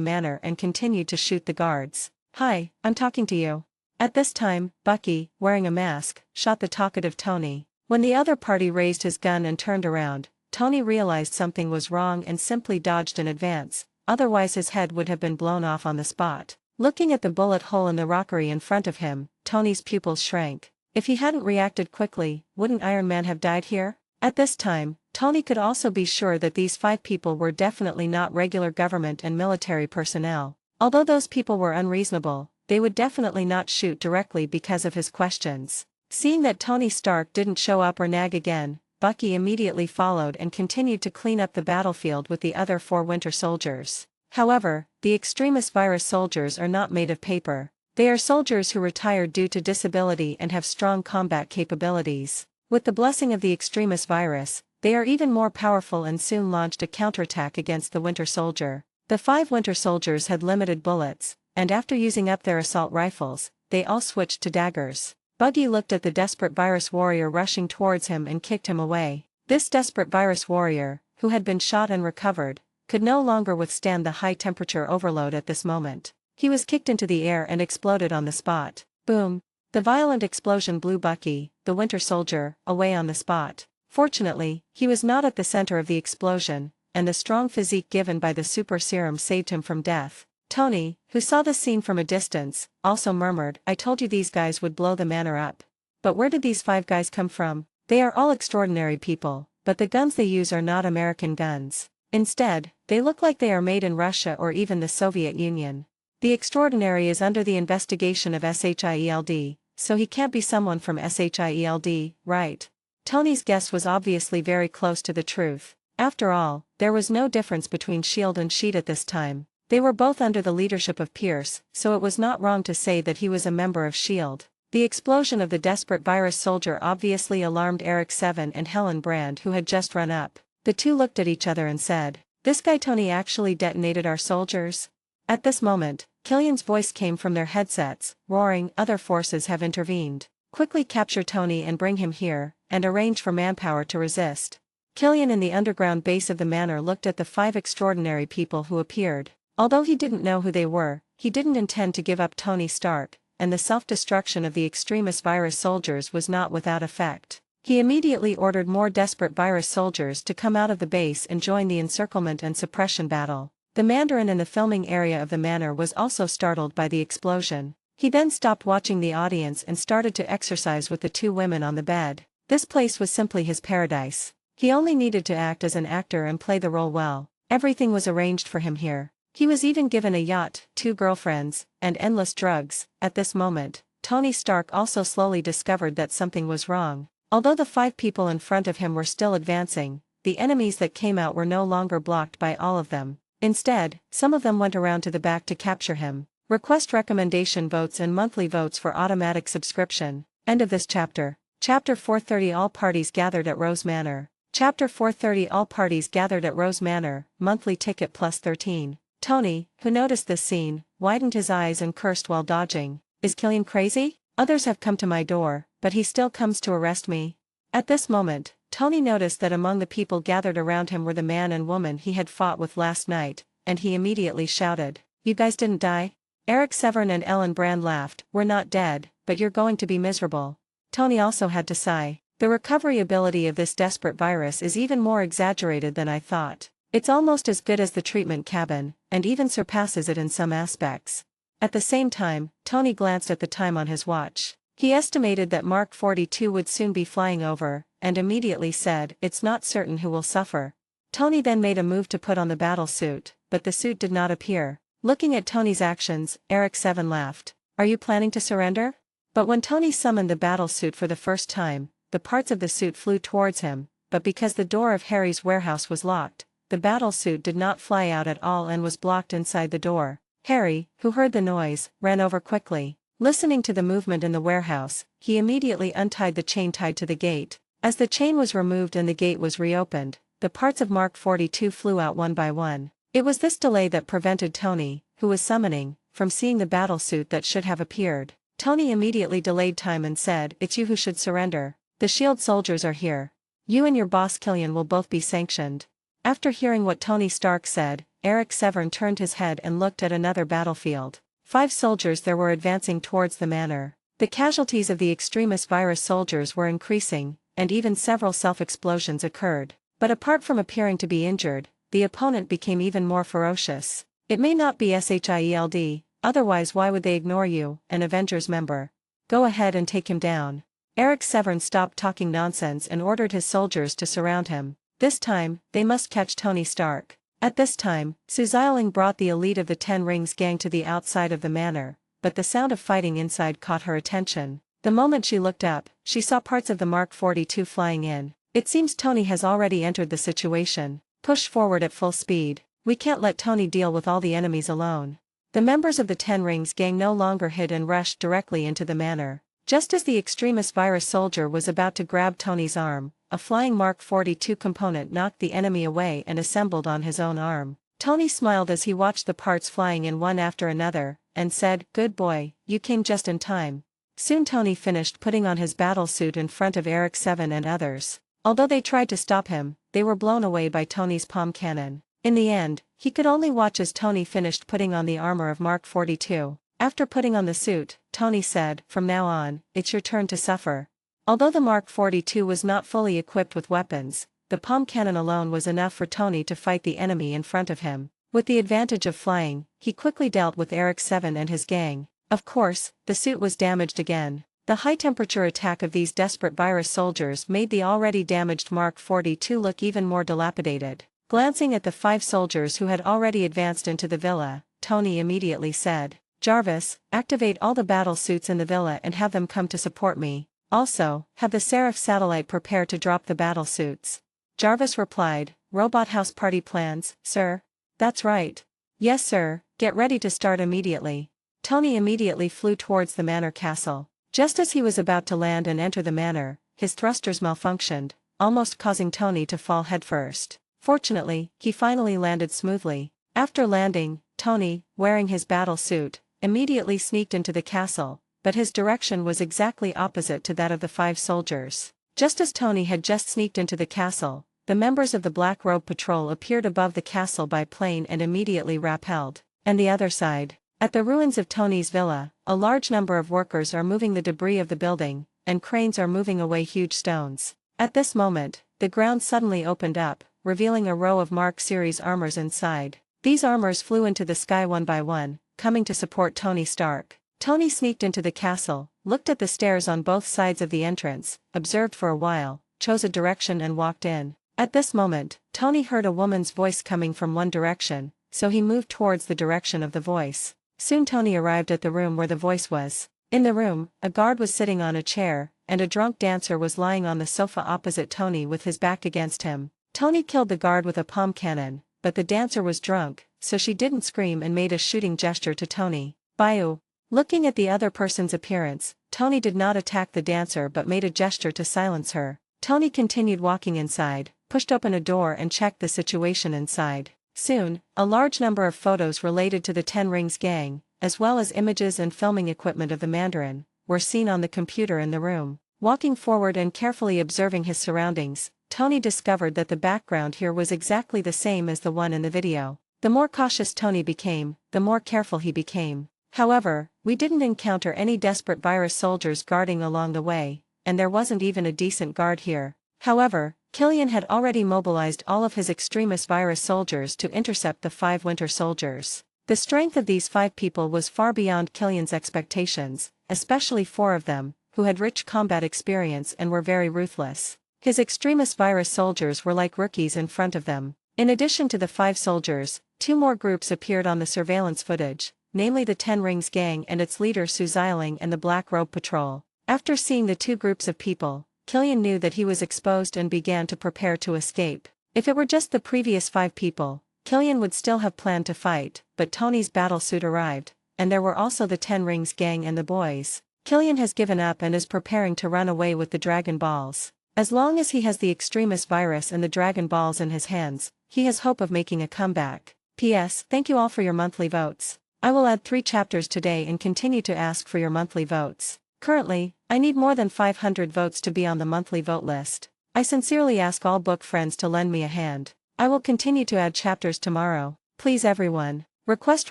manor and continued to shoot the guards. "Hi, I'm talking to you." At this time, Bucky, wearing a mask, shot the talkative Tony. When the other party raised his gun and turned around, Tony realized something was wrong and simply dodged in advance, otherwise his head would have been blown off on the spot. Looking at the bullet hole in the rockery in front of him, Tony's pupils shrank. If he hadn't reacted quickly, wouldn't Iron Man have died here? At this time, Tony could also be sure that these 5 people were definitely not regular government and military personnel. Although those people were unreasonable, they would definitely not shoot directly because of his questions. Seeing that Tony Stark didn't show up or nag again, Bucky immediately followed and continued to clean up the battlefield with the other 4 Winter Soldiers. However, the extremist virus soldiers are not made of paper. They are soldiers who retired due to disability and have strong combat capabilities. With the blessing of the extremist virus, they are even more powerful and soon launched a counterattack against the Winter Soldier. The 5 Winter Soldiers had limited bullets, and after using up their assault rifles, they all switched to daggers. Bucky looked at the desperate virus warrior rushing towards him and kicked him away. This desperate virus warrior, who had been shot and recovered, could no longer withstand the high temperature overload at this moment. He was kicked into the air and exploded on the spot. Boom! The violent explosion blew Bucky, the Winter Soldier, away on the spot. Fortunately, he was not at the center of the explosion, and the strong physique given by the super serum saved him from death. Tony, who saw the scene from a distance, also murmured, "I told you these guys would blow the manor up. But where did these 5 guys come from? They are all extraordinary people, but the guns they use are not American guns. Instead, they look like they are made in Russia or even the Soviet Union. The extraordinary is under the investigation of SHIELD, so he can't be someone from SHIELD, right?" Tony's guess was obviously very close to the truth. After all, there was no difference between SHIELD and SHIELD at this time. They were both under the leadership of Pierce, so it was not wrong to say that he was a member of SHIELD. The explosion of the desperate virus soldier obviously alarmed Eric Seven and Helen Brand, who had just run up. The two looked at each other and said, "This guy Tony actually detonated our soldiers?" At this moment, Killian's voice came from their headsets, roaring, "Other forces have intervened. Quickly capture Tony and bring him here, and arrange for manpower to resist." Killian in the underground base of the manor looked at the 5 extraordinary people who appeared. Although he didn't know who they were, he didn't intend to give up Tony Stark, and the self-destruction of the extremist virus soldiers was not without effect. He immediately ordered more desperate virus soldiers to come out of the base and join the encirclement and suppression battle. The Mandarin in the filming area of the manor was also startled by the explosion. He then stopped watching the audience and started to exercise with the 2 women on the bed. This place was simply his paradise. He only needed to act as an actor and play the role well. Everything was arranged for him here. He was even given a yacht, 2 girlfriends, and endless drugs. At this moment, Tony Stark also slowly discovered that something was wrong. Although the 5 people in front of him were still advancing, the enemies that came out were no longer blocked by all of them. Instead, some of them went around to the back to capture him. Request recommendation votes and monthly votes for automatic subscription. End of this chapter. Chapter 430 All parties gathered at Rose Manor. Chapter 430 All parties gathered at Rose Manor, monthly ticket plus 13. Tony, who noticed this scene, widened his eyes and cursed while dodging. "Is Killian crazy? Others have come to my door, but he still comes to arrest me." At this moment, Tony noticed that among the people gathered around him were the man and woman he had fought with last night, and he immediately shouted, "You guys didn't die?" Eric Severn and Ellen Brand laughed. "We're not dead, but you're going to be miserable. Tony also had to sigh. The recovery ability of this desperate virus is even more exaggerated than I thought. It's almost as good as the treatment cabin, and even surpasses it in some aspects. At the same time, Tony glanced at the time on his watch. He estimated that Mark 42 would soon be flying over, and immediately said, "It's not certain who will suffer." Tony then made a move to put on the battle suit, but the suit did not appear. Looking at Tony's actions, Eric 7 laughed. "Are you planning to surrender?" But when Tony summoned the battle suit for the first time, the parts of the suit flew towards him, but because the door of Harry's warehouse was locked, the battle suit did not fly out at all and was blocked inside the door. Harry, who heard the noise, ran over quickly. Listening to the movement in the warehouse, he immediately untied the chain tied to the gate. As the chain was removed and the gate was reopened, the parts of Mark 42 flew out one by one. It was this delay that prevented Tony, who was summoning, from seeing the battle suit that should have appeared. Tony immediately delayed time and said, "It's you who should surrender. The shield soldiers are here. You and your boss Killian will both be sanctioned." After hearing what Tony Stark said, Eric Severn turned his head and looked at another battlefield. 5 soldiers there were advancing towards the manor. The casualties of the extremist virus soldiers were increasing, and even several self-explosions occurred. But apart from appearing to be injured, the opponent became even more ferocious. "It may not be SHIELD, otherwise why would they ignore you, an Avengers member? Go ahead and take him down." Eric Severn stopped talking nonsense and ordered his soldiers to surround him. This time, they must catch Tony Stark. At this time, Suziling brought the elite of the 10 Rings gang to the outside of the manor, but the sound of fighting inside caught her attention. The moment she looked up, she saw parts of the Mark 42 flying in. "It seems Tony has already entered the situation. Push forward at full speed. We can't let Tony deal with all the enemies alone." The members of the 10 Rings gang no longer hid and rushed directly into the manor. Just as the extremist virus soldier was about to grab Tony's arm, a flying Mark 42 component knocked the enemy away and assembled on his own arm. Tony smiled as he watched the parts flying in one after another, and said, "Good boy, you came just in time." Soon Tony finished putting on his battle suit in front of Eric 7 and others. Although they tried to stop him, they were blown away by Tony's palm cannon. In the end, he could only watch as Tony finished putting on the armor of Mark 42. After putting on the suit, Tony said, "From now on, it's your turn to suffer." Although the Mark 42 was not fully equipped with weapons, the palm cannon alone was enough for Tony to fight the enemy in front of him. With the advantage of flying, he quickly dealt with Eric 7 and his gang. Of course, the suit was damaged again. The high-temperature attack of these desperate virus soldiers made the already damaged Mark 42 look even more dilapidated. Glancing at the 5 soldiers who had already advanced into the villa, Tony immediately said, "Jarvis, activate all the battle suits in the villa and have them come to support me. Also, have the Seraph satellite prepare to drop the battle suits." Jarvis replied, "Robot house party plans, sir?" "That's right. Yes sir, get ready to start immediately." Tony immediately flew towards the manor castle. Just as he was about to land and enter the manor, his thrusters malfunctioned, almost causing Tony to fall headfirst. Fortunately, he finally landed smoothly. After landing, Tony, wearing his battle suit, immediately sneaked into the castle, but his direction was exactly opposite to that of the 5 soldiers. Just as Tony had just sneaked into the castle, the members of the Black Robe Patrol appeared above the castle by plane and immediately rappelled. And the other side. At the ruins of Tony's villa, a large number of workers are moving the debris of the building, and cranes are moving away huge stones. At this moment, the ground suddenly opened up, revealing a row of Mark series armors inside. These armors flew into the sky one by one, coming to support Tony Stark. Tony sneaked into the castle, looked at the stairs on both sides of the entrance, observed for a while, chose a direction and walked in. At this moment, Tony heard a woman's voice coming from one direction, so he moved towards the direction of the voice. Soon Tony arrived at the room where the voice was. In the room, a guard was sitting on a chair, and a drunk dancer was lying on the sofa opposite Tony with his back against him. Tony killed the guard with a palm cannon, but the dancer was drunk, so she didn't scream and made a shooting gesture to Tony. Bayou. Looking at the other person's appearance, Tony did not attack the dancer but made a gesture to silence her. Tony continued walking inside, pushed open a door and checked the situation inside. Soon, a large number of photos related to the 10 Rings gang, as well as images and filming equipment of the Mandarin, were seen on the computer in the room. Walking forward and carefully observing his surroundings, Tony discovered that the background here was exactly the same as the one in the video. The more cautious Tony became, the more careful he became. However, we didn't encounter any desperate virus soldiers guarding along the way, and there wasn't even a decent guard here. However, Killian had already mobilized all of his extremist virus soldiers to intercept the 5 winter soldiers. The strength of these 5 people was far beyond Killian's expectations, especially 4 of them, who had rich combat experience and were very ruthless. His extremist virus soldiers were like rookies in front of them. In addition to the 5 soldiers, 2 more groups appeared on the surveillance footage, namely the 10 Rings gang and its leader Su Xiling and the Black Robe Patrol. After seeing the 2 groups of people, Killian knew that he was exposed and began to prepare to escape. If it were just the previous 5 people, Killian would still have planned to fight, but Tony's battlesuit arrived, and there were also the 10 Rings gang and the boys. Killian has given up and is preparing to run away with the Dragon Balls. As long as he has the extremist virus and the Dragon Balls in his hands, he has hope of making a comeback. P.S. Thank you all for your monthly votes. I will add 3 chapters today and continue to ask for your monthly votes. Currently, I need more than 500 votes to be on the monthly vote list. I sincerely ask all book friends to lend me a hand. I will continue to add chapters tomorrow. Please everyone, request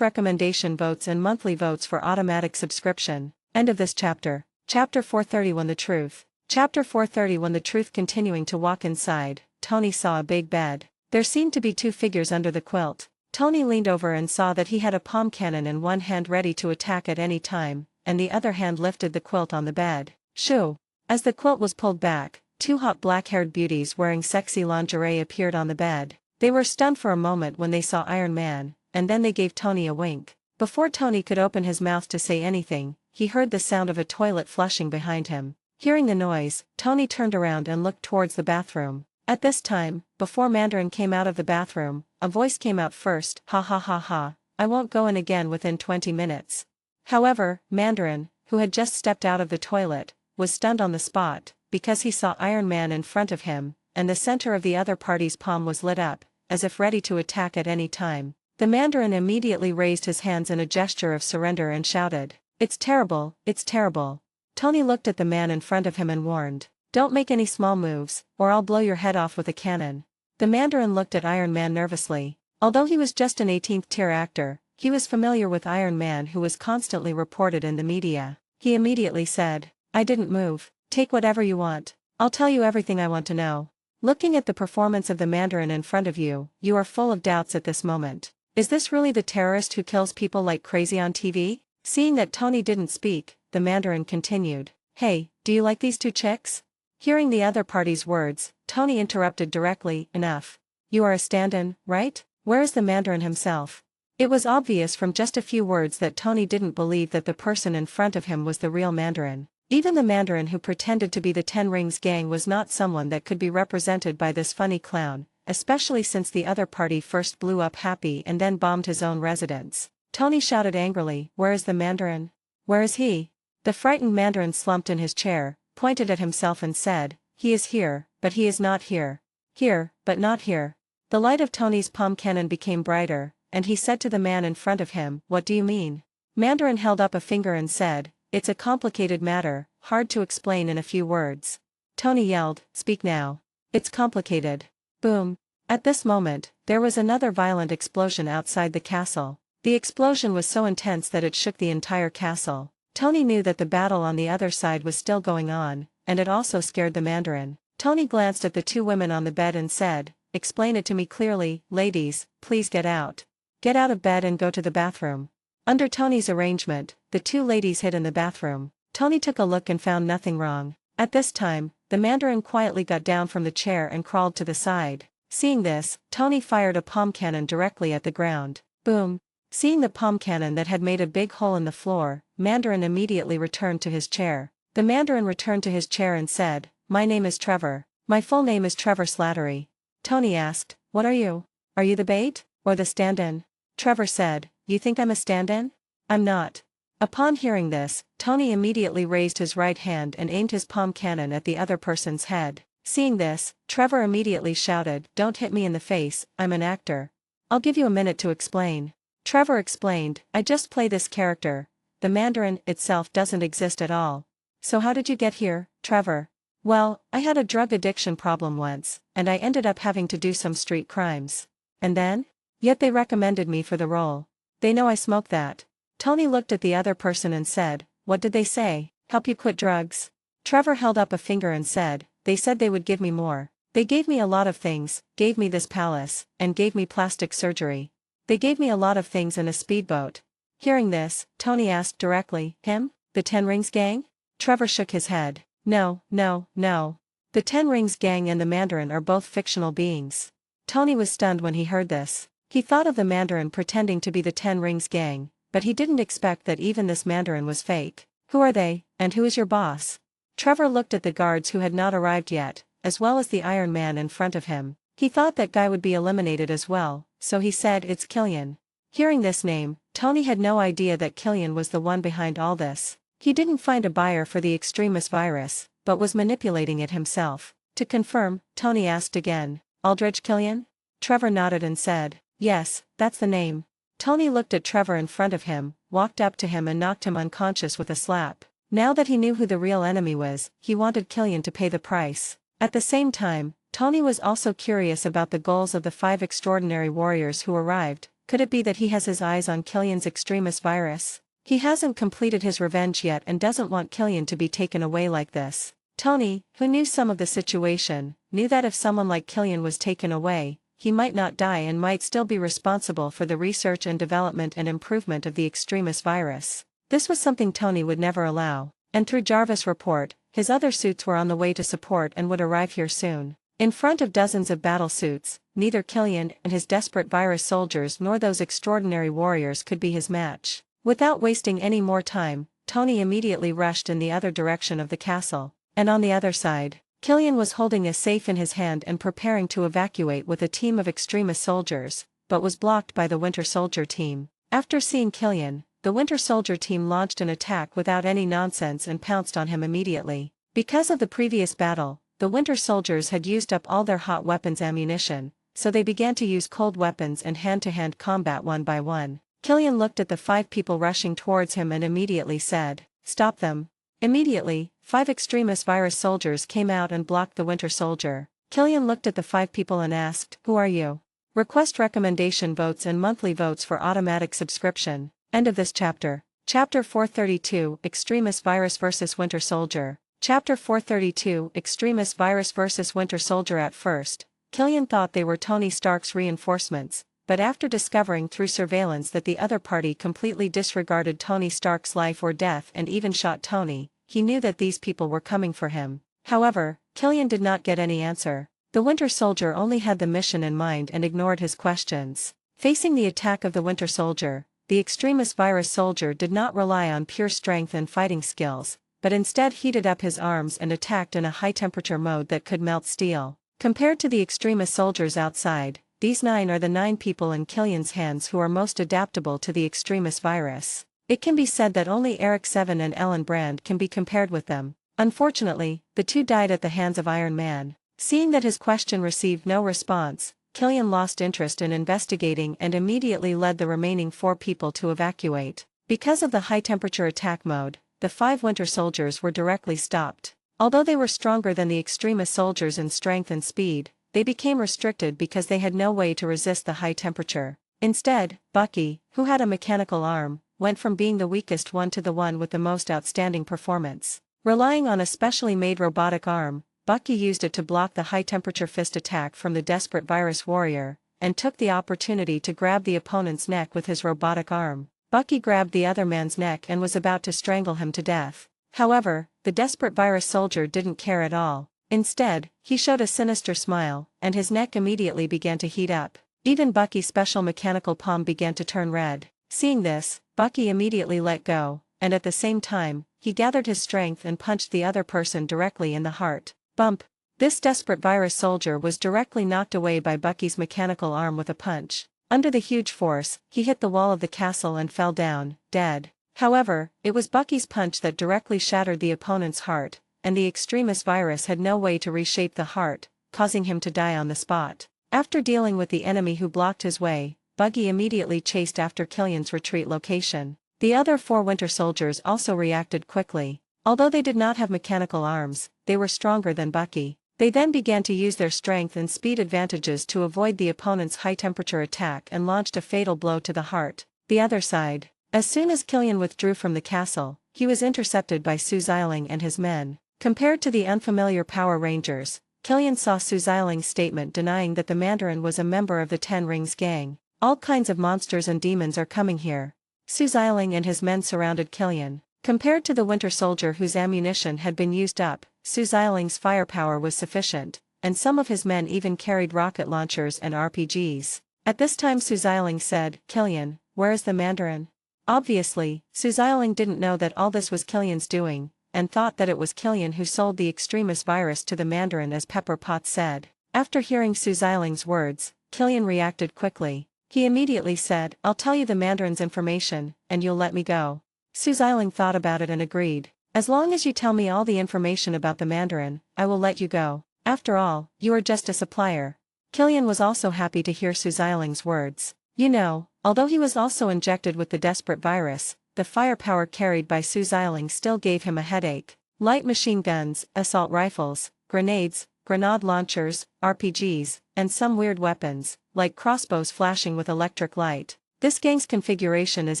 recommendation votes and monthly votes for automatic subscription. End of this chapter. Chapter 431 The Truth. Chapter 431 The Truth. Continuing to walk inside, Tony saw a big bed. There seemed to be 2 figures under the quilt. Tony leaned over and saw that he had a palm cannon in one hand ready to attack at any time, and the other hand lifted the quilt on the bed. Shoo! As the quilt was pulled back, 2 hot black-haired beauties wearing sexy lingerie appeared on the bed. They were stunned for a moment when they saw Iron Man, and then they gave Tony a wink. Before Tony could open his mouth to say anything, he heard the sound of a toilet flushing behind him. Hearing the noise, Tony turned around and looked towards the bathroom. At this time, before Mandarin came out of the bathroom, a voice came out first. Ha ha ha ha, I won't go in again within 20 minutes. However, Mandarin, who had just stepped out of the toilet, was stunned on the spot, because he saw Iron Man in front of him, and the center of the other party's palm was lit up, as if ready to attack at any time. The Mandarin immediately raised his hands in a gesture of surrender and shouted, "It's terrible, it's terrible." Tony looked at the man in front of him and warned, "Don't make any small moves, or I'll blow your head off with a cannon." The Mandarin looked at Iron Man nervously. Although he was just an 18th-tier actor, he was familiar with Iron Man, who was constantly reported in the media. He immediately said, "I didn't move. Take whatever you want. I'll tell you everything I want to know." Looking at the performance of the Mandarin in front of you, you are full of doubts at this moment. Is this really the terrorist who kills people like crazy on TV? Seeing that Tony didn't speak, the Mandarin continued, "Hey, do you like these 2 chicks?" Hearing the other party's words, Tony interrupted directly, "Enough. You are a stand-in, right? Where is the Mandarin himself?" It was obvious from just a few words that Tony didn't believe that the person in front of him was the real Mandarin. Even the Mandarin who pretended to be the 10 Rings gang was not someone that could be represented by this funny clown, especially since the other party first blew up Happy and then bombed his own residence. Tony shouted angrily, "Where is the Mandarin? Where is he?" The frightened Mandarin slumped in his chair, pointed at himself and said, "He is here, but he is not here. Here, but not here." The light of Tony's palm cannon became brighter, and he said to the man in front of him, "What do you mean?" Mandarin held up a finger and said, "It's a complicated matter, hard to explain in a few words." Tony yelled, "Speak now. It's complicated." Boom. At this moment, there was another violent explosion outside the castle. The explosion was so intense that it shook the entire castle. Tony knew that the battle on the other side was still going on, and it also scared the Mandarin. Tony glanced at the 2 women on the bed and said, "Explain it to me clearly, ladies, please get out. Get out of bed and go to the bathroom." Under Tony's arrangement, the 2 ladies hid in the bathroom. Tony took a look and found nothing wrong. At this time, the Mandarin quietly got down from the chair and crawled to the side. Seeing this, Tony fired a palm cannon directly at the ground. Boom. Seeing the palm cannon that had made a big hole in the floor, Mandarin immediately returned to his chair. The Mandarin returned to his chair and said, "My name is Trevor. My full name is Trevor Slattery." Tony asked, "What are you? Are you the bait, or the stand-in?" Trevor said, "You think I'm a stand-in? I'm not." Upon hearing this, Tony immediately raised his right hand and aimed his palm cannon at the other person's head. Seeing this, Trevor immediately shouted, "Don't hit me in the face, I'm an actor. I'll give you a minute to explain." Trevor explained, "I just play this character. The Mandarin itself doesn't exist at all." "So how did you get here, Trevor?" "Well, I had a drug addiction problem once, and I ended up having to do some street crimes. And then? Yet they recommended me for the role. They know I smoke that. Tony looked at the other person and said, "What did they say? Help you quit drugs?" Trevor held up a finger and said, "They said they would give me more. They gave me a lot of things, gave me this palace, and gave me plastic surgery. They gave me a lot of things and a speedboat." Hearing this, Tony asked directly, "Him? The Ten Rings gang?" Trevor shook his head. "No, no, no. The Ten Rings gang and the Mandarin are both fictional beings." Tony was stunned when he heard this. He thought of the Mandarin pretending to be the Ten Rings gang, but he didn't expect that even this Mandarin was fake. "Who are they, and who is your boss?" Trevor looked at the guards who had not arrived yet, as well as the Iron Man in front of him. He thought that guy would be eliminated as well, so he said, "It's Killian." Hearing this name, Tony had no idea that Killian was the one behind all this. He didn't find a buyer for the extremis virus, but was manipulating it himself. To confirm, Tony asked again, "Aldrich Killian?" Trevor nodded and said, "Yes, that's the name." Tony looked at Trevor in front of him, walked up to him and knocked him unconscious with a slap. Now that he knew who the real enemy was, he wanted Killian to pay the price. At the same time, Tony was also curious about the goals of the 5 extraordinary warriors who arrived. Could it be that he has his eyes on Killian's extremis virus? He hasn't completed his revenge yet and doesn't want Killian to be taken away like this. Tony, who knew some of the situation, knew that if someone like Killian was taken away, he might not die and might still be responsible for the research and development and improvement of the extremis virus. This was something Tony would never allow, and through Jarvis' report, his other suits were on the way to support and would arrive here soon. In front of dozens of battle suits, neither Killian and his desperate virus soldiers nor those extraordinary warriors could be his match. Without wasting any more time, Tony immediately rushed in the other direction of the castle, and on the other side, Killian was holding a safe in his hand and preparing to evacuate with a team of extremis soldiers, but was blocked by the Winter Soldier team. After seeing Killian, the Winter Soldier team launched an attack without any nonsense and pounced on him immediately. Because of the previous battle, the Winter Soldiers had used up all their hot weapons ammunition, so they began to use cold weapons and hand-to-hand combat one by one. Killian looked at the 5 people rushing towards him and immediately said, "Stop them." Immediately, 5 extremis virus soldiers came out and blocked the Winter Soldier. Killian looked at the 5 people and asked, "Who are you?" Request recommendation votes and monthly votes for automatic subscription. End of this chapter. Chapter 432, Extremis Virus vs. Winter Soldier. Chapter 432, Extremis Virus vs. Winter Soldier. At first, Killian thought they were Tony Stark's reinforcements, but after discovering through surveillance that the other party completely disregarded Tony Stark's life or death and even shot Tony, he knew that these people were coming for him. However, Killian did not get any answer. The Winter Soldier only had the mission in mind and ignored his questions. Facing the attack of the Winter Soldier, the extremis virus soldier did not rely on pure strength and fighting skills, but instead heated up his arms and attacked in a high-temperature mode that could melt steel. Compared to the extremis soldiers outside, these 9 are the 9 people in Killian's hands who are most adaptable to the extremis virus. It can be said that only Eric Seven and Ellen Brand can be compared with them. Unfortunately, the 2 died at the hands of Iron Man. Seeing that his question received no response, Killian lost interest in investigating and immediately led the remaining 4 people to evacuate. Because of the high-temperature attack mode, the 5 Winter Soldiers were directly stopped. Although they were stronger than the extremis soldiers in strength and speed, they became restricted because they had no way to resist the high temperature. Instead, Bucky, who had a mechanical arm, went from being the weakest one to the one with the most outstanding performance. Relying on a specially made robotic arm, Bucky used it to block the high-temperature fist attack from the desperate virus warrior, and took the opportunity to grab the opponent's neck with his robotic arm. Bucky grabbed the other man's neck and was about to strangle him to death. However, the desperate virus soldier didn't care at all. Instead, he showed a sinister smile, and his neck immediately began to heat up. Even Bucky's special mechanical palm began to turn red. Seeing this, Bucky immediately let go, and at the same time, he gathered his strength and punched the other person directly in the heart. Bump! This desperate virus soldier was directly knocked away by Bucky's mechanical arm with a punch. Under the huge force, he hit the wall of the castle and fell down, dead. However, it was Bucky's punch that directly shattered the opponent's heart, and the extremis virus had no way to reshape the heart, causing him to die on the spot. After dealing with the enemy who blocked his way, Bucky immediately chased after Killian's retreat location. The other 4 Winter Soldiers also reacted quickly. Although they did not have mechanical arms, they were stronger than Bucky. They then began to use their strength and speed advantages to avoid the opponent's high-temperature attack and launched a fatal blow to the heart. The other side. As soon as Killian withdrew from the castle, he was intercepted by Su Xiling and his men. Compared to the unfamiliar Power Rangers, Killian saw Su Xiling's statement denying that the Mandarin was a member of the Ten Rings gang. All kinds of monsters and demons are coming here. Su Xiling and his men surrounded Killian. Compared to the Winter Soldier whose ammunition had been used up, Su Xiling's firepower was sufficient, and some of his men even carried rocket launchers and RPGs. At this time Su Xiling said, "Killian, where is the Mandarin?" Obviously, Su Xiling didn't know that all this was Killian's doing, and thought that it was Killian who sold the extremist virus to the Mandarin, as Pepper Potts said. After hearing Su Xiling's words, Killian reacted quickly. He immediately said, "I'll tell you the Mandarin's information, and you'll let me go." Su Xiling thought about it and agreed. "As long as you tell me all the information about the Mandarin, I will let you go. After all, you are just a supplier." Killian was also happy to hear Su Xiling's words. You know, although he was also injected with the desperate virus, the firepower carried by Su Xiling still gave him a headache. Light machine guns, assault rifles, grenades, grenade launchers, RPGs, and some weird weapons, like crossbows flashing with electric light. This gang's configuration is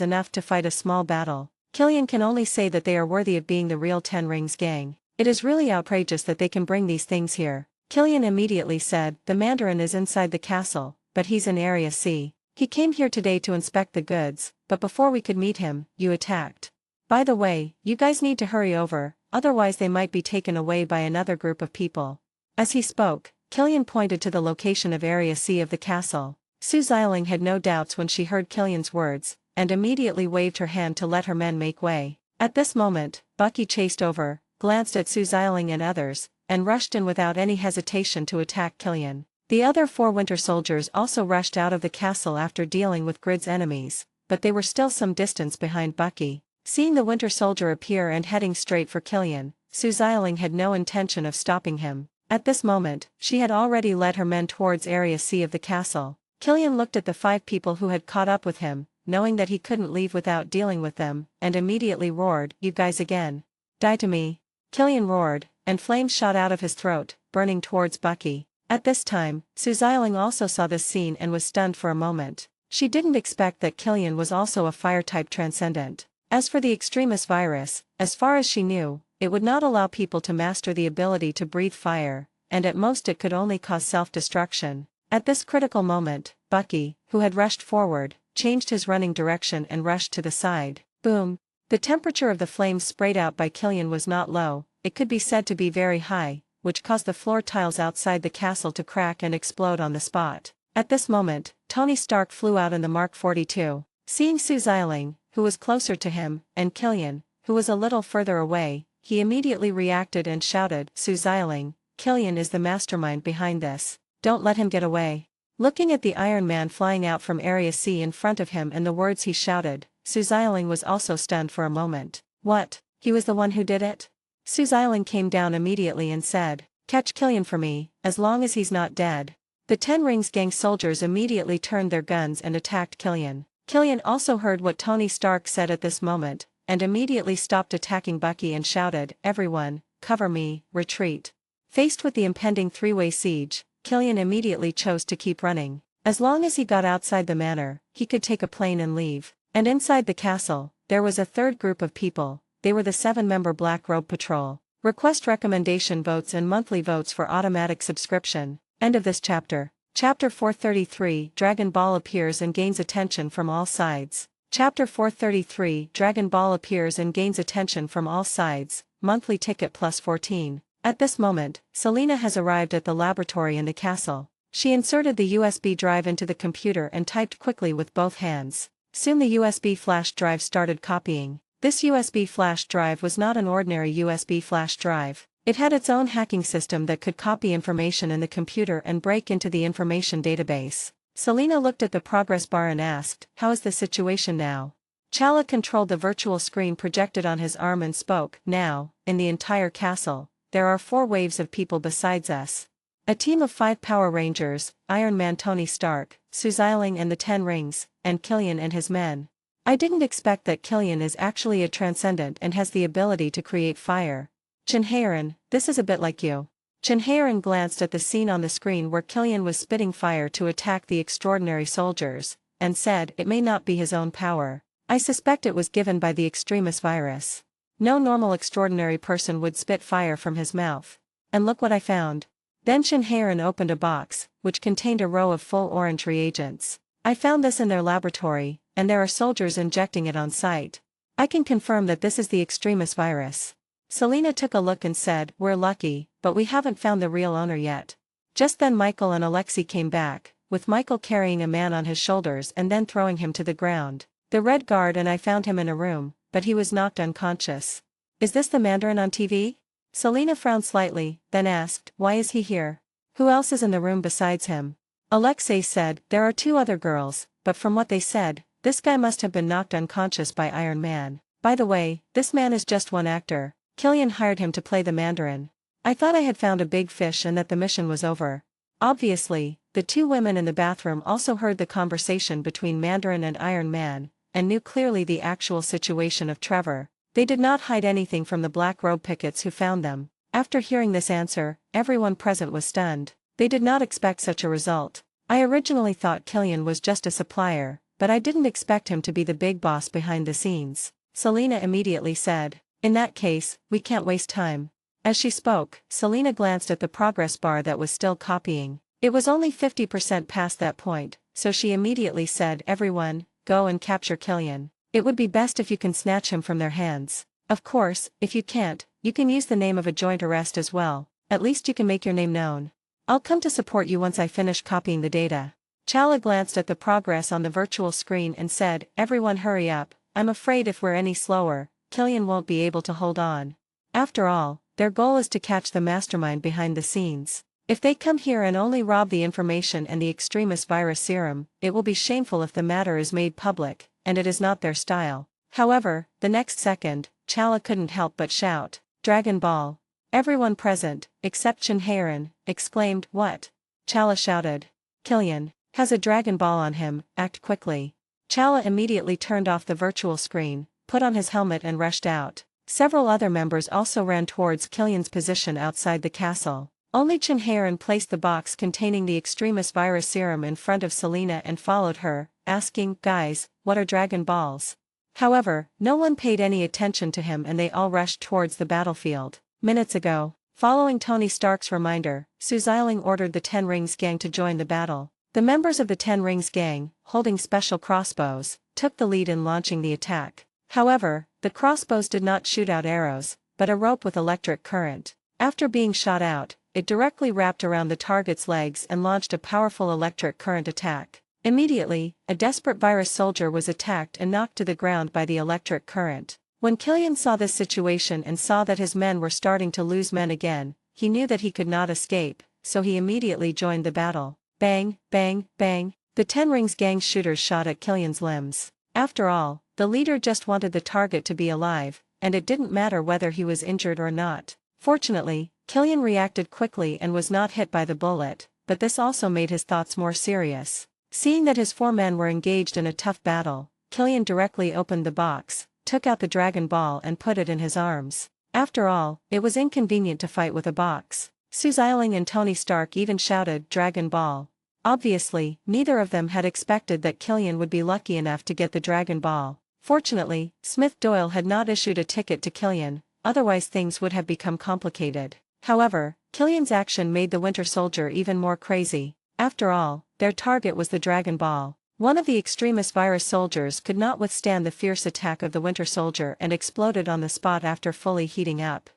enough to fight a small battle. Killian can only say that they are worthy of being the real Ten Rings gang. It is really outrageous that they can bring these things here. Killian immediately said, "The Mandarin is inside the castle, but he's in Area C. He came here today to inspect the goods, but before we could meet him, you attacked. By the way, you guys need to hurry over, otherwise they might be taken away by another group of people." As he spoke, Killian pointed to the location of Area C of the castle. Su Xiling had no doubts when she heard Killian's words, and immediately waved her hand to let her men make way. At this moment, Bucky chased over, glanced at Su Xiling and others, and rushed in without any hesitation to attack Killian. The other 4 Winter Soldiers also rushed out of the castle after dealing with Grid's enemies, but they were still some distance behind Bucky. Seeing the Winter Soldier appear and heading straight for Killian, Su Xiling had no intention of stopping him. At this moment, she had already led her men towards Area C of the castle. Killian looked at the 5 people who had caught up with him, knowing that he couldn't leave without dealing with them, and immediately roared, "You guys again. Die to me." Killian roared, and flames shot out of his throat, burning towards Bucky. At this time, Su Xiling also saw this scene and was stunned for a moment. She didn't expect that Killian was also a fire-type transcendent. As for the extremist virus, as far as she knew, it would not allow people to master the ability to breathe fire, and at most it could only cause self-destruction. At this critical moment, Bucky, who had rushed forward, changed his running direction and rushed to the side. Boom! The temperature of the flames sprayed out by Killian was not low, it could be said to be very high, which caused the floor tiles outside the castle to crack and explode on the spot. At this moment, Tony Stark flew out in the Mark 42. Seeing Su Xiling, who was closer to him, and Killian, who was a little further away, he immediately reacted and shouted, "Su Xiling, Killian is the mastermind behind this. Don't let him get away." Looking at the Iron Man flying out from Area C in front of him and the words he shouted, Su Xiling was also stunned for a moment. What? He was the one who did it? Su Xiling came down immediately and said, "Catch Killian for me, as long as he's not dead." The Ten Rings gang soldiers immediately turned their guns and attacked Killian. Killian also heard what Tony Stark said at this moment, and immediately stopped attacking Bucky and shouted, "Everyone, cover me, retreat." Faced with the impending 3-way siege, Killian immediately chose to keep running. As long as he got outside the manor, he could take a plane and leave. And inside the castle, there was a third group of people. They were the 7-member Black Robe Patrol. Request recommendation votes and monthly votes for automatic subscription. End of this chapter. Chapter 433, Dragon Ball appears and gains attention from all sides. Chapter 433, Dragon Ball appears and gains attention from all sides, monthly ticket plus 14. At this moment, Selena has arrived at the laboratory in the castle. She inserted the USB drive into the computer and typed quickly with both hands. Soon the USB flash drive started copying. This USB flash drive was not an ordinary USB flash drive. It had its own hacking system that could copy information in the computer and break into the information database. Selena looked at the progress bar and asked, "How is the situation now?" Chala controlled the virtual screen projected on his arm and spoke, "Now, in the entire castle, there are 4 waves of people besides us. A team of 5 Power Rangers, Iron Man Tony Stark, Su Xiling and the Ten Rings, and Killian and his men. I didn't expect that Killian is actually a transcendent and has the ability to create fire. Chinhaerin, this is a bit like you." Chinhaerin glanced at the scene on the screen where Killian was spitting fire to attack the extraordinary soldiers, and said it may not be his own power. I suspect it was given by the extremis virus. No normal extraordinary person would spit fire from his mouth. And look what I found. Then Shinharan opened a box, which contained a row of full orange reagents. I found this in their laboratory, and there are soldiers injecting it on site. I can confirm that this is the extremis virus. Selena took a look and said, "We're lucky, but we haven't found the real owner yet." Just then Michael and Alexei came back, with Michael carrying a man on his shoulders and then throwing him to the ground. The Red Guard and I found him in a room, but he was knocked unconscious. "Is this the Mandarin on TV?" Selena frowned slightly, then asked, "Why is he here? Who else is in the room besides him?" Alexei said, "There are 2 other girls, but from what they said, this guy must have been knocked unconscious by Iron Man. By the way, this man is just one actor. Killian hired him to play the Mandarin. I thought I had found a big fish and that the mission was over." Obviously, the 2 women in the bathroom also heard the conversation between Mandarin and Iron Man, and knew clearly the actual situation of Trevor. They did not hide anything from the black robe pickets who found them. After hearing this answer, everyone present was stunned. They did not expect such a result. "I originally thought Killian was just a supplier, but I didn't expect him to be the big boss behind the scenes," Selena immediately said. "In that case, we can't waste time." As she spoke, Selena glanced at the progress bar that was still copying. It was only 50% past that point, so she immediately said, "Everyone, go and capture Killian. It would be best if you can snatch him from their hands. Of course, if you can't, you can use the name of a joint arrest as well. At least you can make your name known. I'll come to support you once I finish copying the data." Chala glanced at the progress on the virtual screen and said, "Everyone hurry up, I'm afraid if we're any slower, Killian won't be able to hold on. After all, their goal is to catch the mastermind behind the scenes. If they come here and only rob the information and the extremis virus serum, it will be shameful if the matter is made public, and it is not their style." However, the next second, Chala couldn't help but shout, "Dragon Ball!" Everyone present, except Shinharan, exclaimed, "What?" Chala shouted, "Killian has a Dragon Ball on him, act quickly." Chala immediately turned off the virtual screen, put on his helmet and rushed out. Several other members also ran towards Killian's position outside the castle. Only Shinharan placed the box containing the extremis virus serum in front of Selena and followed her, asking, "Guys, what are Dragon Balls?" However, no one paid any attention to him and they all rushed towards the battlefield. Minutes ago, following Tony Stark's reminder, Su Xiaoling ordered the Ten Rings gang to join the battle. The members of the Ten Rings gang, holding special crossbows, took the lead in launching the attack. However, the crossbows did not shoot out arrows, but a rope with electric current. After being shot out, it directly wrapped around the target's legs and launched a powerful electric current attack. Immediately, a desperate virus soldier was attacked and knocked to the ground by the electric current. When Killian saw this situation and saw that his men were starting to lose men again, he knew that he could not escape, so he immediately joined the battle. Bang, bang, bang. The Ten Rings gang's shooters shot at Killian's limbs. After all, the leader just wanted the target to be alive, and it didn't matter whether he was injured or not. Fortunately, Killian reacted quickly and was not hit by the bullet, but this also made his thoughts more serious. Seeing that his 4 men were engaged in a tough battle, Killian directly opened the box, took out the Dragon Ball and put it in his arms. After all, it was inconvenient to fight with a box. Su Xiaoling and Tony Stark even shouted, "Dragon Ball." Obviously, neither of them had expected that Killian would be lucky enough to get the Dragon Ball. Fortunately, Smith Doyle had not issued a ticket to Killian, otherwise things would have become complicated. However, Killian's action made the Winter Soldier even more crazy. After all, their target was the Dragon Ball. One of the extremist virus soldiers could not withstand the fierce attack of the Winter Soldier and exploded on the spot after fully heating up.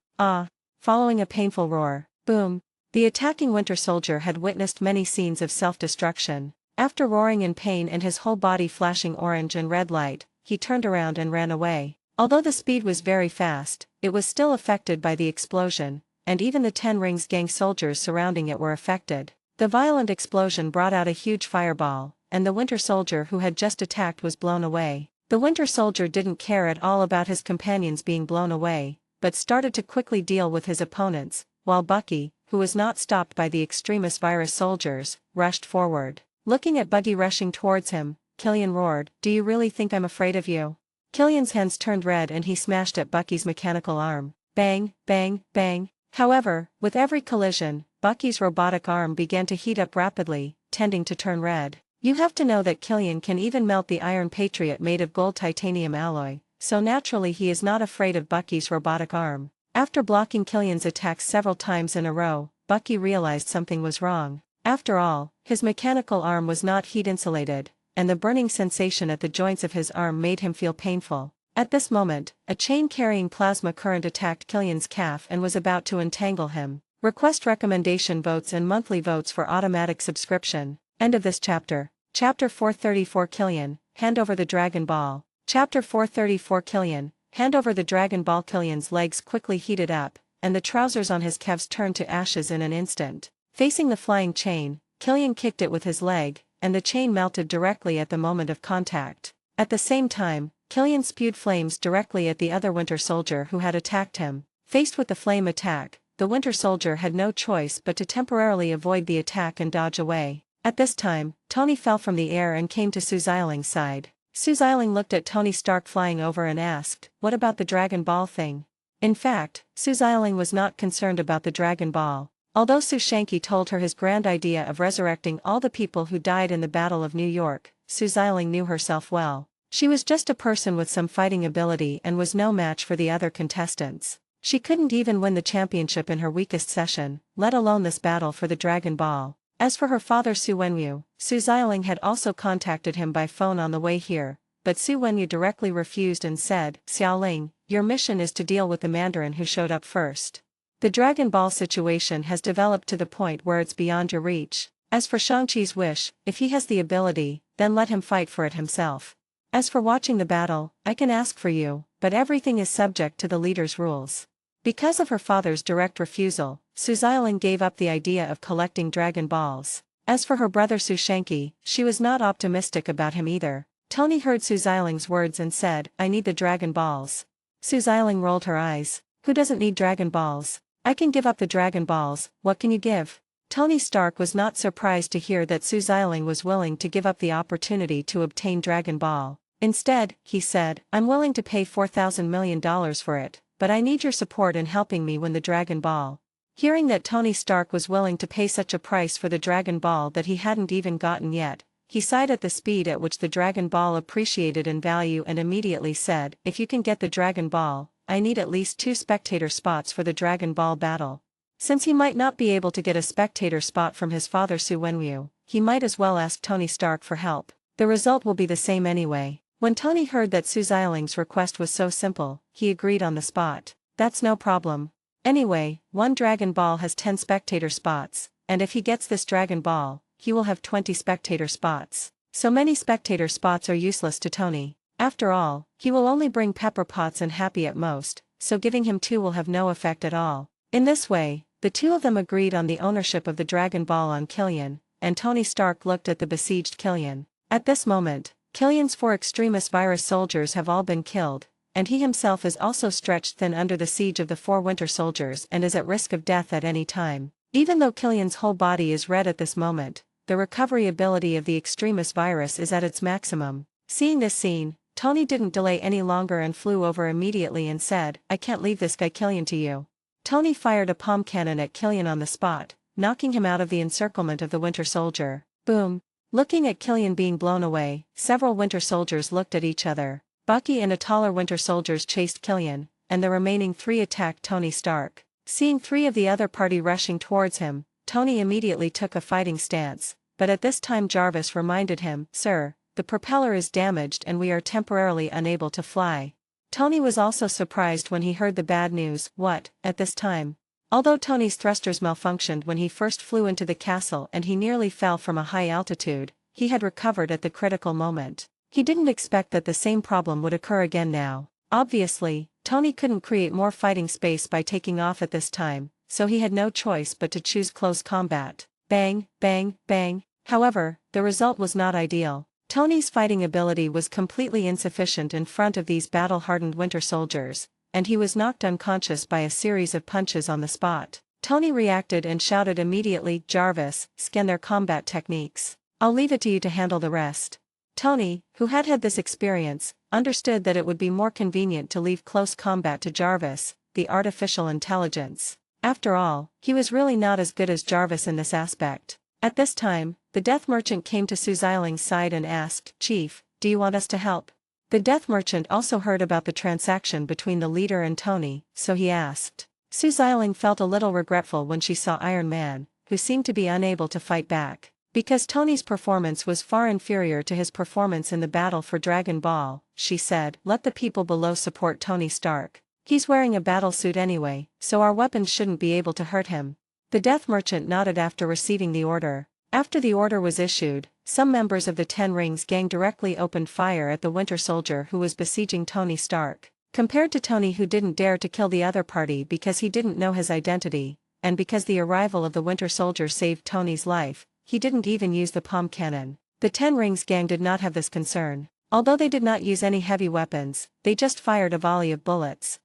Following a painful roar, boom. The attacking Winter Soldier had witnessed many scenes of self-destruction. After roaring in pain and his whole body flashing orange and red light, he turned around and ran away. Although the speed was very fast, it was still affected by the explosion, and even the Ten Rings gang soldiers surrounding it were affected. The violent explosion brought out a huge fireball, and the Winter Soldier who had just attacked was blown away. The Winter Soldier didn't care at all about his companions being blown away, but started to quickly deal with his opponents, while Bucky, who was not stopped by the extremist virus soldiers, rushed forward. Looking at Bucky rushing towards him, Killian roared, "Do you really think I'm afraid of you?" Killian's hands turned red and he smashed at Bucky's mechanical arm. Bang, bang, bang. However, with every collision, Bucky's robotic arm began to heat up rapidly, tending to turn red. You have to know that Killian can even melt the Iron Patriot made of gold titanium alloy, so naturally he is not afraid of Bucky's robotic arm. After blocking Killian's attacks several times in a row, Bucky realized something was wrong. After all, his mechanical arm was not heat-insulated, and the burning sensation at the joints of his arm made him feel painful. At this moment, a chain-carrying plasma current attacked Killian's calf and was about to entangle him. Request recommendation votes and monthly votes for automatic subscription. End of this chapter. Chapter 434 Killian, hand over the Dragon Ball. Chapter 434 Killian, hand over the Dragon Ball. Killian's legs quickly heated up, and the trousers on his calves turned to ashes in an instant. Facing the flying chain, Killian kicked it with his leg, and the chain melted directly at the moment of contact. At the same time, Killian spewed flames directly at the other Winter Soldier who had attacked him. Faced with the flame attack, the Winter Soldier had no choice but to temporarily avoid the attack and dodge away. At this time, Tony fell from the air and came to Sue Ziling's side. Sue Ziling looked at Tony Stark flying over and asked, "What about the Dragon Ball thing?" In fact, Sue Ziling was not concerned about the Dragon Ball. Although Sue Shanky told her his grand idea of resurrecting all the people who died in the Battle of New York, Sue Ziling knew herself well. She was just a person with some fighting ability and was no match for the other contestants. She couldn't even win the championship in her weakest session, let alone this battle for the Dragon Ball. As for her father Su Wenyu, Sue Ziling had also contacted him by phone on the way here, but Su Wenyu directly refused and said, "Xiaoling, your mission is to deal with the Mandarin who showed up first. The Dragon Ball situation has developed to the point where it's beyond your reach. As for Shang-Chi's wish, if he has the ability, then let him fight for it himself. As for watching the battle, I can ask for you, but everything is subject to the leader's rules." Because of her father's direct refusal, Sue Ziling gave up the idea of collecting Dragon Balls. As for her brother Sue Shanky, she was not optimistic about him either. Tony heard Sue Ziling's words and said, "I need the Dragon Balls." Sue Ziling rolled her eyes. "Who doesn't need Dragon Balls? I can give up the Dragon Balls, what can you give?" Tony Stark was not surprised to hear that Sue Ziling was willing to give up the opportunity to obtain Dragon Ball. Instead, he said, "I'm willing to pay $4,000 million for it, but I need your support in helping me win the Dragon Ball." Hearing that Tony Stark was willing to pay such a price for the Dragon Ball that he hadn't even gotten yet, he sighed at the speed at which the Dragon Ball appreciated in value and immediately said, "If you can get the Dragon Ball, I need at least 2 spectator spots for the Dragon Ball battle." Since he might not be able to get a spectator spot from his father Su Wenyu, he might as well ask Tony Stark for help. The result will be the same anyway. When Tony heard that Sue Ziling's request was so simple, he agreed on the spot. "That's no problem. Anyway, one Dragon Ball has 10 spectator spots, and if he gets this Dragon Ball, he will have 20 spectator spots. So many spectator spots are useless to Tony. After all, he will only bring Pepper Potts and Happy at most, so giving him 2 will have no effect at all." In this way, the two of them agreed on the ownership of the Dragon Ball on Killian, and Tony Stark looked at the besieged Killian. At this moment, Killian's 4 extremist virus soldiers have all been killed, and he himself is also stretched thin under the siege of the 4 Winter Soldiers and is at risk of death at any time. Even though Killian's whole body is red at this moment, the recovery ability of the extremist virus is at its maximum. Seeing this scene, Tony didn't delay any longer and flew over immediately and said, "I can't leave this guy Killian to you." Tony fired a palm cannon at Killian on the spot, knocking him out of the encirclement of the Winter Soldier. Boom! Looking at Killian being blown away, several Winter Soldiers looked at each other. Bucky and a taller Winter Soldiers chased Killian, and the remaining 3 attacked Tony Stark. Seeing 3 of the other party rushing towards him, Tony immediately took a fighting stance, but at this time Jarvis reminded him, "Sir, the propeller is damaged and we are temporarily unable to fly." Tony was also surprised when he heard the bad news. What, at this time? Although Tony's thrusters malfunctioned when he first flew into the castle and he nearly fell from a high altitude, he had recovered at the critical moment. He didn't expect that the same problem would occur again now. Obviously, Tony couldn't create more fighting space by taking off at this time, so he had no choice but to choose close combat. Bang, bang, bang. However, the result was not ideal. Tony's fighting ability was completely insufficient in front of these battle-hardened Winter Soldiers, and he was knocked unconscious by a series of punches on the spot. Tony reacted and shouted immediately, "Jarvis, scan their combat techniques. I'll leave it to you to handle the rest." Tony, who had had this experience, understood that it would be more convenient to leave close combat to Jarvis, the artificial intelligence. After all, he was really not as good as Jarvis in this aspect. At this time, the death merchant came to Su Ziling's side and asked, "Chief, do you want us to help?" The death merchant also heard about the transaction between the leader and Tony, so he asked. Su Ziling felt a little regretful when she saw Iron Man, who seemed to be unable to fight back. Because Tony's performance was far inferior to his performance in the battle for Dragon Ball, she said, "Let the people below support Tony Stark. He's wearing a battlesuit anyway, so our weapons shouldn't be able to hurt him." The death merchant nodded after receiving the order. After the order was issued, some members of the Ten Rings gang directly opened fire at the Winter Soldier who was besieging Tony Stark. Compared to Tony, who didn't dare to kill the other party because he didn't know his identity, and because the arrival of the Winter Soldier saved Tony's life, he didn't even use the palm cannon. The Ten Rings gang did not have this concern. Although they did not use any heavy weapons, they just fired a volley of bullets.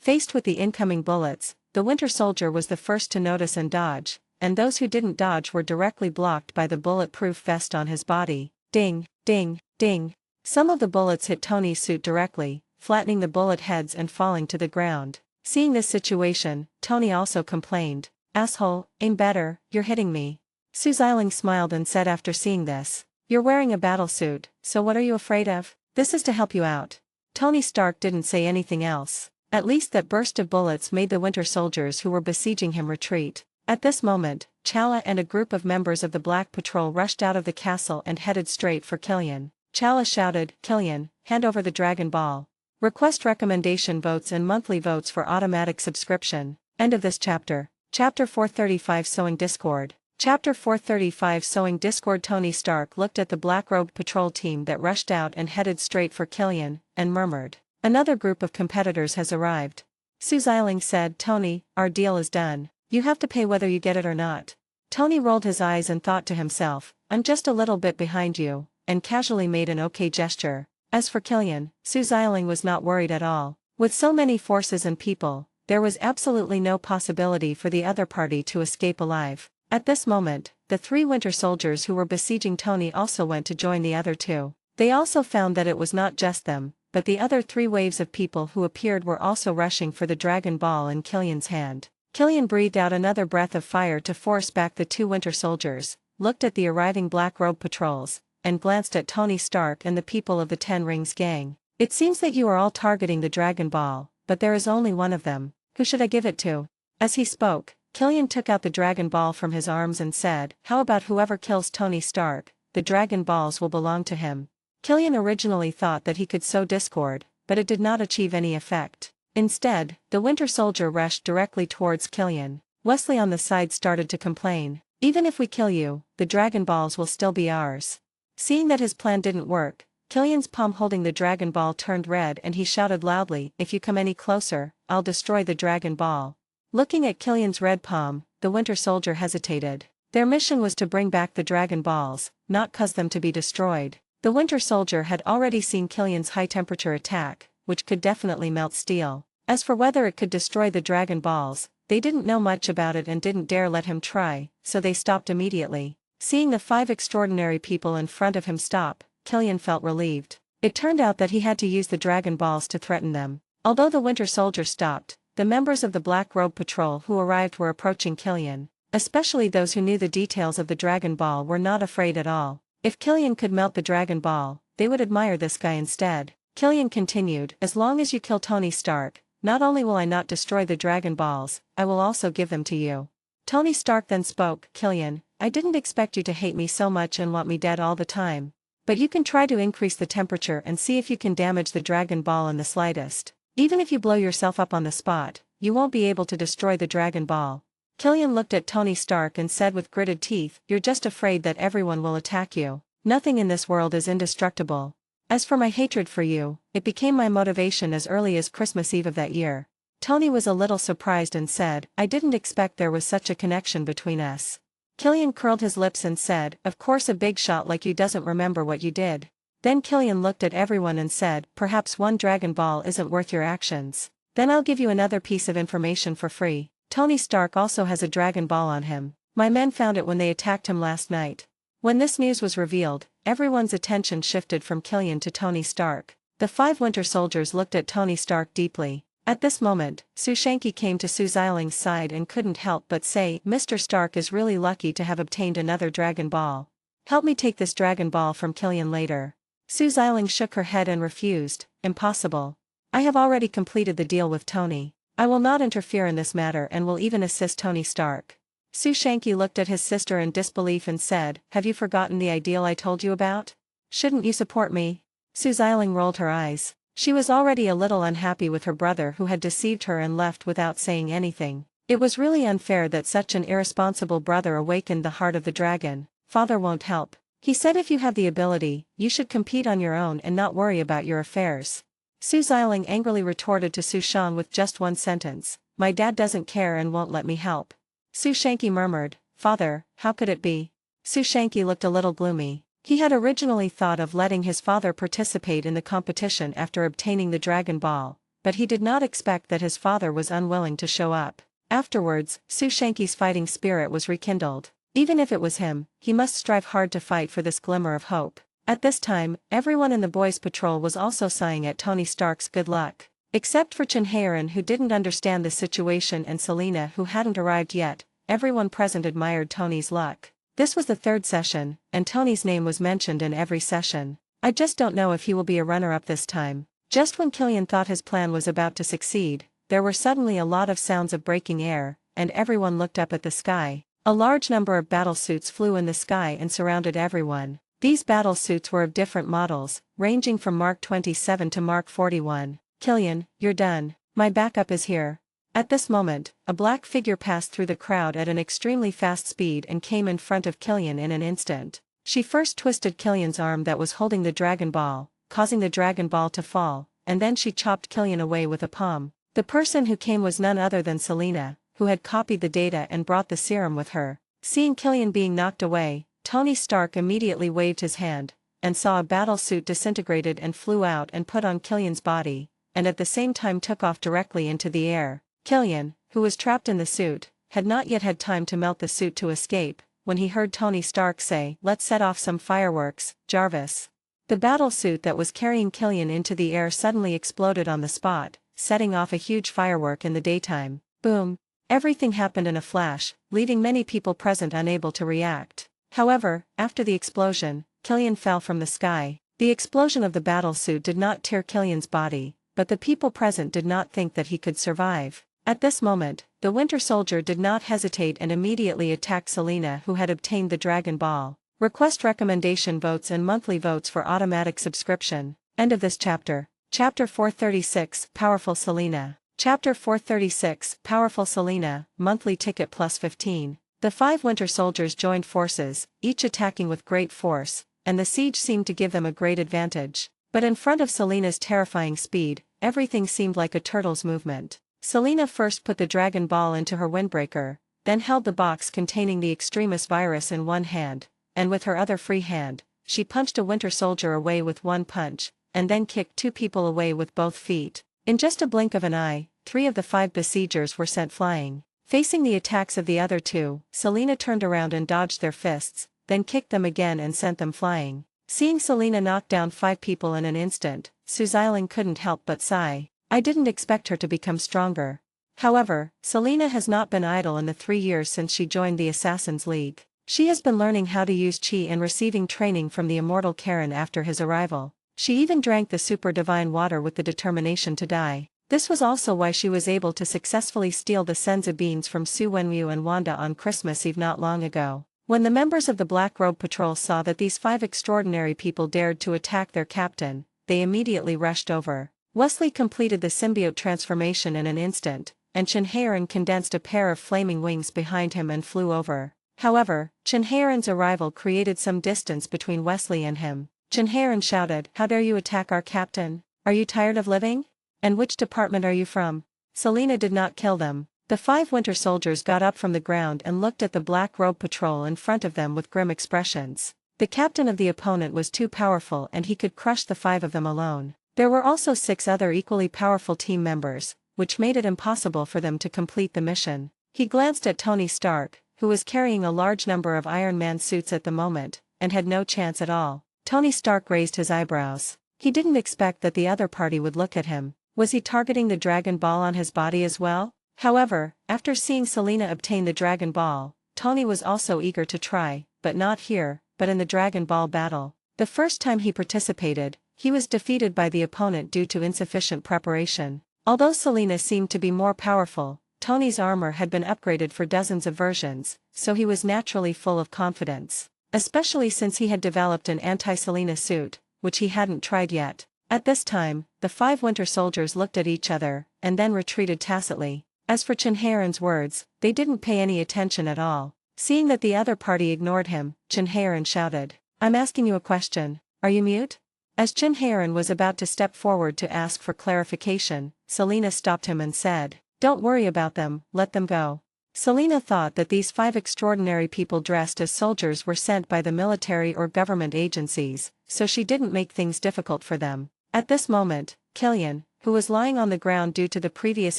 Faced with the incoming bullets, the Winter Soldier was the first to notice and dodge, and those who didn't dodge were directly blocked by the bulletproof vest on his body. Ding, ding, ding. Some of the bullets hit Tony's suit directly, flattening the bullet heads and falling to the ground. Seeing this situation, Tony also complained, "Asshole, aim better, you're hitting me." Su Ziling smiled and said after seeing this, "You're wearing a battlesuit, so what are you afraid of? This is to help you out." Tony Stark didn't say anything else. At least that burst of bullets made the Winter Soldiers who were besieging him retreat. At this moment, Chala and a group of members of the Black Patrol rushed out of the castle and headed straight for Killian. Chala shouted, "Killian, hand over the Dragon Ball. Request recommendation votes and monthly votes for automatic subscription." End of this chapter. Chapter 435 Sewing Discord. Chapter 435 Sewing Discord. Tony Stark looked at the black-robed patrol team that rushed out and headed straight for Killian, and murmured, "Another group of competitors has arrived." Su Ziling said, "Tony, our deal is done. You have to pay whether you get it or not." Tony rolled his eyes and thought to himself, "I'm just a little bit behind you," and casually made an okay gesture. As for Killian, Su Ziling was not worried at all. With so many forces and people, there was absolutely no possibility for the other party to escape alive. At this moment, the 3 Winter Soldiers who were besieging Tony also went to join the other 2. They also found that it was not just them, but the other 3 waves of people who appeared were also rushing for the Dragon Ball in Killian's hand. Killian breathed out another breath of fire to force back the 2 Winter Soldiers, looked at the arriving black-robe patrols, and glanced at Tony Stark and the people of the Ten Rings gang. "It seems that you are all targeting the Dragon Ball, but there is only one of them. Who should I give it to?" As he spoke, Killian took out the Dragon Ball from his arms and said, "How about whoever kills Tony Stark, the Dragon Balls will belong to him." Killian originally thought that he could sow discord, but it did not achieve any effect. Instead, the Winter Soldier rushed directly towards Killian. Wesley on the side started to complain, "Even if we kill you, the Dragon Balls will still be ours." Seeing that his plan didn't work, Killian's palm holding the Dragon Ball turned red and he shouted loudly, "If you come any closer, I'll destroy the Dragon Ball." Looking at Killian's red palm, the Winter Soldier hesitated. Their mission was to bring back the Dragon Balls, not cause them to be destroyed. The Winter Soldier had already seen Killian's high-temperature attack, which could definitely melt steel. As for whether it could destroy the Dragon Balls, they didn't know much about it and didn't dare let him try, so they stopped immediately. Seeing the 5 extraordinary people in front of him stop, Killian felt relieved. It turned out that he had to use the Dragon Balls to threaten them. Although the Winter Soldier stopped, the members of the Black Robe Patrol who arrived were approaching Killian. Especially those who knew the details of the Dragon Ball were not afraid at all. If Killian could melt the Dragon Ball, they would admire this guy instead. Killian continued, "As long as you kill Tony Stark, not only will I not destroy the Dragon Balls, I will also give them to you." Tony Stark then spoke, "Killian, I didn't expect you to hate me so much and want me dead all the time. But you can try to increase the temperature and see if you can damage the Dragon Ball in the slightest. Even if you blow yourself up on the spot, you won't be able to destroy the Dragon Ball." Killian looked at Tony Stark and said with gritted teeth, "You're just afraid that everyone will attack you. Nothing in this world is indestructible. As for my hatred for you, it became my motivation as early as Christmas Eve of that year." Tony was a little surprised and said, "I didn't expect there was such a connection between us." Killian curled his lips and said, "Of course a big shot like you doesn't remember what you did." Then Killian looked at everyone and said, "Perhaps one Dragon Ball isn't worth your actions. Then I'll give you another piece of information for free. Tony Stark also has a Dragon Ball on him. My men found it when they attacked him last night." When this news was revealed, everyone's attention shifted from Killian to Tony Stark. The 5 Winter Soldiers looked at Tony Stark deeply. At this moment, Sue Shanky came to Sue Xialing's side and couldn't help but say, "Mr. Stark is really lucky to have obtained another Dragon Ball. Help me take this Dragon Ball from Killian later." Sue Xialing shook her head and refused. "Impossible. I have already completed the deal with Tony. I will not interfere in this matter and will even assist Tony Stark." Sue Shanky looked at his sister in disbelief and said, "Have you forgotten the ideal I told you about? Shouldn't you support me?" Sue Xialing rolled her eyes. She was already a little unhappy with her brother who had deceived her and left without saying anything. It was really unfair that such an irresponsible brother awakened the heart of the dragon. "Father won't help. He said if you have the ability, you should compete on your own and not worry about your affairs." Sue Xialing angrily retorted to Su Shan with just one sentence, "My dad doesn't care and won't let me help." Sue Shanky murmured, "Father, how could it be?" Sue Shanky looked a little gloomy. He had originally thought of letting his father participate in the competition after obtaining the Dragon Ball, but he did not expect that his father was unwilling to show up. Afterwards, Sue Shanky's fighting spirit was rekindled. Even if it was him, he must strive hard to fight for this glimmer of hope. At this time, everyone in the boys' patrol was also sighing at Tony Stark's good luck. Except for Chinhaerin, who didn't understand the situation, and Selena, who hadn't arrived yet, everyone present admired Tony's luck. This was the third session, and Tony's name was mentioned in every session. "I just don't know if he will be a runner-up this time." Just when Killian thought his plan was about to succeed, there were suddenly a lot of sounds of breaking air, and everyone looked up at the sky. A large number of battlesuits flew in the sky and surrounded everyone. These battlesuits were of different models, ranging from Mark 27 to Mark 41. "Killian, you're done. My backup is here." At this moment, a black figure passed through the crowd at an extremely fast speed and came in front of Killian in an instant. She first twisted Killian's arm that was holding the Dragon Ball, causing the Dragon Ball to fall, and then she chopped Killian away with a palm. The person who came was none other than Selena, who had copied the data and brought the serum with her. Seeing Killian being knocked away, Tony Stark immediately waved his hand, and saw a battlesuit disintegrated and flew out and put on Killian's body, and at the same time took off directly into the air. Killian, who was trapped in the suit, had not yet had time to melt the suit to escape, when he heard Tony Stark say, "Let's set off some fireworks, Jarvis." The battlesuit that was carrying Killian into the air suddenly exploded on the spot, setting off a huge firework in the daytime. Boom! Everything happened in a flash, leaving many people present unable to react. However, after the explosion, Killian fell from the sky. The explosion of the battlesuit did not tear Killian's body, but the people present did not think that he could survive. At this moment, the Winter Soldier did not hesitate and immediately attacked Selena, who had obtained the Dragon Ball. Request recommendation votes and monthly votes for automatic subscription. End of this chapter. Chapter 436, Powerful Selena. Chapter 436, Powerful Selena, monthly ticket plus 15. The 5 Winter Soldiers joined forces, each attacking with great force, and the siege seemed to give them a great advantage. But in front of Selena's terrifying speed, everything seemed like a turtle's movement. Selena first put the Dragon Ball into her windbreaker, then held the box containing the Extremis virus in one hand, and with her other free hand, she punched a Winter Soldier away with one punch, and then kicked 2 people away with both feet. In just a blink of an eye, 3 of the 5 besiegers were sent flying. Facing the attacks of the other 2, Selena turned around and dodged their fists, then kicked them again and sent them flying. Seeing Selena knock down 5 people in an instant, Sue Xialing couldn't help but sigh. "I didn't expect her to become stronger." However, Selena has not been idle in the 3 years since she joined the Assassin's League. She has been learning how to use chi and receiving training from the immortal Karen after his arrival. She even drank the super divine water with the determination to die. This was also why she was able to successfully steal the senza beans from Su Wenwu and Wanda on Christmas Eve not long ago. When the members of the Black Robe Patrol saw that these 5 extraordinary people dared to attack their captain, they immediately rushed over. Wesley completed the symbiote transformation in an instant, and Chinhaerin condensed a pair of flaming wings behind him and flew over. However, Chinhaerin's arrival created some distance between Wesley and him. Chinhaerin shouted, "How dare you attack our captain? Are you tired of living? And which department are you from?" Selena did not kill them. The 5 Winter Soldiers got up from the ground and looked at the Black Robe Patrol in front of them with grim expressions. The captain of the opponent was too powerful and he could crush the 5 of them alone. There were also 6 other equally powerful team members, which made it impossible for them to complete the mission. He glanced at Tony Stark, who was carrying a large number of Iron Man suits at the moment, and had no chance at all. Tony Stark raised his eyebrows. He didn't expect that the other party would look at him. Was he targeting the Dragon Ball on his body as well? However, after seeing Selena obtain the Dragon Ball, Tony was also eager to try, but not here, but in the Dragon Ball battle. The first time he participated, he was defeated by the opponent due to insufficient preparation. Although Selena seemed to be more powerful, Tony's armor had been upgraded for dozens of versions, so he was naturally full of confidence. Especially since he had developed an anti-Selena suit, which he hadn't tried yet. At this time, the 5 Winter Soldiers looked at each other, and then retreated tacitly. As for Chinhaeran's words, they didn't pay any attention at all. Seeing that the other party ignored him, Chinhaeran shouted, "I'm asking you a question, are you mute?" As Chinhaeran was about to step forward to ask for clarification, Selena stopped him and said, "Don't worry about them, let them go." Selena thought that these 5 extraordinary people dressed as soldiers were sent by the military or government agencies, so she didn't make things difficult for them. At this moment, Killian, who was lying on the ground due to the previous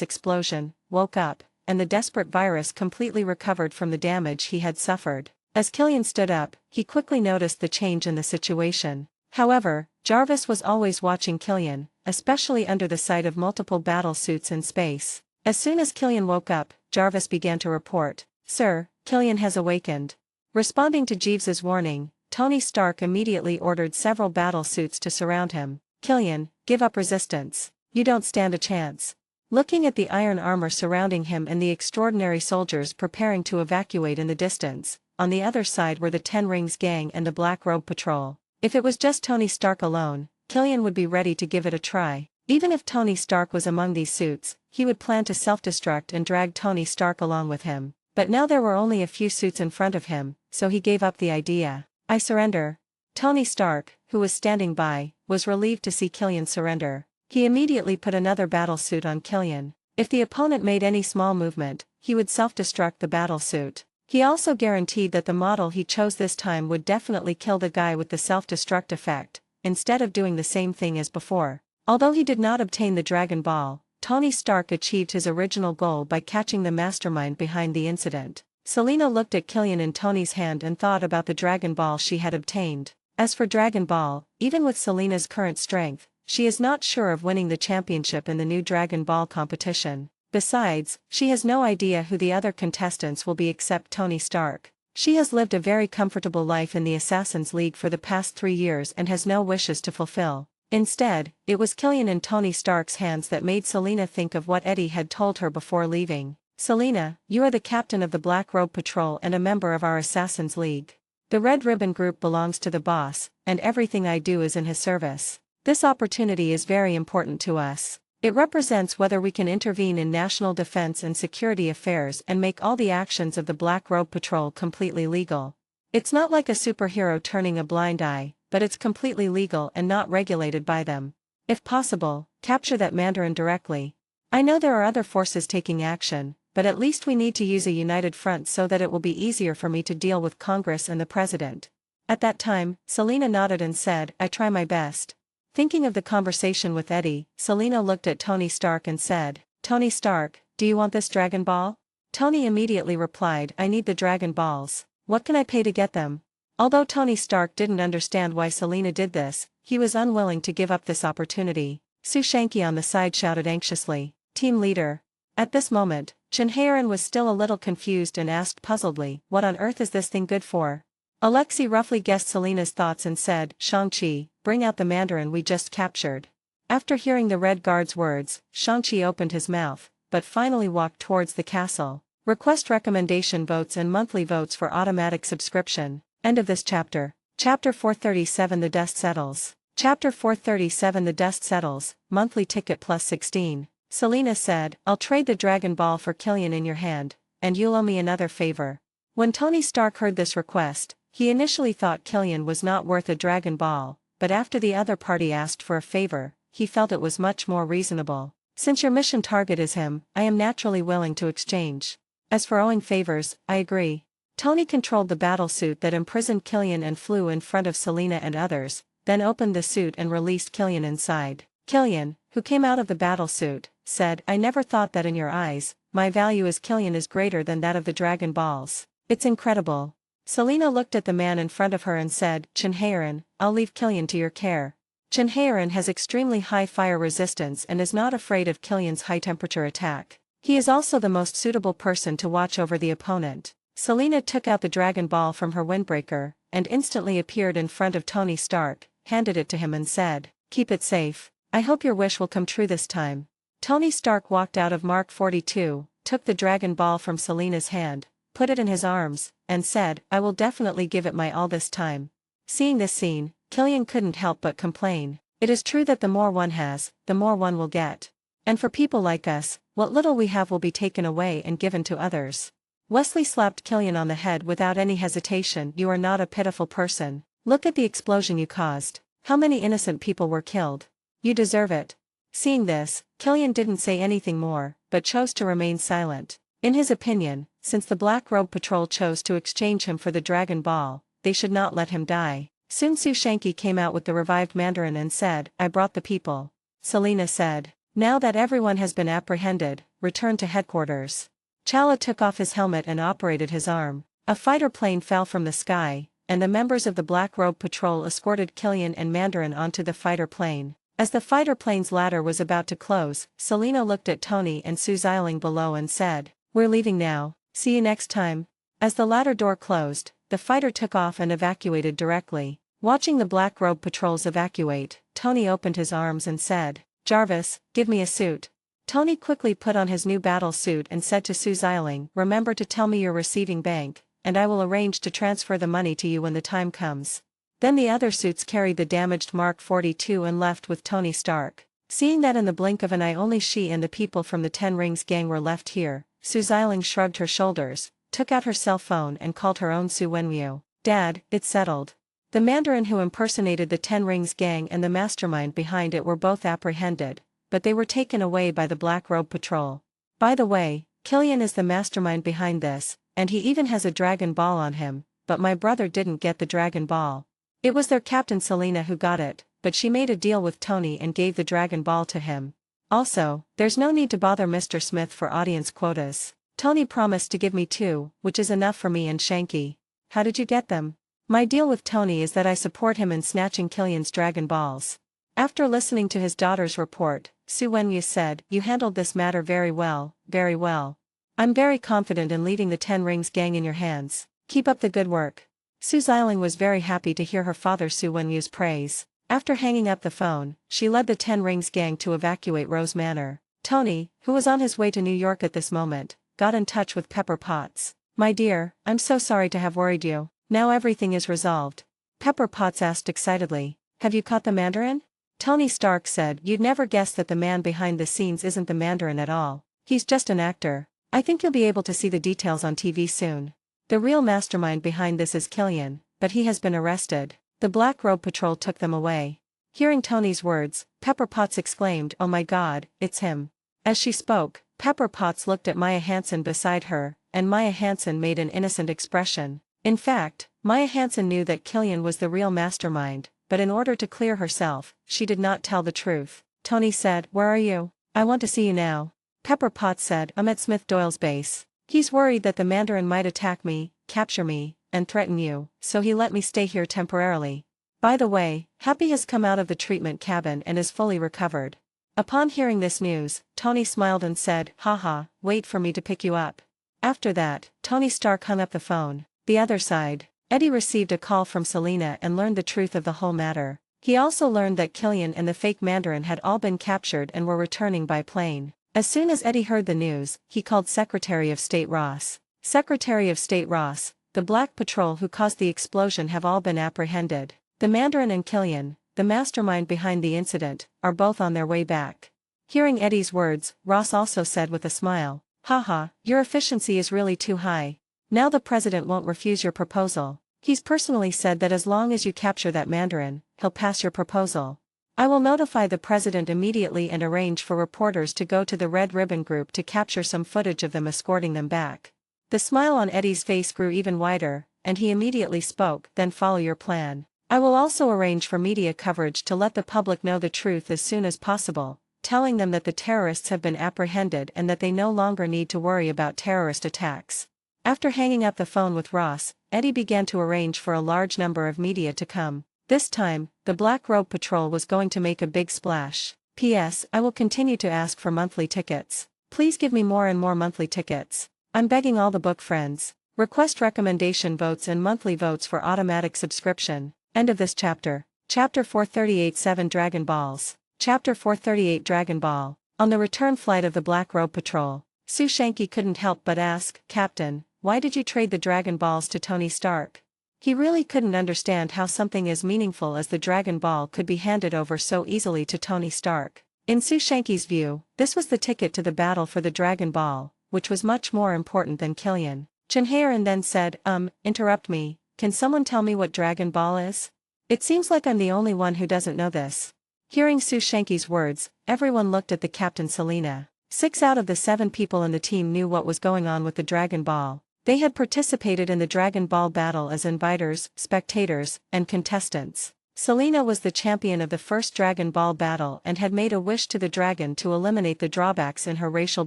explosion, woke up, and the desperate virus completely recovered from the damage he had suffered. As Killian stood up, he quickly noticed the change in the situation. However, Jarvis was always watching Killian, especially under the sight of multiple battle suits in space. As soon as Killian woke up, Jarvis began to report, "Sir, Killian has awakened." Responding to Jeeves's warning, Tony Stark immediately ordered several battle suits to surround him. "Killian, give up resistance. You don't stand a chance." Looking at the iron armor surrounding him and the extraordinary soldiers preparing to evacuate in the distance, on the other side were the Ten Rings gang and the Black Robe Patrol. If it was just Tony Stark alone, Killian would be ready to give it a try. Even if Tony Stark was among these suits, he would plan to self-destruct and drag Tony Stark along with him. But now there were only a few suits in front of him, so he gave up the idea. "I surrender." Tony Stark, who was standing by, was relieved to see Killian surrender. He immediately put another battle suit on Killian. If the opponent made any small movement, he would self-destruct the battle suit. He also guaranteed that the model he chose this time would definitely kill the guy with the self-destruct effect, instead of doing the same thing as before. Although he did not obtain the Dragon Ball, Tony Stark achieved his original goal by catching the mastermind behind the incident. Selena looked at Killian in Tony's hand and thought about the Dragon Ball she had obtained. As for Dragon Ball, even with Selena's current strength, she is not sure of winning the championship in the new Dragon Ball competition. Besides, she has no idea who the other contestants will be except Tony Stark. She has lived a very comfortable life in the Assassin's League for the past 3 years and has no wishes to fulfill. Instead, it was Killian in Tony Stark's hands that made Selena think of what Eddie had told her before leaving. "Selena, you are the captain of the Black Robe Patrol and a member of our Assassin's League. The Red Ribbon Group belongs to the boss, and everything I do is in his service. This opportunity is very important to us. It represents whether we can intervene in national defense and security affairs and make all the actions of the Black Robe Patrol completely legal. It's not like a superhero turning a blind eye, but it's completely legal and not regulated by them. If possible, capture that Mandarin directly. I know there are other forces taking action, but at least we need to use a united front so that it will be easier for me to deal with Congress and the President." At that time, Selena nodded and said, "I try my best." Thinking of the conversation with Eddie, Selena looked at Tony Stark and said, "Tony Stark, do you want this Dragon Ball?" Tony immediately replied, "I need the Dragon Balls. What can I pay to get them?" Although Tony Stark didn't understand why Selena did this, he was unwilling to give up this opportunity. Sue Shanky on the side shouted anxiously, "Team leader." At this moment, Chinhaeran was still a little confused and asked puzzledly, "What on earth is this thing good for?" Alexei roughly guessed Selena's thoughts and said, "Shang-Chi, bring out the Mandarin we just captured." After hearing the Red Guard's words, Shang-Chi opened his mouth, but finally walked towards the castle. Request recommendation votes and monthly votes for automatic subscription. End of this chapter. Chapter 437 The Dust Settles. Chapter 437 The Dust Settles, monthly ticket plus 16. Selena said, "I'll trade the Dragon Ball for Killian in your hand, and you'll owe me another favor." When Tony Stark heard this request, he initially thought Killian was not worth a Dragon Ball, but after the other party asked for a favor, he felt it was much more reasonable. "Since your mission target is him, I am naturally willing to exchange. As for owing favors, I agree." Tony controlled the battlesuit that imprisoned Killian and flew in front of Selena and others, then opened the suit and released Killian inside. Killian, who came out of the battlesuit, said, "I never thought that in your eyes, my value as Killian is greater than that of the Dragon Balls. It's incredible." Selena looked at the man in front of her and said, "Chinhaeran, I'll leave Killian to your care." Chinhaerin has extremely high fire resistance and is not afraid of Killian's high-temperature attack. He is also the most suitable person to watch over the opponent. Selena took out the Dragon Ball from her windbreaker, and instantly appeared in front of Tony Stark, handed it to him and said, "Keep it safe. I hope your wish will come true this time." Tony Stark walked out of Mark 42, took the Dragon Ball from Selena's hand, put it in his arms, and said, "I will definitely give it my all this time." Seeing this scene, Killian couldn't help but complain. It is true that the more one has, the more one will get. And for people like us, what little we have will be taken away and given to others. Wesley slapped Killian on the head without any hesitation. "You are not a pitiful person. Look at the explosion you caused. How many innocent people were killed? You deserve it." Seeing this, Killian didn't say anything more, but chose to remain silent. In his opinion, since the Black Robe Patrol chose to exchange him for the Dragon Ball, they should not let him die. Soon Su Shanky came out with the revived Mandarin and said, "I brought the people." Selena said, "Now that everyone has been apprehended, return to headquarters." Chala took off his helmet and operated his arm. A fighter plane fell from the sky, and the members of the Black Robe Patrol escorted Killian and Mandarin onto the fighter plane. As the fighter plane's ladder was about to close, Selena looked at Tony and Su Xialing below and said, "We're leaving now. See you next time." As the ladder door closed, the fighter took off and evacuated directly. Watching the Black Robe Patrols evacuate, Tony opened his arms and said, "Jarvis, give me a suit." Tony quickly put on his new battle suit and said to Su Xialing, "Remember to tell me your receiving bank, and I will arrange to transfer the money to you when the time comes." Then the other suits carried the damaged Mark 42 and left with Tony Stark. Seeing that in the blink of an eye only she and the people from the Ten Rings gang were left here, Su Xialing shrugged her shoulders, took out her cell phone and called her own Su Wenwu. "Dad, it's settled. The Mandarin who impersonated the Ten Rings gang and the mastermind behind it were both apprehended, but they were taken away by the Black Robe Patrol. By the way, Killian is the mastermind behind this, and he even has a Dragon Ball on him, but my brother didn't get the Dragon Ball. It was their captain Selena who got it, but she made a deal with Tony and gave the Dragon Ball to him. Also, there's no need to bother Mr. Smith for audience quotas. Tony promised to give me 2, which is enough for me and Shanky. How did you get them?" "My deal with Tony is that I support him in snatching Killian's Dragon Balls." After listening to his daughter's report, Su Wenwu said, "You handled this matter very well, very well. I'm very confident in leaving the Ten Rings gang in your hands. Keep up the good work." Su Xialing was very happy to hear her father Su Wenwu's praise. After hanging up the phone, she led the Ten Rings gang to evacuate Rose Manor. Tony, who was on his way to New York at this moment, got in touch with Pepper Potts. "My dear, I'm so sorry to have worried you. Now everything is resolved." Pepper Potts asked excitedly, "Have you caught the Mandarin?" Tony Stark said, "You'd never guess that the man behind the scenes isn't the Mandarin at all. He's just an actor. I think you'll be able to see the details on TV soon. The real mastermind behind this is Killian, but he has been arrested. The Black Robe Patrol took them away." Hearing Tony's words, Pepper Potts exclaimed, "Oh my God, it's him." As she spoke, Pepper Potts looked at Maya Hansen beside her, and Maya Hansen made an innocent expression. In fact, Maya Hansen knew that Killian was the real mastermind, but in order to clear herself, she did not tell the truth. Tony said, "Where are you? I want to see you now." Pepper Potts said, "I'm at Smith Doyle's base. He's worried that the Mandarin might attack me, capture me, and threaten you, so he let me stay here temporarily. By the way, Happy has come out of the treatment cabin and is fully recovered." Upon hearing this news, Tony smiled and said, "Haha, wait for me to pick you up." After that, Tony Stark hung up the phone. The other side, Eddie received a call from Selena and learned the truth of the whole matter. He also learned that Killian and the fake Mandarin had all been captured and were returning by plane. As soon as Eddie heard the news, he called Secretary of State Ross. "Secretary of State Ross, the Black Patrol who caused the explosion have all been apprehended. The Mandarin and Killian, the mastermind behind the incident, are both on their way back." Hearing Eddie's words, Ross also said with a smile, "Haha, your efficiency is really too high. Now the president won't refuse your proposal. He's personally said that as long as you capture that Mandarin, he'll pass your proposal. I will notify the president immediately and arrange for reporters to go to the Red Ribbon Group to capture some footage of them escorting them back." The smile on Eddie's face grew even wider, and he immediately spoke, "Then follow your plan. I will also arrange for media coverage to let the public know the truth as soon as possible, telling them that the terrorists have been apprehended and that they no longer need to worry about terrorist attacks." After hanging up the phone with Ross, Eddie began to arrange for a large number of media to come. This time, the Black Robe Patrol was going to make a big splash. P.S. I will continue to ask for monthly tickets. Please give me more and more monthly tickets. I'm begging all the book friends. Request recommendation votes and monthly votes for automatic subscription. End of this chapter. Chapter 438 7 Dragon Balls. Chapter 438 Dragon Ball. On the return flight of the Black Robe Patrol, Sue Shanky couldn't help but ask, Captain, why did you trade the Dragon Balls to Tony Stark? He really couldn't understand how something as meaningful as the Dragon Ball could be handed over so easily to Tony Stark. In Sue Shanky's view, this was the ticket to the battle for the Dragon Ball, which was much more important than Killian. Chinharan then said, interrupt me, can someone tell me what Dragon Ball is? It seems like I'm the only one who doesn't know this. Hearing Sue Shanky's words, everyone looked at the Captain Selena. 6 out of the 7 people in the team knew what was going on with the Dragon Ball. They had participated in the Dragon Ball battle as inviters, spectators, and contestants. Selena was the champion of the first Dragon Ball battle and had made a wish to the dragon to eliminate the drawbacks in her racial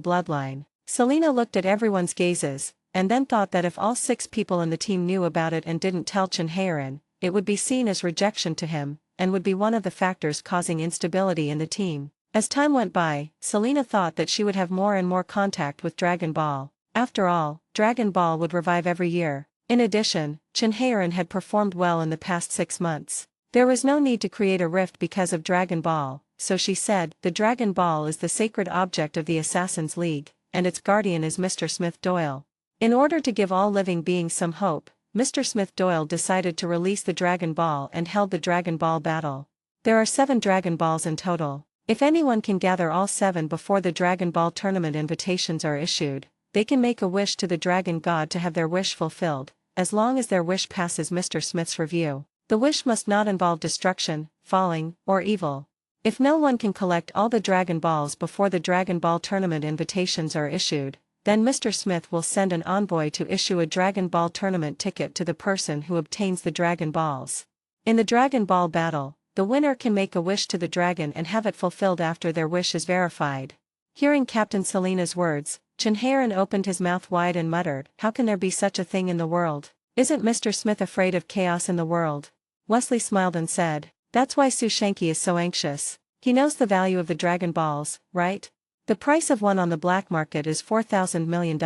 bloodline. Selena looked at everyone's gazes, and then thought that if all 6 people in the team knew about it and didn't tell Chinharan, it would be seen as rejection to him, and would be one of the factors causing instability in the team. As time went by, Selena thought that she would have more and more contact with Dragon Ball. After all, Dragon Ball would revive every year. In addition, Chinharan had performed well in the past 6 months. There was no need to create a rift because of Dragon Ball, so she said, the Dragon Ball is the sacred object of the Assassin's League, and its guardian is Mr. Smith Doyle. In order to give all living beings some hope, Mr. Smith Doyle decided to release the Dragon Ball and held the Dragon Ball battle. There are 7 Dragon Balls in total. If anyone can gather all 7 before the Dragon Ball tournament invitations are issued, they can make a wish to the Dragon God to have their wish fulfilled, as long as their wish passes Mr. Smith's review. The wish must not involve destruction, falling, or evil. If no one can collect all the Dragon Balls before the Dragon Ball tournament invitations are issued, then Mr. Smith will send an envoy to issue a Dragon Ball tournament ticket to the person who obtains the Dragon Balls. In the Dragon Ball battle, the winner can make a wish to the dragon and have it fulfilled after their wish is verified. Hearing Captain Selena's words, Chinharan opened his mouth wide and muttered, how can there be such a thing in the world? Isn't Mr. Smith afraid of chaos in the world? Wesley smiled and said, that's why Sue Shanky is so anxious. He knows the value of the Dragon Balls, right? The price of one on the black market is $4,000 million.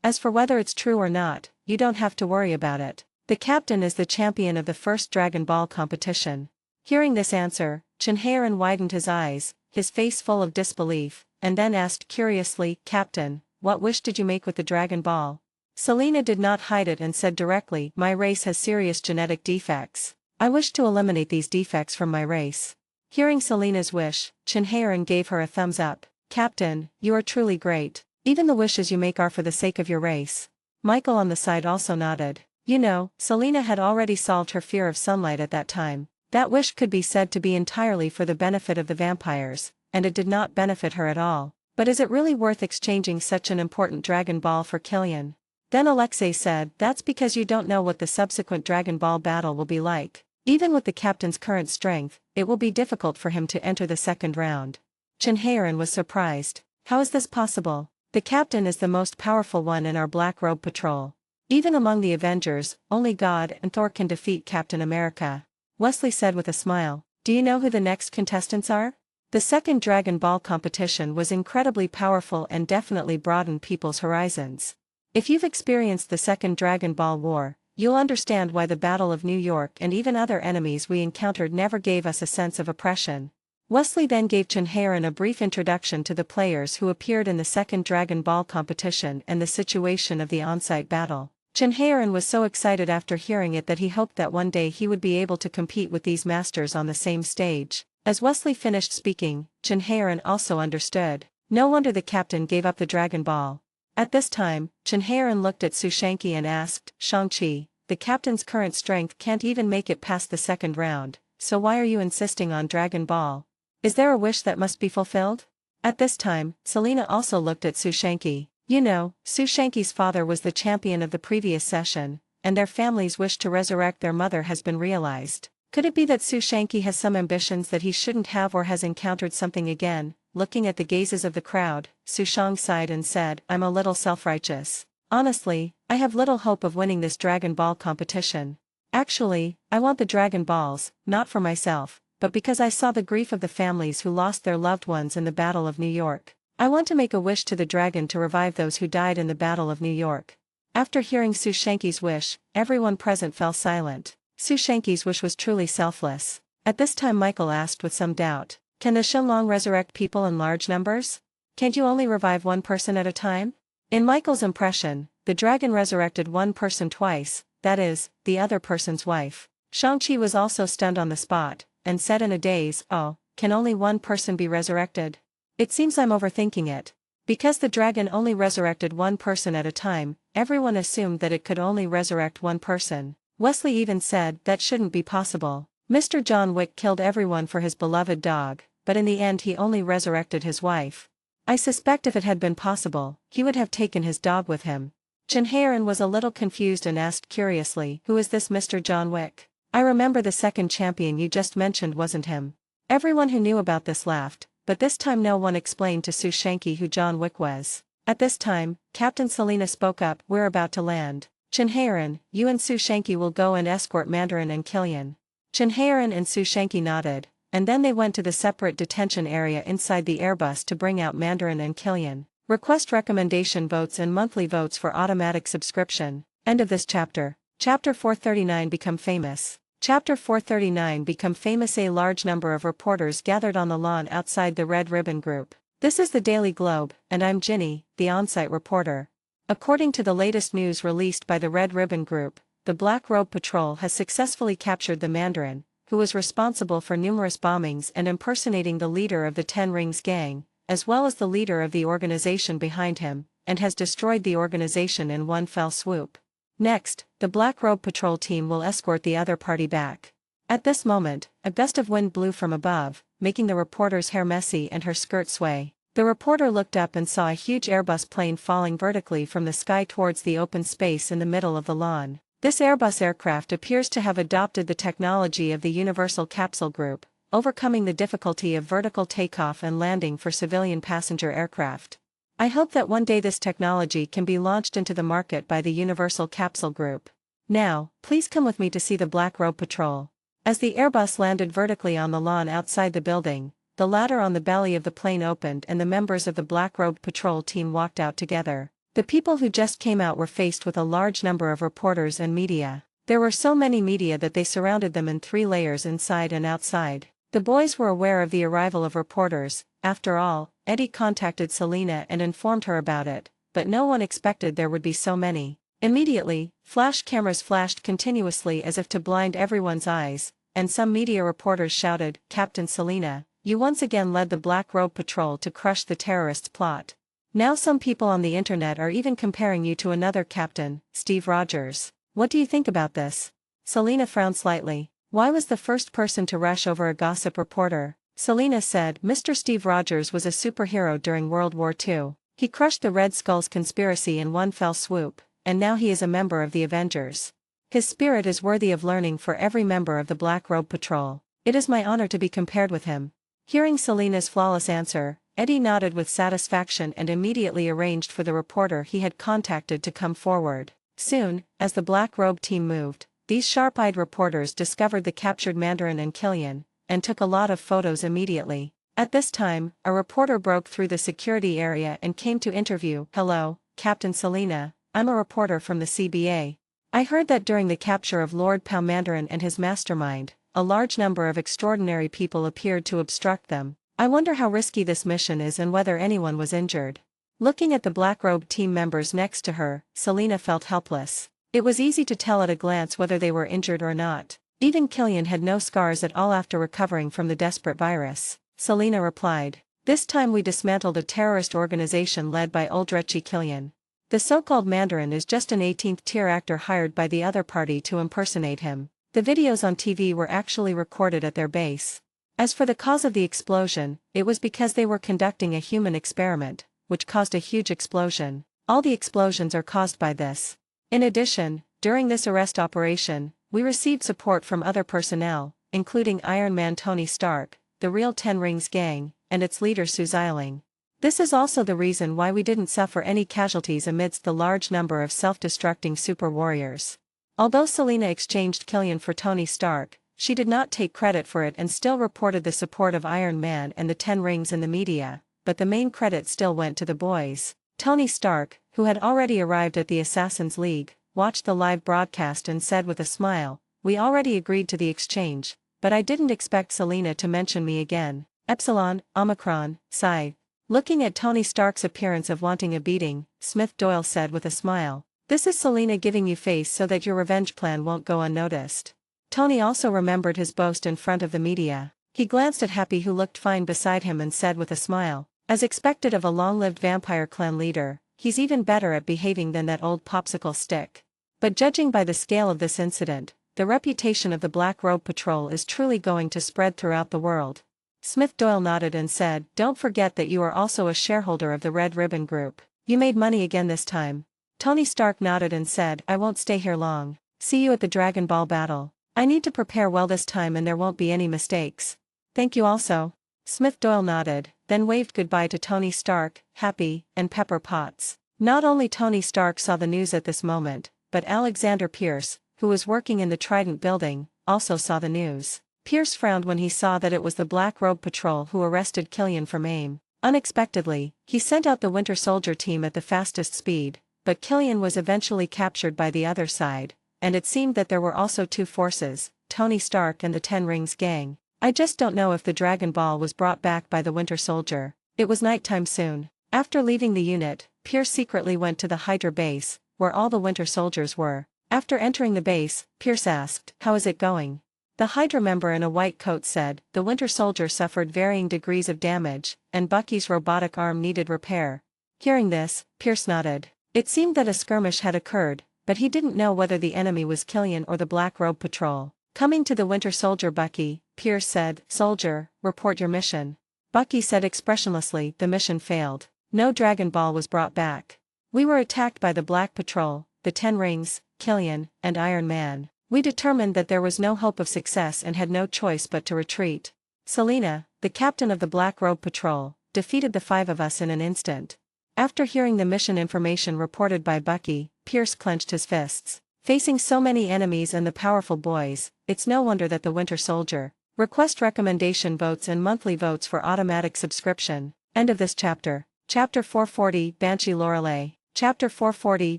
As for whether it's true or not, you don't have to worry about it. The captain is the champion of the first Dragon Ball competition. Hearing this answer, Chinharan widened his eyes, his face full of disbelief, and then asked curiously, Captain, what wish did you make with the Dragon Ball? Selena did not hide it and said directly, my race has serious genetic defects. I wish to eliminate these defects from my race. Hearing Selena's wish, Chinharan gave her a thumbs up. Captain, you are truly great. Even the wishes you make are for the sake of your race. Michael on the side also nodded. You know, Selena had already solved her fear of sunlight at that time. That wish could be said to be entirely for the benefit of the vampires, and it did not benefit her at all. But is it really worth exchanging such an important Dragon Ball for Killian? Then Alexei said, that's because you don't know what the subsequent Dragon Ball battle will be like. Even with the captain's current strength, it will be difficult for him to enter the second round. Chinharan was surprised. How is this possible? The captain is the most powerful one in our Black Robe Patrol. Even among the Avengers, only God and Thor can defeat Captain America. Wesley said with a smile, do you know who the next contestants are? The second Dragon Ball competition was incredibly powerful and definitely broadened people's horizons. If you've experienced the second Dragon Ball War, you'll understand why the Battle of New York and even other enemies we encountered never gave us a sense of oppression. Wesley then gave Chinharan a brief introduction to the players who appeared in the second Dragon Ball competition and the situation of the on-site battle. Chinharan was so excited after hearing it that he hoped that one day he would be able to compete with these masters on the same stage. As Wesley finished speaking, Chinharan also understood. No wonder the captain gave up the Dragon Ball. At this time, Chinharan looked at Sue Shanky and asked, Shang-Chi, the captain's current strength can't even make it past the second round, so why are you insisting on Dragon Ball? Is there a wish that must be fulfilled? At this time, Selena also looked at Sue Shanky. You know, Sue Shanky's father was the champion of the previous session, and their family's wish to resurrect their mother has been realized. Could it be that Sue Shanky has some ambitions that he shouldn't have or has encountered something again? Looking at the gazes of the crowd, Su Shang sighed and said, I'm a little self-righteous. Honestly, I have little hope of winning this Dragon Ball competition. Actually, I want the Dragon Balls, not for myself, but because I saw the grief of the families who lost their loved ones in the Battle of New York. I want to make a wish to the dragon to revive those who died in the Battle of New York." After hearing Su Shanki's wish, everyone present fell silent. Su Shanki's wish was truly selfless. At this time Michael asked with some doubt, "Can the Shenlong resurrect people in large numbers? Can't you only revive one person at a time?" In Michael's impression, the dragon resurrected one person twice, that is, the other person's wife. Shang-Chi was also stunned on the spot, and said in a daze, "Oh, can only one person be resurrected? It seems I'm overthinking it." Because the dragon only resurrected one person at a time, everyone assumed that it could only resurrect one person. Wesley even said that shouldn't be possible. Mr. John Wick killed everyone for his beloved dog, but in the end he only resurrected his wife. I suspect if it had been possible, he would have taken his dog with him. Chen Heiran was a little confused and asked curiously, "Who is this Mr. John Wick? I remember the second champion you just mentioned wasn't him." Everyone who knew about this laughed, but this time no one explained to Su Shanki who John Wick was. At this time, Captain Selena spoke up, "We're about to land. Chen Heiran, you and Su Shanki will go and escort Mandarin and Killian." Chen Heiran and Su Shanki nodded, and then they went to the separate detention area inside the Airbus to bring out Mandarin and Killian. Request recommendation votes and monthly votes for automatic subscription. End of this chapter. Chapter 439 Become Famous. Chapter 439 Become Famous. A large number of reporters gathered on the lawn outside the Red Ribbon Group. This is the Daily Globe, and I'm Ginny, the on-site reporter. According to the latest news released by the Red Ribbon Group, the Black Robe Patrol has successfully captured the Mandarin, who was responsible for numerous bombings and impersonating the leader of the Ten Rings gang, as well as the leader of the organization behind him, and has destroyed the organization in one fell swoop. Next, the Black Robe Patrol team will escort the other party back. At this moment, a gust of wind blew from above, making the reporter's hair messy and her skirt sway. The reporter looked up and saw a huge Airbus plane falling vertically from the sky towards the open space in the middle of the lawn. This Airbus aircraft appears to have adopted the technology of the Universal Capsule Group, overcoming the difficulty of vertical takeoff and landing for civilian passenger aircraft. I hope that one day this technology can be launched into the market by the Universal Capsule Group. Now, please come with me to see the Black Robe Patrol. As the Airbus landed vertically on the lawn outside the building, the ladder on the belly of the plane opened and the members of the Black Robe Patrol team walked out together. The people who just came out were faced with a large number of reporters and media. There were so many media that they surrounded them in 3 layers inside and outside. The boys were aware of the arrival of reporters. After all, Eddie contacted Selena and informed her about it, but no one expected there would be so many. Immediately, flash cameras flashed continuously as if to blind everyone's eyes, and some media reporters shouted, "Captain Selena, you once again led the Black Robe Patrol to crush the terrorists' plot. Now some people on the internet are even comparing you to another captain, Steve Rogers. What do you think about this?" Selena frowned slightly. Why was the first person to rush over a gossip reporter? Selena said, "Mr. Steve Rogers was a superhero during World War II. He crushed the Red Skull's conspiracy in one fell swoop, and now he is a member of the Avengers. His spirit is worthy of learning for every member of the Black Robe Patrol. It is my honor to be compared with him." Hearing Selena's flawless answer, Eddie nodded with satisfaction and immediately arranged for the reporter he had contacted to come forward. Soon, as the Black Robe team moved, these sharp-eyed reporters discovered the captured Mandarin and Killian, and took a lot of photos immediately. At this time, a reporter broke through the security area and came to interview. "Hello, Captain Selena, I'm a reporter from the CBA. I heard that during the capture of Lord Pao Mandarin and his mastermind, a large number of extraordinary people appeared to obstruct them. I wonder how risky this mission is and whether anyone was injured." Looking at the Black Robe team members next to her, Selena felt helpless. It was easy to tell at a glance whether they were injured or not. Even Killian had no scars at all after recovering from the desperate virus. Selena replied, "This time we dismantled a terrorist organization led by Uldrechi Killian. The so-called Mandarin is just an 18th-tier actor hired by the other party to impersonate him. The videos on TV were actually recorded at their base. As for the cause of the explosion, it was because they were conducting a human experiment, which caused a huge explosion. All the explosions are caused by this. In addition, during this arrest operation, we received support from other personnel, including Iron Man Tony Stark, the real Ten Rings gang, and its leader Su Xiaoling. This is also the reason why we didn't suffer any casualties amidst the large number of self-destructing super warriors. Although Selena exchanged Killian for Tony Stark, she did not take credit for it and still reported the support of Iron Man and the Ten Rings in the media, but the main credit still went to the boys. Tony Stark, who had already arrived at the Assassin's League, watched the live broadcast and said with a smile, "We already agreed to the exchange, but I didn't expect Selena to mention me again. Epsilon, Omicron, Psi." Looking at Tony Stark's appearance of wanting a beating, Smith Doyle said with a smile, "This is Selena giving you face so that your revenge plan won't go unnoticed." Tony also remembered his boast in front of the media. He glanced at Happy, who looked fine beside him, and said with a smile, "As expected of a long-lived vampire clan leader, he's even better at behaving than that old popsicle stick." But judging by the scale of this incident, the reputation of the Black Robe Patrol is truly going to spread throughout the world. Smith Doyle nodded and said, "Don't forget that you are also a shareholder of the Red Ribbon Group. You made money again this time." Tony Stark nodded and said, "I won't stay here long. See you at the Dragon Ball battle. I need to prepare well this time and there won't be any mistakes." "Thank you also." Smith Doyle nodded, then waved goodbye to Tony Stark, Happy, and Pepper Potts. Not only Tony Stark saw the news at this moment, but Alexander Pierce, who was working in the Trident building, also saw the news. Pierce frowned when he saw that it was the Black Robe Patrol who arrested Killian from AIM. Unexpectedly, he sent out the Winter Soldier team at the fastest speed, but Killian was eventually captured by the other side, and it seemed that there were also two forces, Tony Stark and the Ten Rings gang. I just don't know if the Dragon Ball was brought back by the Winter Soldier. It was nighttime soon. After leaving the unit, Pierce secretly went to the Hydra base, where all the Winter Soldiers were. After entering the base, Pierce asked, "How is it going?" The Hydra member in a white coat said, "The Winter Soldier suffered varying degrees of damage, and Bucky's robotic arm needed repair." Hearing this, Pierce nodded. It seemed that a skirmish had occurred, but he didn't know whether the enemy was Killian or the Black Robe Patrol. Coming to the Winter Soldier Bucky, Pierce said, "Soldier, report your mission." Bucky said expressionlessly, "The mission failed. No Dragon Ball was brought back. We were attacked by the Black Patrol, the Ten Rings, Killian, and Iron Man. We determined that there was no hope of success and had no choice but to retreat. Selena, the captain of the Black Robe Patrol, defeated the five of us in an instant." After hearing the mission information reported by Bucky, Pierce clenched his fists. Facing so many enemies and the powerful boys, it's no wonder that the Winter Soldier request recommendation votes and monthly votes for automatic subscription. End of this chapter. Chapter 440, Banshee Lorelei. Chapter 440,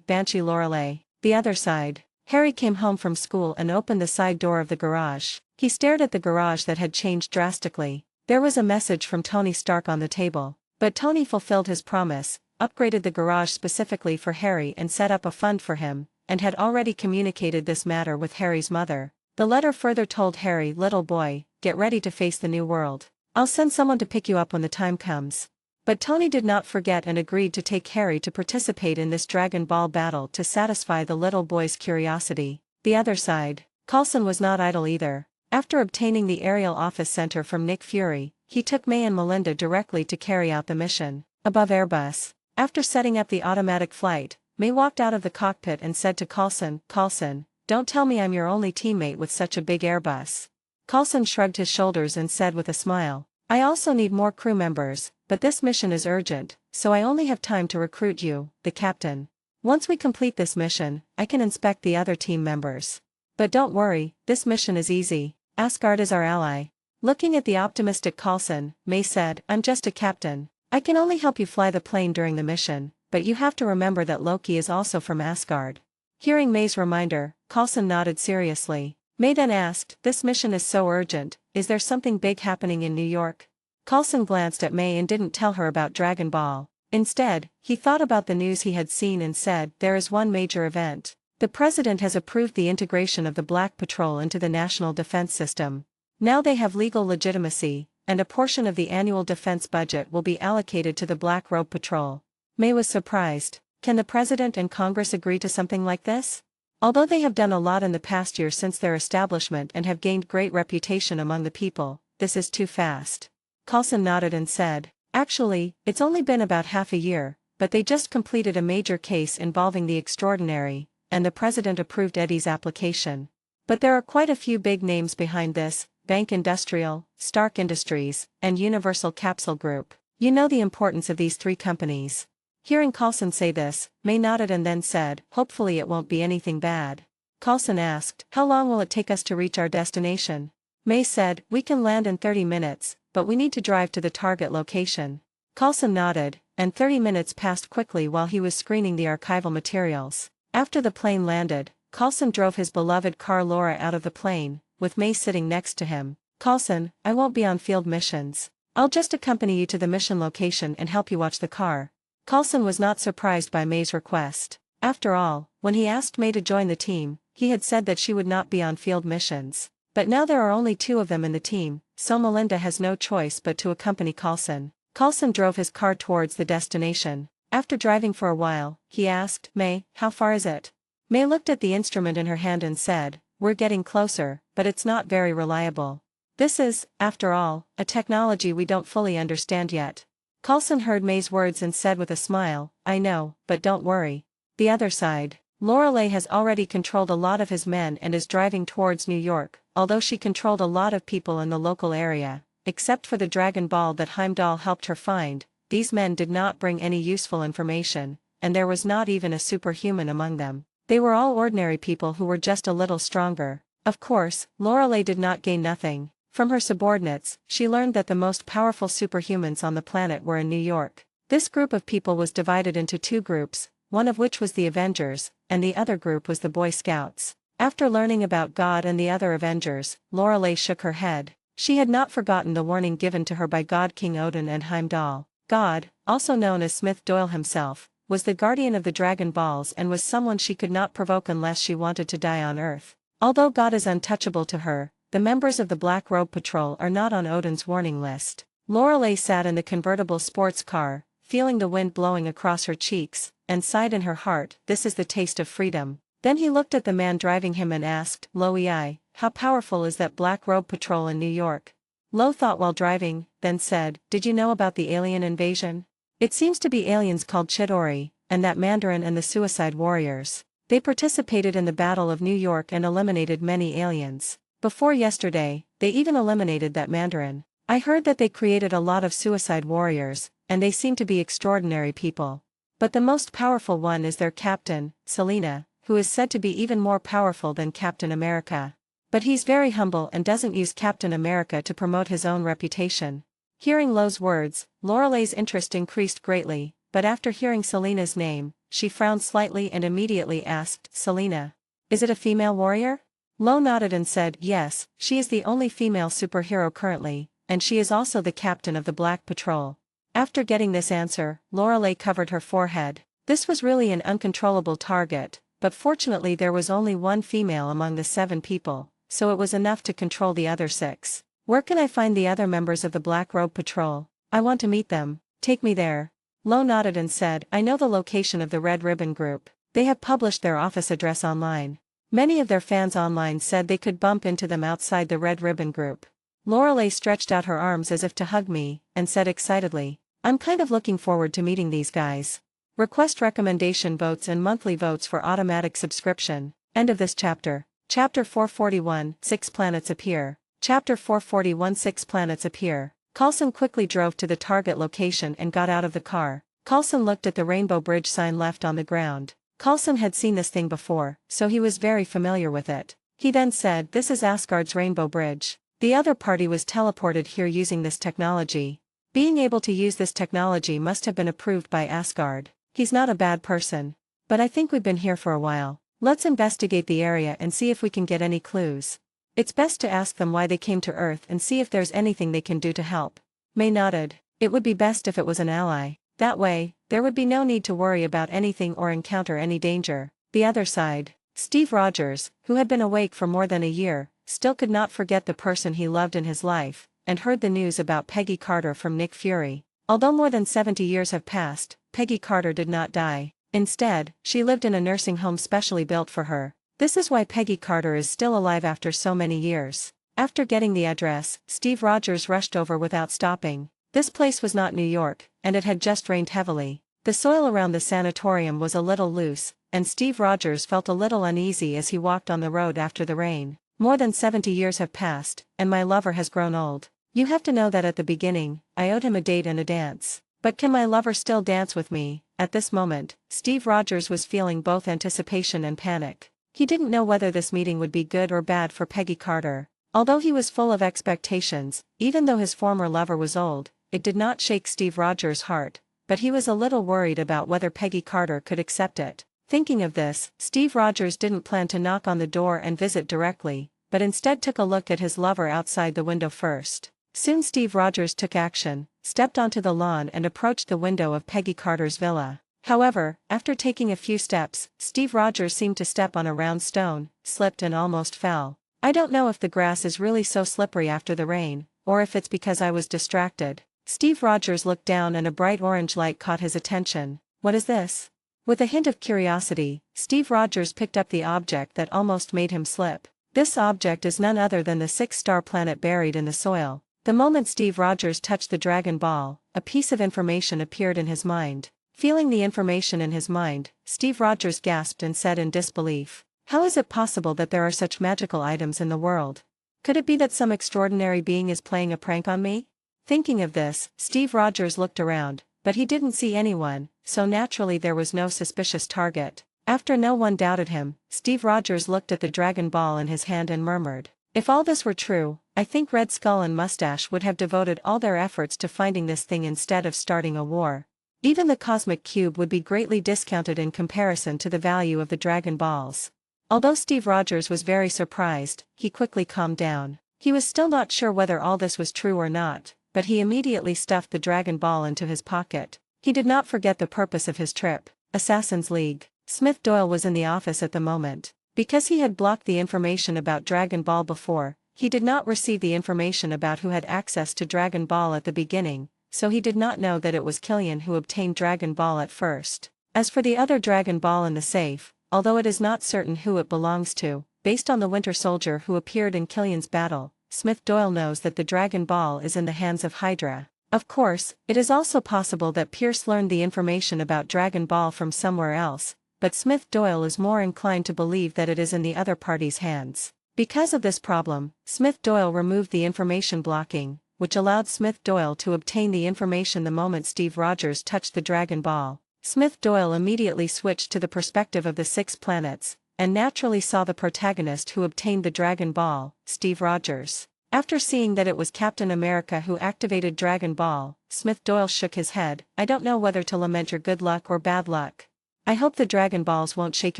Banshee Lorelei. The other side. Harry came home from school and opened the side door of the garage. He stared at the garage that had changed drastically. There was a message from Tony Stark on the table. But Tony fulfilled his promise, upgraded the garage specifically for Harry and set up a fund for him, and had already communicated this matter with Harry's mother. The letter further told Harry, "Little boy, get ready to face the new world. I'll send someone to pick you up when the time comes." But Tony did not forget and agreed to take Harry to participate in this Dragon Ball battle to satisfy the little boy's curiosity. The other side. Coulson was not idle either. After obtaining the aerial office center from Nick Fury, he took May and Melinda directly to carry out the mission. Above Airbus. After setting up the automatic flight, May walked out of the cockpit and said to Coulson, "Coulson, don't tell me I'm your only teammate with such a big Airbus." Coulson shrugged his shoulders and said with a smile, "I also need more crew members, but this mission is urgent, so I only have time to recruit you, the captain. Once we complete this mission, I can inspect the other team members. But don't worry, this mission is easy. Asgard is our ally." Looking at the optimistic Coulson, May said, "I'm just a captain. I can only help you fly the plane during the mission, but you have to remember that Loki is also from Asgard." Hearing May's reminder, Coulson nodded seriously. May then asked, "This mission is so urgent, is there something big happening in New York?" Coulson glanced at May and didn't tell her about Dragon Ball. Instead, he thought about the news he had seen and said, "There is one major event. The president has approved the integration of the Black Patrol into the national defense system. Now they have legal legitimacy, and a portion of the annual defense budget will be allocated to the Black Robe Patrol." May was surprised. Can the president and Congress agree to something like this? Although they have done a lot in the past year since their establishment and have gained great reputation among the people, this is too fast. Coulson nodded and said, "Actually, it's only been about half a year, but they just completed a major case involving the extraordinary, and the president approved Eddie's application. But there are quite a few big names behind this: Bank Industrial, Stark Industries, and Universal Capsule Group. You know the importance of these three companies." Hearing Coulson say this, May nodded and then said, "Hopefully it won't be anything bad." Carlson asked, "How long will it take us to reach our destination?" May said, "We can land in 30 minutes, but we need to drive to the target location." Carlson nodded, and 30 minutes passed quickly while he was screening the archival materials. After the plane landed, Carlson drove his beloved car Laura out of the plane, with May sitting next to him. "Carlson, I won't be on field missions. I'll just accompany you to the mission location and help you watch the car." Carlson was not surprised by May's request. After all, when he asked May to join the team, he had said that she would not be on field missions. But now there are only 2 of them in the team, so Melinda has no choice but to accompany Carlson. Carlson drove his car towards the destination. After driving for a while, he asked, "May, how far is it?" May looked at the instrument in her hand and said, "We're getting closer, but it's not very reliable. This is, after all, a technology we don't fully understand yet." Carlson heard May's words and said with a smile, "I know, but don't worry." The other side. Lorelei has already controlled a lot of his men and is driving towards New York, although she controlled a lot of people in the local area. Except for the Dragon Ball that Heimdall helped her find, these men did not bring any useful information, and there was not even a superhuman among them. They were all ordinary people who were just a little stronger. Of course, Lorelei did not gain nothing. From her subordinates, she learned that the most powerful superhumans on the planet were in New York. This group of people was divided into 2 groups, one of which was the Avengers, and the other group was the Boy Scouts. After learning about God and the other Avengers, Lorelei shook her head. She had not forgotten the warning given to her by God King Odin and Heimdall. God, also known as Smith Doyle himself, was the guardian of the Dragon Balls and was someone she could not provoke unless she wanted to die on Earth. Although God is untouchable to her, the members of the Black Robe Patrol are not on Odin's warning list. Lorelei sat in the convertible sports car, feeling the wind blowing across her cheeks, and sighed in her heart, "This is the taste of freedom." Then he looked at the man driving him and asked, "Loi, how powerful is that Black Robe Patrol in New York?" Lo thought while driving, then said, "Did you know about the alien invasion? It seems to be aliens called Chidori, and that Mandarin and the Suicide Warriors. They participated in the Battle of New York and eliminated many aliens. Before yesterday, they even eliminated that Mandarin. I heard that they created a lot of Suicide Warriors, and they seem to be extraordinary people. But the most powerful one is their captain, Selena, who is said to be even more powerful than Captain America. But he's very humble and doesn't use Captain America to promote his own reputation." Hearing Lo's words, Lorelei's interest increased greatly, but after hearing Selena's name, she frowned slightly and immediately asked, "Selena? Is it a female warrior?" Lo nodded and said, "Yes, she is the only female superhero currently, and she is also the captain of the Black Patrol." After getting this answer, Lorelei covered her forehead. This was really an uncontrollable target, but fortunately there was only one female among the 7 people, so it was enough to control the other 6. "Where can I find the other members of the Black Robe Patrol? I want to meet them. Take me there." Lo nodded and said, "I know the location of the Red Ribbon Group. They have published their office address online. Many of their fans online said they could bump into them outside the Red Ribbon Group." Lorelei stretched out her arms as if to hug me, and said excitedly, "I'm kind of looking forward to meeting these guys." Request recommendation votes and monthly votes for automatic subscription. End of this chapter. Chapter 441, 6 planets appear. Chapter 441, 6 planets appear. Carlson quickly drove to the target location and got out of the car. Carlson looked at the Rainbow Bridge sign left on the ground. Carlson had seen this thing before, so he was very familiar with it. He then said, "This is Asgard's Rainbow Bridge. The other party was teleported here using this technology. Being able to use this technology must have been approved by Asgard. He's not a bad person. But I think we've been here for a while. Let's investigate the area and see if we can get any clues. It's best to ask them why they came to Earth and see if there's anything they can do to help." May nodded. It would be best if it was an ally. That way, there would be no need to worry about anything or encounter any danger. The other side. Steve Rogers, who had been awake for more than a year, still could not forget the person he loved in his life, and heard the news about Peggy Carter from Nick Fury. Although more than 70 years have passed, Peggy Carter did not die. Instead, she lived in a nursing home specially built for her. This is why Peggy Carter is still alive after so many years. After getting the address, Steve Rogers rushed over without stopping. This place was not New York, and it had just rained heavily. The soil around the sanatorium was a little loose, and Steve Rogers felt a little uneasy as he walked on the road after the rain. More than 70 years have passed, and my lover has grown old. You have to know that at the beginning, I owed him a date and a dance. But can my lover still dance with me? At this moment, Steve Rogers was feeling both anticipation and panic. He didn't know whether this meeting would be good or bad for Peggy Carter. Although he was full of expectations, even though his former lover was old, it did not shake Steve Rogers' heart, but he was a little worried about whether Peggy Carter could accept it. Thinking of this, Steve Rogers didn't plan to knock on the door and visit directly, but instead took a look at his lover outside the window first. Soon Steve Rogers took action, stepped onto the lawn and approached the window of Peggy Carter's villa. However, after taking a few steps, Steve Rogers seemed to step on a round stone, slipped and almost fell. I don't know if the grass is really so slippery after the rain, or if it's because I was distracted. Steve Rogers looked down and a bright orange light caught his attention. What is this? With a hint of curiosity, Steve Rogers picked up the object that almost made him slip. This object is none other than the six-star planet buried in the soil. The moment Steve Rogers touched the Dragon Ball, a piece of information appeared in his mind. Feeling the information in his mind, Steve Rogers gasped and said in disbelief, "How is it possible that there are such magical items in the world? Could it be that some extraordinary being is playing a prank on me?" Thinking of this, Steve Rogers looked around, but he didn't see anyone, so naturally there was no suspicious target. After no one doubted him, Steve Rogers looked at the Dragon Ball in his hand and murmured, "If all this were true, I think Red Skull and Mustache would have devoted all their efforts to finding this thing instead of starting a war. Even the Cosmic Cube would be greatly discounted in comparison to the value of the Dragon Balls." Although Steve Rogers was very surprised, he quickly calmed down. He was still not sure whether all this was true or not, but he immediately stuffed the Dragon Ball into his pocket. He did not forget the purpose of his trip. Assassin's League. Smith Doyle was in the office at the moment. Because he had blocked the information about Dragon Ball before, he did not receive the information about who had access to Dragon Ball at the beginning, so he did not know that it was Killian who obtained Dragon Ball at first. As for the other Dragon Ball in the safe, although it is not certain who it belongs to, based on the Winter Soldier who appeared in Killian's battle, Smith Doyle knows that the Dragon Ball is in the hands of Hydra. Of course, it is also possible that Pierce learned the information about Dragon Ball from somewhere else, but Smith Doyle is more inclined to believe that it is in the other party's hands. Because of this problem, Smith Doyle removed the information blocking, which allowed Smith Doyle to obtain the information the moment Steve Rogers touched the Dragon Ball. Smith Doyle immediately switched to the perspective of the 6 planets, and naturally saw the protagonist who obtained the Dragon Ball, Steve Rogers. After seeing that it was Captain America who activated Dragon Ball, Smith Doyle shook his head. "I don't know whether to lament your good luck or bad luck. I hope the Dragon Balls won't shake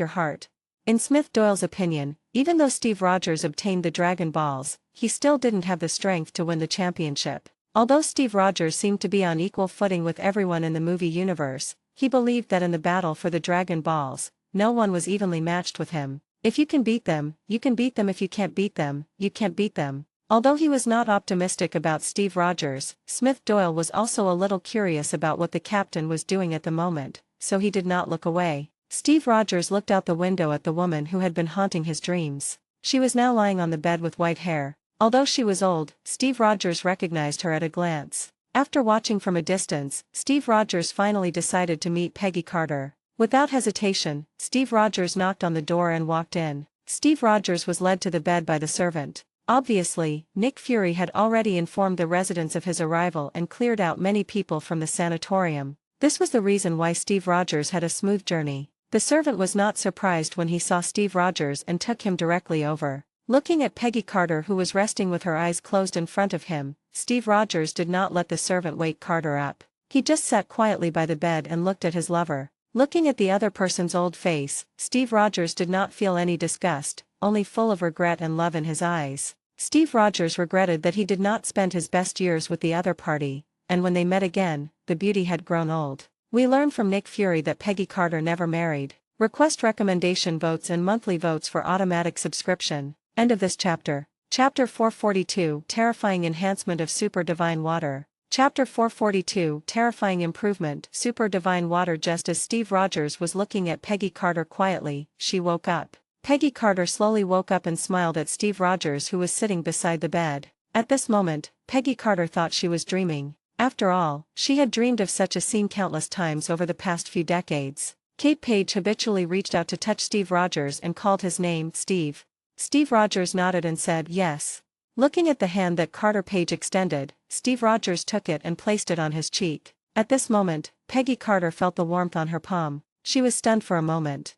your heart." In Smith Doyle's opinion, even though Steve Rogers obtained the Dragon Balls, he still didn't have the strength to win the championship. Although Steve Rogers seemed to be on equal footing with everyone in the movie universe, he believed that in the battle for the Dragon Balls, no one was evenly matched with him. If you can beat them, you can beat them. If you can't beat them, you can't beat them. Although he was not optimistic about Steve Rogers, Smith Doyle was also a little curious about what the captain was doing at the moment, so he did not look away. Steve Rogers looked out the window at the woman who had been haunting his dreams. She was now lying on the bed with white hair. Although she was old, Steve Rogers recognized her at a glance. After watching from a distance, Steve Rogers finally decided to meet Peggy Carter. Without hesitation, Steve Rogers knocked on the door and walked in. Steve Rogers was led to the bed by the servant. Obviously, Nick Fury had already informed the residents of his arrival and cleared out many people from the sanatorium. This was the reason why Steve Rogers had a smooth journey. The servant was not surprised when he saw Steve Rogers and took him directly over. Looking at Peggy Carter, who was resting with her eyes closed in front of him, Steve Rogers did not let the servant wake Carter up. He just sat quietly by the bed and looked at his lover. Looking at the other person's old face, Steve Rogers did not feel any disgust, only full of regret and love in his eyes. Steve Rogers regretted that he did not spend his best years with the other party, and when they met again, the beauty had grown old. We learn from Nick Fury that Peggy Carter never married. Request recommendation votes and monthly votes for automatic subscription. End of this chapter. Chapter 442, Terrifying Enhancement of Super Divine Water. Chapter 442, Terrifying Improvement, Super Divine Water. Just as Steve Rogers was looking at Peggy Carter quietly, she woke up. Peggy Carter slowly woke up and smiled at Steve Rogers, who was sitting beside the bed. At this moment, Peggy Carter thought she was dreaming. After all, she had dreamed of such a scene countless times over the past few decades. Kate Page habitually reached out to touch Steve Rogers and called his name, Steve. Steve Rogers nodded and said yes. Looking at the hand that Carter Page extended, Steve Rogers took it and placed it on his cheek. At this moment, Peggy Carter felt the warmth on her palm. She was stunned for a moment.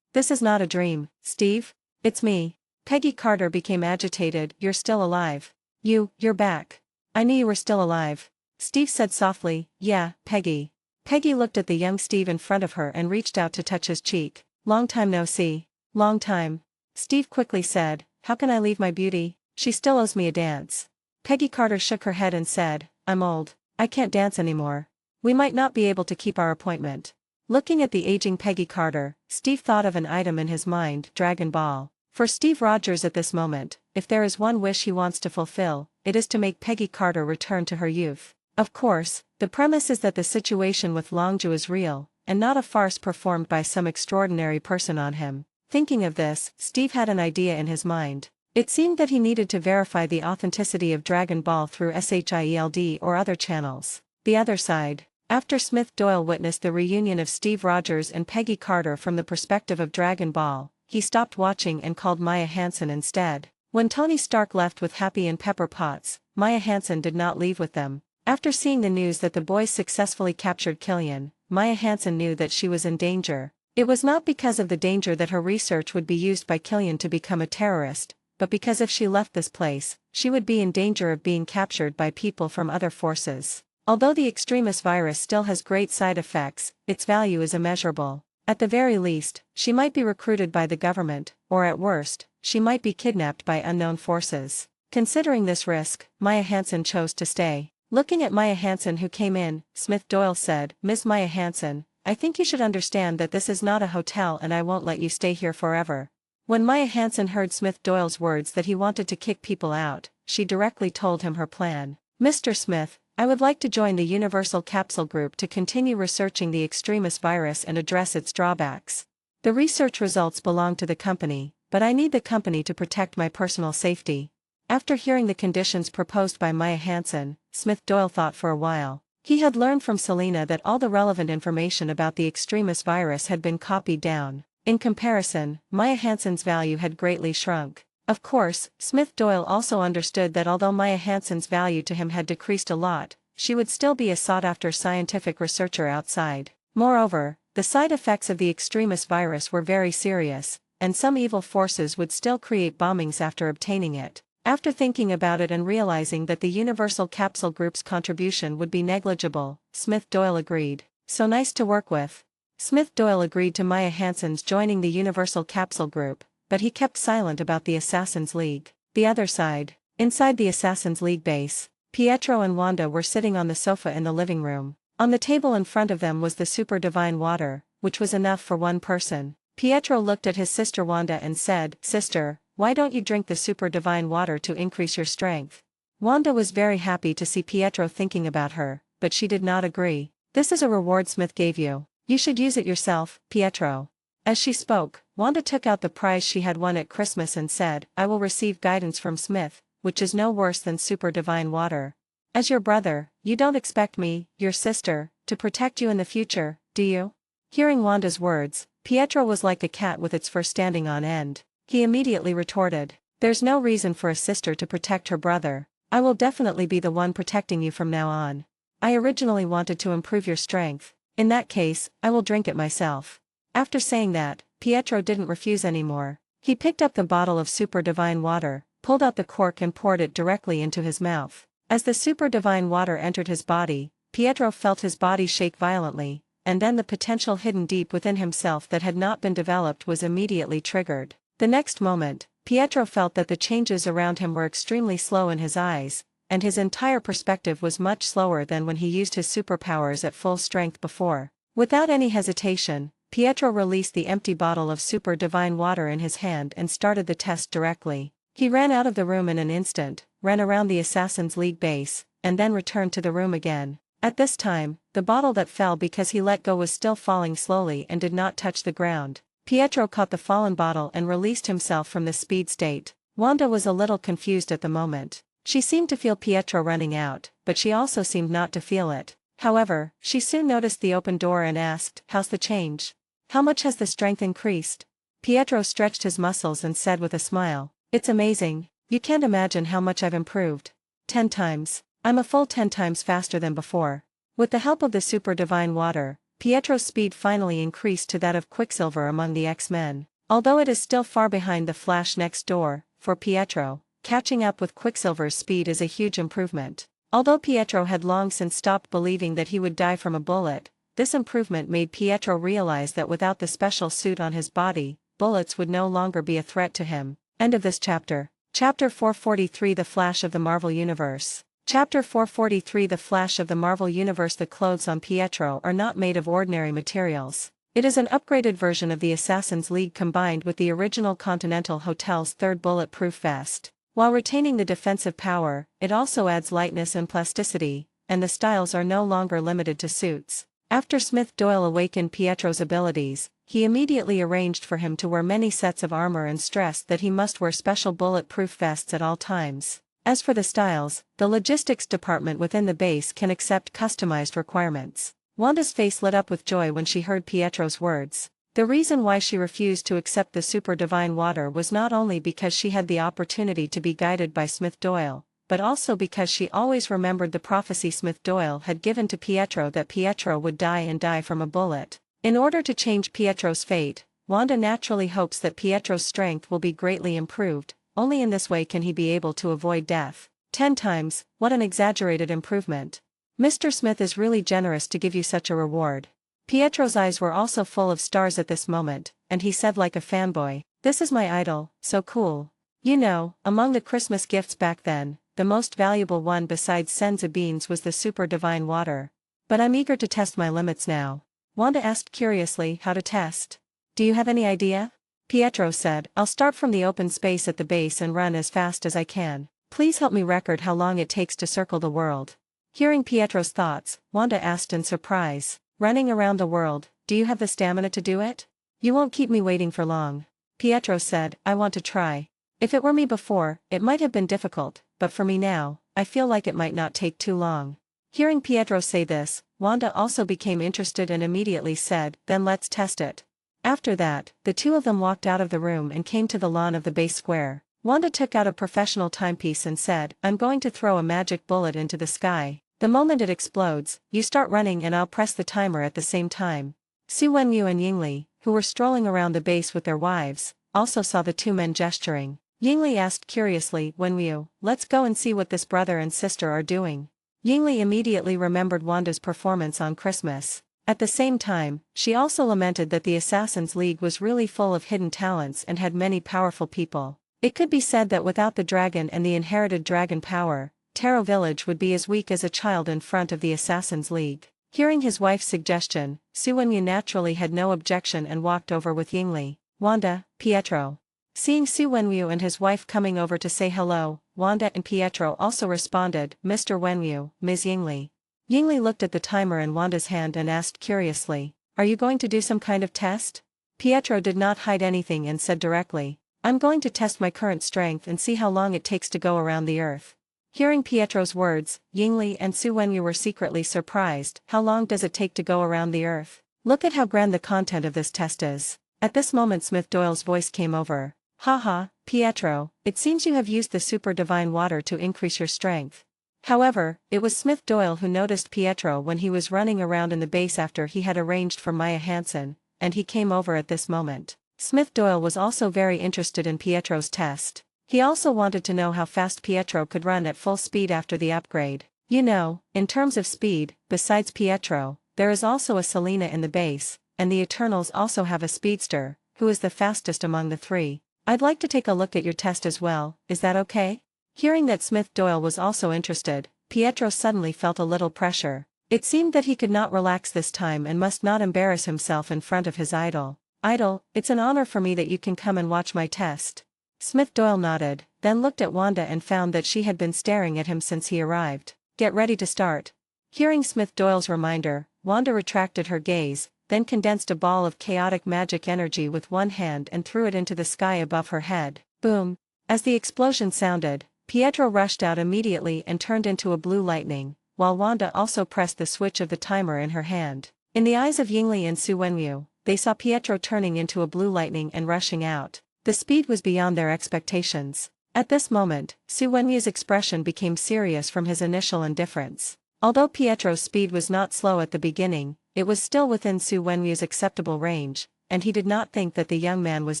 This is not a dream, Steve. It's me. Peggy Carter became agitated. You're still alive. You're back. I knew you were still alive. Steve said softly, yeah, Peggy. Peggy looked at the young Steve in front of her and reached out to touch his cheek. Long time no see. Long time. Steve quickly said, how can I leave my beauty? She still owes me a dance. Peggy Carter shook her head and said, I'm old. I can't dance anymore. We might not be able to keep our appointment. Looking at the aging Peggy Carter, Steve thought of an item in his mind, Dragon Ball. For Steve Rogers at this moment, if there is one wish he wants to fulfill, it is to make Peggy Carter return to her youth. Of course, the premise is that the situation with Longju is real, and not a farce performed by some extraordinary person on him. Thinking of this, Steve had an idea in his mind. It seemed that he needed to verify the authenticity of Dragon Ball through SHIELD or other channels. The other side. After Smith Doyle witnessed the reunion of Steve Rogers and Peggy Carter from the perspective of Dragon Ball, he stopped watching and called Maya Hansen instead. When Tony Stark left with Happy and Pepper Potts, Maya Hansen did not leave with them. After seeing the news that the boys successfully captured Killian, Maya Hansen knew that she was in danger. It was not because of the danger that her research would be used by Killian to become a terrorist, but because if she left this place, she would be in danger of being captured by people from other forces. Although the extremist virus still has great side effects, its value is immeasurable. At the very least, she might be recruited by the government, or at worst, she might be kidnapped by unknown forces. Considering this risk, Maya Hansen chose to stay. Looking at Maya Hansen who came in, Smith Doyle said, Ms. Maya Hansen, I think you should understand that this is not a hotel and I won't let you stay here forever. When Maya Hansen heard Smith Doyle's words that he wanted to kick people out, she directly told him her plan. Mr. Smith, I would like to join the Universal Capsule Group to continue researching the extremist virus and address its drawbacks. The research results belong to the company, but I need the company to protect my personal safety. After hearing the conditions proposed by Maya Hansen, Smith Doyle thought for a while. He had learned from Selena that all the relevant information about the extremist virus had been copied down. In comparison, Maya Hansen's value had greatly shrunk. Of course, Smith Doyle also understood that although Maya Hansen's value to him had decreased a lot, she would still be a sought-after scientific researcher outside. Moreover, the side effects of the extremist virus were very serious, and some evil forces would still create bombings after obtaining it. After thinking about it and realizing that the Universal Capsule Group's contribution would be negligible, Smith Doyle agreed. So nice to work with. Smith Doyle agreed to Maya Hansen's joining the Universal Capsule Group, but he kept silent about the Assassin's League. The other side. Inside the Assassin's League base, Pietro and Wanda were sitting on the sofa in the living room. On the table in front of them was the super divine water, which was enough for one person. Pietro looked at his sister Wanda and said, Sister, why don't you drink the super divine water to increase your strength? Wanda was very happy to see Pietro thinking about her, but she did not agree. This is a reward Smith gave you. You should use it yourself, Pietro. As she spoke, Wanda took out the prize she had won at Christmas and said, I will receive guidance from Smith, which is no worse than super divine water. As your brother, you don't expect me, your sister, to protect you in the future, do you? Hearing Wanda's words, Pietro was like a cat with its fur standing on end. He immediately retorted, There's no reason for a sister to protect her brother. I will definitely be the one protecting you from now on. I originally wanted to improve your strength. In that case, I will drink it myself. After saying that, Pietro didn't refuse anymore. He picked up the bottle of super divine water, pulled out the cork and poured it directly into his mouth. As the super divine water entered his body, Pietro felt his body shake violently, and then the potential hidden deep within himself that had not been developed was immediately triggered. The next moment, Pietro felt that the changes around him were extremely slow in his eyes, and his entire perspective was much slower than when he used his superpowers at full strength before. Without any hesitation, Pietro released the empty bottle of super divine water in his hand and started the test directly. He ran out of the room in an instant, ran around the Assassin's League base, and then returned to the room again. At this time, the bottle that fell because he let go was still falling slowly and did not touch the ground. Pietro caught the fallen bottle and released himself from the speed state. Wanda was a little confused at the moment. She seemed to feel Pietro running out, but she also seemed not to feel it. However, she soon noticed the open door and asked, How's the change? How much has the strength increased? Pietro stretched his muscles and said with a smile, It's amazing, you can't imagine how much I've improved. 10 times. I'm a full 10 times faster than before. With the help of the super divine water, Pietro's speed finally increased to that of Quicksilver among the X-Men. Although it is still far behind the Flash next door, for Pietro, catching up with Quicksilver's speed is a huge improvement. Although Pietro had long since stopped believing that he would die from a bullet, this improvement made Pietro realize that without the special suit on his body, bullets would no longer be a threat to him. End of this chapter. Chapter 443 The Flash of the Marvel Universe. Chapter 443 The Flash of the Marvel Universe. The clothes on Pietro are not made of ordinary materials. It is an upgraded version of the Assassin's League combined with the original Continental Hotel's third bulletproof vest. While retaining the defensive power, it also adds lightness and plasticity, and the styles are no longer limited to suits. After Smith Doyle awakened Pietro's abilities, he immediately arranged for him to wear many sets of armor and stressed that he must wear special bulletproof vests at all times. As for the styles, the logistics department within the base can accept customized requirements. Wanda's face lit up with joy when she heard Pietro's words. The reason why she refused to accept the super divine water was not only because she had the opportunity to be guided by Smith Doyle, but also because she always remembered the prophecy Smith Doyle had given to Pietro that Pietro would die and die from a bullet. In order to change Pietro's fate, Wanda naturally hopes that Pietro's strength will be greatly improved. Only in this way can he be able to avoid death. 10 times, what an exaggerated improvement. Mr. Smith is really generous to give you such a reward. Pietro's eyes were also full of stars at this moment, and he said like a fanboy, "This is my idol, so cool. You know, among the Christmas gifts back then, the most valuable one besides senza beans was the super divine water. But I'm eager to test my limits now." Wanda asked curiously, "How to test? Do you have any idea?" Pietro said, "I'll start from the open space at the base and run as fast as I can. Please help me record how long it takes to circle the world." Hearing Pietro's thoughts, Wanda asked in surprise, "Running around the world, do you have the stamina to do it? You won't keep me waiting for long." Pietro said, "I want to try. If it were me before, it might have been difficult, but for me now, I feel like it might not take too long." Hearing Pietro say this, Wanda also became interested and immediately said, "Then let's test it." After that, the two of them walked out of the room and came to the lawn of the base square. Wanda took out a professional timepiece and said, "I'm going to throw a magic bullet into the sky. The moment it explodes, you start running and I'll press the timer at the same time." Su Wenyu and Yingli, who were strolling around the base with their wives, also saw the two men gesturing. Yingli asked curiously, "Wenyu, let's go and see what this brother and sister are doing." Yingli immediately remembered Wanda's performance on Christmas. At the same time, she also lamented that the Assassin's League was really full of hidden talents and had many powerful people. It could be said that without the dragon and the inherited dragon power, Taro Village would be as weak as a child in front of the Assassin's League. Hearing his wife's suggestion, Su Wenyu naturally had no objection and walked over with Yingli. Wanda, Pietro. Seeing Su Wenyu and his wife coming over to say hello, Wanda and Pietro also responded, "Mr. Wenyu, Ms. Yingli." Yingli looked at the timer in Wanda's hand and asked curiously, "Are you going to do some kind of test?" Pietro did not hide anything and said directly, "I'm going to test my current strength and see how long it takes to go around the earth." Hearing Pietro's words, Yingli and Su Wenyu were secretly surprised. "How long does it take to go around the earth? Look at how grand the content of this test is." At this moment Smith Doyle's voice came over. "Haha, Pietro, it seems you have used the super divine water to increase your strength." However, it was Smith Doyle who noticed Pietro when he was running around in the base after he had arranged for Maya Hansen, and he came over at this moment. Smith Doyle was also very interested in Pietro's test. He also wanted to know how fast Pietro could run at full speed after the upgrade. You know, in terms of speed, besides Pietro, there is also a Selena in the base, and the Eternals also have a speedster, who is the fastest among the three. I'd like to take a look at your test as well, is that okay? Hearing that Smith Doyle was also interested, Pietro suddenly felt a little pressure. It seemed that he could not relax this time and must not embarrass himself in front of his idol. "Idol, it's an honor for me that you can come and watch my test." Smith Doyle nodded, then looked at Wanda and found that she had been staring at him since he arrived. "Get ready to start." Hearing Smith Doyle's reminder, Wanda retracted her gaze, then condensed a ball of chaotic magic energy with one hand and threw it into the sky above her head. Boom! As the explosion sounded, Pietro rushed out immediately and turned into a blue lightning, while Wanda also pressed the switch of the timer in her hand. In the eyes of Yingli and Su Wenyu, they saw Pietro turning into a blue lightning and rushing out. The speed was beyond their expectations. At this moment, Su Wenyu's expression became serious from his initial indifference. Although Pietro's speed was not slow at the beginning, it was still within Su Wenwu's acceptable range, and he did not think that the young man was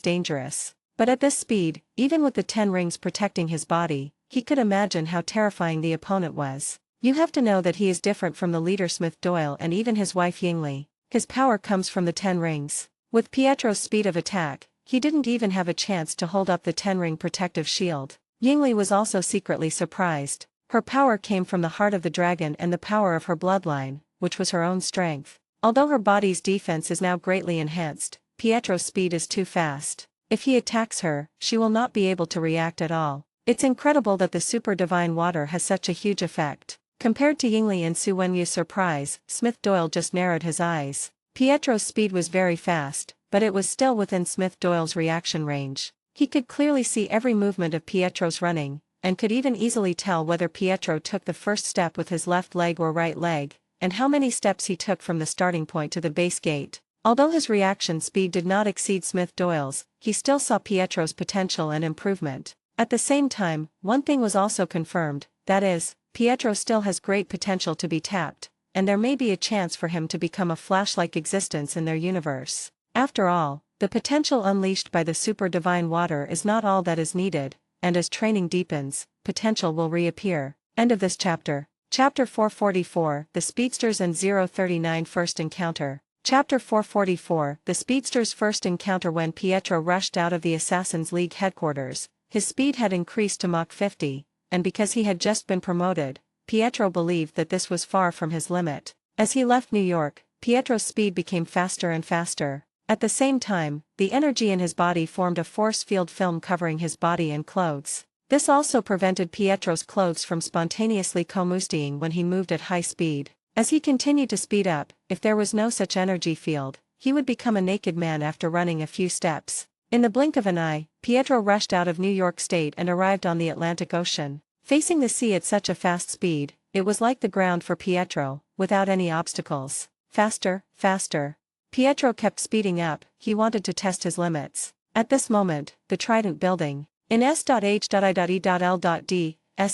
dangerous. But at this speed, even with the 10 rings protecting his body, he could imagine how terrifying the opponent was. You have to know that he is different from the leader Smith Doyle and even his wife Yingli. His power comes from the 10 rings. With Pietro's speed of attack, he didn't even have a chance to hold up the 10-ring protective shield. Yingli was also secretly surprised. Her power came from the heart of the dragon and the power of her bloodline, which was her own strength. Although her body's defense is now greatly enhanced, Pietro's speed is too fast. If he attacks her, she will not be able to react at all. It's incredible that the super divine water has such a huge effect. Compared to Yingli and Su Wenwu's surprise, Smith Doyle just narrowed his eyes. Pietro's speed was very fast, but it was still within Smith Doyle's reaction range. He could clearly see every movement of Pietro's running, and could even easily tell whether Pietro took the first step with his left leg or right leg, and how many steps he took from the starting point to the base gate. Although his reaction speed did not exceed Smith Doyle's, he still saw Pietro's potential and improvement. At the same time, one thing was also confirmed, that is, Pietro still has great potential to be tapped, and there may be a chance for him to become a Flash-like existence in their universe. After all, the potential unleashed by the super divine water is not all that is needed, and as training deepens, potential will reappear. End of this chapter. Chapter 444, The Speedsters and 039 First Encounter. Chapter 444, The Speedsters' First Encounter. When Pietro rushed out of the Assassin's League headquarters, his speed had increased to Mach 50, and because he had just been promoted, Pietro believed that this was far from his limit. As he left New York, Pietro's speed became faster and faster. At the same time, the energy in his body formed a force field film covering his body and clothes. This also prevented Pietro's clothes from spontaneously combusting when he moved at high speed. As he continued to speed up, if there was no such energy field, he would become a naked man after running a few steps. In the blink of an eye, Pietro rushed out of New York State and arrived on the Atlantic Ocean. Facing the sea at such a fast speed, it was like the ground for Pietro, without any obstacles. Faster, faster. Pietro kept speeding up, he wanted to test his limits. At this moment, the Trident building, in S.H.I.E.L.D.'s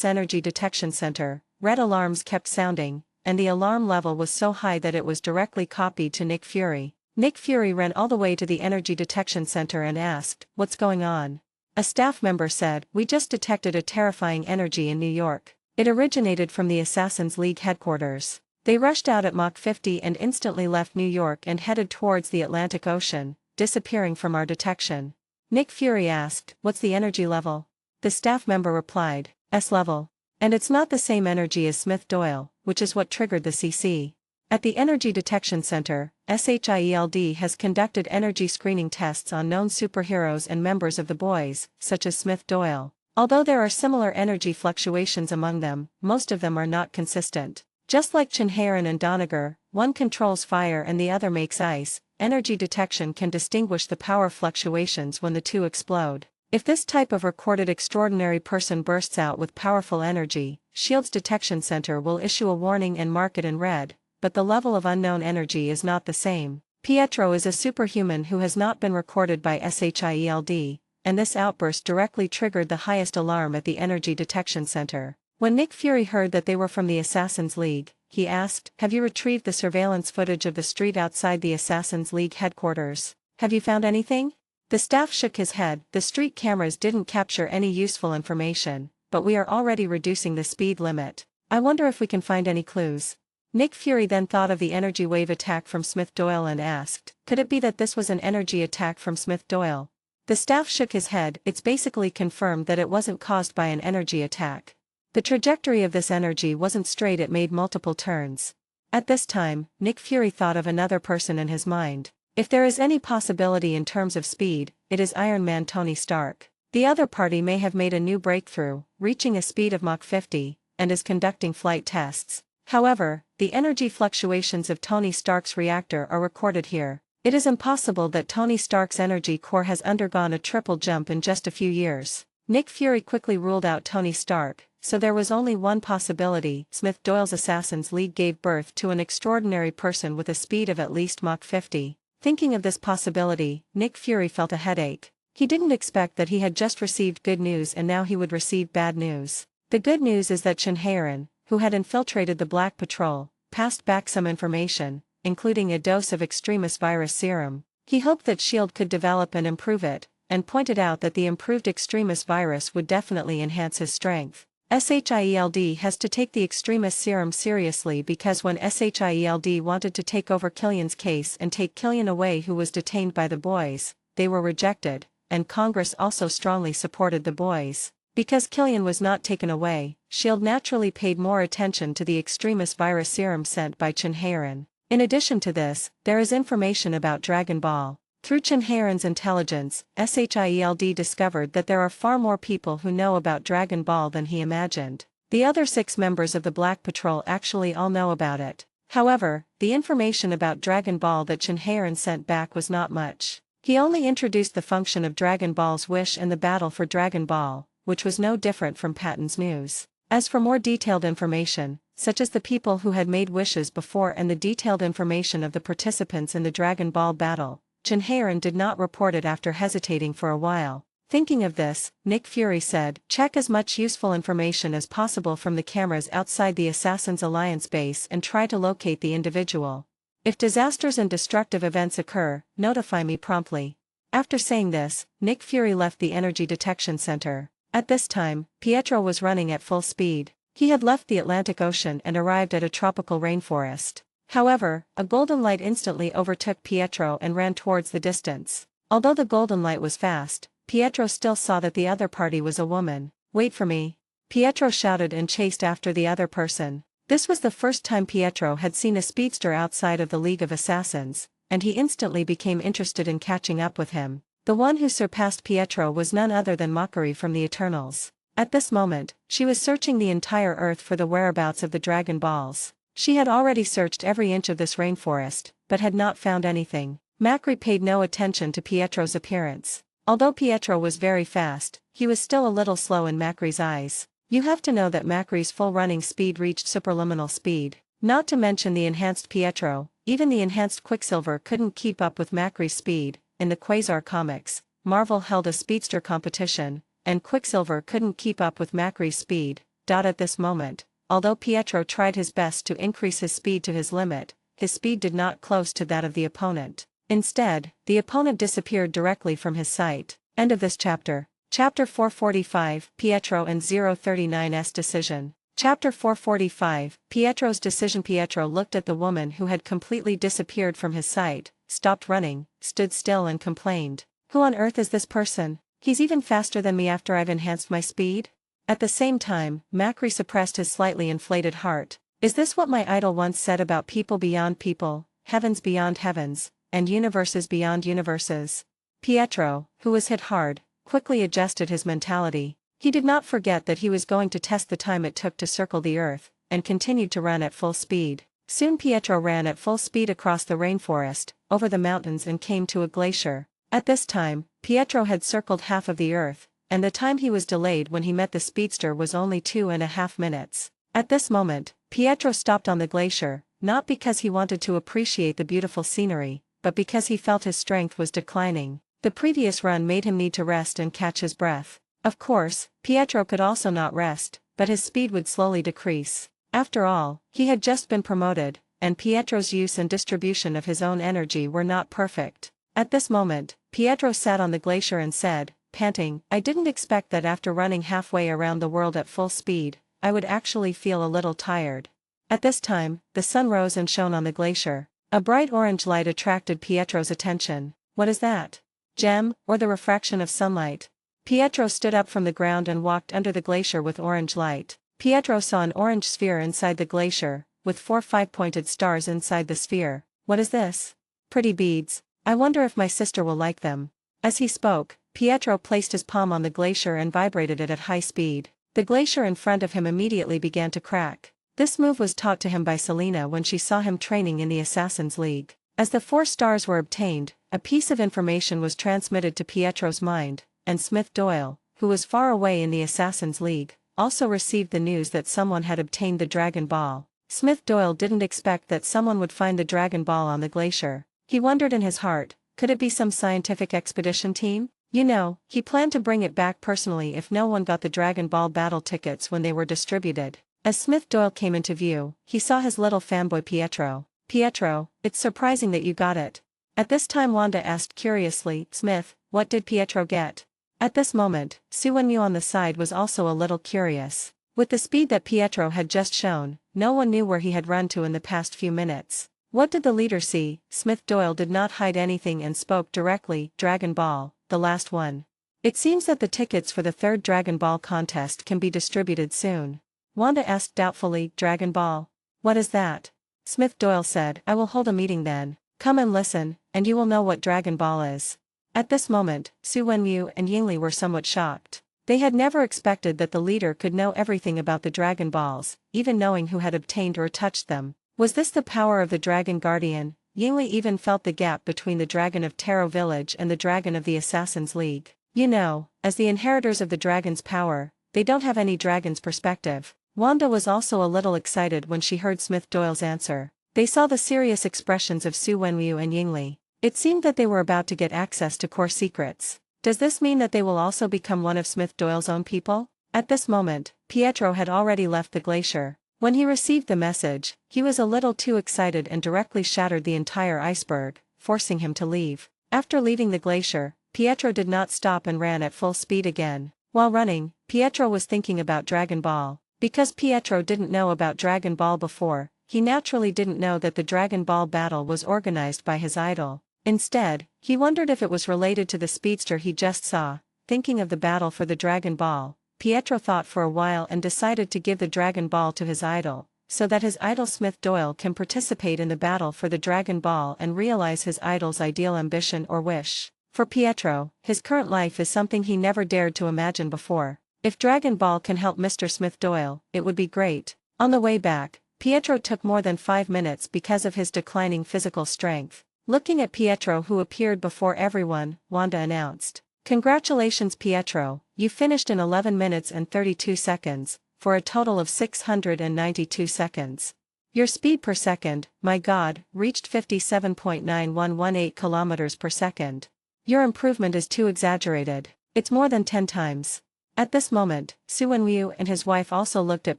Energy Detection Center, red alarms kept sounding, and the alarm level was so high that it was directly copied to Nick Fury. Nick Fury ran all the way to the Energy Detection Center and asked, "What's going on?" A staff member said, "We just detected a terrifying energy in New York. It originated from the Assassin's League headquarters." They rushed out at Mach 50 and instantly left New York and headed towards the Atlantic Ocean, disappearing from our detection. Nick Fury asked, "What's the energy level?" The staff member replied, "S level. And it's not the same energy as Smith Doyle, which is what triggered the CC." At the Energy Detection Center, SHIELD has conducted energy screening tests on known superheroes and members of the boys, such as Smith Doyle. Although there are similar energy fluctuations among them, most of them are not consistent. Just like Chinharan and Doniger, one controls fire and the other makes ice, energy detection can distinguish the power fluctuations when the two explode. If this type of recorded extraordinary person bursts out with powerful energy, SHIELD's detection center will issue a warning and mark it in red, but the level of unknown energy is not the same. Pietro is a superhuman who has not been recorded by SHIELD, and this outburst directly triggered the highest alarm at the Energy Detection Center. When Nick Fury heard that they were from the Assassin's League, he asked, "Have you retrieved the surveillance footage of the street outside the Assassin's League headquarters? Have you found anything?" The staff shook his head. "The street cameras didn't capture any useful information, but we are already reducing the speed limit. I wonder if we can find any clues." Nick Fury then thought of the energy wave attack from Smith Doyle and asked, "Could it be that this was an energy attack from Smith Doyle?" The staff shook his head. "It's basically confirmed that it wasn't caused by an energy attack. The trajectory of this energy wasn't straight, it made multiple turns." At this time, Nick Fury thought of another person in his mind. If there is any possibility in terms of speed, it is Iron Man Tony Stark. The other party may have made a new breakthrough, reaching a speed of Mach 50, and is conducting flight tests. However, the energy fluctuations of Tony Stark's reactor are recorded here. It is impossible that Tony Stark's energy core has undergone a triple jump in just a few years. Nick Fury quickly ruled out Tony Stark, so there was only one possibility: Smith Doyle's Assassin's League gave birth to an extraordinary person with a speed of at least Mach 50. Thinking of this possibility, Nick Fury felt a headache. He didn't expect that he had just received good news and now he would receive bad news. The good news is that Chinharan, who had infiltrated the Black Patrol, passed back some information, including a dose of Extremis virus serum. He hoped that S.H.I.E.L.D. could develop and improve it, and pointed out that the improved Extremis virus would definitely enhance his strength. S.H.I.E.L.D. has to take the Extremis serum seriously because when S.H.I.E.L.D. wanted to take over Killian's case and take Killian away, who was detained by the boys, they were rejected, and Congress also strongly supported the boys. Because Killian was not taken away, S.H.I.E.L.D. naturally paid more attention to the Extremis virus serum sent by Chinharan. In addition to this, there is information about Dragon Ball. Through Chinharan's intelligence, S.H.I.E.L.D. discovered that there are far more people who know about Dragon Ball than he imagined. The other 6 members of the Black Patrol actually all know about it. However, the information about Dragon Ball that Chinharan sent back was not much. He only introduced the function of Dragon Ball's wish and the battle for Dragon Ball, which was no different from Patton's news. As for more detailed information, such as the people who had made wishes before and the detailed information of the participants in the Dragon Ball battle, Chinharan did not report it after hesitating for a while. Thinking of this, Nick Fury said, "Check as much useful information as possible from the cameras outside the Assassin's Alliance base and try to locate the individual. If disasters and destructive events occur, notify me promptly." After saying this, Nick Fury left the Energy Detection Center. At this time, Pietro was running at full speed. He had left the Atlantic Ocean and arrived at a tropical rainforest. However, a golden light instantly overtook Pietro and ran towards the distance. Although the golden light was fast, Pietro still saw that the other party was a woman. "Wait for me!" Pietro shouted and chased after the other person. This was the first time Pietro had seen a speedster outside of the League of Assassins, and he instantly became interested in catching up with him. The one who surpassed Pietro was none other than Mockery from the Eternals. At this moment, she was searching the entire Earth for the whereabouts of the Dragon Balls. She had already searched every inch of this rainforest, but had not found anything. Macri paid no attention to Pietro's appearance. Although Pietro was very fast, he was still a little slow in Macri's eyes. You have to know that Macri's full running speed reached superluminal speed. Not to mention the enhanced Pietro, even the enhanced Quicksilver couldn't keep up with Macri's speed. In the Quasar comics, Marvel held a speedster competition, and Quicksilver couldn't keep up with Macri's speed. At this moment, although Pietro tried his best to increase his speed to his limit, his speed did not close to that of the opponent. Instead, the opponent disappeared directly from his sight. End of this chapter. Chapter 445, Pietro and 039's decision. Chapter 445, Pietro's decision. Pietro looked at the woman who had completely disappeared from his sight, stopped running, stood still and complained. "Who on earth is this person? He's even faster than me after I've enhanced my speed?" At the same time, Macri suppressed his slightly inflated heart. "Is this what my idol once said about people beyond people, heavens beyond heavens, and universes beyond universes?" Pietro, who was hit hard, quickly adjusted his mentality. He did not forget that he was going to test the time it took to circle the Earth, and continued to run at full speed. Soon Pietro ran at full speed across the rainforest, over the mountains and came to a glacier. At this time, Pietro had circled half of the Earth, and the time he was delayed when he met the speedster was only 2.5 minutes. At this moment, Pietro stopped on the glacier, not because he wanted to appreciate the beautiful scenery, but because he felt his strength was declining. The previous run made him need to rest and catch his breath. Of course, Pietro could also not rest, but his speed would slowly decrease. After all, he had just been promoted, and Pietro's use and distribution of his own energy were not perfect. At this moment, Pietro sat on the glacier and said, panting, "I didn't expect that after running halfway around the world at full speed, I would actually feel a little tired." At this time, the sun rose and shone on the glacier. A bright orange light attracted Pietro's attention. "What is that? Gem, or the refraction of sunlight?" Pietro stood up from the ground and walked under the glacier with orange light. Pietro saw an orange sphere inside the glacier, with 4 5-pointed stars inside the sphere. "What is this?" "Pretty beads. I wonder if my sister will like them." As he spoke, Pietro placed his palm on the glacier and vibrated it at high speed. The glacier in front of him immediately began to crack. This move was taught to him by Selena when she saw him training in the Assassin's League. As the 4 stars were obtained, a piece of information was transmitted to Pietro's mind, and Smith Doyle, who was far away in the Assassin's League, also received the news that someone had obtained the Dragon Ball. Smith Doyle didn't expect that someone would find the Dragon Ball on the glacier. He wondered in his heart, could it be some scientific expedition team? You know, he planned to bring it back personally if no one got the Dragon Ball battle tickets when they were distributed. As Smith Doyle came into view, he saw his little fanboy Pietro. Pietro, it's surprising that you got it. At this time Wanda asked curiously, Smith, what did Pietro get? At this moment, Su Wenyu on the side was also a little curious. With the speed that Pietro had just shown, no one knew where he had run to in the past few minutes. What did the leader see? Smith Doyle did not hide anything and spoke directly, Dragon Ball, the last one. It seems that the tickets for the third Dragon Ball contest can be distributed soon. Wanda asked doubtfully, Dragon Ball? What is that? Smith Doyle said, I will hold a meeting then. Come and listen, and you will know what Dragon Ball is. At this moment, Su Wenyu and Yingli were somewhat shocked. They had never expected that the leader could know everything about the Dragon Balls, even knowing who had obtained or touched them. Was this the power of the Dragon Guardian? Yingli even felt the gap between the Dragon of Taro Village and the Dragon of the Assassin's League. You know, as the inheritors of the dragon's power, they don't have any dragon's perspective. Wanda was also a little excited when she heard Smith Doyle's answer. They saw the serious expressions of Su Wenyu and Yingli. It seemed that they were about to get access to core secrets. Does this mean that they will also become one of Smith Doyle's own people? At this moment, Pietro had already left the glacier. When he received the message, he was a little too excited and directly shattered the entire iceberg, forcing him to leave. After leaving the glacier, Pietro did not stop and ran at full speed again. While running, Pietro was thinking about Dragon Ball. Because Pietro didn't know about Dragon Ball before, he naturally didn't know that the Dragon Ball battle was organized by his idol. Instead, he wondered if it was related to the speedster he just saw. Thinking of the battle for the Dragon Ball, Pietro thought for a while and decided to give the Dragon Ball to his idol, so that his idol Smith Doyle can participate in the battle for the Dragon Ball and realize his idol's ideal ambition or wish. For Pietro, his current life is something he never dared to imagine before. If Dragon Ball can help Mr. Smith Doyle, it would be great. On the way back, Pietro took more than 5 minutes because of his declining physical strength. Looking at Pietro, who appeared before everyone, Wanda announced, Congratulations Pietro, you finished in 11 minutes and 32 seconds, for a total of 692 seconds. Your speed per second, my god, reached 57.9118 kilometers per second. Your improvement is too exaggerated. It's more than 10 times. At this moment, Su Wenyu and his wife also looked at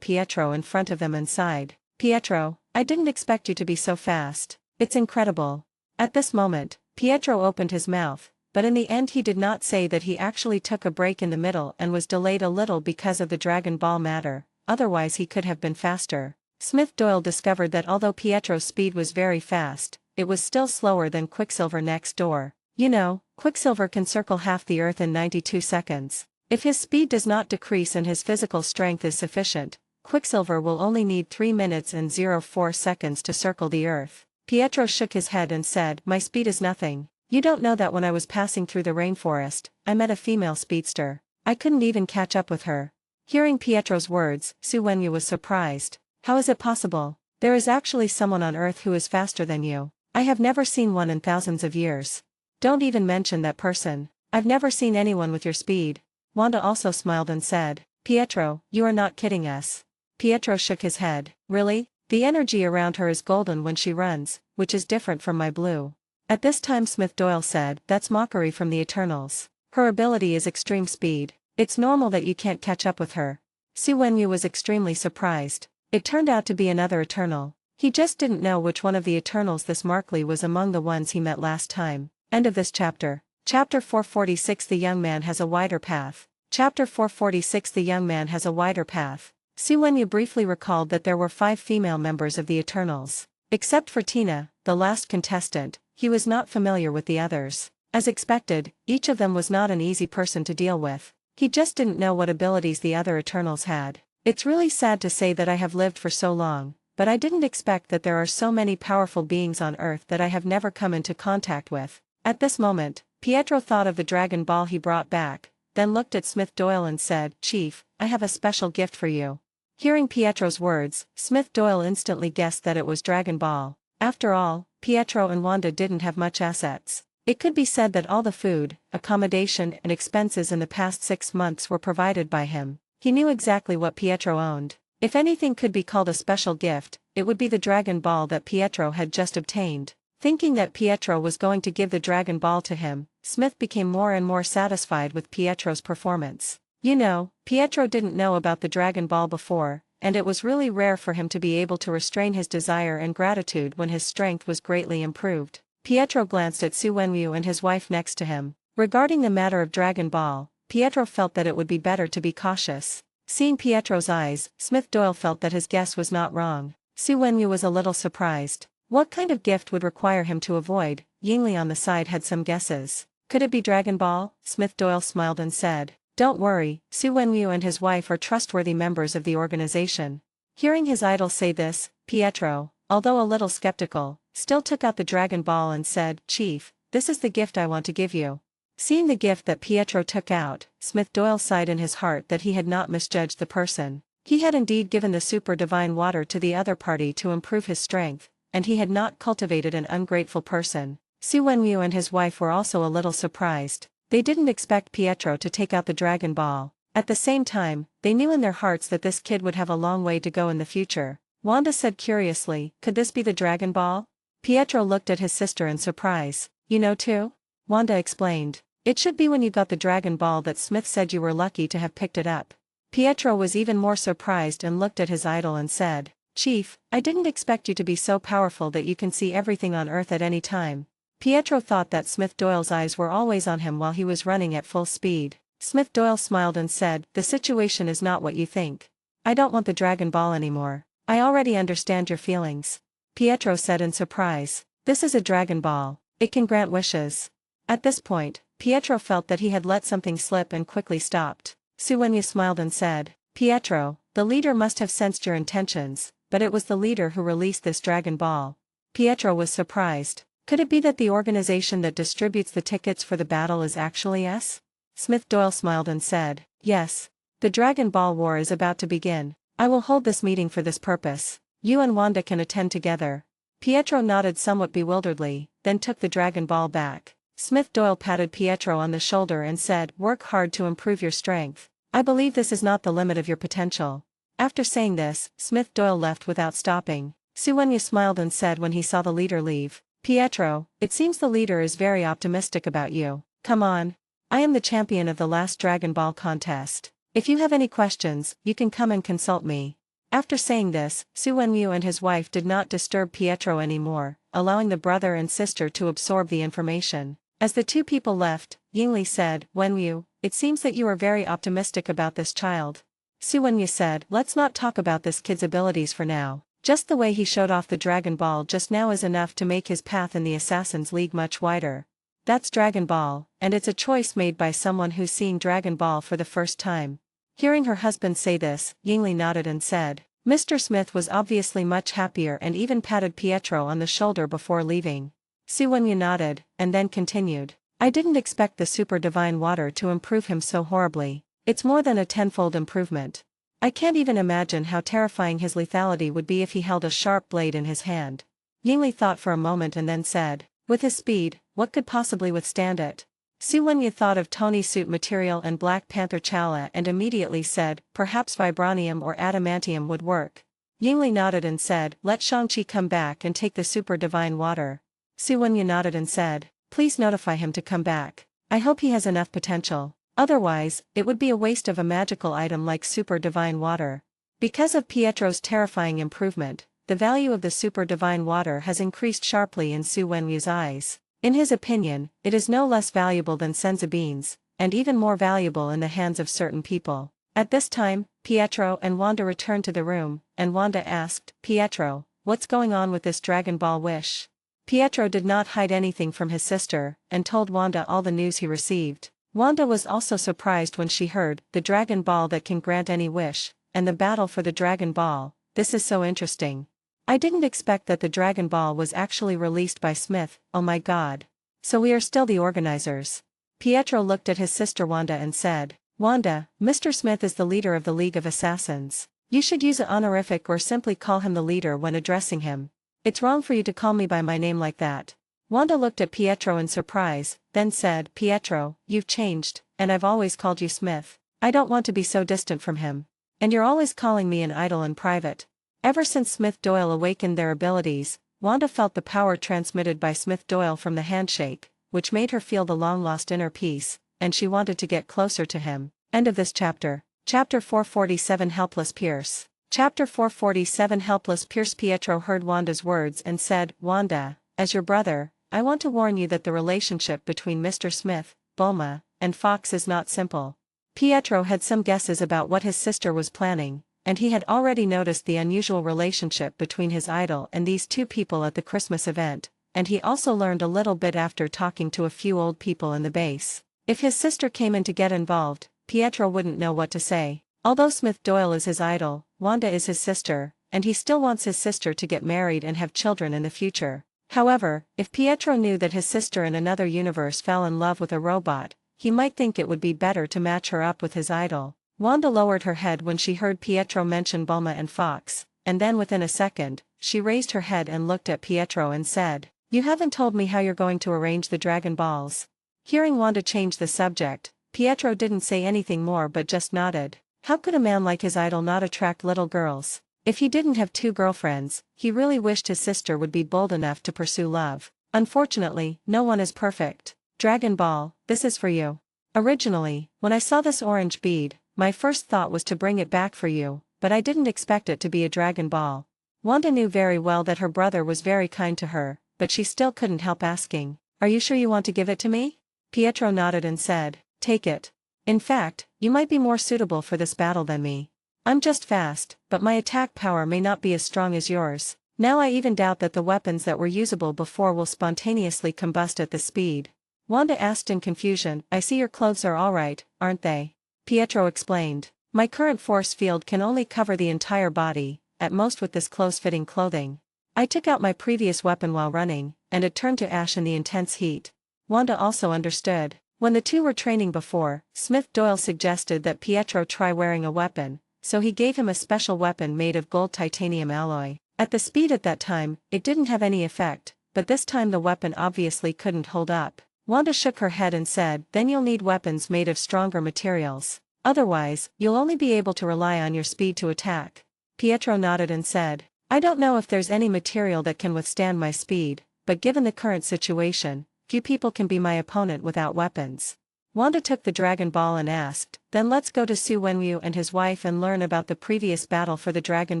Pietro in front of them and sighed. Pietro, I didn't expect you to be so fast. It's incredible. At this moment, Pietro opened his mouth, but in the end he did not say that he actually took a break in the middle and was delayed a little because of the Dragon Ball matter, otherwise he could have been faster. Smith Doyle discovered that although Pietro's speed was very fast, it was still slower than Quicksilver next door. You know, Quicksilver can circle half the Earth in 92 seconds. If his speed does not decrease and his physical strength is sufficient, Quicksilver will only need 3 minutes and 04 seconds to circle the Earth. Pietro shook his head and said, My speed is nothing. You don't know that when I was passing through the rainforest, I met a female speedster. I couldn't even catch up with her. Hearing Pietro's words, Su Wenyu was surprised. How is it possible? There is actually someone on Earth who is faster than you. I have never seen one in thousands of years. Don't even mention that person. I've never seen anyone with your speed. Wanda also smiled and said, Pietro, you are not kidding us. Pietro shook his head. Really? The energy around her is golden when she runs, which is different from my blue. At this time Smith Doyle said, That's mockery from the Eternals. Her ability is extreme speed. It's normal that you can't catch up with her. Su Wenyu was extremely surprised. It turned out to be another Eternal. He just didn't know which one of the Eternals this Markley was among the ones he met last time. End of this chapter. Chapter 446 The young man has a wider path. Chapter 446 The young man has a wider path. Su Wenyu briefly recalled that there were 5 female members of the Eternals. Except for Tina, the last contestant, he was not familiar with the others. As expected, each of them was not an easy person to deal with. He just didn't know what abilities the other Eternals had. It's really sad to say that I have lived for so long, but I didn't expect that there are so many powerful beings on Earth that I have never come into contact with. At this moment, Pietro thought of the Dragon Ball he brought back, then looked at Smith Doyle and said, Chief, I have a special gift for you. Hearing Pietro's words, Smith Doyle instantly guessed that it was Dragon Ball. After all, Pietro and Wanda didn't have much assets. It could be said that all the food, accommodation and expenses in the past 6 months were provided by him. He knew exactly what Pietro owned. If anything could be called a special gift, it would be the Dragon Ball that Pietro had just obtained. Thinking that Pietro was going to give the Dragon Ball to him, Smith became more and more satisfied with Pietro's performance. You know, Pietro didn't know about the Dragon Ball before, and it was really rare for him to be able to restrain his desire and gratitude when his strength was greatly improved. Pietro glanced at Su Wenwu and his wife next to him. Regarding the matter of Dragon Ball, Pietro felt that it would be better to be cautious. Seeing Pietro's eyes, Smith Doyle felt that his guess was not wrong. Su Wenwu was a little surprised. What kind of gift would require him to avoid? Yingli on the side had some guesses. Could it be Dragon Ball? Smith Doyle smiled and said, "Don't worry, Su Wenwu and his wife are trustworthy members of the organization." Hearing his idol say this, Pietro, although a little skeptical, still took out the Dragon Ball and said, "Chief, this is the gift I want to give you." Seeing the gift that Pietro took out, Smith Doyle sighed in his heart that he had not misjudged the person. He had indeed given the super divine water to the other party to improve his strength, and he had not cultivated an ungrateful person. Su Wenwu and his wife were also a little surprised. They didn't expect Pietro to take out the Dragon Ball. At the same time, they knew in their hearts that this kid would have a long way to go in the future. Wanda said curiously, "Could this be the Dragon Ball?" Pietro looked at his sister in surprise. "You know too?" Wanda explained. "It should be when you got the Dragon Ball that Smith said you were lucky to have picked it up." Pietro was even more surprised and looked at his idol and said, "Chief, I didn't expect you to be so powerful that you can see everything on Earth at any time." Pietro thought that Smith Doyle's eyes were always on him while he was running at full speed. Smith Doyle smiled and said, "The situation is not what you think. I don't want the Dragon Ball anymore. I already understand your feelings." Pietro said in surprise, "This is a Dragon Ball. It can grant wishes." At this point, Pietro felt that he had let something slip and quickly stopped. Su Wenwu smiled and said, "Pietro, the leader must have sensed your intentions, but it was the leader who released this Dragon Ball." Pietro was surprised. Could it be that the organization that distributes the tickets for the battle is actually S? Smith Doyle smiled and said, "Yes. The Dragon Ball War is about to begin. I will hold this meeting for this purpose. You and Wanda can attend together." Pietro nodded somewhat bewilderedly, then took the Dragon Ball back. Smith Doyle patted Pietro on the shoulder and said, "Work hard to improve your strength. I believe this is not the limit of your potential." After saying this, Smith Doyle left without stopping. Su Wenwu smiled and said when he saw the leader leave, "Pietro, it seems the leader is very optimistic about you. Come on. I am the champion of the last Dragon Ball contest. If you have any questions, you can come and consult me." After saying this, Su Wenwu and his wife did not disturb Pietro anymore, allowing the brother and sister to absorb the information. As the two people left, Yingli said, "Wenwu, it seems that you are very optimistic about this child." Su Wenwu said, "Let's not talk about this kid's abilities for now. Just the way he showed off the Dragon Ball just now is enough to make his path in the Assassin's League much wider. That's Dragon Ball, and it's a choice made by someone who's seeing Dragon Ball for the first time." Hearing her husband say this, Yingli nodded and said, Mr. Smith was obviously much happier and even patted Pietro on the shoulder before leaving. Su Wenwu nodded, and then continued, "I didn't expect the super divine water to improve him so horribly. It's more than a tenfold improvement. I can't even imagine how terrifying his lethality would be if he held a sharp blade in his hand." Yingli thought for a moment and then said, "With his speed, what could possibly withstand it?" Su Wenwu thought of Tony's suit material and Black Panther Chala and immediately said, "Perhaps vibranium or adamantium would work." Yingli nodded and said, "Let Shang-Chi come back and take the super divine water." Su Wenwu nodded and said, "Please notify him to come back. I hope he has enough potential. Otherwise, it would be a waste of a magical item like super divine water." Because of Pietro's terrifying improvement, the value of the super divine water has increased sharply in Su Wenwu's eyes. In his opinion, it is no less valuable than senza beans, and even more valuable in the hands of certain people. At this time, Pietro and Wanda returned to the room, and Wanda asked, "Pietro, what's going on with this Dragon Ball wish?" Pietro did not hide anything from his sister, and told Wanda all the news he received. Wanda was also surprised when she heard, "The Dragon Ball that can grant any wish, and the battle for the Dragon Ball. This is so interesting. I didn't expect that the Dragon Ball was actually released by Smith, oh my god. So we are still the organizers." Pietro looked at his sister Wanda and said, "Wanda, Mr. Smith is the leader of the League of Assassins. You should use an honorific or simply call him the leader when addressing him. It's wrong for you to call me by my name like that." Wanda looked at Pietro in surprise, then said, "Pietro, you've changed, and I've always called you Smith. I don't want to be so distant from him. And you're always calling me an idol in private." Ever since Smith Doyle awakened their abilities, Wanda felt the power transmitted by Smith Doyle from the handshake, which made her feel the long-lost inner peace, and she wanted to get closer to him. End of this chapter. Chapter 447 Helpless Pierce. Chapter 447 Helpless Pierce. Pietro heard Wanda's words and said, "Wanda, as your brother, I want to warn you that the relationship between Mr. Smith, Bulma, and Fox is not simple." Pietro had some guesses about what his sister was planning, and he had already noticed the unusual relationship between his idol and these two people at the Christmas event, and he also learned a little bit after talking to a few old people in the base. If his sister came in to get involved, Pietro wouldn't know what to say. Although Smith Doyle is his idol, Wanda is his sister, and he still wants his sister to get married and have children in the future. However, if Pietro knew that his sister in another universe fell in love with a robot, he might think it would be better to match her up with his idol. Wanda lowered her head when she heard Pietro mention Bulma and Fox, and then within a second, she raised her head and looked at Pietro and said, "You haven't told me how you're going to arrange the Dragon Balls." Hearing Wanda change the subject, Pietro didn't say anything more but just nodded. How could a man like his idol not attract little girls? If he didn't have two girlfriends, he really wished his sister would be bold enough to pursue love. Unfortunately, no one is perfect. Dragon Ball, this is for you. Originally, when I saw this orange bead, my first thought was to bring it back for you, but I didn't expect it to be a Dragon Ball. Wanda knew very well that her brother was very kind to her, but she still couldn't help asking, "Are you sure you want to give it to me?" Pietro nodded and said, "Take it. In fact, you might be more suitable for this battle than me. I'm just fast, but my attack power may not be as strong as yours. Now I even doubt that the weapons that were usable before will spontaneously combust at this speed." Wanda asked in confusion, "I see your clothes are alright, aren't they?" Pietro explained, "My current force field can only cover the entire body, at most with this close-fitting clothing. I took out my previous weapon while running, and it turned to ash in the intense heat." Wanda also understood. When the two were training before, Smith Doyle suggested that Pietro try wearing a weapon, so he gave him a special weapon made of gold titanium alloy. At the speed at that time, it didn't have any effect, but this time the weapon obviously couldn't hold up. Wanda shook her head and said, "Then you'll need weapons made of stronger materials. Otherwise, you'll only be able to rely on your speed to attack." Pietro nodded and said, "I don't know if there's any material that can withstand my speed, but given the current situation, few people can be my opponent without weapons." Wanda took the Dragon Ball and asked, "Then let's go to Su Wenwu and his wife and learn about the previous battle for the Dragon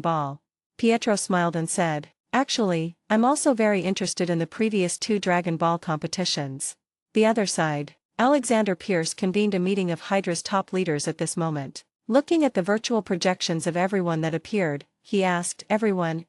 Ball." Pietro smiled and said, "Actually, I'm also very interested in the previous two Dragon Ball competitions." The other side. Alexander Pierce convened a meeting of Hydra's top leaders at this moment. Looking at the virtual projections of everyone that appeared, he asked, Everyone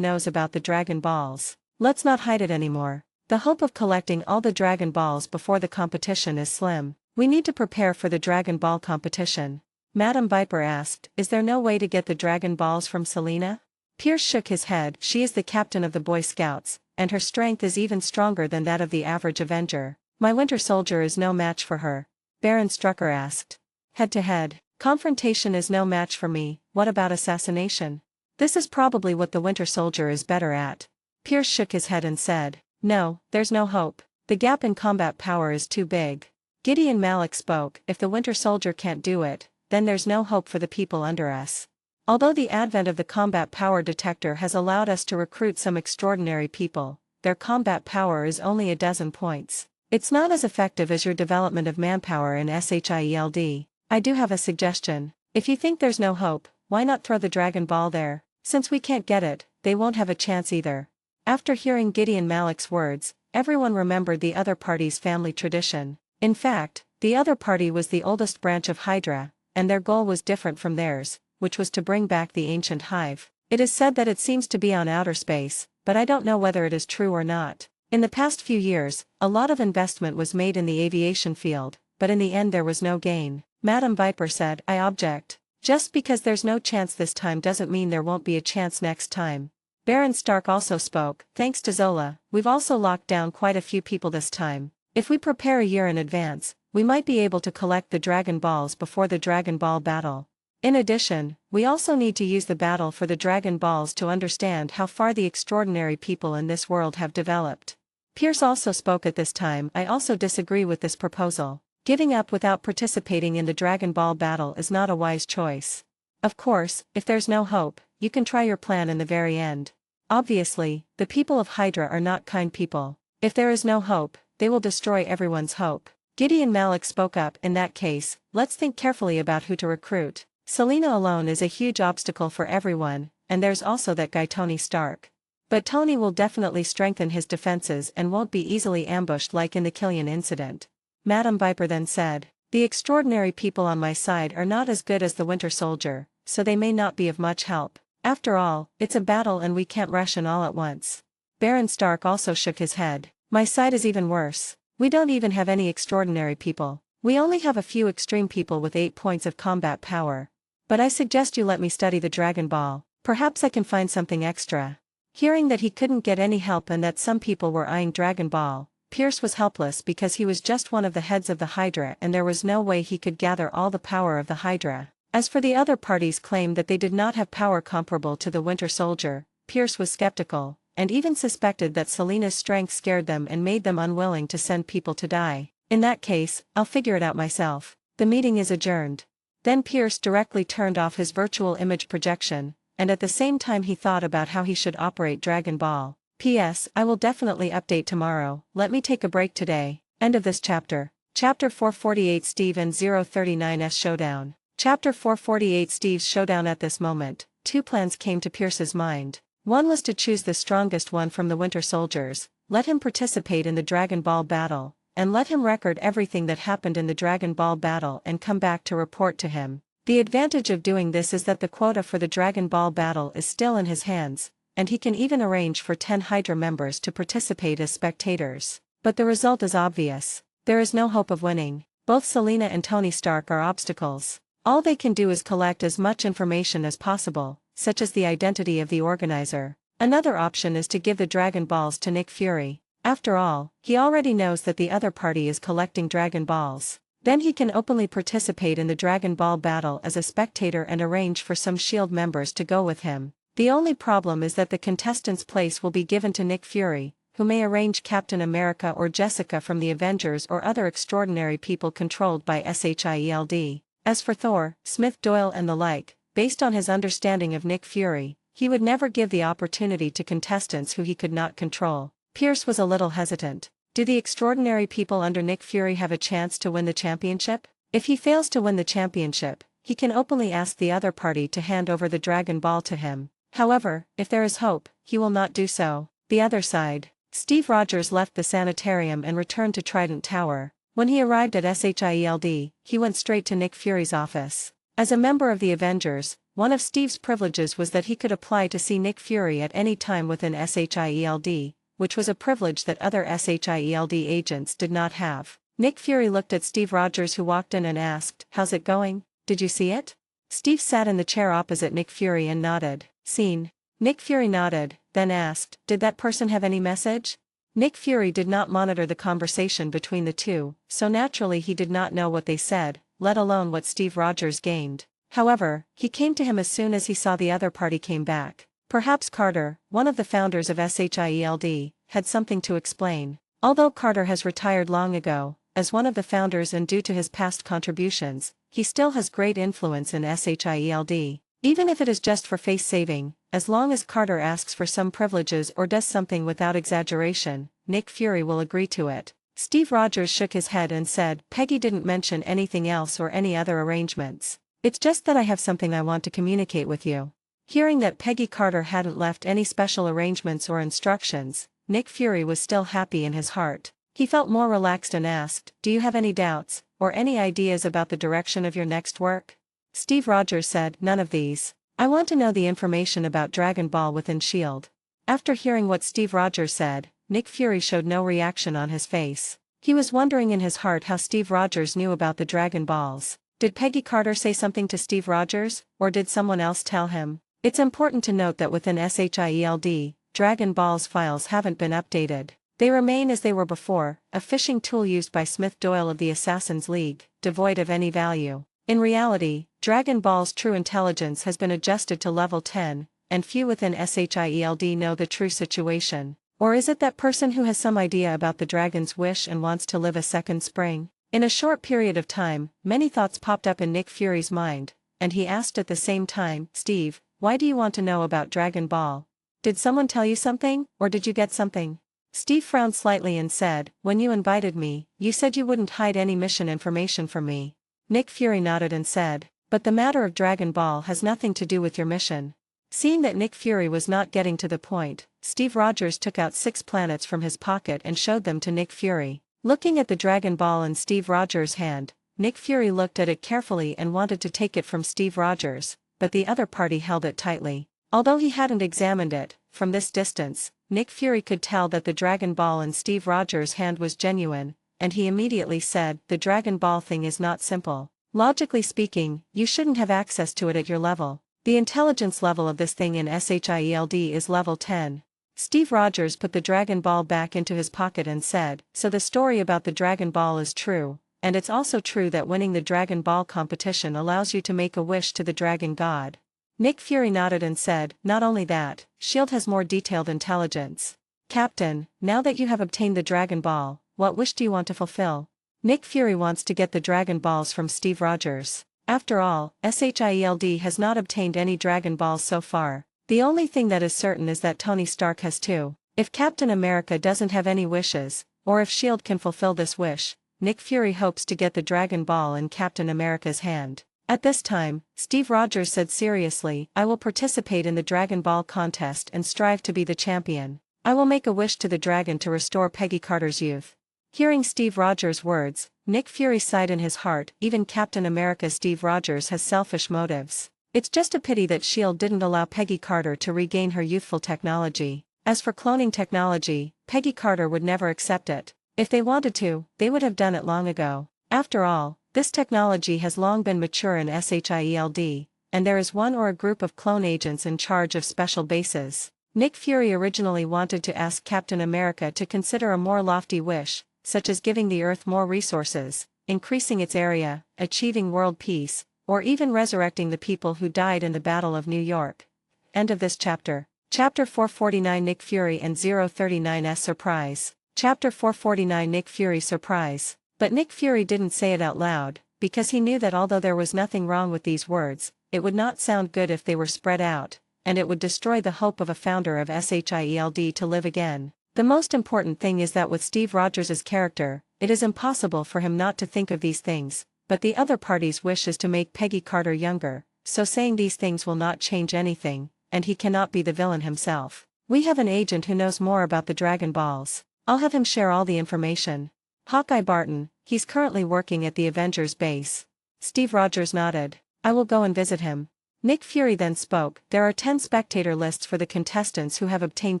knows about the Dragon Balls. Let's not hide it anymore. The hope of collecting all the Dragon Balls before the competition is slim. We need to prepare for the Dragon Ball competition." Madame Viper asked, "Is there no way to get the Dragon Balls from Selena?" Pierce shook his head. "She is the captain of the Boy Scouts, and her strength is even stronger than that of the average Avenger. My Winter Soldier is no match for her." Baron Strucker asked. "Head-to-head confrontation is no match for me. What about assassination?" "This is probably what the Winter Soldier is better at." Pierce shook his head and said, "No, there's no hope. The gap in combat power is too big." Gideon Malik spoke, "If the Winter Soldier can't do it, then there's no hope for the people under us. Although the advent of the combat power detector has allowed us to recruit some extraordinary people, their combat power is only a dozen points. It's not as effective as your development of manpower in SHIELD. I do have a suggestion. If you think there's no hope, why not throw the Dragon Ball there? Since we can't get it, they won't have a chance either." After hearing Gideon Malik's words, everyone remembered the other party's family tradition. In fact, the other party was the oldest branch of Hydra, and their goal was different from theirs, which was to bring back the ancient hive. It is said that it seems to be on outer space, but I don't know whether it is true or not. In the past few years, a lot of investment was made in the aviation field, but in the end there was no gain. Madame Viper said, "I object. Just because there's no chance this time doesn't mean there won't be a chance next time." Baron Stark also spoke, "Thanks to Zola, we've also locked down quite a few people this time. If we prepare a year in advance, we might be able to collect the Dragon Balls before the Dragon Ball battle. In addition, we also need to use the battle for the Dragon Balls to understand how far the extraordinary people in this world have developed." Pierce also spoke at this time, "I also disagree with this proposal. Giving up without participating in the Dragon Ball battle is not a wise choice. Of course, if there's no hope, you can try your plan in the very end. Obviously, the people of Hydra are not kind people. If there is no hope, they will destroy everyone's hope." Gideon Malik spoke up, "In that case, let's think carefully about who to recruit. Selena alone is a huge obstacle for everyone, and there's also that guy Tony Stark. But Tony will definitely strengthen his defenses and won't be easily ambushed like in the Killian incident. Madame Viper then said, "The extraordinary people on my side are not as good as the Winter Soldier, so they may not be of much help. After all, it's a battle and we can't ration all at once." Baron Stark also shook his head. "My side is even worse. We don't even have any extraordinary people. We only have a few extreme people with 8 points of combat power. But I suggest you let me study the Dragon Ball, perhaps I can find something extra." Hearing that he couldn't get any help and that some people were eyeing Dragon Ball, Pierce was helpless because he was just one of the heads of the Hydra and there was no way he could gather all the power of the Hydra. As for the other parties' claim that they did not have power comparable to the Winter Soldier, Pierce was skeptical, and even suspected that Selena's strength scared them and made them unwilling to send people to die. "In that case, I'll figure it out myself. The meeting is adjourned." Then Pierce directly turned off his virtual image projection, and at the same time he thought about how he should operate Dragon Ball. P.S. I will definitely update tomorrow, let me take a break today. End of this chapter. Chapter 448 Steve and 039's Showdown. Chapter 448 Steve's Showdown. At this moment, two plans came to Pierce's mind. One was to choose the strongest one from the Winter Soldiers, let him participate in the Dragon Ball battle, and let him record everything that happened in the Dragon Ball battle and come back to report to him. The advantage of doing this is that the quota for the Dragon Ball battle is still in his hands, and he can even arrange for 10 Hydra members to participate as spectators. But the result is obvious. There is no hope of winning. Both Selena and Tony Stark are obstacles. All they can do is collect as much information as possible, such as the identity of the organizer. Another option is to give the Dragon Balls to Nick Fury. After all, he already knows that the other party is collecting Dragon Balls. Then he can openly participate in the Dragon Ball battle as a spectator and arrange for some SHIELD members to go with him. The only problem is that the contestant's place will be given to Nick Fury, who may arrange Captain America or Jessica from the Avengers or other extraordinary people controlled by SHIELD. As for Thor, Smith Doyle and the like, based on his understanding of Nick Fury, he would never give the opportunity to contestants who he could not control. Pierce was a little hesitant. Do the extraordinary people under Nick Fury have a chance to win the championship? If he fails to win the championship, he can openly ask the other party to hand over the Dragon Ball to him. However, if there is hope, he will not do so. The other side. Steve Rogers left the sanitarium and returned to Trident Tower. When he arrived at SHIELD, he went straight to Nick Fury's office. As a member of the Avengers, one of Steve's privileges was that he could apply to see Nick Fury at any time within SHIELD, which was a privilege that other SHIELD agents did not have. Nick Fury looked at Steve Rogers, who walked in, and asked, "How's it going? Did you see it?" Steve sat in the chair opposite Nick Fury and nodded. "Seen." Nick Fury nodded, then asked, "Did that person have any message?" Nick Fury did not monitor the conversation between the two, so naturally he did not know what they said, let alone what Steve Rogers gained. However, he came to him as soon as he saw the other party came back. Perhaps Carter, one of the founders of SHIELD, had something to explain. Although Carter has retired long ago, as one of the founders and due to his past contributions, he still has great influence in SHIELD. Even if it is just for face saving, as long as Carter asks for some privileges or does something without exaggeration, Nick Fury will agree to it. Steve Rogers shook his head and said, "Peggy didn't mention anything else or any other arrangements. It's just that I have something I want to communicate with you." Hearing that Peggy Carter hadn't left any special arrangements or instructions, Nick Fury was still happy in his heart. He felt more relaxed and asked, "Do you have any doubts, or any ideas about the direction of your next work?" Steve Rogers said, "None of these. I want to know the information about Dragon Ball within SHIELD. After hearing what Steve Rogers said, Nick Fury showed no reaction on his face. He was wondering in his heart how Steve Rogers knew about the Dragon Balls. Did Peggy Carter say something to Steve Rogers, or did someone else tell him? It's important to note that within SHIELD, Dragon Ball's files haven't been updated. They remain as they were before, a phishing tool used by Smith Doyle of the Assassin's League, devoid of any value. In reality, Dragon Ball's true intelligence has been adjusted to level 10, and few within SHIELD know the true situation. Or is it that person who has some idea about the dragon's wish and wants to live a second spring? In a short period of time, many thoughts popped up in Nick Fury's mind, and he asked at the same time, "Steve, why do you want to know about Dragon Ball? Did someone tell you something, or did you get something?" Steve frowned slightly and said, "When you invited me, you said you wouldn't hide any mission information from me." Nick Fury nodded and said, but the matter of Dragon Ball has nothing to do with your mission. Seeing that Nick Fury was not getting to the point, Steve Rogers took out 6 planets from his pocket and showed them to Nick Fury. Looking at the Dragon Ball in Steve Rogers' hand, Nick Fury looked at it carefully and wanted to take it from Steve Rogers, but the other party held it tightly. Although he hadn't examined it, from this distance, Nick Fury could tell that the Dragon Ball in Steve Rogers' hand was genuine, and he immediately said, "The Dragon Ball thing is not simple. Logically speaking, you shouldn't have access to it at your level. The intelligence level of this thing in SHIELD is level 10. Steve Rogers put the Dragon Ball back into his pocket and said, "So the story about the Dragon Ball is true, and it's also true that winning the Dragon Ball competition allows you to make a wish to the Dragon God." Nick Fury nodded and said, "Not only that, SHIELD has more detailed intelligence. Captain, now that you have obtained the Dragon Ball, what wish do you want to fulfill?" Nick Fury wants to get the Dragon Balls from Steve Rogers. After all, SHIELD has not obtained any Dragon Balls so far. The only thing that is certain is that Tony Stark has 2. If Captain America doesn't have any wishes, or if SHIELD can fulfill this wish, Nick Fury hopes to get the Dragon Ball in Captain America's hand. At this time, Steve Rogers said seriously, "I will participate in the Dragon Ball contest and strive to be the champion. I will make a wish to the dragon to restore Peggy Carter's youth." Hearing Steve Rogers' words, Nick Fury sighed in his heart. Even Captain America Steve Rogers has selfish motives. It's just a pity that SHIELD didn't allow Peggy Carter to regain her youthful technology. As for cloning technology, Peggy Carter would never accept it. If they wanted to, they would have done it long ago. After all, this technology has long been mature in SHIELD, and there is one or a group of clone agents in charge of special bases. Nick Fury originally wanted to ask Captain America to consider a more lofty wish, such as giving the Earth more resources, increasing its area, achieving world peace, or even resurrecting the people who died in the Battle of New York. End of this chapter. Chapter 449 Nick Fury and 039's surprise. Chapter 449 Nick Fury surprise. But Nick Fury didn't say it out loud, because he knew that although there was nothing wrong with these words, it would not sound good if they were spread out, and it would destroy the hope of a founder of SHIELD to live again. The most important thing is that with Steve Rogers' character, it is impossible for him not to think of these things, but the other party's wish is to make Peggy Carter younger, so saying these things will not change anything, and he cannot be the villain himself. We have an agent who knows more about the Dragon Balls. I'll have him share all the information. Hawkeye Barton, he's currently working at the Avengers base. Steve Rogers nodded. I will go and visit him. Nick Fury then spoke. There are 10 spectator lists for the contestants who have obtained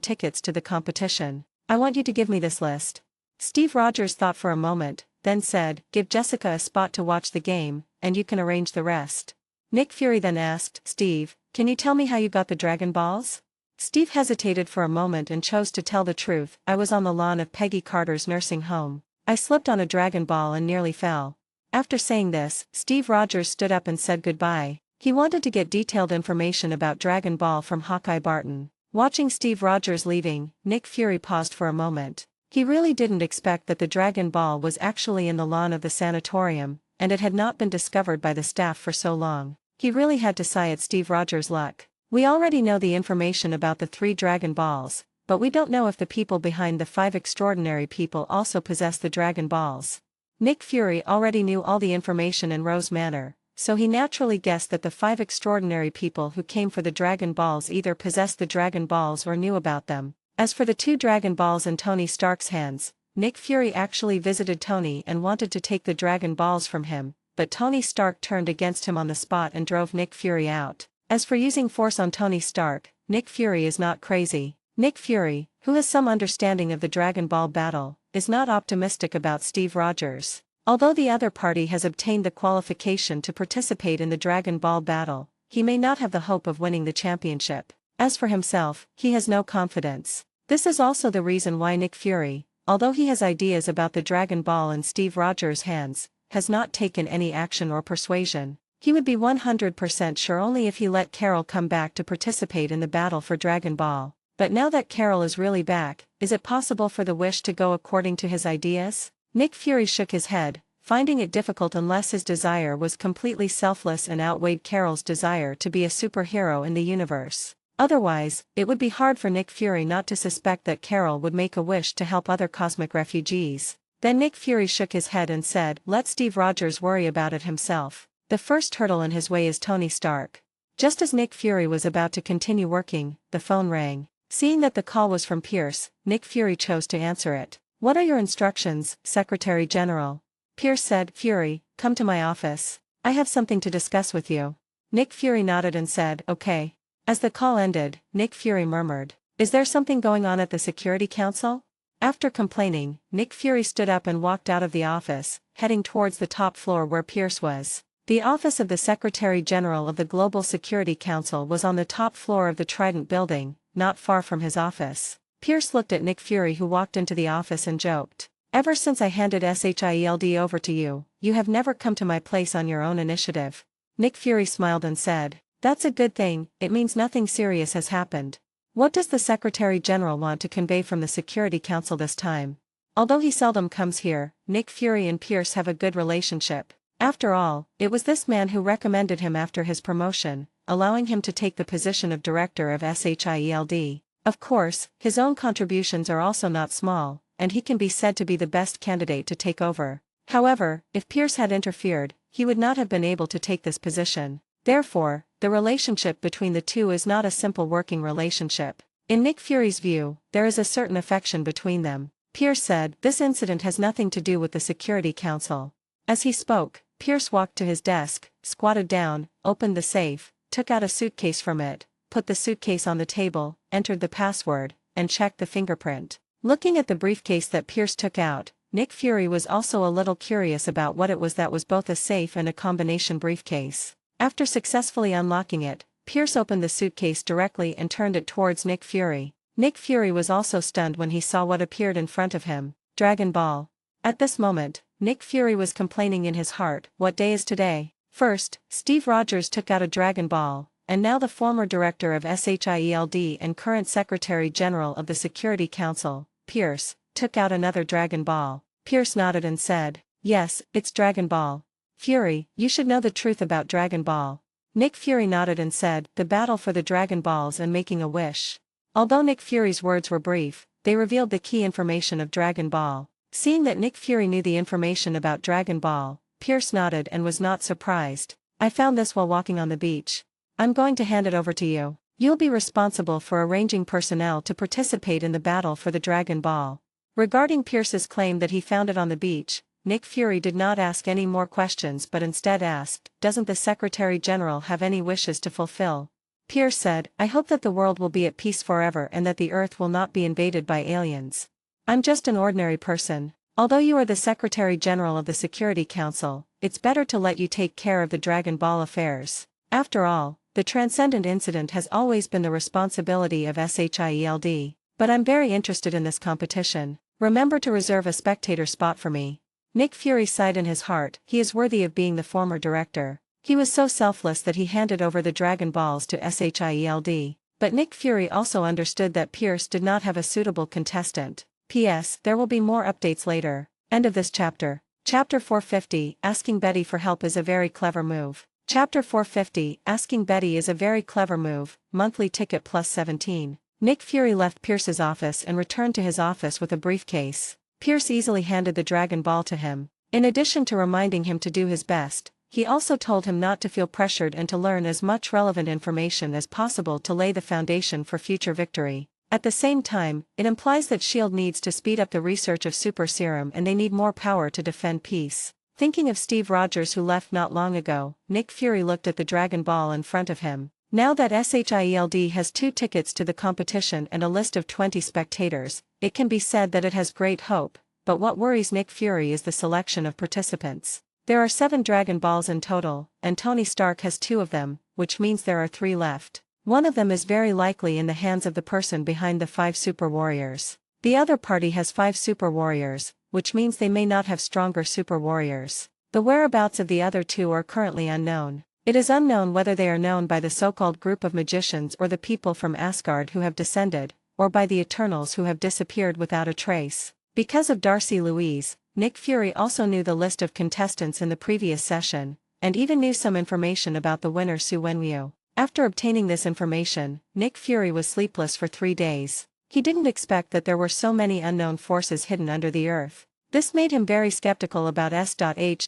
tickets to the competition. I want you to give me this list. Steve Rogers thought for a moment, then said, "Give Jessica a spot to watch the game, and you can arrange the rest." Nick Fury then asked, "Steve, can you tell me how you got the Dragon Balls?" Steve hesitated for a moment and chose to tell the truth. I was on the lawn of Peggy Carter's nursing home. I slipped on a Dragon Ball and nearly fell. After saying this, Steve Rogers stood up and said goodbye. He wanted to get detailed information about Dragon Ball from Hawkeye Barton. Watching Steve Rogers leaving, Nick Fury paused for a moment. He really didn't expect that the Dragon Ball was actually in the lawn of the sanatorium, and it had not been discovered by the staff for so long. He really had to sigh at Steve Rogers' luck. We already know the information about the 3 Dragon Balls, but we don't know if the people behind the 5 extraordinary people also possess the Dragon Balls. Nick Fury already knew all the information in Rose Manor, so he naturally guessed that the 5 extraordinary people who came for the Dragon Balls either possessed the Dragon Balls or knew about them. As for the 2 Dragon Balls in Tony Stark's hands, Nick Fury actually visited Tony and wanted to take the Dragon Balls from him, but Tony Stark turned against him on the spot and drove Nick Fury out. As for using force on Tony Stark, Nick Fury is not crazy. Nick Fury, who has some understanding of the Dragon Ball battle, is not optimistic about Steve Rogers. Although the other party has obtained the qualification to participate in the Dragon Ball battle, he may not have the hope of winning the championship. As for himself, he has no confidence. This is also the reason why Nick Fury, although he has ideas about the Dragon Ball in Steve Rogers' hands, has not taken any action or persuasion. He would be 100% sure only if he let Carol come back to participate in the battle for Dragon Ball. But now that Carol is really back, is it possible for the wish to go according to his ideas? Nick Fury shook his head, finding it difficult unless his desire was completely selfless and outweighed Carol's desire to be a superhero in the universe. Otherwise, it would be hard for Nick Fury not to suspect that Carol would make a wish to help other cosmic refugees. Then Nick Fury shook his head and said, "Let Steve Rogers worry about it himself. The first hurdle in his way is Tony Stark. Just as Nick Fury was about to continue working, the phone rang. Seeing that the call was from Pierce, Nick Fury chose to answer it. "What are your instructions, Secretary General?" Pierce said. "Fury, come to my office. I have something to discuss with you." Nick Fury nodded and said, "Okay." As the call ended, Nick Fury murmured, "Is there something going on at the Security Council?" After complaining, Nick Fury stood up and walked out of the office, heading towards the top floor where Pierce was. The office of the Secretary General of the Global Security Council was on the top floor of the Trident building, not far from his office. Pierce looked at Nick Fury, who walked into the office, and joked, "Ever since I handed SHIELD over to you, you have never come to my place on your own initiative." Nick Fury smiled and said, "That's a good thing, it means nothing serious has happened." What does the Secretary General want to convey from the Security Council this time? Although he seldom comes here, Nick Fury and Pierce have a good relationship. After all, it was this man who recommended him after his promotion, allowing him to take the position of director of SHIELD. Of course, his own contributions are also not small, and he can be said to be the best candidate to take over. However, if Pierce had interfered, he would not have been able to take this position. Therefore, the relationship between the two is not a simple working relationship. In Nick Fury's view, there is a certain affection between them. Pierce said, "This incident has nothing to do with the Security Council." As he spoke, Pierce walked to his desk, squatted down, opened the safe, took out a suitcase from it, put the suitcase on the table, entered the password, and checked the fingerprint. Looking at the briefcase that Pierce took out, Nick Fury was also a little curious about what it was that was both a safe and a combination briefcase. After successfully unlocking it, Pierce opened the suitcase directly and turned it towards Nick Fury. Nick Fury was also stunned when he saw what appeared in front of him: Dragon Ball. At this moment, Nick Fury was complaining in his heart, "What day is today?" First, Steve Rogers took out a Dragon Ball, and now the former director of SHIELD and current Secretary General of the Security Council, Pierce, took out another Dragon Ball. Pierce nodded and said, "Yes, it's Dragon Ball. Fury, you should know the truth about Dragon Ball." Nick Fury nodded and said, "The battle for the Dragon Balls and making a wish." Although Nick Fury's words were brief, they revealed the key information of Dragon Ball. Seeing that Nick Fury knew the information about Dragon Ball, Pierce nodded and was not surprised. "I found this while walking on the beach. I'm going to hand it over to you. You'll be responsible for arranging personnel to participate in the battle for the Dragon Ball." Regarding Pierce's claim that he found it on the beach, Nick Fury did not ask any more questions but instead asked, "Doesn't the Secretary General have any wishes to fulfill?" Pierce said, "I hope that the world will be at peace forever and that the Earth will not be invaded by aliens. I'm just an ordinary person. Although you are the Secretary General of the Security Council, it's better to let you take care of the Dragon Ball affairs. After all, the Transcendent incident has always been the responsibility of SHIELD. But I'm very interested in this competition. Remember to reserve a spectator spot for me." Nick Fury sighed in his heart. He is worthy of being the former director. He was so selfless that he handed over the Dragon Balls to SHIELD. But Nick Fury also understood that Pierce did not have a suitable contestant. P.S. There will be more updates later. End of this chapter. Chapter 450, Asking Betty for help is a very clever move. Chapter 450, Asking Betty is a very clever move, monthly ticket plus 17. Nick Fury left Pierce's office and returned to his office with a briefcase. Pierce easily handed the Dragon Ball to him. In addition to reminding him to do his best, he also told him not to feel pressured and to learn as much relevant information as possible to lay the foundation for future victory. At the same time, it implies that S.H.I.E.L.D. needs to speed up the research of Super Serum and they need more power to defend peace. Thinking of Steve Rogers, who left not long ago, Nick Fury looked at the Dragon Ball in front of him. Now that SHIELD has 2 tickets to the competition and a list of 20 spectators, it can be said that it has great hope, but what worries Nick Fury is the selection of participants. There are 7 Dragon Balls in total, and Tony Stark has 2 of them, which means there are 3 left. One of them is very likely in the hands of the person behind the 5 Super Warriors. The other party has 5 Super Warriors, which means they may not have stronger Super Warriors. The whereabouts of the other 2 are currently unknown. It is unknown whether they are known by the so-called group of magicians or the people from Asgard who have descended, or by the Eternals who have disappeared without a trace. Because of Darcy Louise, Nick Fury also knew the list of contestants in the previous session, and even knew some information about the winner Su Wenwu. After obtaining this information, Nick Fury was sleepless for 3 days. He didn't expect that there were so many unknown forces hidden under the earth. This made him very skeptical about S.H.I.E.L.D.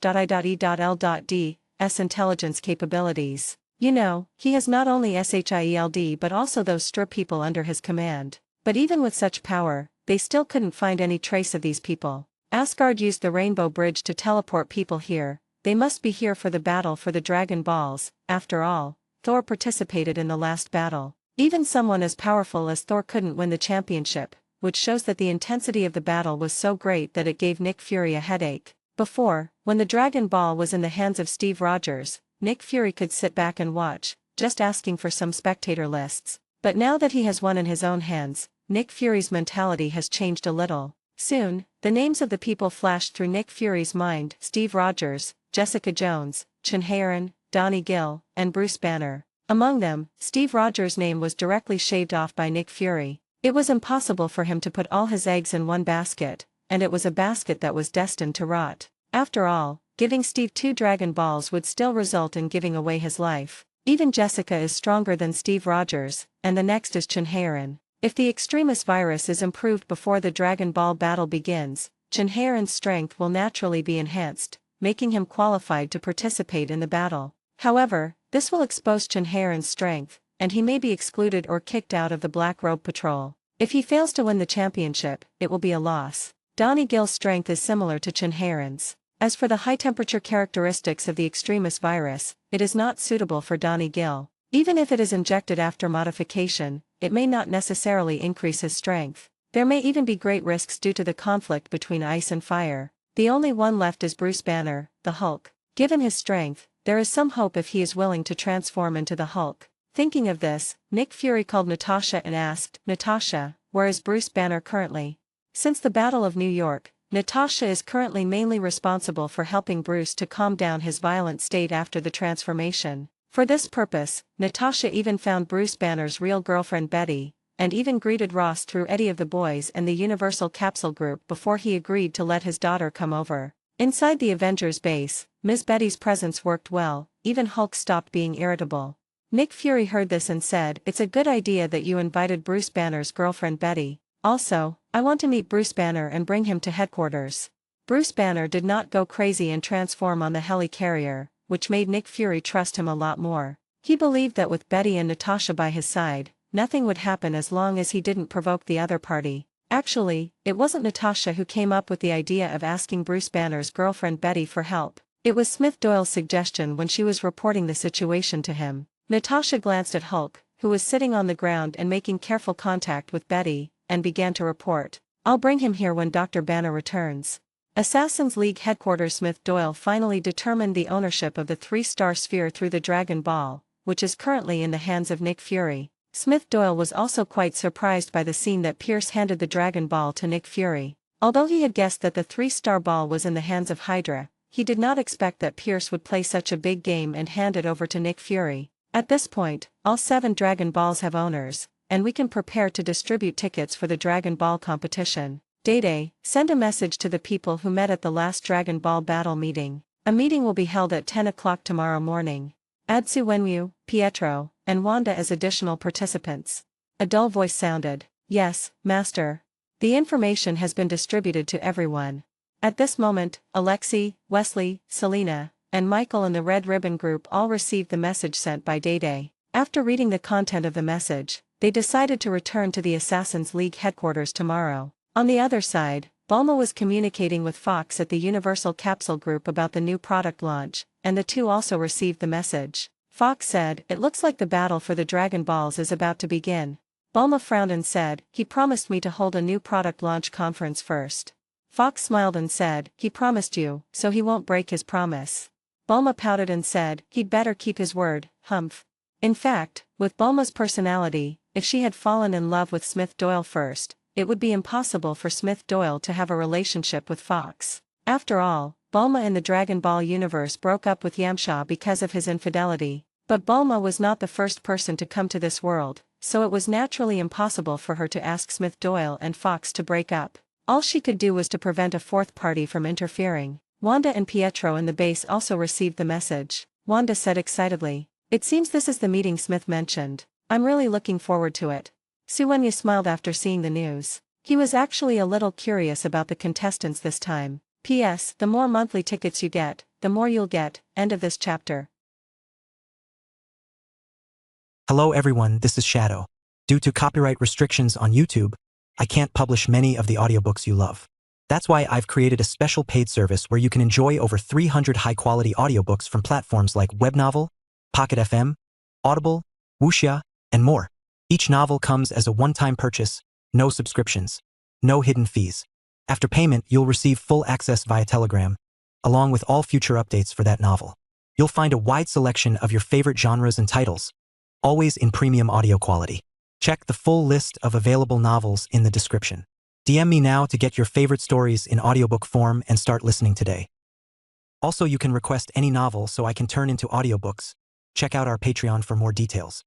S intelligence capabilities. You know, he has not only SHIELD but also those STR people under his command. But even with such power, they still couldn't find any trace of these people. Asgard used the Rainbow Bridge to teleport people here. They must be here for the battle for the Dragon Balls. After all, Thor participated in the last battle. Even someone as powerful as Thor couldn't win the championship, which shows that the intensity of the battle was so great that it gave Nick Fury a headache. Before, when the Dragon Ball was in the hands of Steve Rogers, Nick Fury could sit back and watch, just asking for some spectator lists. But now that he has one in his own hands, Nick Fury's mentality has changed a little. Soon, the names of the people flashed through Nick Fury's mind: Steve Rogers, Jessica Jones, Chinharan, Donnie Gill, and Bruce Banner. Among them, Steve Rogers' name was directly shaved off by Nick Fury. It was impossible for him to put all his eggs in one basket, and it was a basket that was destined to rot. After all, giving Steve 2 Dragon Balls would still result in giving away his life. Even Jessica is stronger than Steve Rogers, and the next is Chinharan. If the Extremis virus is improved before the Dragon Ball battle begins, Chinharan's strength will naturally be enhanced, making him qualified to participate in the battle. However, this will expose Chinharan's strength, and he may be excluded or kicked out of the Black Robe Patrol. If he fails to win the championship, it will be a loss. Donnie Gill's strength is similar to Chinharan's. As for the high-temperature characteristics of the Extremis virus, it is not suitable for Donnie Gill. Even if it is injected after modification, it may not necessarily increase his strength. There may even be great risks due to the conflict between ice and fire. The only one left is Bruce Banner, the Hulk. Given his strength, there is some hope if he is willing to transform into the Hulk. Thinking of this, Nick Fury called Natasha and asked, "Natasha, where is Bruce Banner currently?" Since the Battle of New York, Natasha is currently mainly responsible for helping Bruce to calm down his violent state after the transformation. For this purpose, Natasha even found Bruce Banner's real girlfriend Betty, and even greeted Ross through Eddie of the Boys and the Universal Capsule Group before he agreed to let his daughter come over. Inside the Avengers base, Ms. Betty's presence worked well, even Hulk stopped being irritable. Nick Fury heard this and said, "It's a good idea that you invited Bruce Banner's girlfriend Betty. Also, I want to meet Bruce Banner and bring him to headquarters." Bruce Banner did not go crazy and transform on the helicarrier, which made Nick Fury trust him a lot more. He believed that with Betty and Natasha by his side, nothing would happen as long as he didn't provoke the other party. Actually, it wasn't Natasha who came up with the idea of asking Bruce Banner's girlfriend Betty for help. It was Smith Doyle's suggestion when she was reporting the situation to him. Natasha glanced at Hulk, who was sitting on the ground and making careful contact with Betty, and began to report, "I'll bring him here when Dr. Banner returns." Assassin's League headquarters. Smith Doyle finally determined the ownership of the 3-star sphere through the Dragon Ball, which is currently in the hands of Nick Fury. Smith Doyle was also quite surprised by the scene that Pierce handed the Dragon Ball to Nick Fury. Although he had guessed that the 3-star ball was in the hands of Hydra, he did not expect that Pierce would play such a big game and hand it over to Nick Fury. At this point, all 7 Dragon Balls have owners, and we can prepare to distribute tickets for the Dragon Ball competition. Day, send a message to the people who met at the last Dragon Ball battle meeting. A meeting will be held at 10 o'clock tomorrow morning. Add Suwenyu, Pietro, and Wanda as additional participants. A dull voice sounded. "Yes, Master. The information has been distributed to everyone." At this moment, Alexei, Wesley, Selena, and Michael and the Red Ribbon Group all received the message sent by Day. After reading the content of the message, they decided to return to the Assassin's League headquarters tomorrow. On the other side, Bulma was communicating with Fox at the Universal Capsule Group about the new product launch, and the two also received the message. Fox said, "It looks like the battle for the Dragon Balls is about to begin." Bulma frowned and said, "He promised me to hold a new product launch conference first." Fox smiled and said, "He promised you, so he won't break his promise." Bulma pouted and said, "He'd better keep his word, humph." In fact, with Bulma's personality, if she had fallen in love with Smith Doyle first, it would be impossible for Smith Doyle to have a relationship with Fox. After all, Bulma in the Dragon Ball universe broke up with Yamcha because of his infidelity. But Bulma was not the first person to come to this world, so it was naturally impossible for her to ask Smith Doyle and Fox to break up. All she could do was to prevent a fourth party from interfering. Wanda and Pietro in the base also received the message. Wanda said excitedly, "It seems this is the meeting Smith mentioned. I'm really looking forward to it." Suwenya smiled after seeing the news. He was actually a little curious about the contestants this time. P.S. The more monthly tickets you get, the more you'll get. End of this chapter. Hello everyone, this is Shadow. Due to copyright restrictions on YouTube, I can't publish many of the audiobooks you love. That's why I've created a special paid service where you can enjoy over 300 high-quality audiobooks from platforms like Webnovel, Pocket FM, Audible, Wuxia, and more. Each novel comes as a one-time purchase, no subscriptions, no hidden fees. After payment, you'll receive full access via Telegram, along with all future updates for that novel. You'll find a wide selection of your favorite genres and titles, always in premium audio quality. Check the full list of available novels in the description. DM me now to get your favorite stories in audiobook form and start listening today. Also, you can request any novel so I can turn into audiobooks. Check out our Patreon for more details.